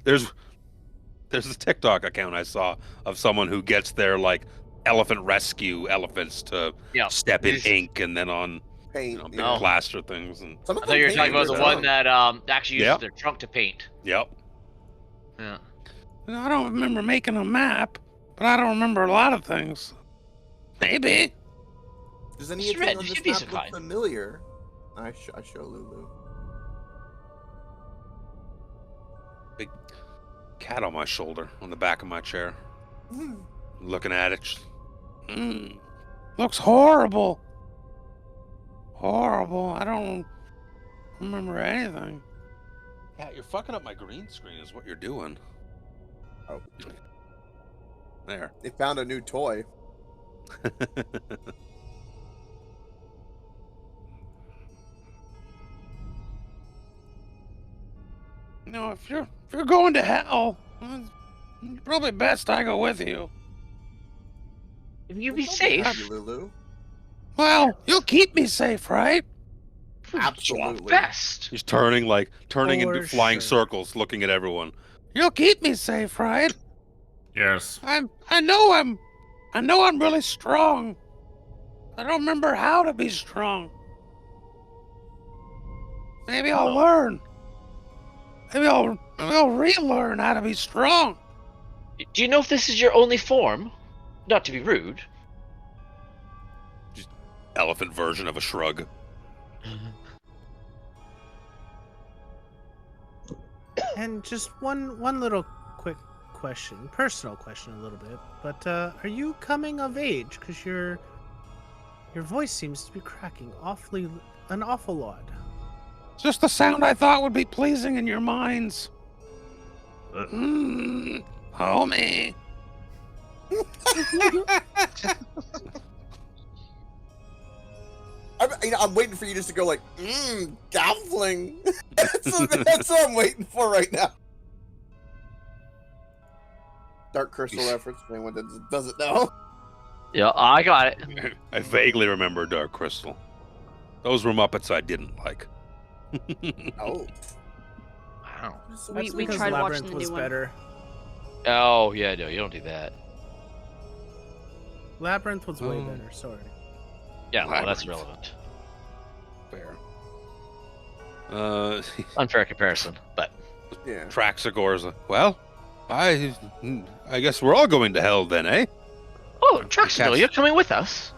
there's a TikTok account I saw of someone who gets their like elephant rescue elephants to Yeah. step in These- ink and then on Paint. big No. plaster things and Some of I them thought you were paint talking about with the their one own. that actually uses Yeah. their trunk to paint. yep. Yeah. I don't remember making a map, but I don't remember a lot of things. Maybe. Does any It's anything red, on you this should be map look surprised. familiar? I show Lulu. Big cat on my shoulder, on the back of my chair, looking at it. Just, Looks horrible. Horrible. I don't remember anything. Cat, you're fucking up my green screen. Is what you're doing. Oh, There. they found a new toy. No, if you're going to hell, it's probably best I go with you. If you be Don't safe. happy, Lulu. Well, you'll keep me safe, right? Absolutely. Best. He's turning into For flying sure. circles, looking at everyone. You'll keep me safe, right? Yes. I know I'm really strong. I don't remember how to be strong. Maybe I'll learn. Maybe I'll relearn how to be strong. Do you know if this is your only form? Not to be rude. Elephant version of a shrug. And just one little quick question, personal question a little bit, but are you coming of age? Because your voice seems to be cracking an awful lot. It's just the sound I thought would be pleasing in your minds. Homie. I'm waiting for you just to go like, Gavling. That's what I'm waiting for right now. Dark Crystal reference, for anyone that doesn't know. Yeah, I got it. I vaguely remember Dark Crystal. Those were Muppets I didn't like. Oh. Wow. We Because tried watching Labyrinth the was new one. better. Oh yeah, no, you don't do that. Labyrinth was way better. Sorry. Yeah, well, that's Labyrinth. relevant. Fair. Unfair comparison, but Yeah. Traxagor's like, well, I guess we're all going to hell then, eh? oh, Traxador, you're coming with us.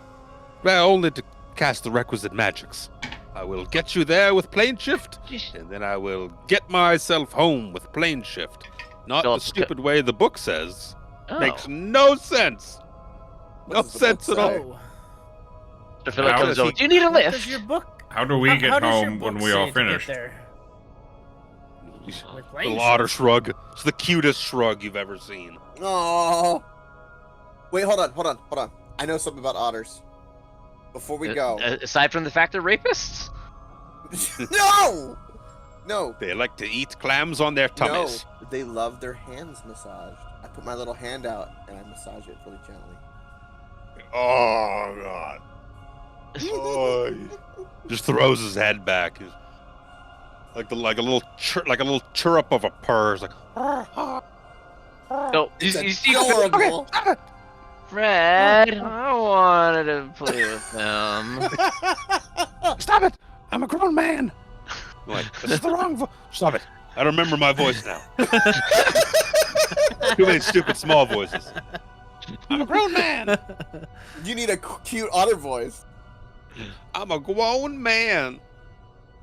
Well, only to cast the requisite magics. I will get you there with plane shift, and then I will get myself home with plane shift. Not Philip, the stupid way the book says. Oh. Makes no sense. What No does the book sense at all. say? Oh, So Philip How comes does over. he- Do you need a what does lift? your book? How do we how get does your home when book we say are to get finished? there? With Little otter shrug. It's the cutest shrug you've ever seen. Oh. Wait, hold on. I know something about otters. Before we go. Aside from the fact they're rapists. No. They like to eat clams on their tummies. No, they love their hands massaged. I put my little hand out and I massage it really gently. Oh god. Oh, he just throws his head back. He's like a little chirrup of a purr. It's like No, you see, Adorable. Fred, I wanted to play with them. stop it! I'm a grown man. I'm like, this is the wrong voice. Stop it! I remember my voice now. Too many stupid small voices. I'm a grown man. You need a cute otter voice. I'm a grown man.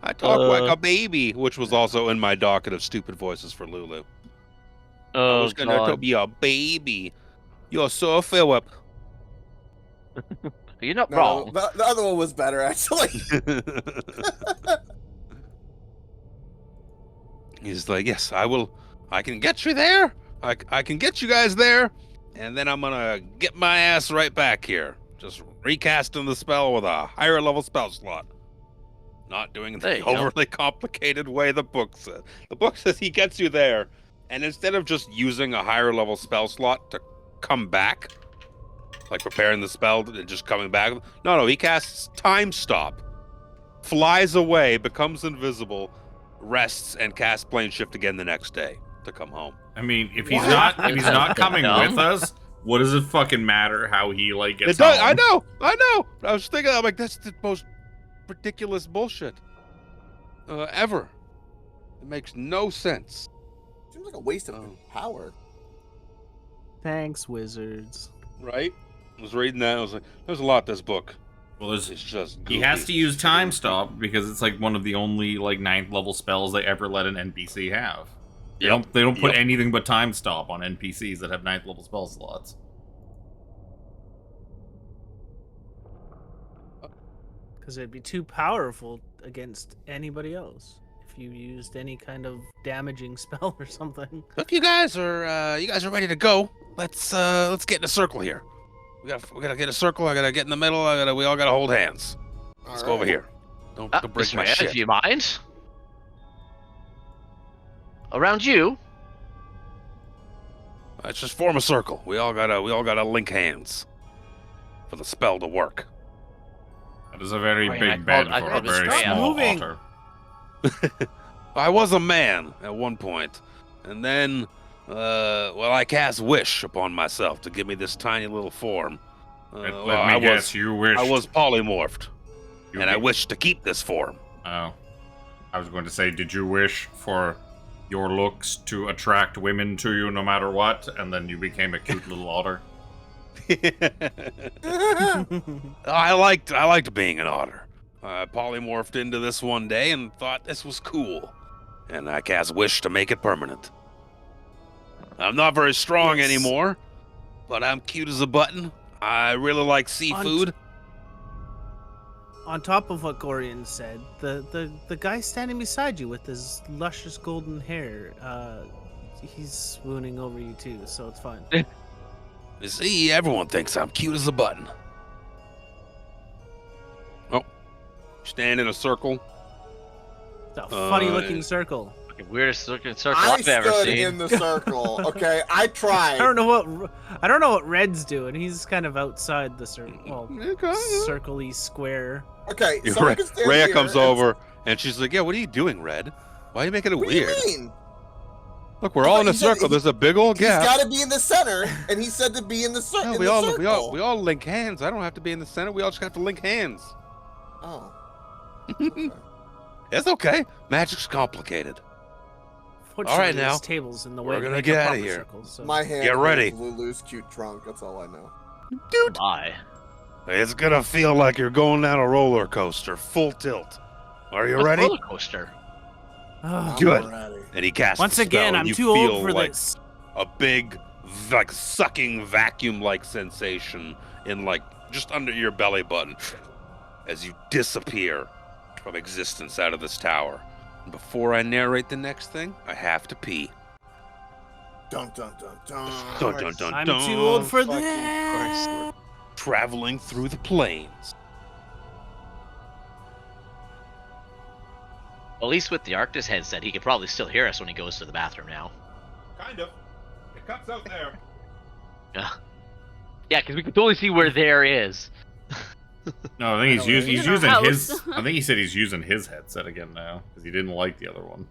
I talk like a baby, which was also in my docket of stupid voices for Lulu. I Oh, was gonna be a baby. You're so Philip. you're not No, wrong. the other one was better actually. He's like, yes, I will. I can get you there. I can get you guys there, and then I'm gonna get my ass right back here. Just recasting the spell with a higher level spell slot. Not doing it There the you go. overly complicated way the book says. The book says he gets you there, and instead of just using a higher level spell slot to come back, like preparing the spell and just coming back, no, he casts Time Stop, flies away, becomes invisible, rests, and casts Plane Shift again the next day to come home. I mean, if he's What? not coming Dumb. with us, what does it fucking matter how he like gets It does, home? I know. I was thinking, I'm like, that's the most ridiculous bullshit ever. It makes no sense. Seems like a waste of power. Thanks, wizards. Right? I was reading that. I was like, there's a lot to this book. Well, there's It's just he has goofy. to use Time Stop because it's like one of the only like 9th level spells they ever let an NPC have. They don't put anything but Time Stop on NPCs that have 9th level spell slots. Because it'd be too powerful against anybody else if you used any kind of damaging spell or something. If you guys are ready to go, let's get in a circle here. We gotta get a circle. I gotta get in the middle. We all gotta hold hands. Let's go over here. Don't break Mr. my Ed, shit. if you mind. Around you. Let's just form a circle. We all gotta link hands for the spell to work. That is a very Right, big bed I for a called very this small moving. altar. I was a man at one point, and then, I cast wish upon myself to give me this tiny little form. Let me guess, you wish. I was polymorphed, you and I did- wish to keep this form. Oh. I was going to say, did you wish for your looks to attract women to you no matter what, and then you became a cute little otter? I liked being an otter. I polymorphed into this one day and thought this was cool, and I cast wish to make it permanent. I'm not very strong Yes. anymore, but I'm cute as a button. I really like seafood. On top of what Gorion said, the guy standing beside you with his luscious golden hair, he's swooning over you too, so it's fine. You see, everyone thinks I'm cute as a button. Oh, stand in a circle. It's a funny looking circle. Fucking weirdest looking circle I I've ever stood seen. in the circle. Okay, I tried. I don't know what Red's doing. He's kind of outside the circle. Well, circle-y square. Okay, Yeah, someone can stand Rhea here comes and- over and she's like, "Yeah, what are you doing, Red? Why are you making it What weird?" do you mean? Look, we're all in a circle. There's a big old gap. He's got to be in the center, and he said to be in the, No, in we the all circle. we all link hands. I don't have to be in the center. We all just have to link hands. Oh. Okay. It's okay. Magic's complicated. Fortunately, All right, now, this table's in the way we're to gonna make get a outta proper here. circle, so- My hand Get ready. holds Lulu's cute trunk. That's all I know. Dude, My. it's gonna feel like you're going down a roller coaster, full tilt. Are you ready? Roller coaster. Ah, I'm Good. ready. And he casts once a spell, again, and I'm you too feel old for like this. a big, like sucking vacuum-like sensation in like just under your belly button as you disappear from existence out of this tower. And before I narrate the next thing, I have to pee. Dun dun dun dun. Dun, dun, dun, I'm dun. too old for Fucking that. Traveling through the plains. At least with the Arctis headset, he could probably still hear us when he goes to the bathroom now. Kind of. It cuts out there. Yeah. Yeah, because we can totally see where there is. No, I think he's In our using house. his. I think he said he's using his headset again now because he didn't like the other one.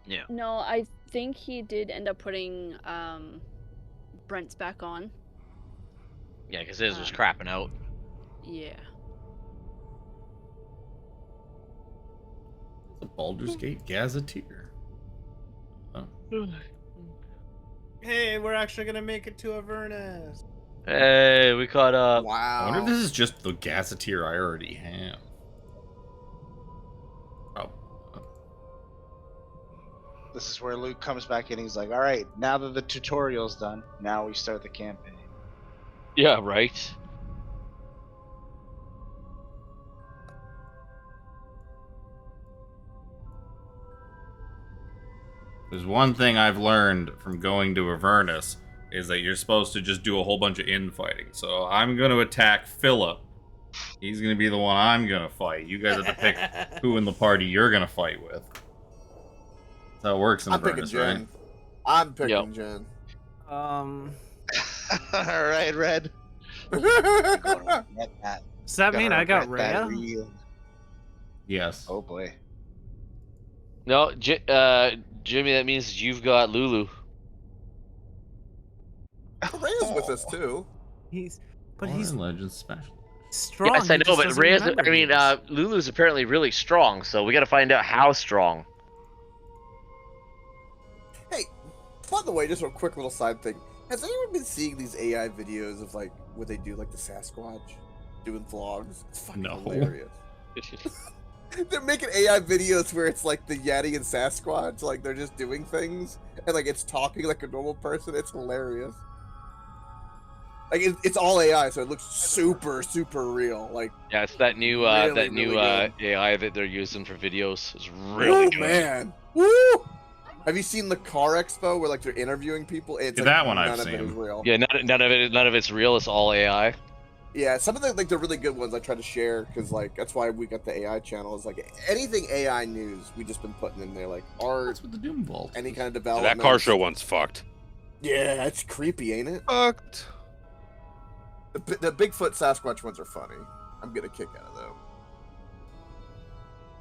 Yeah. No, I think he did end up putting Brent's back on. Yeah, because his was crapping out. Yeah. The Baldur's Gate Gazetteer. Oh. Hey, we're actually gonna make it to Avernus. Hey, we caught up. I wonder if Wow. this is just the Gazetteer I already have. Oh. This is where Luke comes back and he's like, all right, now that the tutorial's done, now we start the campaign. Yeah, right. There's one thing I've learned from going to Avernus is that you're supposed to just do a whole bunch of infighting. So I'm going to attack Philip. He's going to be the one I'm going to fight. You guys have to pick who in the party you're going to fight with. That's how it works in I'm picking Avernus, right? Jen. I'm picking Yep. Jen. All right, Red. That's Get that. Does that mean I got regret that Rhea? real- Yes. Oh boy. No, Jimmy, that means you've got Lulu. Rhea's with us too. He's He's Legends Special. strong. Yes, I he know, just but doesn't Rhea's, remember I mean, these. Lulu's apparently really strong, so we gotta find out how strong. Hey, by the way, just a quick little side thing. Has anyone been seeing these AI videos of like where they do like the Sasquatch doing vlogs? It's fucking No. hilarious. They're making AI videos where it's like the Yeti and Sasquatch, like they're just doing things and like it's talking like a normal person. It's hilarious. Like it's all AI, so it looks super real. Like, Yeah, it's that new Really good. AI that they're using for videos. It's really oh good. man, woo! Have you seen the Car Expo where like they're interviewing people? It's Yeah, like, that one I've none of it is seen. real. Yeah, none of it's real. It's all AI. Yeah, some of the like the really good ones I try to share because like that's why we got the AI channel. Is like anything AI news we just been putting in there, like art, What's with the Doom Vault? any kind of That development. car show one's fucked. Yeah, it's creepy, ain't it? Fucked. The Bigfoot Sasquatch ones are funny. I'm getting a kick out of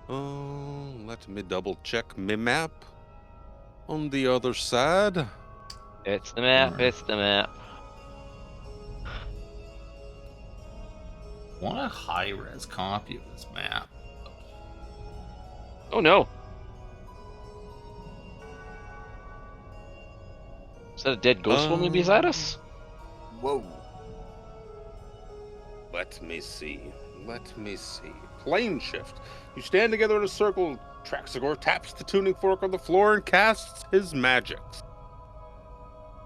them. Let me double check my map. On the other side. It's the map. It's the map. I want a high-res copy of this map. Oh no. Is that a dead ghost woman beside us? Whoa. Let me see. Let me see. Plane shift. You stand together in a circle. Traxagor taps the tuning fork on the floor and casts his magics.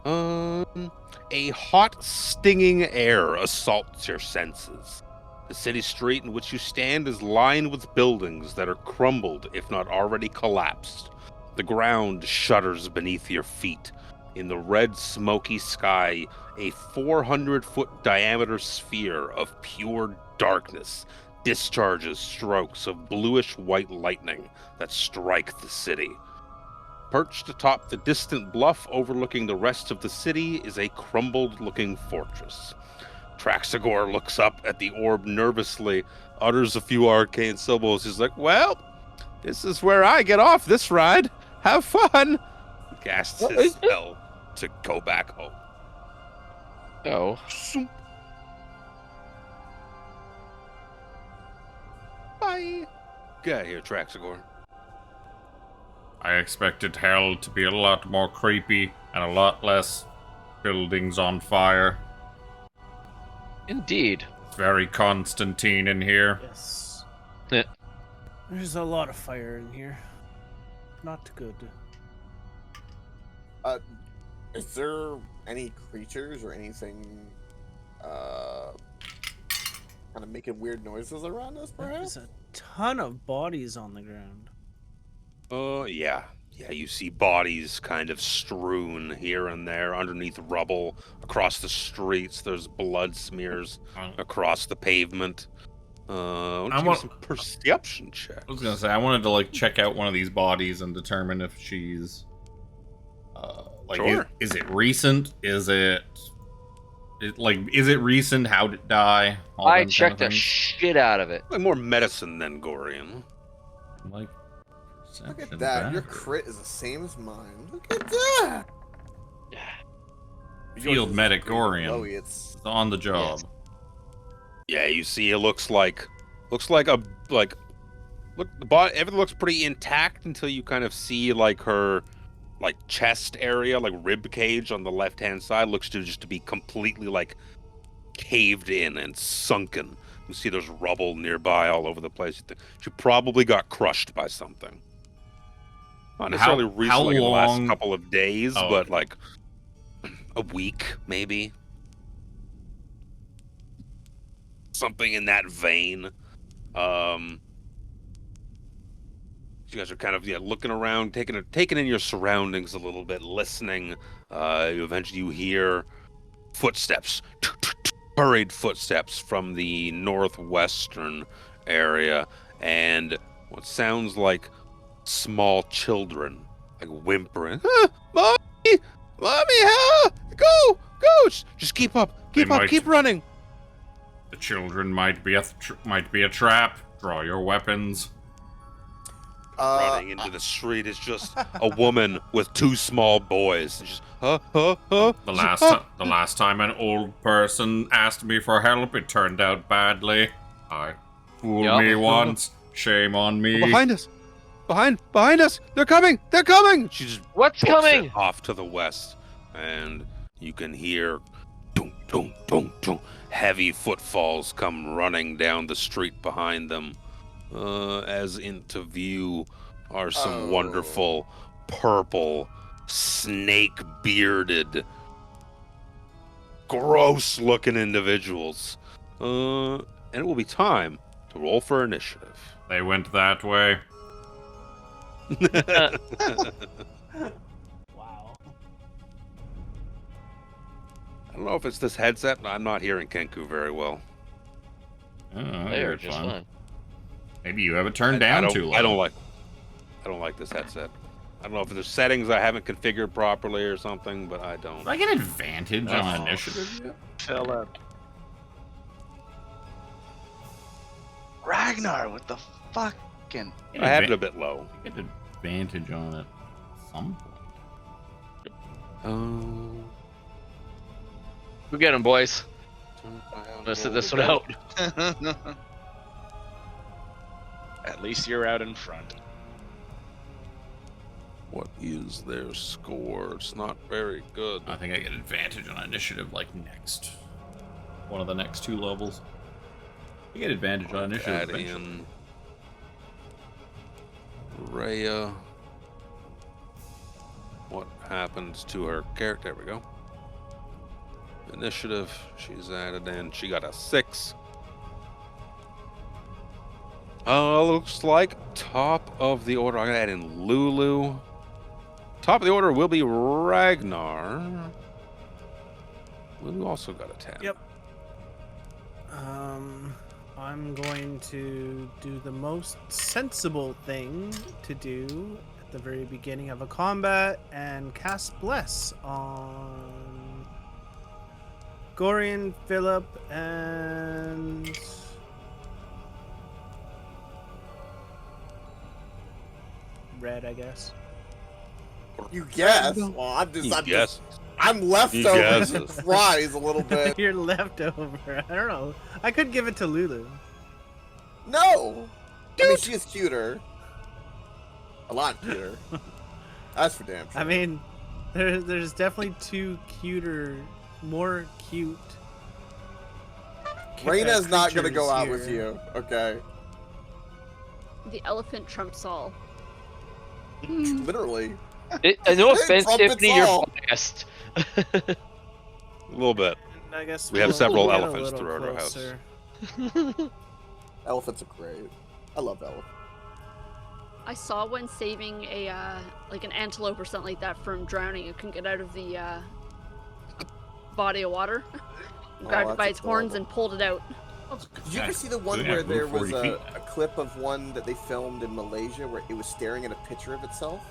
A hot, stinging air assaults your senses. The city street in which you stand is lined with buildings that are crumbled, if not already collapsed. The ground shudders beneath your feet. In the red, smoky sky, a 400-foot diameter sphere of pure darkness discharges strokes of bluish-white lightning that strike the city. Perched atop the distant bluff overlooking the rest of the city is a crumbled-looking fortress. Traxagor looks up at the orb nervously, utters a few arcane syllables. He's like, well, this is where I get off this ride. Have fun! casts What his is it? spell to go back home. Oh. Zoom. Bye. Get out of here, Traxagor. I expected hell to be a lot more creepy and a lot less buildings on fire. Indeed. It's very Constantine in here. Yes. Yeah. There's a lot of fire in here. Not good. Is there any creatures or anything kind of making weird noises around us, perhaps? There's a ton of bodies on the ground. Yeah. Yeah, you see bodies kind of strewn here and there underneath rubble. Across the streets, there's blood smears across the pavement. Why don't you give some perception checks? I was gonna say, I wanted to, like, check out one of these bodies and determine if she's... Sure. Is it recent? Is it recent? How did it die? All I them kind checked of the things. shit out of it. Like more medicine than Gorion. Like, Look at perception that. Your back. crit is the same as mine. Look at that. Field Yours is medic pretty Gorion. lowy, It's It's on the job. Yeah, you see, it looks like the body. Everything looks pretty intact until you kind of see like her, like chest area, like rib cage on the left hand side looks to just to be completely like caved in and sunken. You see there's rubble nearby all over the place. She probably got crushed by something. Not necessarily How recently, in the last long- couple of days, Oh, but okay. like a week maybe. Something in that vein. You guys are kind of looking around, taking in your surroundings a little bit, listening. Eventually, you hear footsteps, hurried footsteps from the northwestern area, and what sounds like small children, like whimpering. Ah, mommy, help! Go! Just keep up, keep running. The children might be a trap. Draw your weapons. Running into the street is just a woman with two small boys. Just, The last time an old person asked me for help, it turned out badly. Fooled me once. Shame on me. behind us, behind us. They're coming. She just What's books it coming? off to the west, and you can hear dunk, dunk, dunk, dunk, heavy footfalls come running down the street behind them. As into view are some wonderful purple, snake-bearded, gross-looking individuals. And it will be time to roll for initiative. They went that way. Wow. I don't know if it's this headset, but I'm not hearing Kenku very well. Oh, They are that's just fun. fine. Maybe you have it turned down too low. I don't like this headset. I don't know if there's settings I haven't configured properly or something, but I don't. Do I get advantage on initiative yet? Philip. Ragnar with the fucking. I have it a bit low. I get advantage on it at some point. Go get him, boys. Let's sit this one out. At least you're out in front. What is their score? It's not very good. I think I get advantage on initiative like next. One of the next two levels. You get advantage on initiative Add eventually. in Rhea. What happens to her character? There we go. Initiative. She's added in. She got a 6. Looks like top of the order. I'm gonna add in Lulu. Top of the order will be Ragnar. Lulu also got a 10. Yep. I'm going to do the most sensible thing to do at the very beginning of a combat and cast Bless on Gorion, Philip, and Red, I guess. You guess. Well, I'm leftover surprise a little bit. You're leftover. I don't know. I could give it to Lulu. No! I mean, she is cuter. A lot cuter. That's for damn sure. I mean, there's definitely two more cute. Raina's not gonna go out here. with you, okay? The elephant trumps all. Literally. No offense, trumpets Tiffany, you're all. biased. A little bit. I guess We have we'll several get a elephants little throughout our house. closer. Elephants are great. I love elephants. I saw one saving a like an antelope or something like that from drowning. It couldn't get out of the body of water. Grabbed it by its horns and pulled it out. Did you ever see the one where there was a clip of one that they filmed in Malaysia where it was staring at a picture of itself?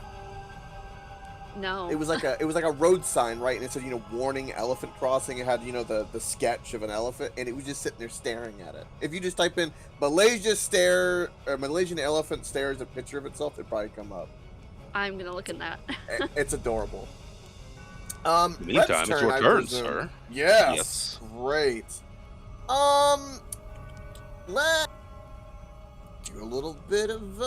No. It was like a road sign, right? And it said, warning elephant crossing. It had, the sketch of an elephant, and it was just sitting there staring at it. If you just type in Malaysian elephant stares at a picture of itself, it'd probably come up. I'm gonna look at that. It's adorable. Meantime, it's your turn, sir. Yes. Great. Let's do a little bit of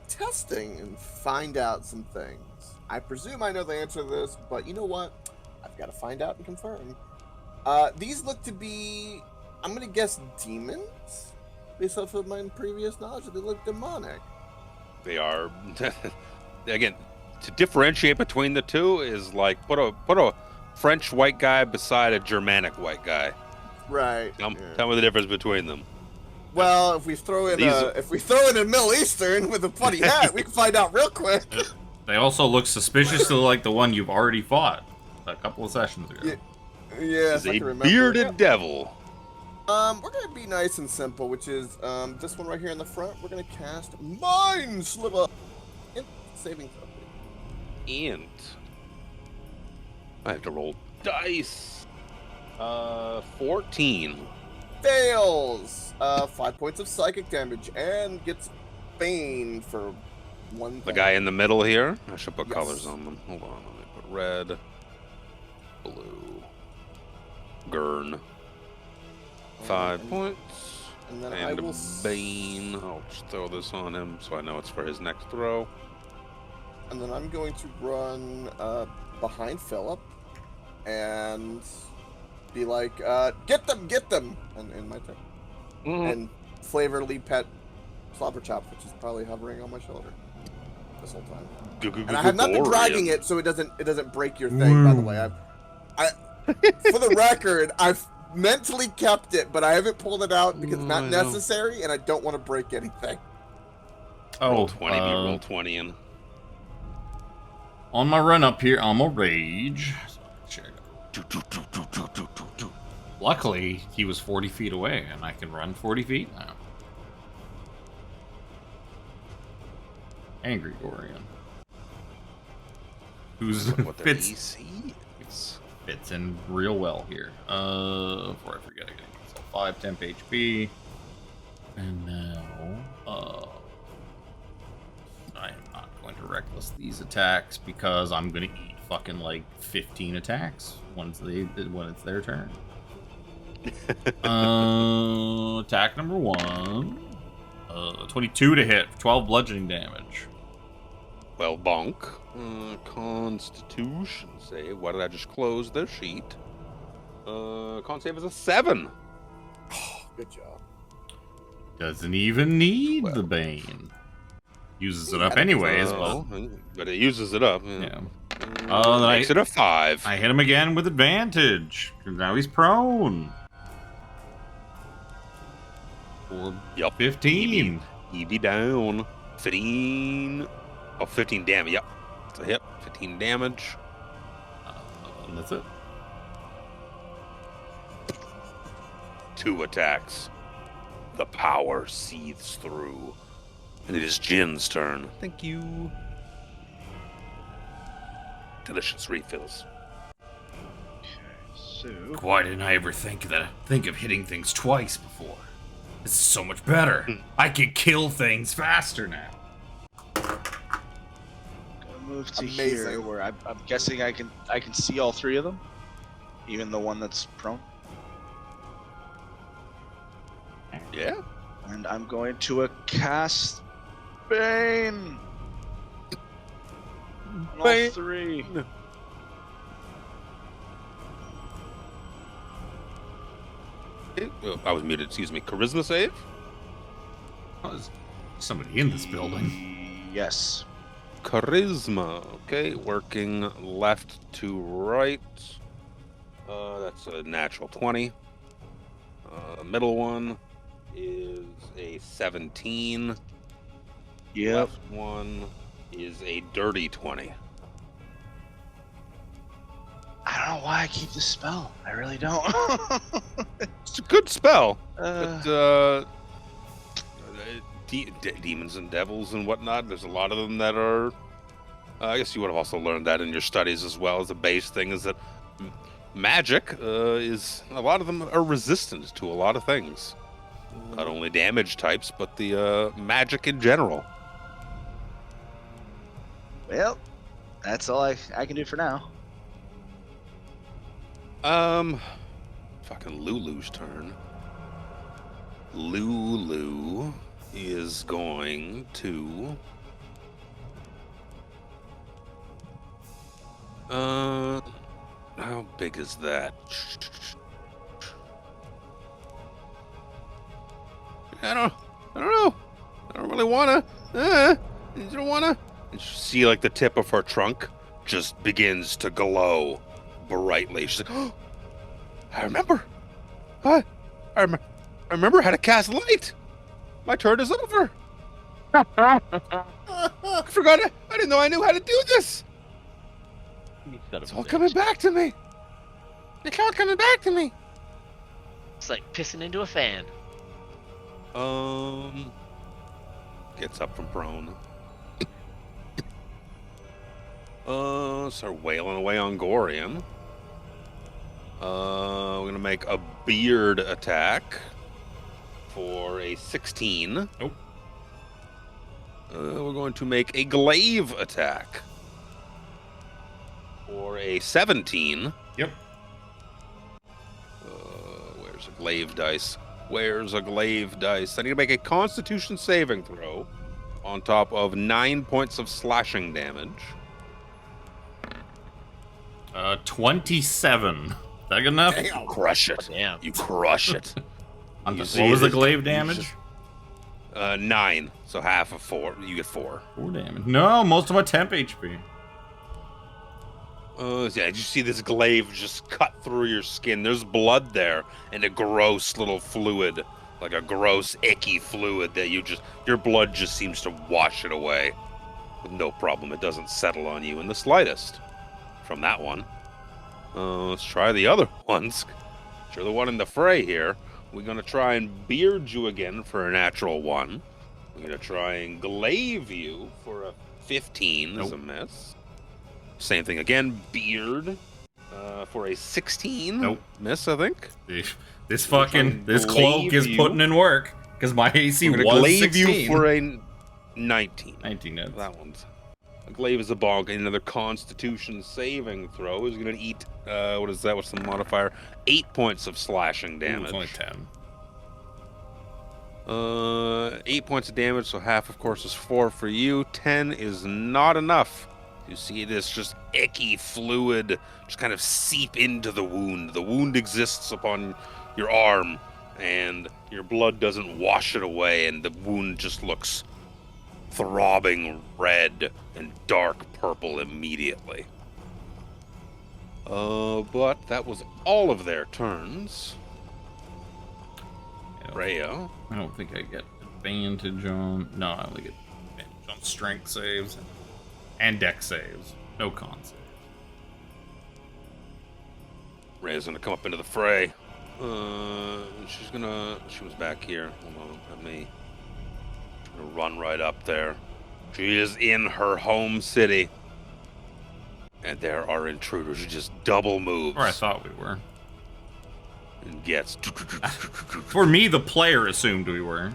testing and find out some things. I presume I know the answer to this, but you know what? I've got to find out and confirm. These look to be, I'm gonna guess, demons, based off of my previous knowledge. They look demonic. They are. Again, to differentiate between the two is like put a French white guy beside a Germanic white guy. Right. Tell me the difference between them. Well, if we throw in a Middle Eastern with a funny hat, we can find out real quick. They also look suspiciously like the one you've already fought a couple of sessions ago. Yeah, This is a bearded devil. We're gonna be nice and simple, which is this one right here in the front. We're gonna cast Mind Sliver. Saving throw. And I have to roll dice. 14. Fails. 5 points of psychic damage and gets Bane for 1. The guy in the middle here. I should put Yes. colors on them. Hold on. Let me put red, blue, Gurn. 5 points. And then And Bane. I'll just throw this on him so I know it's for his next throw. And then I'm going to run behind Philip and be like, get them, and my turn. And flavorly pet Slobber Chop, which is probably hovering on my shoulder this whole time. And I have not been dragging it, so it doesn't break your thing. By the way, I for the record, I've mentally kept it, but I haven't pulled it out because it's not necessary, and I don't want to break anything. Roll 20. Roll 20 in. On my run up here, I'm a rage. Luckily, he was 40 feet away, and I can run 40 feet now. Angry Gorion. Who's fits in real well here. Before I forget again. So 5 temp HP. And now, I am not going to reckless these attacks because I'm going to eat fucking like 15 attacks when it's their turn. Attack number 1. 22 to hit, 12 bludgeoning damage. Well, bonk. Constitution save. Why did I just close the sheet? Con save is a 7. Good job. Doesn't even need the Bane. Uses it up anyways, but it uses it up. Yeah. Makes it a 5. I hit him again with advantage. Now he's prone. For 15. EV down. 15. Oh, 15 damage. Yep. It's a hit. 15 damage. And that's it. 2 attacks. The power seethes through. And it is Jin's turn. Thank you. Delicious refills. So Why didn't I ever think of hitting things twice before? This is so much better. I can kill things faster now. move to Amazing. here, where I'm guessing I can see all three of them, even the one that's prone. Yeah. And I'm going to cast Bane on all Bane. three. I was muted. Excuse me. Charisma save. Oh, there's somebody in this building. Yes. Charisma. Okay, working left to right. That's a natural 20. Middle one is a 17. Yep. Left one is a dirty 20. I don't know why I keep this spell. I really don't. It's a good spell. Uh, Demons and devils and whatnot. There's a lot of them that are. I guess you would have also learned that in your studies as well. As a base thing, is that magic is a lot of them are resistant to a lot of things. Not only damage types, but the magic in general. well, that's all I can do for now. Fucking Lulu's turn. Lulu is going to. How big is that? I don't know. I don't really wanna. You don't wanna. And you see, like, the tip of her trunk just begins to glow brightly. She's like, "Oh, I remember. What? I remember how to cast light. My turn is over. I forgot. I didn't know I knew how to do this. It's all coming back to me. It's all coming back to me." It's like pissing into a fan. Gets up from prone. Start wailing away on Gorion. We're gonna make a beard attack for a 16. Nope. We're going to make a glaive attack for a 17. Yep. Where's a glaive dice? Where's a glaive dice? I need to make a Constitution saving throw on top of 9 points of slashing damage. 27. Is that good enough? You crush it. Damn. You crush it. What You was see the this- glaive you damage? just- 9. So half of 4. You get 4. 4 damage. No, most of my temp HP. Yeah, you see this glaive just cut through your skin. There's blood there and a gross little fluid, like a gross, icky fluid that your blood just seems to wash it away with no problem. It doesn't settle on you in the slightest from that one. Let's try the other ones. You're the one in the fray here. We're going to try and beard you again for a natural 1. We're going to try and glaive you for a 15 as a miss. Same thing again, beard for a 16. Nope. Miss, I think. This We're trying to cloak glaive is you. putting in work because my AC We're was going to glaive 16. you for a 19. 19 notes. That one's. A glaive is a bog. Another Constitution saving throw is going to eat. What is that? What's the modifier? 8 points of slashing damage. Ooh, it's only 10. 8 points of damage, so half, of course, is 4 for you. 10 is not enough. You see this just icky fluid just kind of seep into the wound. The wound exists upon your arm, and your blood doesn't wash it away, and the wound just looks throbbing red and dark purple immediately. But that was all of their turns. Rhea. I don't think I get advantage on. No, I only get advantage on strength saves and deck saves. No con saves. Rhea's gonna come up into the fray. She was back here. Hold on, let me. She's gonna run right up there. She is in her home city. And there are intruders. She just double moves. Or I thought we were. And gets. For me, the player assumed we were.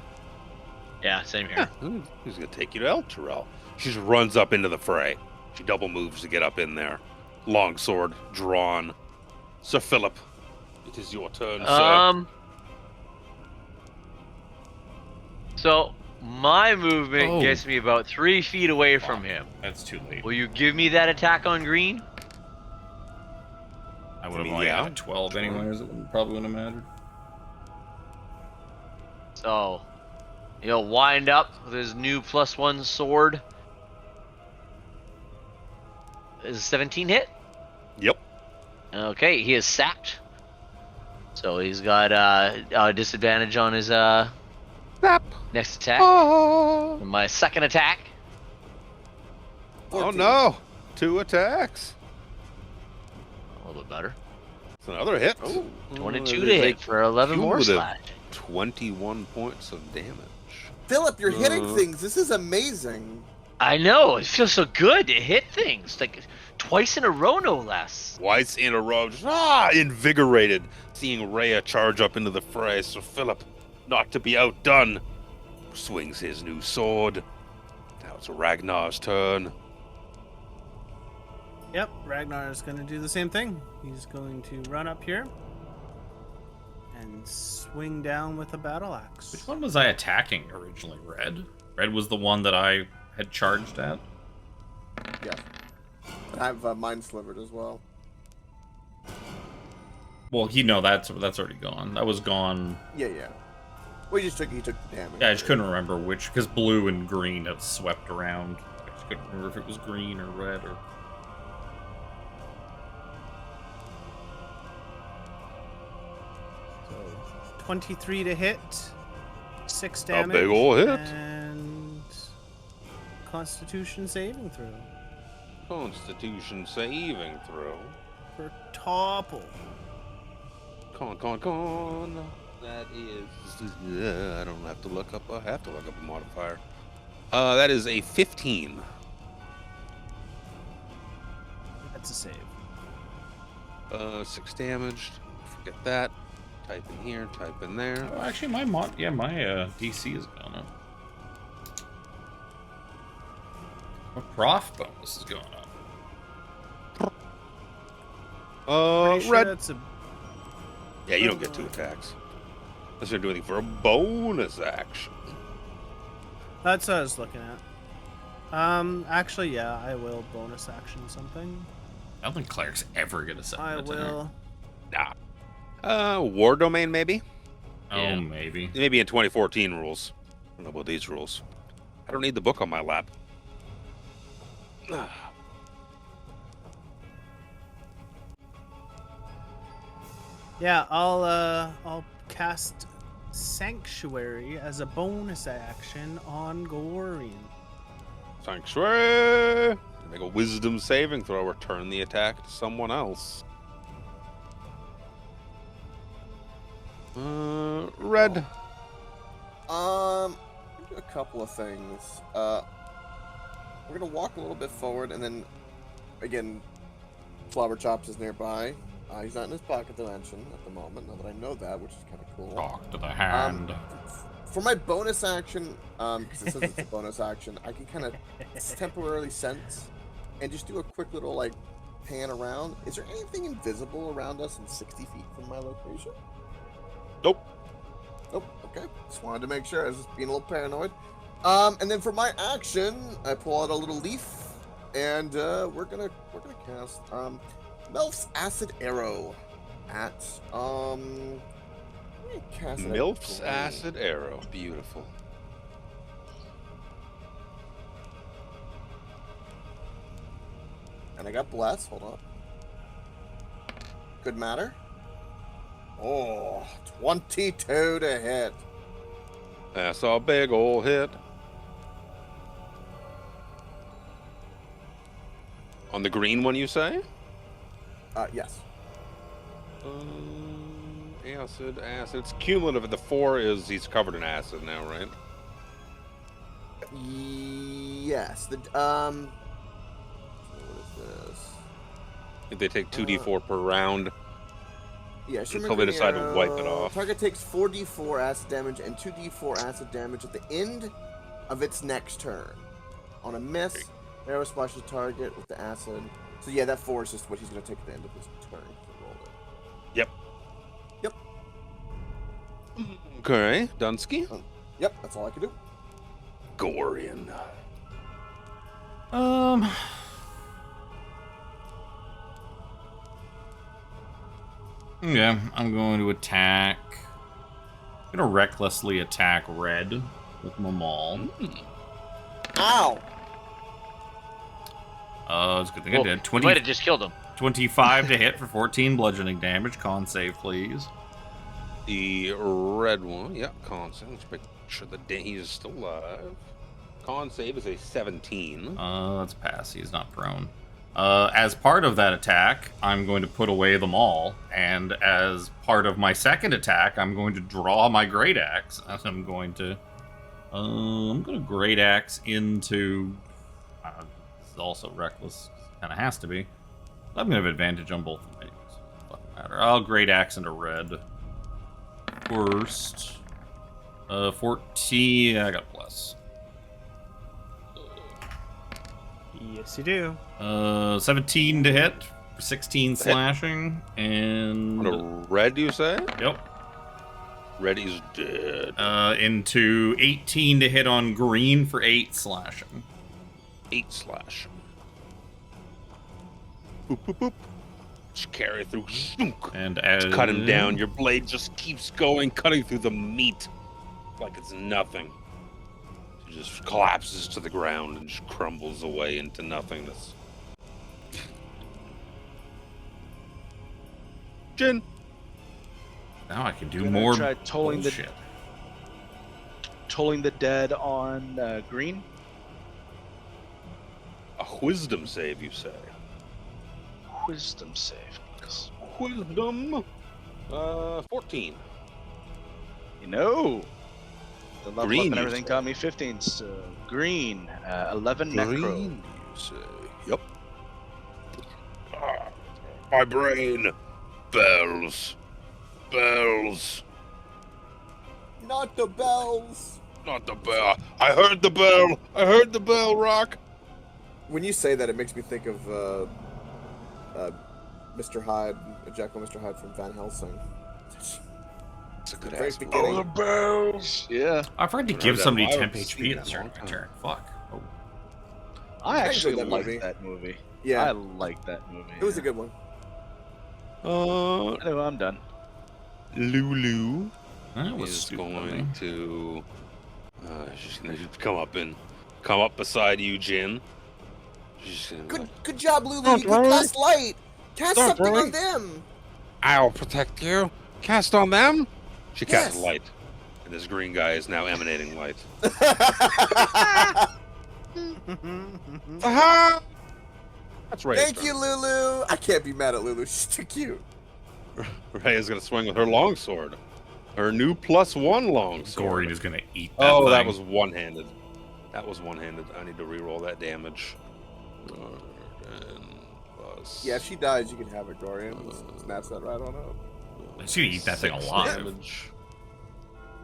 Yeah, same here. Who's gonna take you to El Terrell? She just runs up into the fray. She double moves to get up in there. Long sword drawn. Sir Philip, it is your turn, sir. So my movement gets me about 3 feet away from him. That's too late. Will you give me that attack on green? I would have only got a 12 anyways. It probably wouldn't have mattered. So he'll wind up with his new +1 sword. Is a 17 hit? Yep. Okay, he is sapped. So he's got a disadvantage on his next attack. Oh, My second attack. 14. oh no! 2 attacks. A little bit better. It's another hit. Oh, 22 to hit for 11 more cumulative slash. 21 points of damage. Philip, you're hitting things. This is amazing. I know, it feels so good to hit things. Like twice in a row, no less. Twice in a row, just invigorated, seeing Rhea charge up into the fray. So Philip, not to be outdone, swings his new sword. Now it's Ragnar's turn. Yep, Ragnar is going to do the same thing. He's going to run up here and swing down with a battle axe. Which one was I attacking originally? Red? Red was the one that I had charged at? Yeah. I have mine slivered as well. Well, that's already gone. That was gone. Yeah. Well, he took the damage. Yeah, I just couldn't remember which, because blue and green have swept around. I just couldn't remember if it was green or red or... So 23 to hit, 6 A damage. big ol' hit. And Constitution saving throw Constitution saving throw. for Topple. Con. That is... I don't have to look up... I have to look up a modifier. That is a 15. That's a save. 6 damage. Forget that. Type in here, type in there. Oh, actually, my DC has gone up. My prof bonus is going up. Pretty sure Red. that's a... Yeah, you don't get 2 attacks. Unless you're doing anything for a bonus action. That's what I was looking at. Actually, yeah, I will bonus action something. I don't think cleric's ever gonna set I that to her. will. Nah. War Domain, maybe? Oh, maybe. Maybe in 2014 rules. I don't know about these rules. I don't need the book on my lap. Yeah, I'll cast Sanctuary as a bonus action on Gorion. Sanctuary! Make a wisdom saving throw or turn the attack to someone else. Red. Do a couple of things. We're gonna walk a little bit forward, and then again, Flobber Chops is nearby. He's not in his pocket dimension at the moment. Now that I know that, which is kind of cool. Talk to the hand. For my bonus action, because it says it's a bonus action, I can kind of temporarily sense and just do a quick little like pan around. Is there anything invisible around us in 60 feet from my location? Nope. Nope. Okay. Just wanted to make sure. I was just being a little paranoid. And then for my action, I pull out a little leaf, and we're gonna cast Melf's Acid Arrow at cast it at Milf's Green. Acid Arrow. Beautiful. And I got Bless. Hold on. Could matter. Oh, 22 to hit. That's a big ol' hit. On the green one, you say? Yes. Acid. It's cumulative. The 4 is he's covered in acid now, right? Yes. The what is this? If they take 2d4 per round, Yeah, until they decide to wipe it off. Target takes 4d4 acid damage and 2d4 acid damage at the end of its next turn. On a miss, Arrow splashes target with the acid. So yeah, that 4 is just what he's going to take at the end of his turn to roll it. Yep. Yep. Okay, Dunsky. Yep, that's all I can do. Gorion. Yeah, I'm going to attack. I'm going to recklessly attack Red with my maul. Ow! It's a good thing I did. You might have just killed him. 25 to hit for 14 bludgeoning damage. Con save, please. The red one. Yeah, con save. Let's make sure he's still alive. Con save is a 17. Let's pass. He's not prone. As part of that attack, I'm going to put away the maul, and as part of my second attack, I'm going to draw my great axe. And I'm going to great axe into. This is also reckless. Kind of has to be. I'm gonna have advantage on both of these. Doesn't matter. I'll great axe into red first. 14. I got a plus. Yes, you do. 17 to hit for 16 slashing, and On a red, you say? Yep. Red is dead. Into 18 to hit on green for 8 slashing. 8 slash. Boop, boop, boop. Just carry through. And Just cut him down. Your blade just keeps going, cutting through the meat like it's nothing. It just collapses to the ground and just crumbles away into nothingness. Jin. Now I can do Gonna more try tolling bullshit. Tolling the dead on green. A wisdom save, you say? Wisdom save. Please. Wisdom. 14. You know. The level Green, up and you everything say? got me 15. So green. 11 necro. Green, you say? Yep. My brain. Bells. Bells. Not the bells! Not the bell. I heard the bell. I heard the bell, Rock. When you say that, it makes me think of Mr. Hyde, Jekyll Mr. Hyde from Van Helsing. It's a good Very ass beginning. movie. bells. Yeah. I forgot to I give know somebody that. I 10 haven't HP seen at the start of that my in a long turn. Fuck. Oh. I actually enjoyed that liked movie. that movie. Yeah, I liked that movie. it was a good one. Anyway, I'm done. Lulu That was is stupid of me. going to. She's gonna come up beside you, Jin. She's gonna be Good, like, good job, Lulu. Don't You can worry. cast light. Cast Don't something worry. on them. I'll protect you. Cast on them. She casts Yes. light, and this green guy is now emanating light. Aha! That's right. Thank you, Lulu. I can't be mad at Lulu. She's too cute. Ray is gonna swing with her longsword, her new +1 longsword. Gorion is gonna eat that Oh, thing. that was one-handed. That was one-handed. I need to re-roll that damage. And plus Yeah, if she dies, you can have it, Gorion. Snatch that right on up. She's gonna eat that thing 6 alive. damage.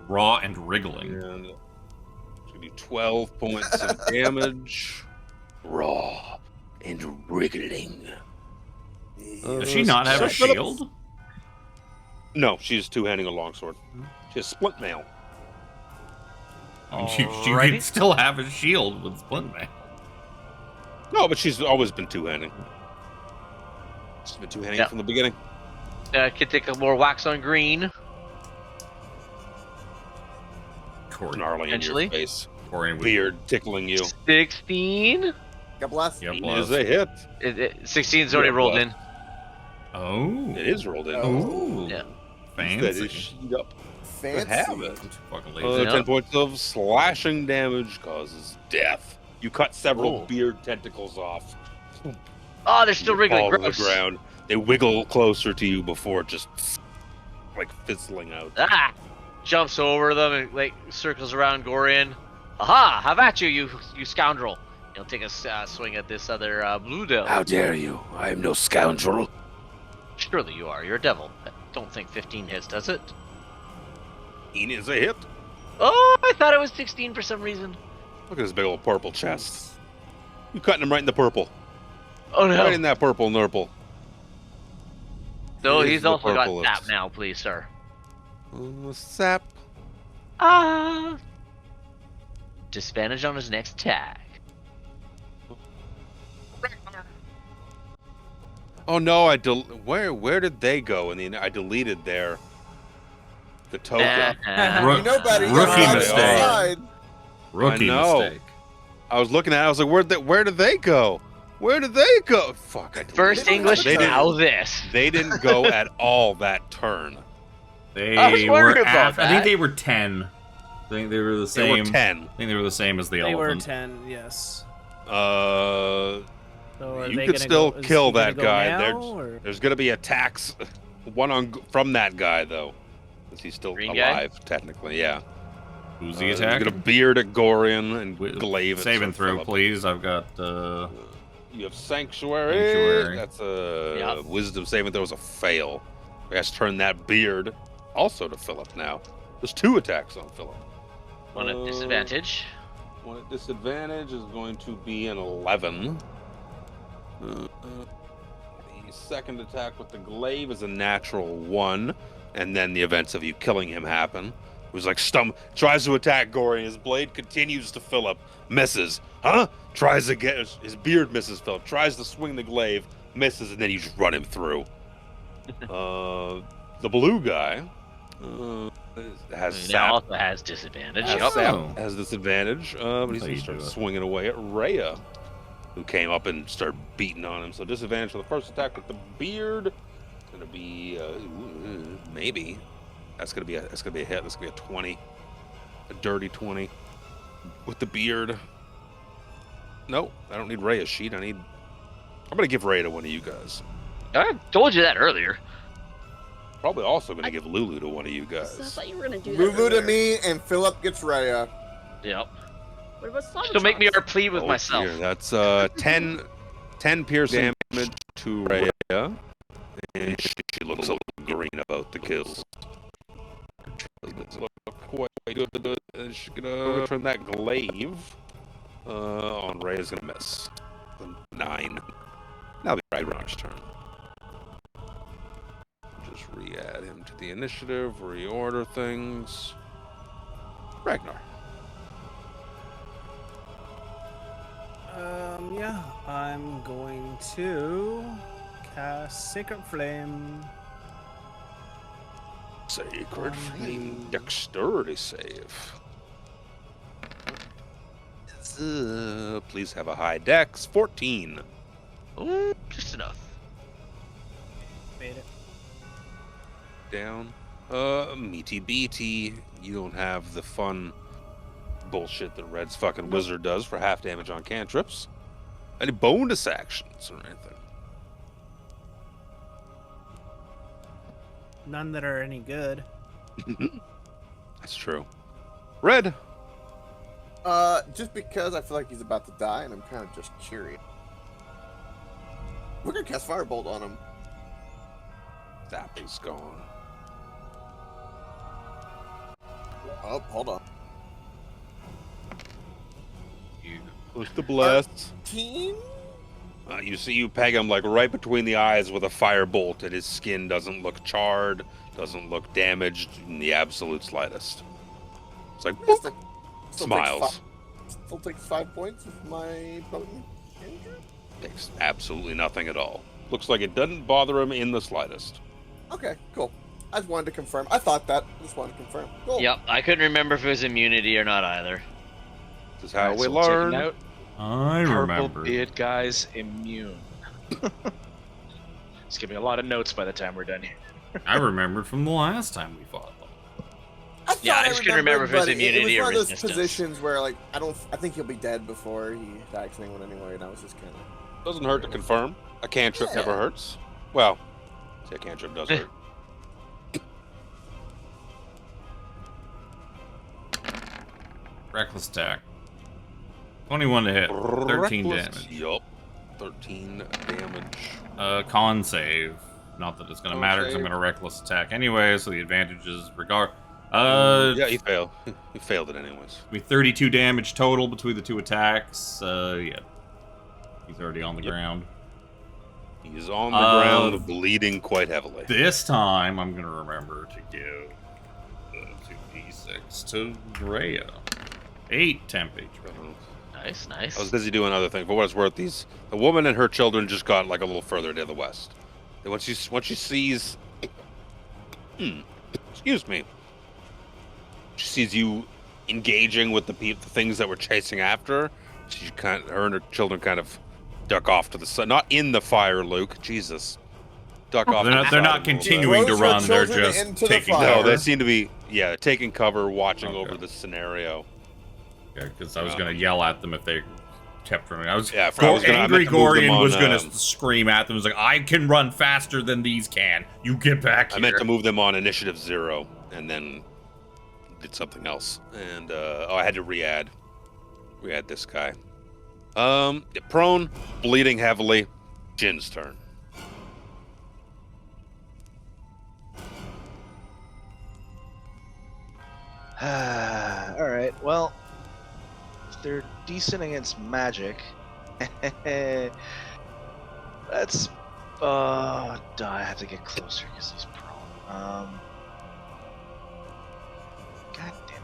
Raw and wriggling. And it's gonna do 12 points of damage. Raw and wriggling. Does she not have a Sir Philip- shield? No, she's two-handing a longsword. She has splint mail. She Alrighty. can still have a shield with Splint Man. No, but she's always been two-handing. She's been two-handing Yeah. from the beginning. Can take a more wax on green. Gnarly in your Potentially. face. Gorion would. Beard tickling you. 16. God bless. Yep, Is a hit. 16's already Yeah, rolled what? in. Oh. It is rolled in. Oh. Yeah. That is Fancy. sheet up. Fancy. Have it. Fucking lazy. Yeah. 10 points of slashing damage causes death. You cut several Oh. beard tentacles off. Oh, they're still You wriggling. fall to Gross. the ground. They wiggle closer to you before just like fizzling out. Ah! Jumps over them and like circles around Gorion. Aha! Have at you, you scoundrel! He'll take a swing at this other blue devil. How dare you? I am no scoundrel. Surely you are. You're a devil. I don't think 15 hits, does it? Is a hit. Oh, I thought it was 16 for some reason. Look at his big old purple chest. You cutting him right in the purple. Oh no! Right in that purple nurple. No, It is he's the also got purple tap lips. now, please, sir. Sap. Ah. Disadvantage on his next attack. Oh no! Where did they go? And I deleted the token. You know better. You Rookie gotta slide it mistake. inside. Rookie I know. mistake. I was looking at it. I was like, where did they go? Where did they go? Fuck! I deleted First it. English, They didn't- now this. They didn't go at all that turn. They I was wondering were about I think that. they were 10. I think they were the They same. were 10. I think they were the same as the They were elephant. 10, yes. Uh, So are you they could gonna still go, is kill he gonna that go guy. now, or? There's gonna be attacks, from that guy though, because he's still Green guy? alive technically. Yeah. Who's the He's attack? gonna beard at Gorion and glaive at Saving Sir throw, Philip. please. I've got. You have sanctuary. Sanctuary. That's a Yep. wisdom saving throw is a fail. We has to turn that beard also to Philip now. There's 2 attacks on Philip. One at disadvantage. One at disadvantage is going to be an 11. The second attack with the glaive is a natural 1, and then the events of you killing him happen. It was like tries to attack Gory, his blade continues to Philip, misses. Huh? Tries again, his beard misses Philip, tries to swing the glaive, misses, and then you just run him through. The blue guy has He sap. now also has disadvantage. Has Yep. sap, has disadvantage, but he's How gonna you start do it. swinging away at Rhea, who came up and started beating on him. So disadvantage for the first attack with the beard. It's gonna be maybe. That's gonna be a hit. That's gonna be a 20, a dirty 20 with the beard. No, I don't need Rhea's sheet. I'm gonna give Rhea to one of you guys. I told you that earlier. Probably also gonna give Lulu to one of you I guys. thought you were gonna do that. Lulu to earlier. me, and Philip gets Rhea. Yep. What about Slava Still make me Chops? our plea with Oh, myself. dear. That's 10 piercing damage to Rhea, and she looks a little green about the kills. She doesn't look quite good. She's gonna return that glaive on Rhea's gonna miss. 9. Now the Ragnar's turn. Just re-add him to the initiative, reorder things. Ragnar. Yeah, I'm going to cast Sacred Flame. Sacred Flame dexterity save. Please have a high dex. 14. Ooh, just enough. Made it. Down. Meaty beaty. You don't have the fun bullshit that Red's fucking wizard does for half damage on cantrips. Any bonus actions or anything? None that are any good. That's true. Red. Just because I feel like he's about to die, and I'm kind of just curious. We're gonna cast Firebolt on him. Zap is gone. Oh, hold on. You push the bless. Team? You see you peg him like right between the eyes with a firebolt, and his skin doesn't look charred, doesn't look damaged in the absolute slightest. It's like boop, smiles. Still takes 5 points with my potent injury? Takes absolutely nothing at all. Looks like it doesn't bother him in the slightest. Okay, cool. I just wanted to confirm. I thought that. Just wanted to confirm. Cool. Yep, I couldn't remember if it was immunity or not either. This is how Alright, we so we'll take a learn. note. I Purple remember. beard guy's immune. It's gonna be a lot of notes by the time we're done here. I remembered from the last time we fought them. Yeah, I thought just couldn't remember if it was but immunity it or was one of those resistance. positions where, like, I think he'll be dead before he attacks anyone anyway, and I was just kind of... Doesn't hurt to confirm. A cantrip Yeah. never hurts. Well, see, a cantrip does hurt. Reckless attack. 21 to hit. 13 Reckless- damage. Yup. 13 damage. Con save. Not that it's gonna Con matter because I'm save. gonna reckless attack anyway, so the advantage is regard. Yeah, he failed. He failed it anyways. We 32 damage total between the two attacks. Yeah. He's already on the ground. He's on the ground, bleeding quite heavily. This time, I'm gonna remember to give the 2d6 to Rhea. 8 temp HP. Nice, nice. I was busy doing other things. For what it's worth, the woman and her children just got like a little further to the west. And once she sees, excuse me, she sees you engaging with the things that were chasing after her. Her and her children kind of duck off to the side. Not in the fire, Luke. Jesus. Duck off. They're not continuing to run. They're just taking cover. No, they seem to be taking cover, watching over the scenario. Yeah, because I was gonna yell at them if they kept running. Angry Gorion was gonna scream at them. He was like, "I can run faster than these can. You get back here." I meant to move them on initiative 0, and then did something else. And I had to re-add this guy. Prone, bleeding heavily. Jin's turn. All right. Well, if they're decent against magic, that's. I have to get closer because he's prone. God damn it.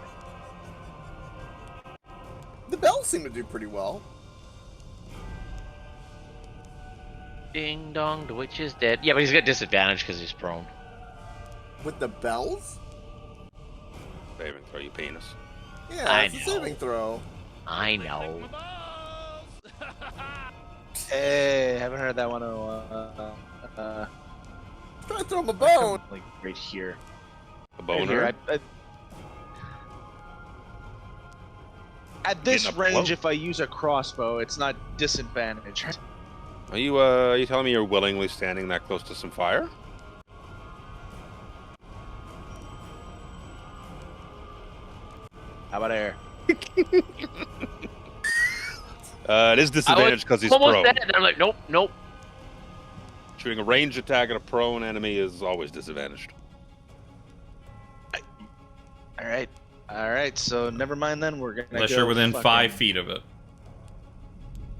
The bells seem to do pretty well. Ding dong, the witch is dead. Yeah, but he's got disadvantage because he's prone. With the bells? Saving throw, you penis. Yeah, it's a saving throw. I know. Hey, haven't heard that one in a while. Try to throw him a bone. Like right here. A bone? Right here. At this range, if I use a crossbow, it's not disadvantage. Are you telling me you're willingly standing that close to some fire? How about air? It is disadvantage because he's prone. Dead, and I'm like, nope. Shooting a ranged attack at a prone enemy is always disadvantaged. All right. So never mind then. We're gonna. Unless you're within 5 feet of it.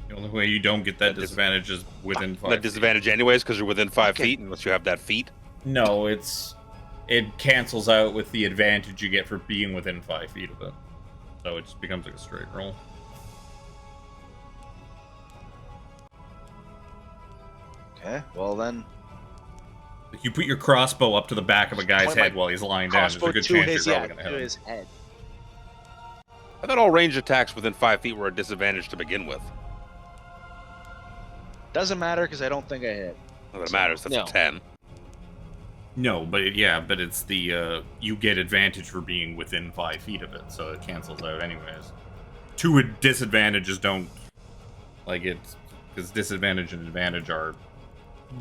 The only way you don't get that disadvantage is within 5 feet. That disadvantage anyways because you're within 5 feet unless you have that feat? No, it cancels out with the advantage you get for being within 5 feet of it. So it just becomes like a straight roll. Okay, well then. If you put your crossbow up to the back of a guy's head while he's lying down, there's a good chance you're probably going to hit him. His head. I thought all ranged attacks within 5 feet were a disadvantage to begin with. Doesn't matter because I don't think I hit. Well, that matters. That's a 10. No, but it's the you get advantage for being within 5 feet of it, so it cancels out anyways. 2 disadvantages don't like it because disadvantage and advantage are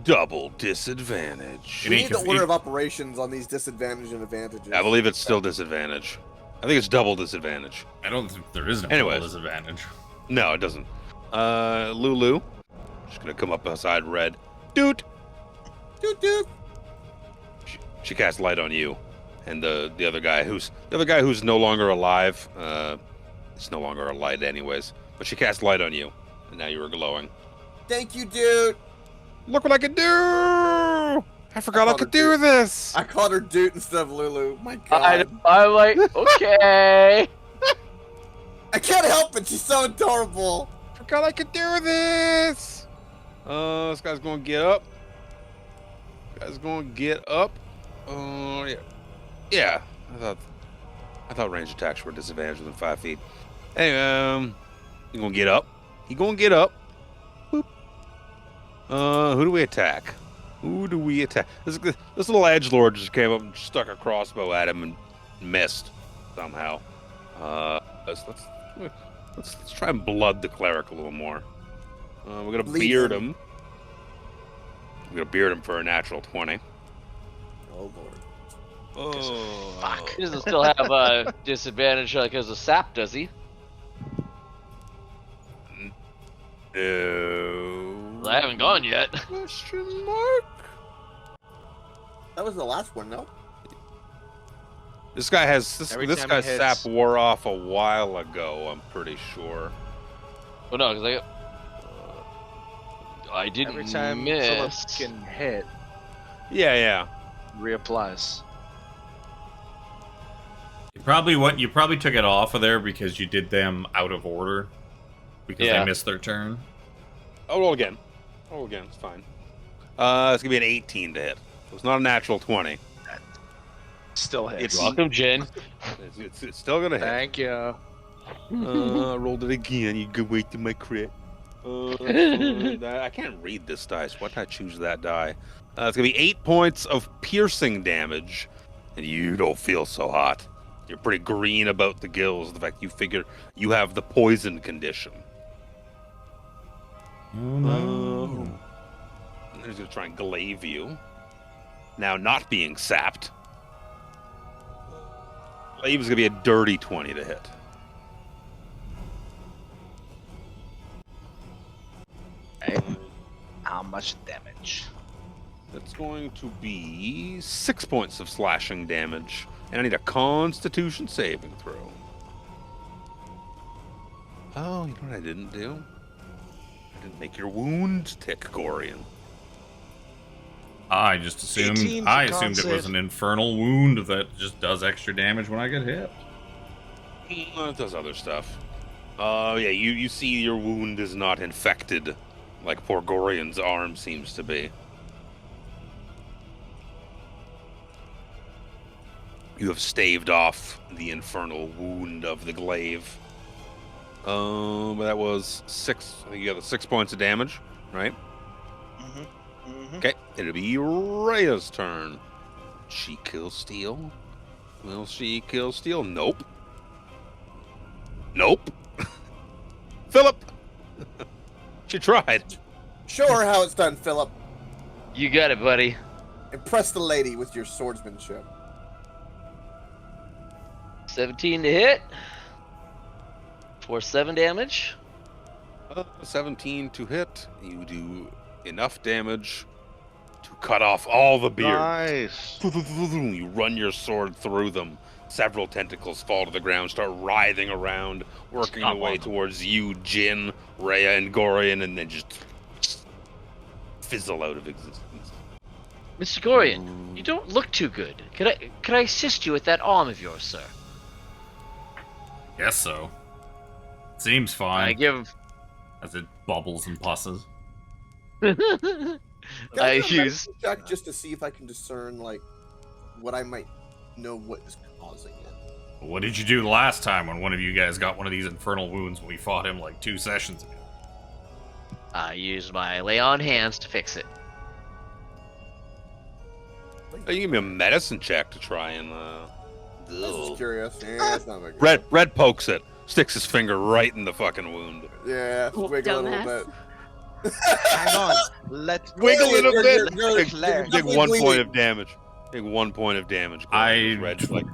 double disadvantage. We need the order of operations on these disadvantage and advantages. I believe it's still disadvantage. I think it's double disadvantage. I don't think there is no double disadvantage. No, it doesn't. Lulu, just gonna come up beside Red. Doot. She casts light on you, and the other guy who's no longer alive. It's no longer a light, anyways. But she casts light on you, and now you are glowing. Thank you, dude. Look what I can do! I forgot I could do this. I called her dude instead of Lulu. My God. I'm like, okay. I can't help it. She's so adorable. Forgot I could do this. This guy's gonna get up. Oh yeah. I thought range attacks were disadvantaged within 5 feet. Hey, he gonna get up. Boop. Who do we attack? This little edgelord just came up and stuck a crossbow at him and missed somehow. Let's try and blood the cleric a little more. We're gonna beard him. We're gonna beard him for a natural 20. Oh lord. Oh fuck! He doesn't still have a disadvantage because of sap, does he? No. I haven't gone yet. Question mark? That was the last one, no? This guy has this guy's hits... sap wore off a while ago. I'm pretty sure. Well, no, because I didn't Every time miss. Philip can hit, Yeah. reapplies. You probably took it off of there because you did them out of order because they missed their turn. I'll roll again. It's fine. It's gonna be an 18 to hit. So it's not a natural 20. Still hits. Welcome, Jen. It's still gonna hit. Thank you. Rolled it again. You go wait to my crit. I can't read this dice. Why did I choose that die? It's gonna be 8 points of piercing damage, and you don't feel so hot. You're pretty green about the gills. The fact you figure you have the poison condition. And he's gonna try and glaive you. Now not being sapped. Glaive is gonna be a dirty 20 to hit. How much damage? That's going to be 6 points of slashing damage. And I need a Constitution saving throw. Oh, you know what I didn't do? I didn't make your wound tick, Gorion. I just assumed it was an infernal wound that just does extra damage when I get hit. It does other stuff. Yeah, you see your wound is not infected like poor Gorion's arm seems to be. You have staved off the infernal wound of the glaive. But that was 6. I think you got the 6 points of damage, right? Okay, it'll be Rhea's turn. She kill Steel? Will she kill Steel? Nope. Philip! She tried. Show her how it's done, Philip. You got it, buddy. Impress the lady with your swordsmanship. 17 to hit. For 7 damage. 17 to hit. You do enough damage to cut off all the beard. Nice. You run your sword through them. Several tentacles fall to the ground, start writhing around, working their way towards you, Jin, Rhea, and Gorion, and then just fizzle out of existence. Mr. Gorion, you don't look too good. Could I assist you with that arm of yours, sir? Guess so. Seems fine. I give. As it bubbles and pusses. I use check just to see if I can discern like what I might know what is causing it. What did you do the last time when one of you guys got one of these infernal wounds when we fought him like 2 sessions ago? I used my lay on hands to fix it. You give me a medicine check to try and. I'm just curious. Yeah, that's not very good. Red pokes it, sticks his finger right in the fucking wound. Yeah, wiggle a little bit. Hang on. Let's Wiggle it a bit. You're Big 1 point of damage. Big 1 point of damage. Red's like,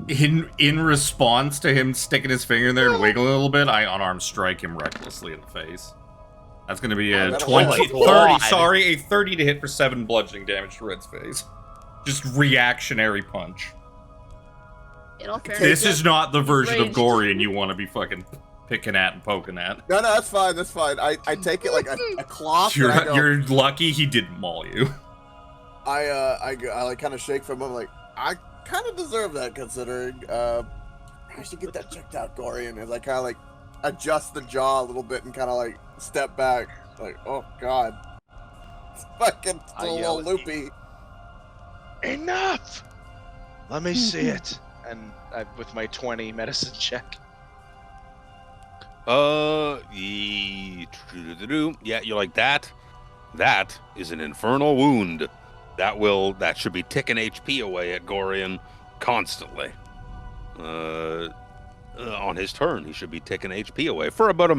in response to him sticking his finger in there and wiggling a little bit, I unarmed strike him recklessly in the face. That's going to be a 30 to hit for 7 bludgeoning damage to Red's face. Just reactionary punch. In all fairness, This is not the version of ranged. Gorion you want to be fucking picking at and poking at. No, that's fine. That's fine. I take it like a cloth. and I go, You're lucky he didn't maul you. I like kind of shake from him like I kind of deserve that considering. I should get that checked out, Gorion. As I kind of like adjust the jaw a little bit and kind of like step back, like oh god, it's fucking still a little loopy. Enough. Let me see it. And with my 20 medicine check. yeah, you're like that. That is an infernal wound. That should be ticking HP away at Gorion constantly. On his turn, he should be ticking HP away for about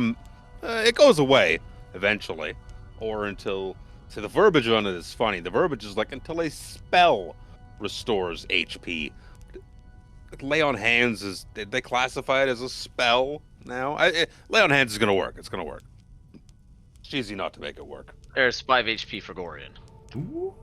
it goes away eventually, or until. So the verbiage on it is funny. The verbiage is like until a spell restores HP. Lay on hands did they classify it as a spell now? Lay on hands is gonna work. It's gonna work. It's easy not to make it work. There's 5 HP for Gorion. Ooh.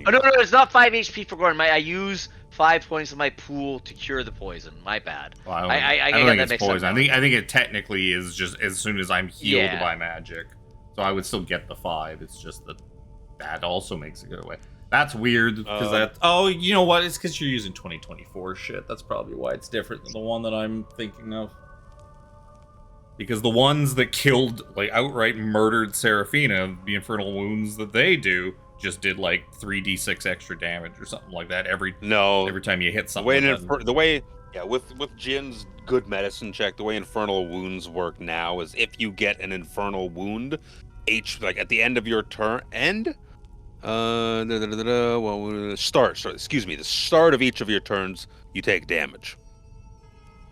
Oh no, it's not 5 HP for Gorion. I use 5 points of my pool to cure the poison. My bad. Well, I I don't got think that it's mixed up poison. now. I think it technically is just as soon as I'm healed by magic. So I would still get the 5. It's just that also makes it go away. That's weird because that. Oh, you know what? It's because you're using 2024 shit. That's probably why it's different than the one that I'm thinking of. Because the ones that killed, like, outright murdered Seraphina, the infernal wounds that they do just did like 3d6 extra damage or something like that every time you hit something. With Jin's good medicine check, the way infernal wounds work now is if you get an infernal wound, like at the end of your turn, the start of each of your turns, you take damage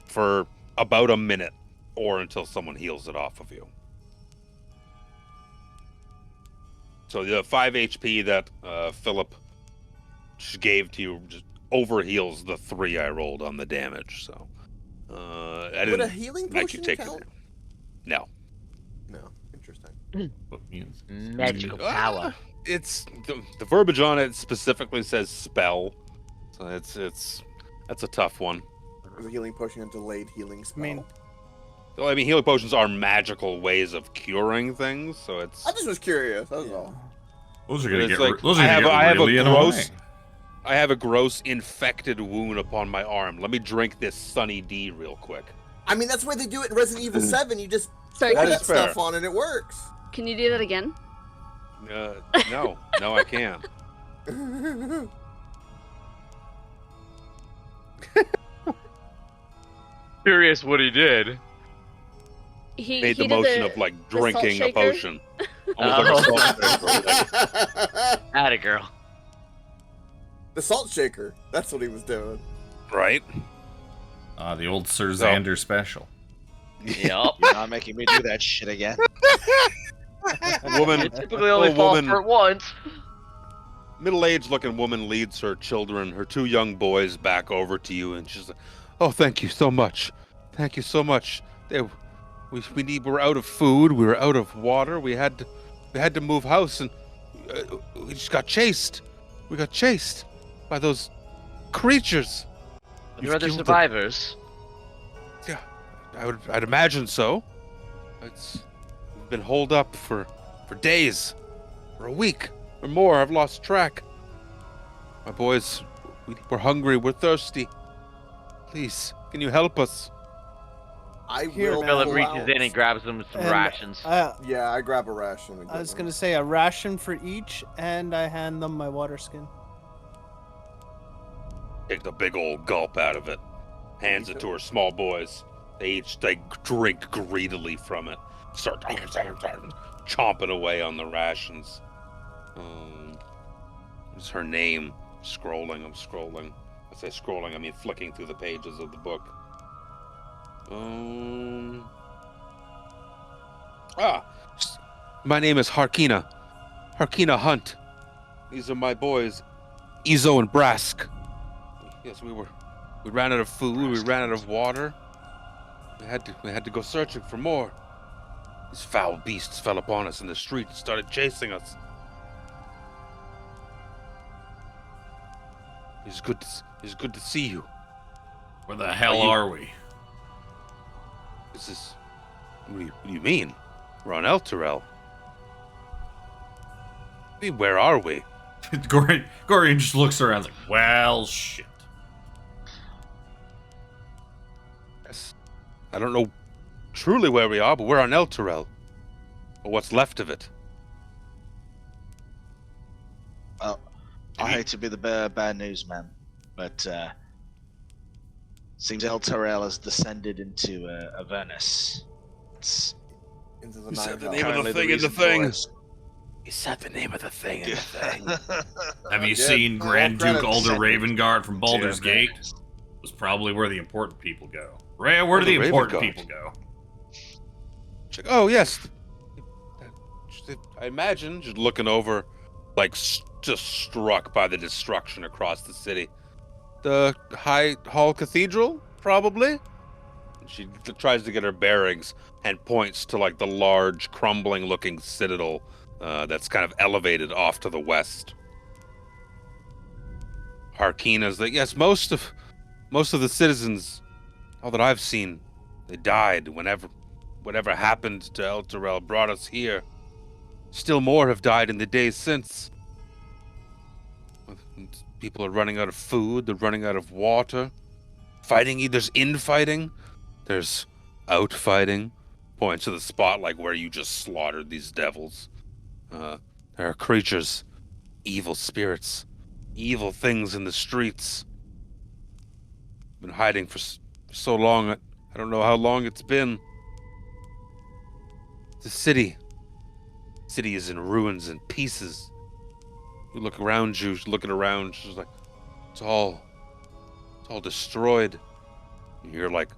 for about a minute or until someone heals it off of you. So the 5 HP that Philip just gave to you just overheals the 3 I rolled on the damage. So would a healing potion count? No. No. Interesting. Magical power. It's the verbiage on it specifically says spell, so that's a tough one. Is a healing potion a delayed healing spell? I mean, healing potions are magical ways of curing things, so it's. I just was curious. That was all. Those are gonna get. Like, those are gonna get really annoying. I have a gross infected wound upon my arm. Let me drink this Sunny D real quick. I mean, that's why they do it in Resident Evil 7. You just Sorry, pour that stuff on and it works. Can you do that again? No, I can't. Curious what he did. He made the motion of like drinking a potion. Atta girl. The salt shaker. That's what he was doing. Right. The old Sir Xander special. Yep. You're not making me do that shit again. Woman. It typically only falls for it once. Middle-aged looking woman leads her children, her 2 young boys, back over to you, and she's like, "Oh, thank you so much. Thank you so much. We're out of food. We were out of water. We had to move house, and we just got chased. We got chased by those creatures." There are other survivors. Yeah, I'd imagine so. We've been holed up for days, for a week or more. I've lost track. My boys, we're hungry. We're thirsty. Please, can you help us? I Here, will. Philip pull reaches out. in and grabs them some And, rations. Yeah, I grab a ration. And I was get gonna one. say a ration for each, and I hand them my water skin. Takes a big old gulp out of it. Hands it to her small boys. They drink greedily from it. Start chomping away on the rations. What's her name? I'm scrolling. I say scrolling, I mean flicking through the pages of the book. My name is Harkina. Harkina Hunt. These are my boys, Izo and Brask. Yes, we ran out of food, we ran out of water. We had to go searching for more. These foul beasts fell upon us in the street and started chasing us. It's good to see you. Where the hell are we? What do you mean? We're on Elturel. Where are we? Gorion just looks around like, well, shit. Yes. I don't know truly where we are, but we're on Elturel. Or what's left of it. Well, I hate to be the bad news man, but seems El Terrell has descended into Avernus. It's Into the You said nine the name hells. of the thing in the thing. You said the name of the thing in the thing. Have you Yeah, seen Grand all Duke credits. Alder Ravengard from Baldur's Gate? Was probably where the important people go. Where do the important Ravengard. people go? Oh, yes. I imagine, just looking over, like, just struck by the destruction across the city. The High Hall Cathedral, probably? She tries to get her bearings and points to, like, the large, crumbling-looking citadel that's kind of elevated off to the west. Harkina's like, yes, most of the citizens, all that I've seen, they died whenever whatever happened to Elturel brought us here. still more have died in the days since. People are running out of food, they're running out of water. Fighting, there's infighting, there's outfighting. Points to the spot like where you just slaughtered these devils. There are creatures, evil spirits, evil things in the streets. Been hiding for so long, I don't know how long it's been. The city is in ruins and pieces. You look around you, looking around, she's like, it's all destroyed. You hear like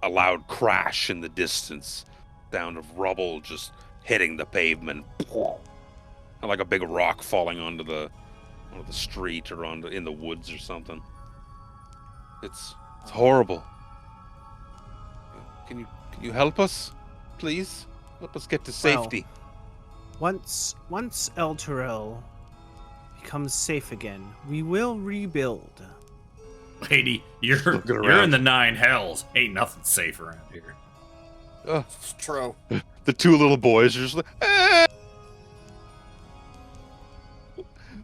a loud crash in the distance, sound of rubble just hitting the pavement, and like a big rock falling onto the street or in the woods or something. It's horrible. Can you help us, please? Help us get to safety. Once Elturel becomes safe again, we will rebuild. Lady, you're in the 9 hells. Ain't nothing safe around here. It's true. The two little boys are just like,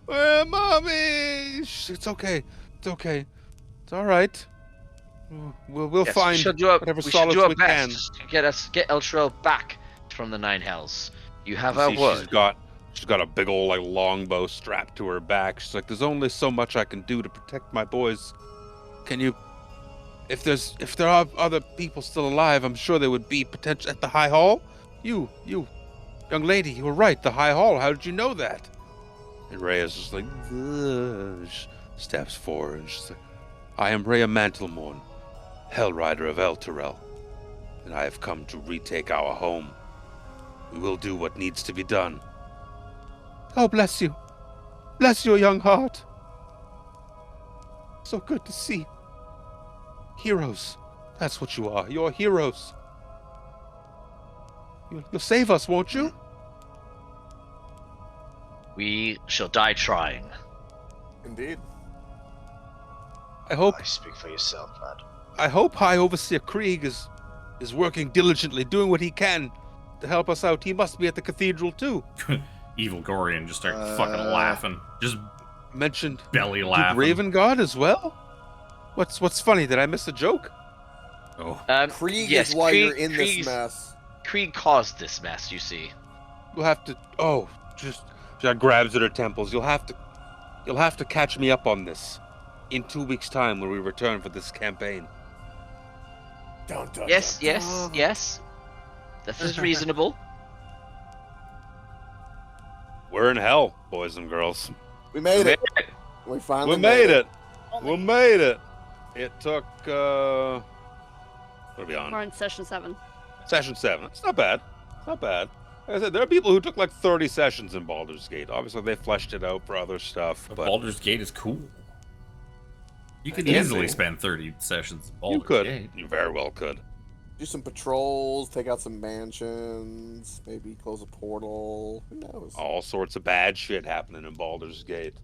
Mommy! It's okay. It's okay. It's all right. We'll find whatever solace we can. To get Elturel back from the 9 hells. You have our See, word. She's got a big old like longbow strapped to her back. She's like, there's only so much I can do to protect my boys. Can you, if there are other people still alive, I'm sure there would be potential at the High Hall. You, young lady, you were right. The High Hall. How did you know that? And Rhea's just like, steps forward and she's like, I am Rhea Mantlemorn, Hell Rider of Elturel, and I have come to retake our home. We will do what needs to be done. Oh, bless you. Bless your young heart. So good to see. Heroes. That's what you are. You're heroes. You'll save us, won't you? We shall die trying. Indeed. I hope. I speak for yourself, lad. I hope High Overseer Krieg is working diligently, doing what he can to help us out. He must be at the cathedral too. Evil Gorion just started fucking laughing. Just mentioned belly laughing. Did Raven God as well? What's funny? Did I miss a joke? Oh. Krieg yes, is why Krieg, you're in Krieg's, this mess. Krieg caused this mess, you see. You'll have to. Oh, just. She grabs at her temples. You'll have to catch me up on this in 2 weeks' time when we return for this campaign. Dun, dun, Yes, dun, yes, dun. yes. This is reasonable. We're in hell, boys and girls. We made it. We finally We made it. Only- We made it. It took. What are we on? We're on session 7. Session 7. It's not bad. It's not bad. Like I said, there are people who took like 30 sessions in Baldur's Gate. Obviously, they fleshed it out for other stuff. But Baldur's Gate is cool. You could Yeah, easily man. spend 30 sessions in you Baldur's could. Gate. You very well could. Do some patrols, take out some mansions, maybe close a portal. Who knows? All sorts of bad shit happening in Baldur's Gate.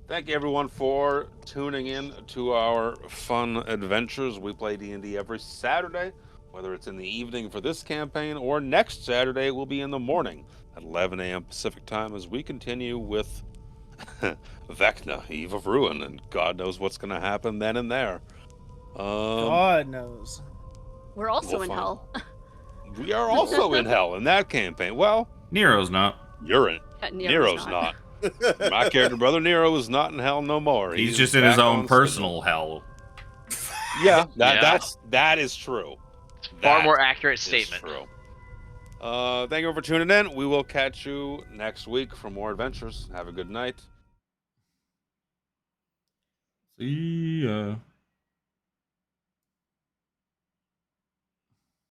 Thank you everyone for tuning in to our fun adventures. We play D&D every Saturday, whether it's in the evening for this campaign or next Saturday it will be in the morning at 11 a.m. Pacific time as we continue with Vecna, Eve of Ruin, and God knows what's going to happen then and there. God knows. We're also We'll in find- hell. We are also in hell in that campaign. Well, Nero's not. you're in. Yeah, Nero's not. My character, Brother Nero, is not in hell no more. He's just in his back own on personal hell. schedule. Yeah, that is true. Far That more accurate is statement. true. Thank you for tuning in. We will catch you next week for more adventures. Have a good night. See ya.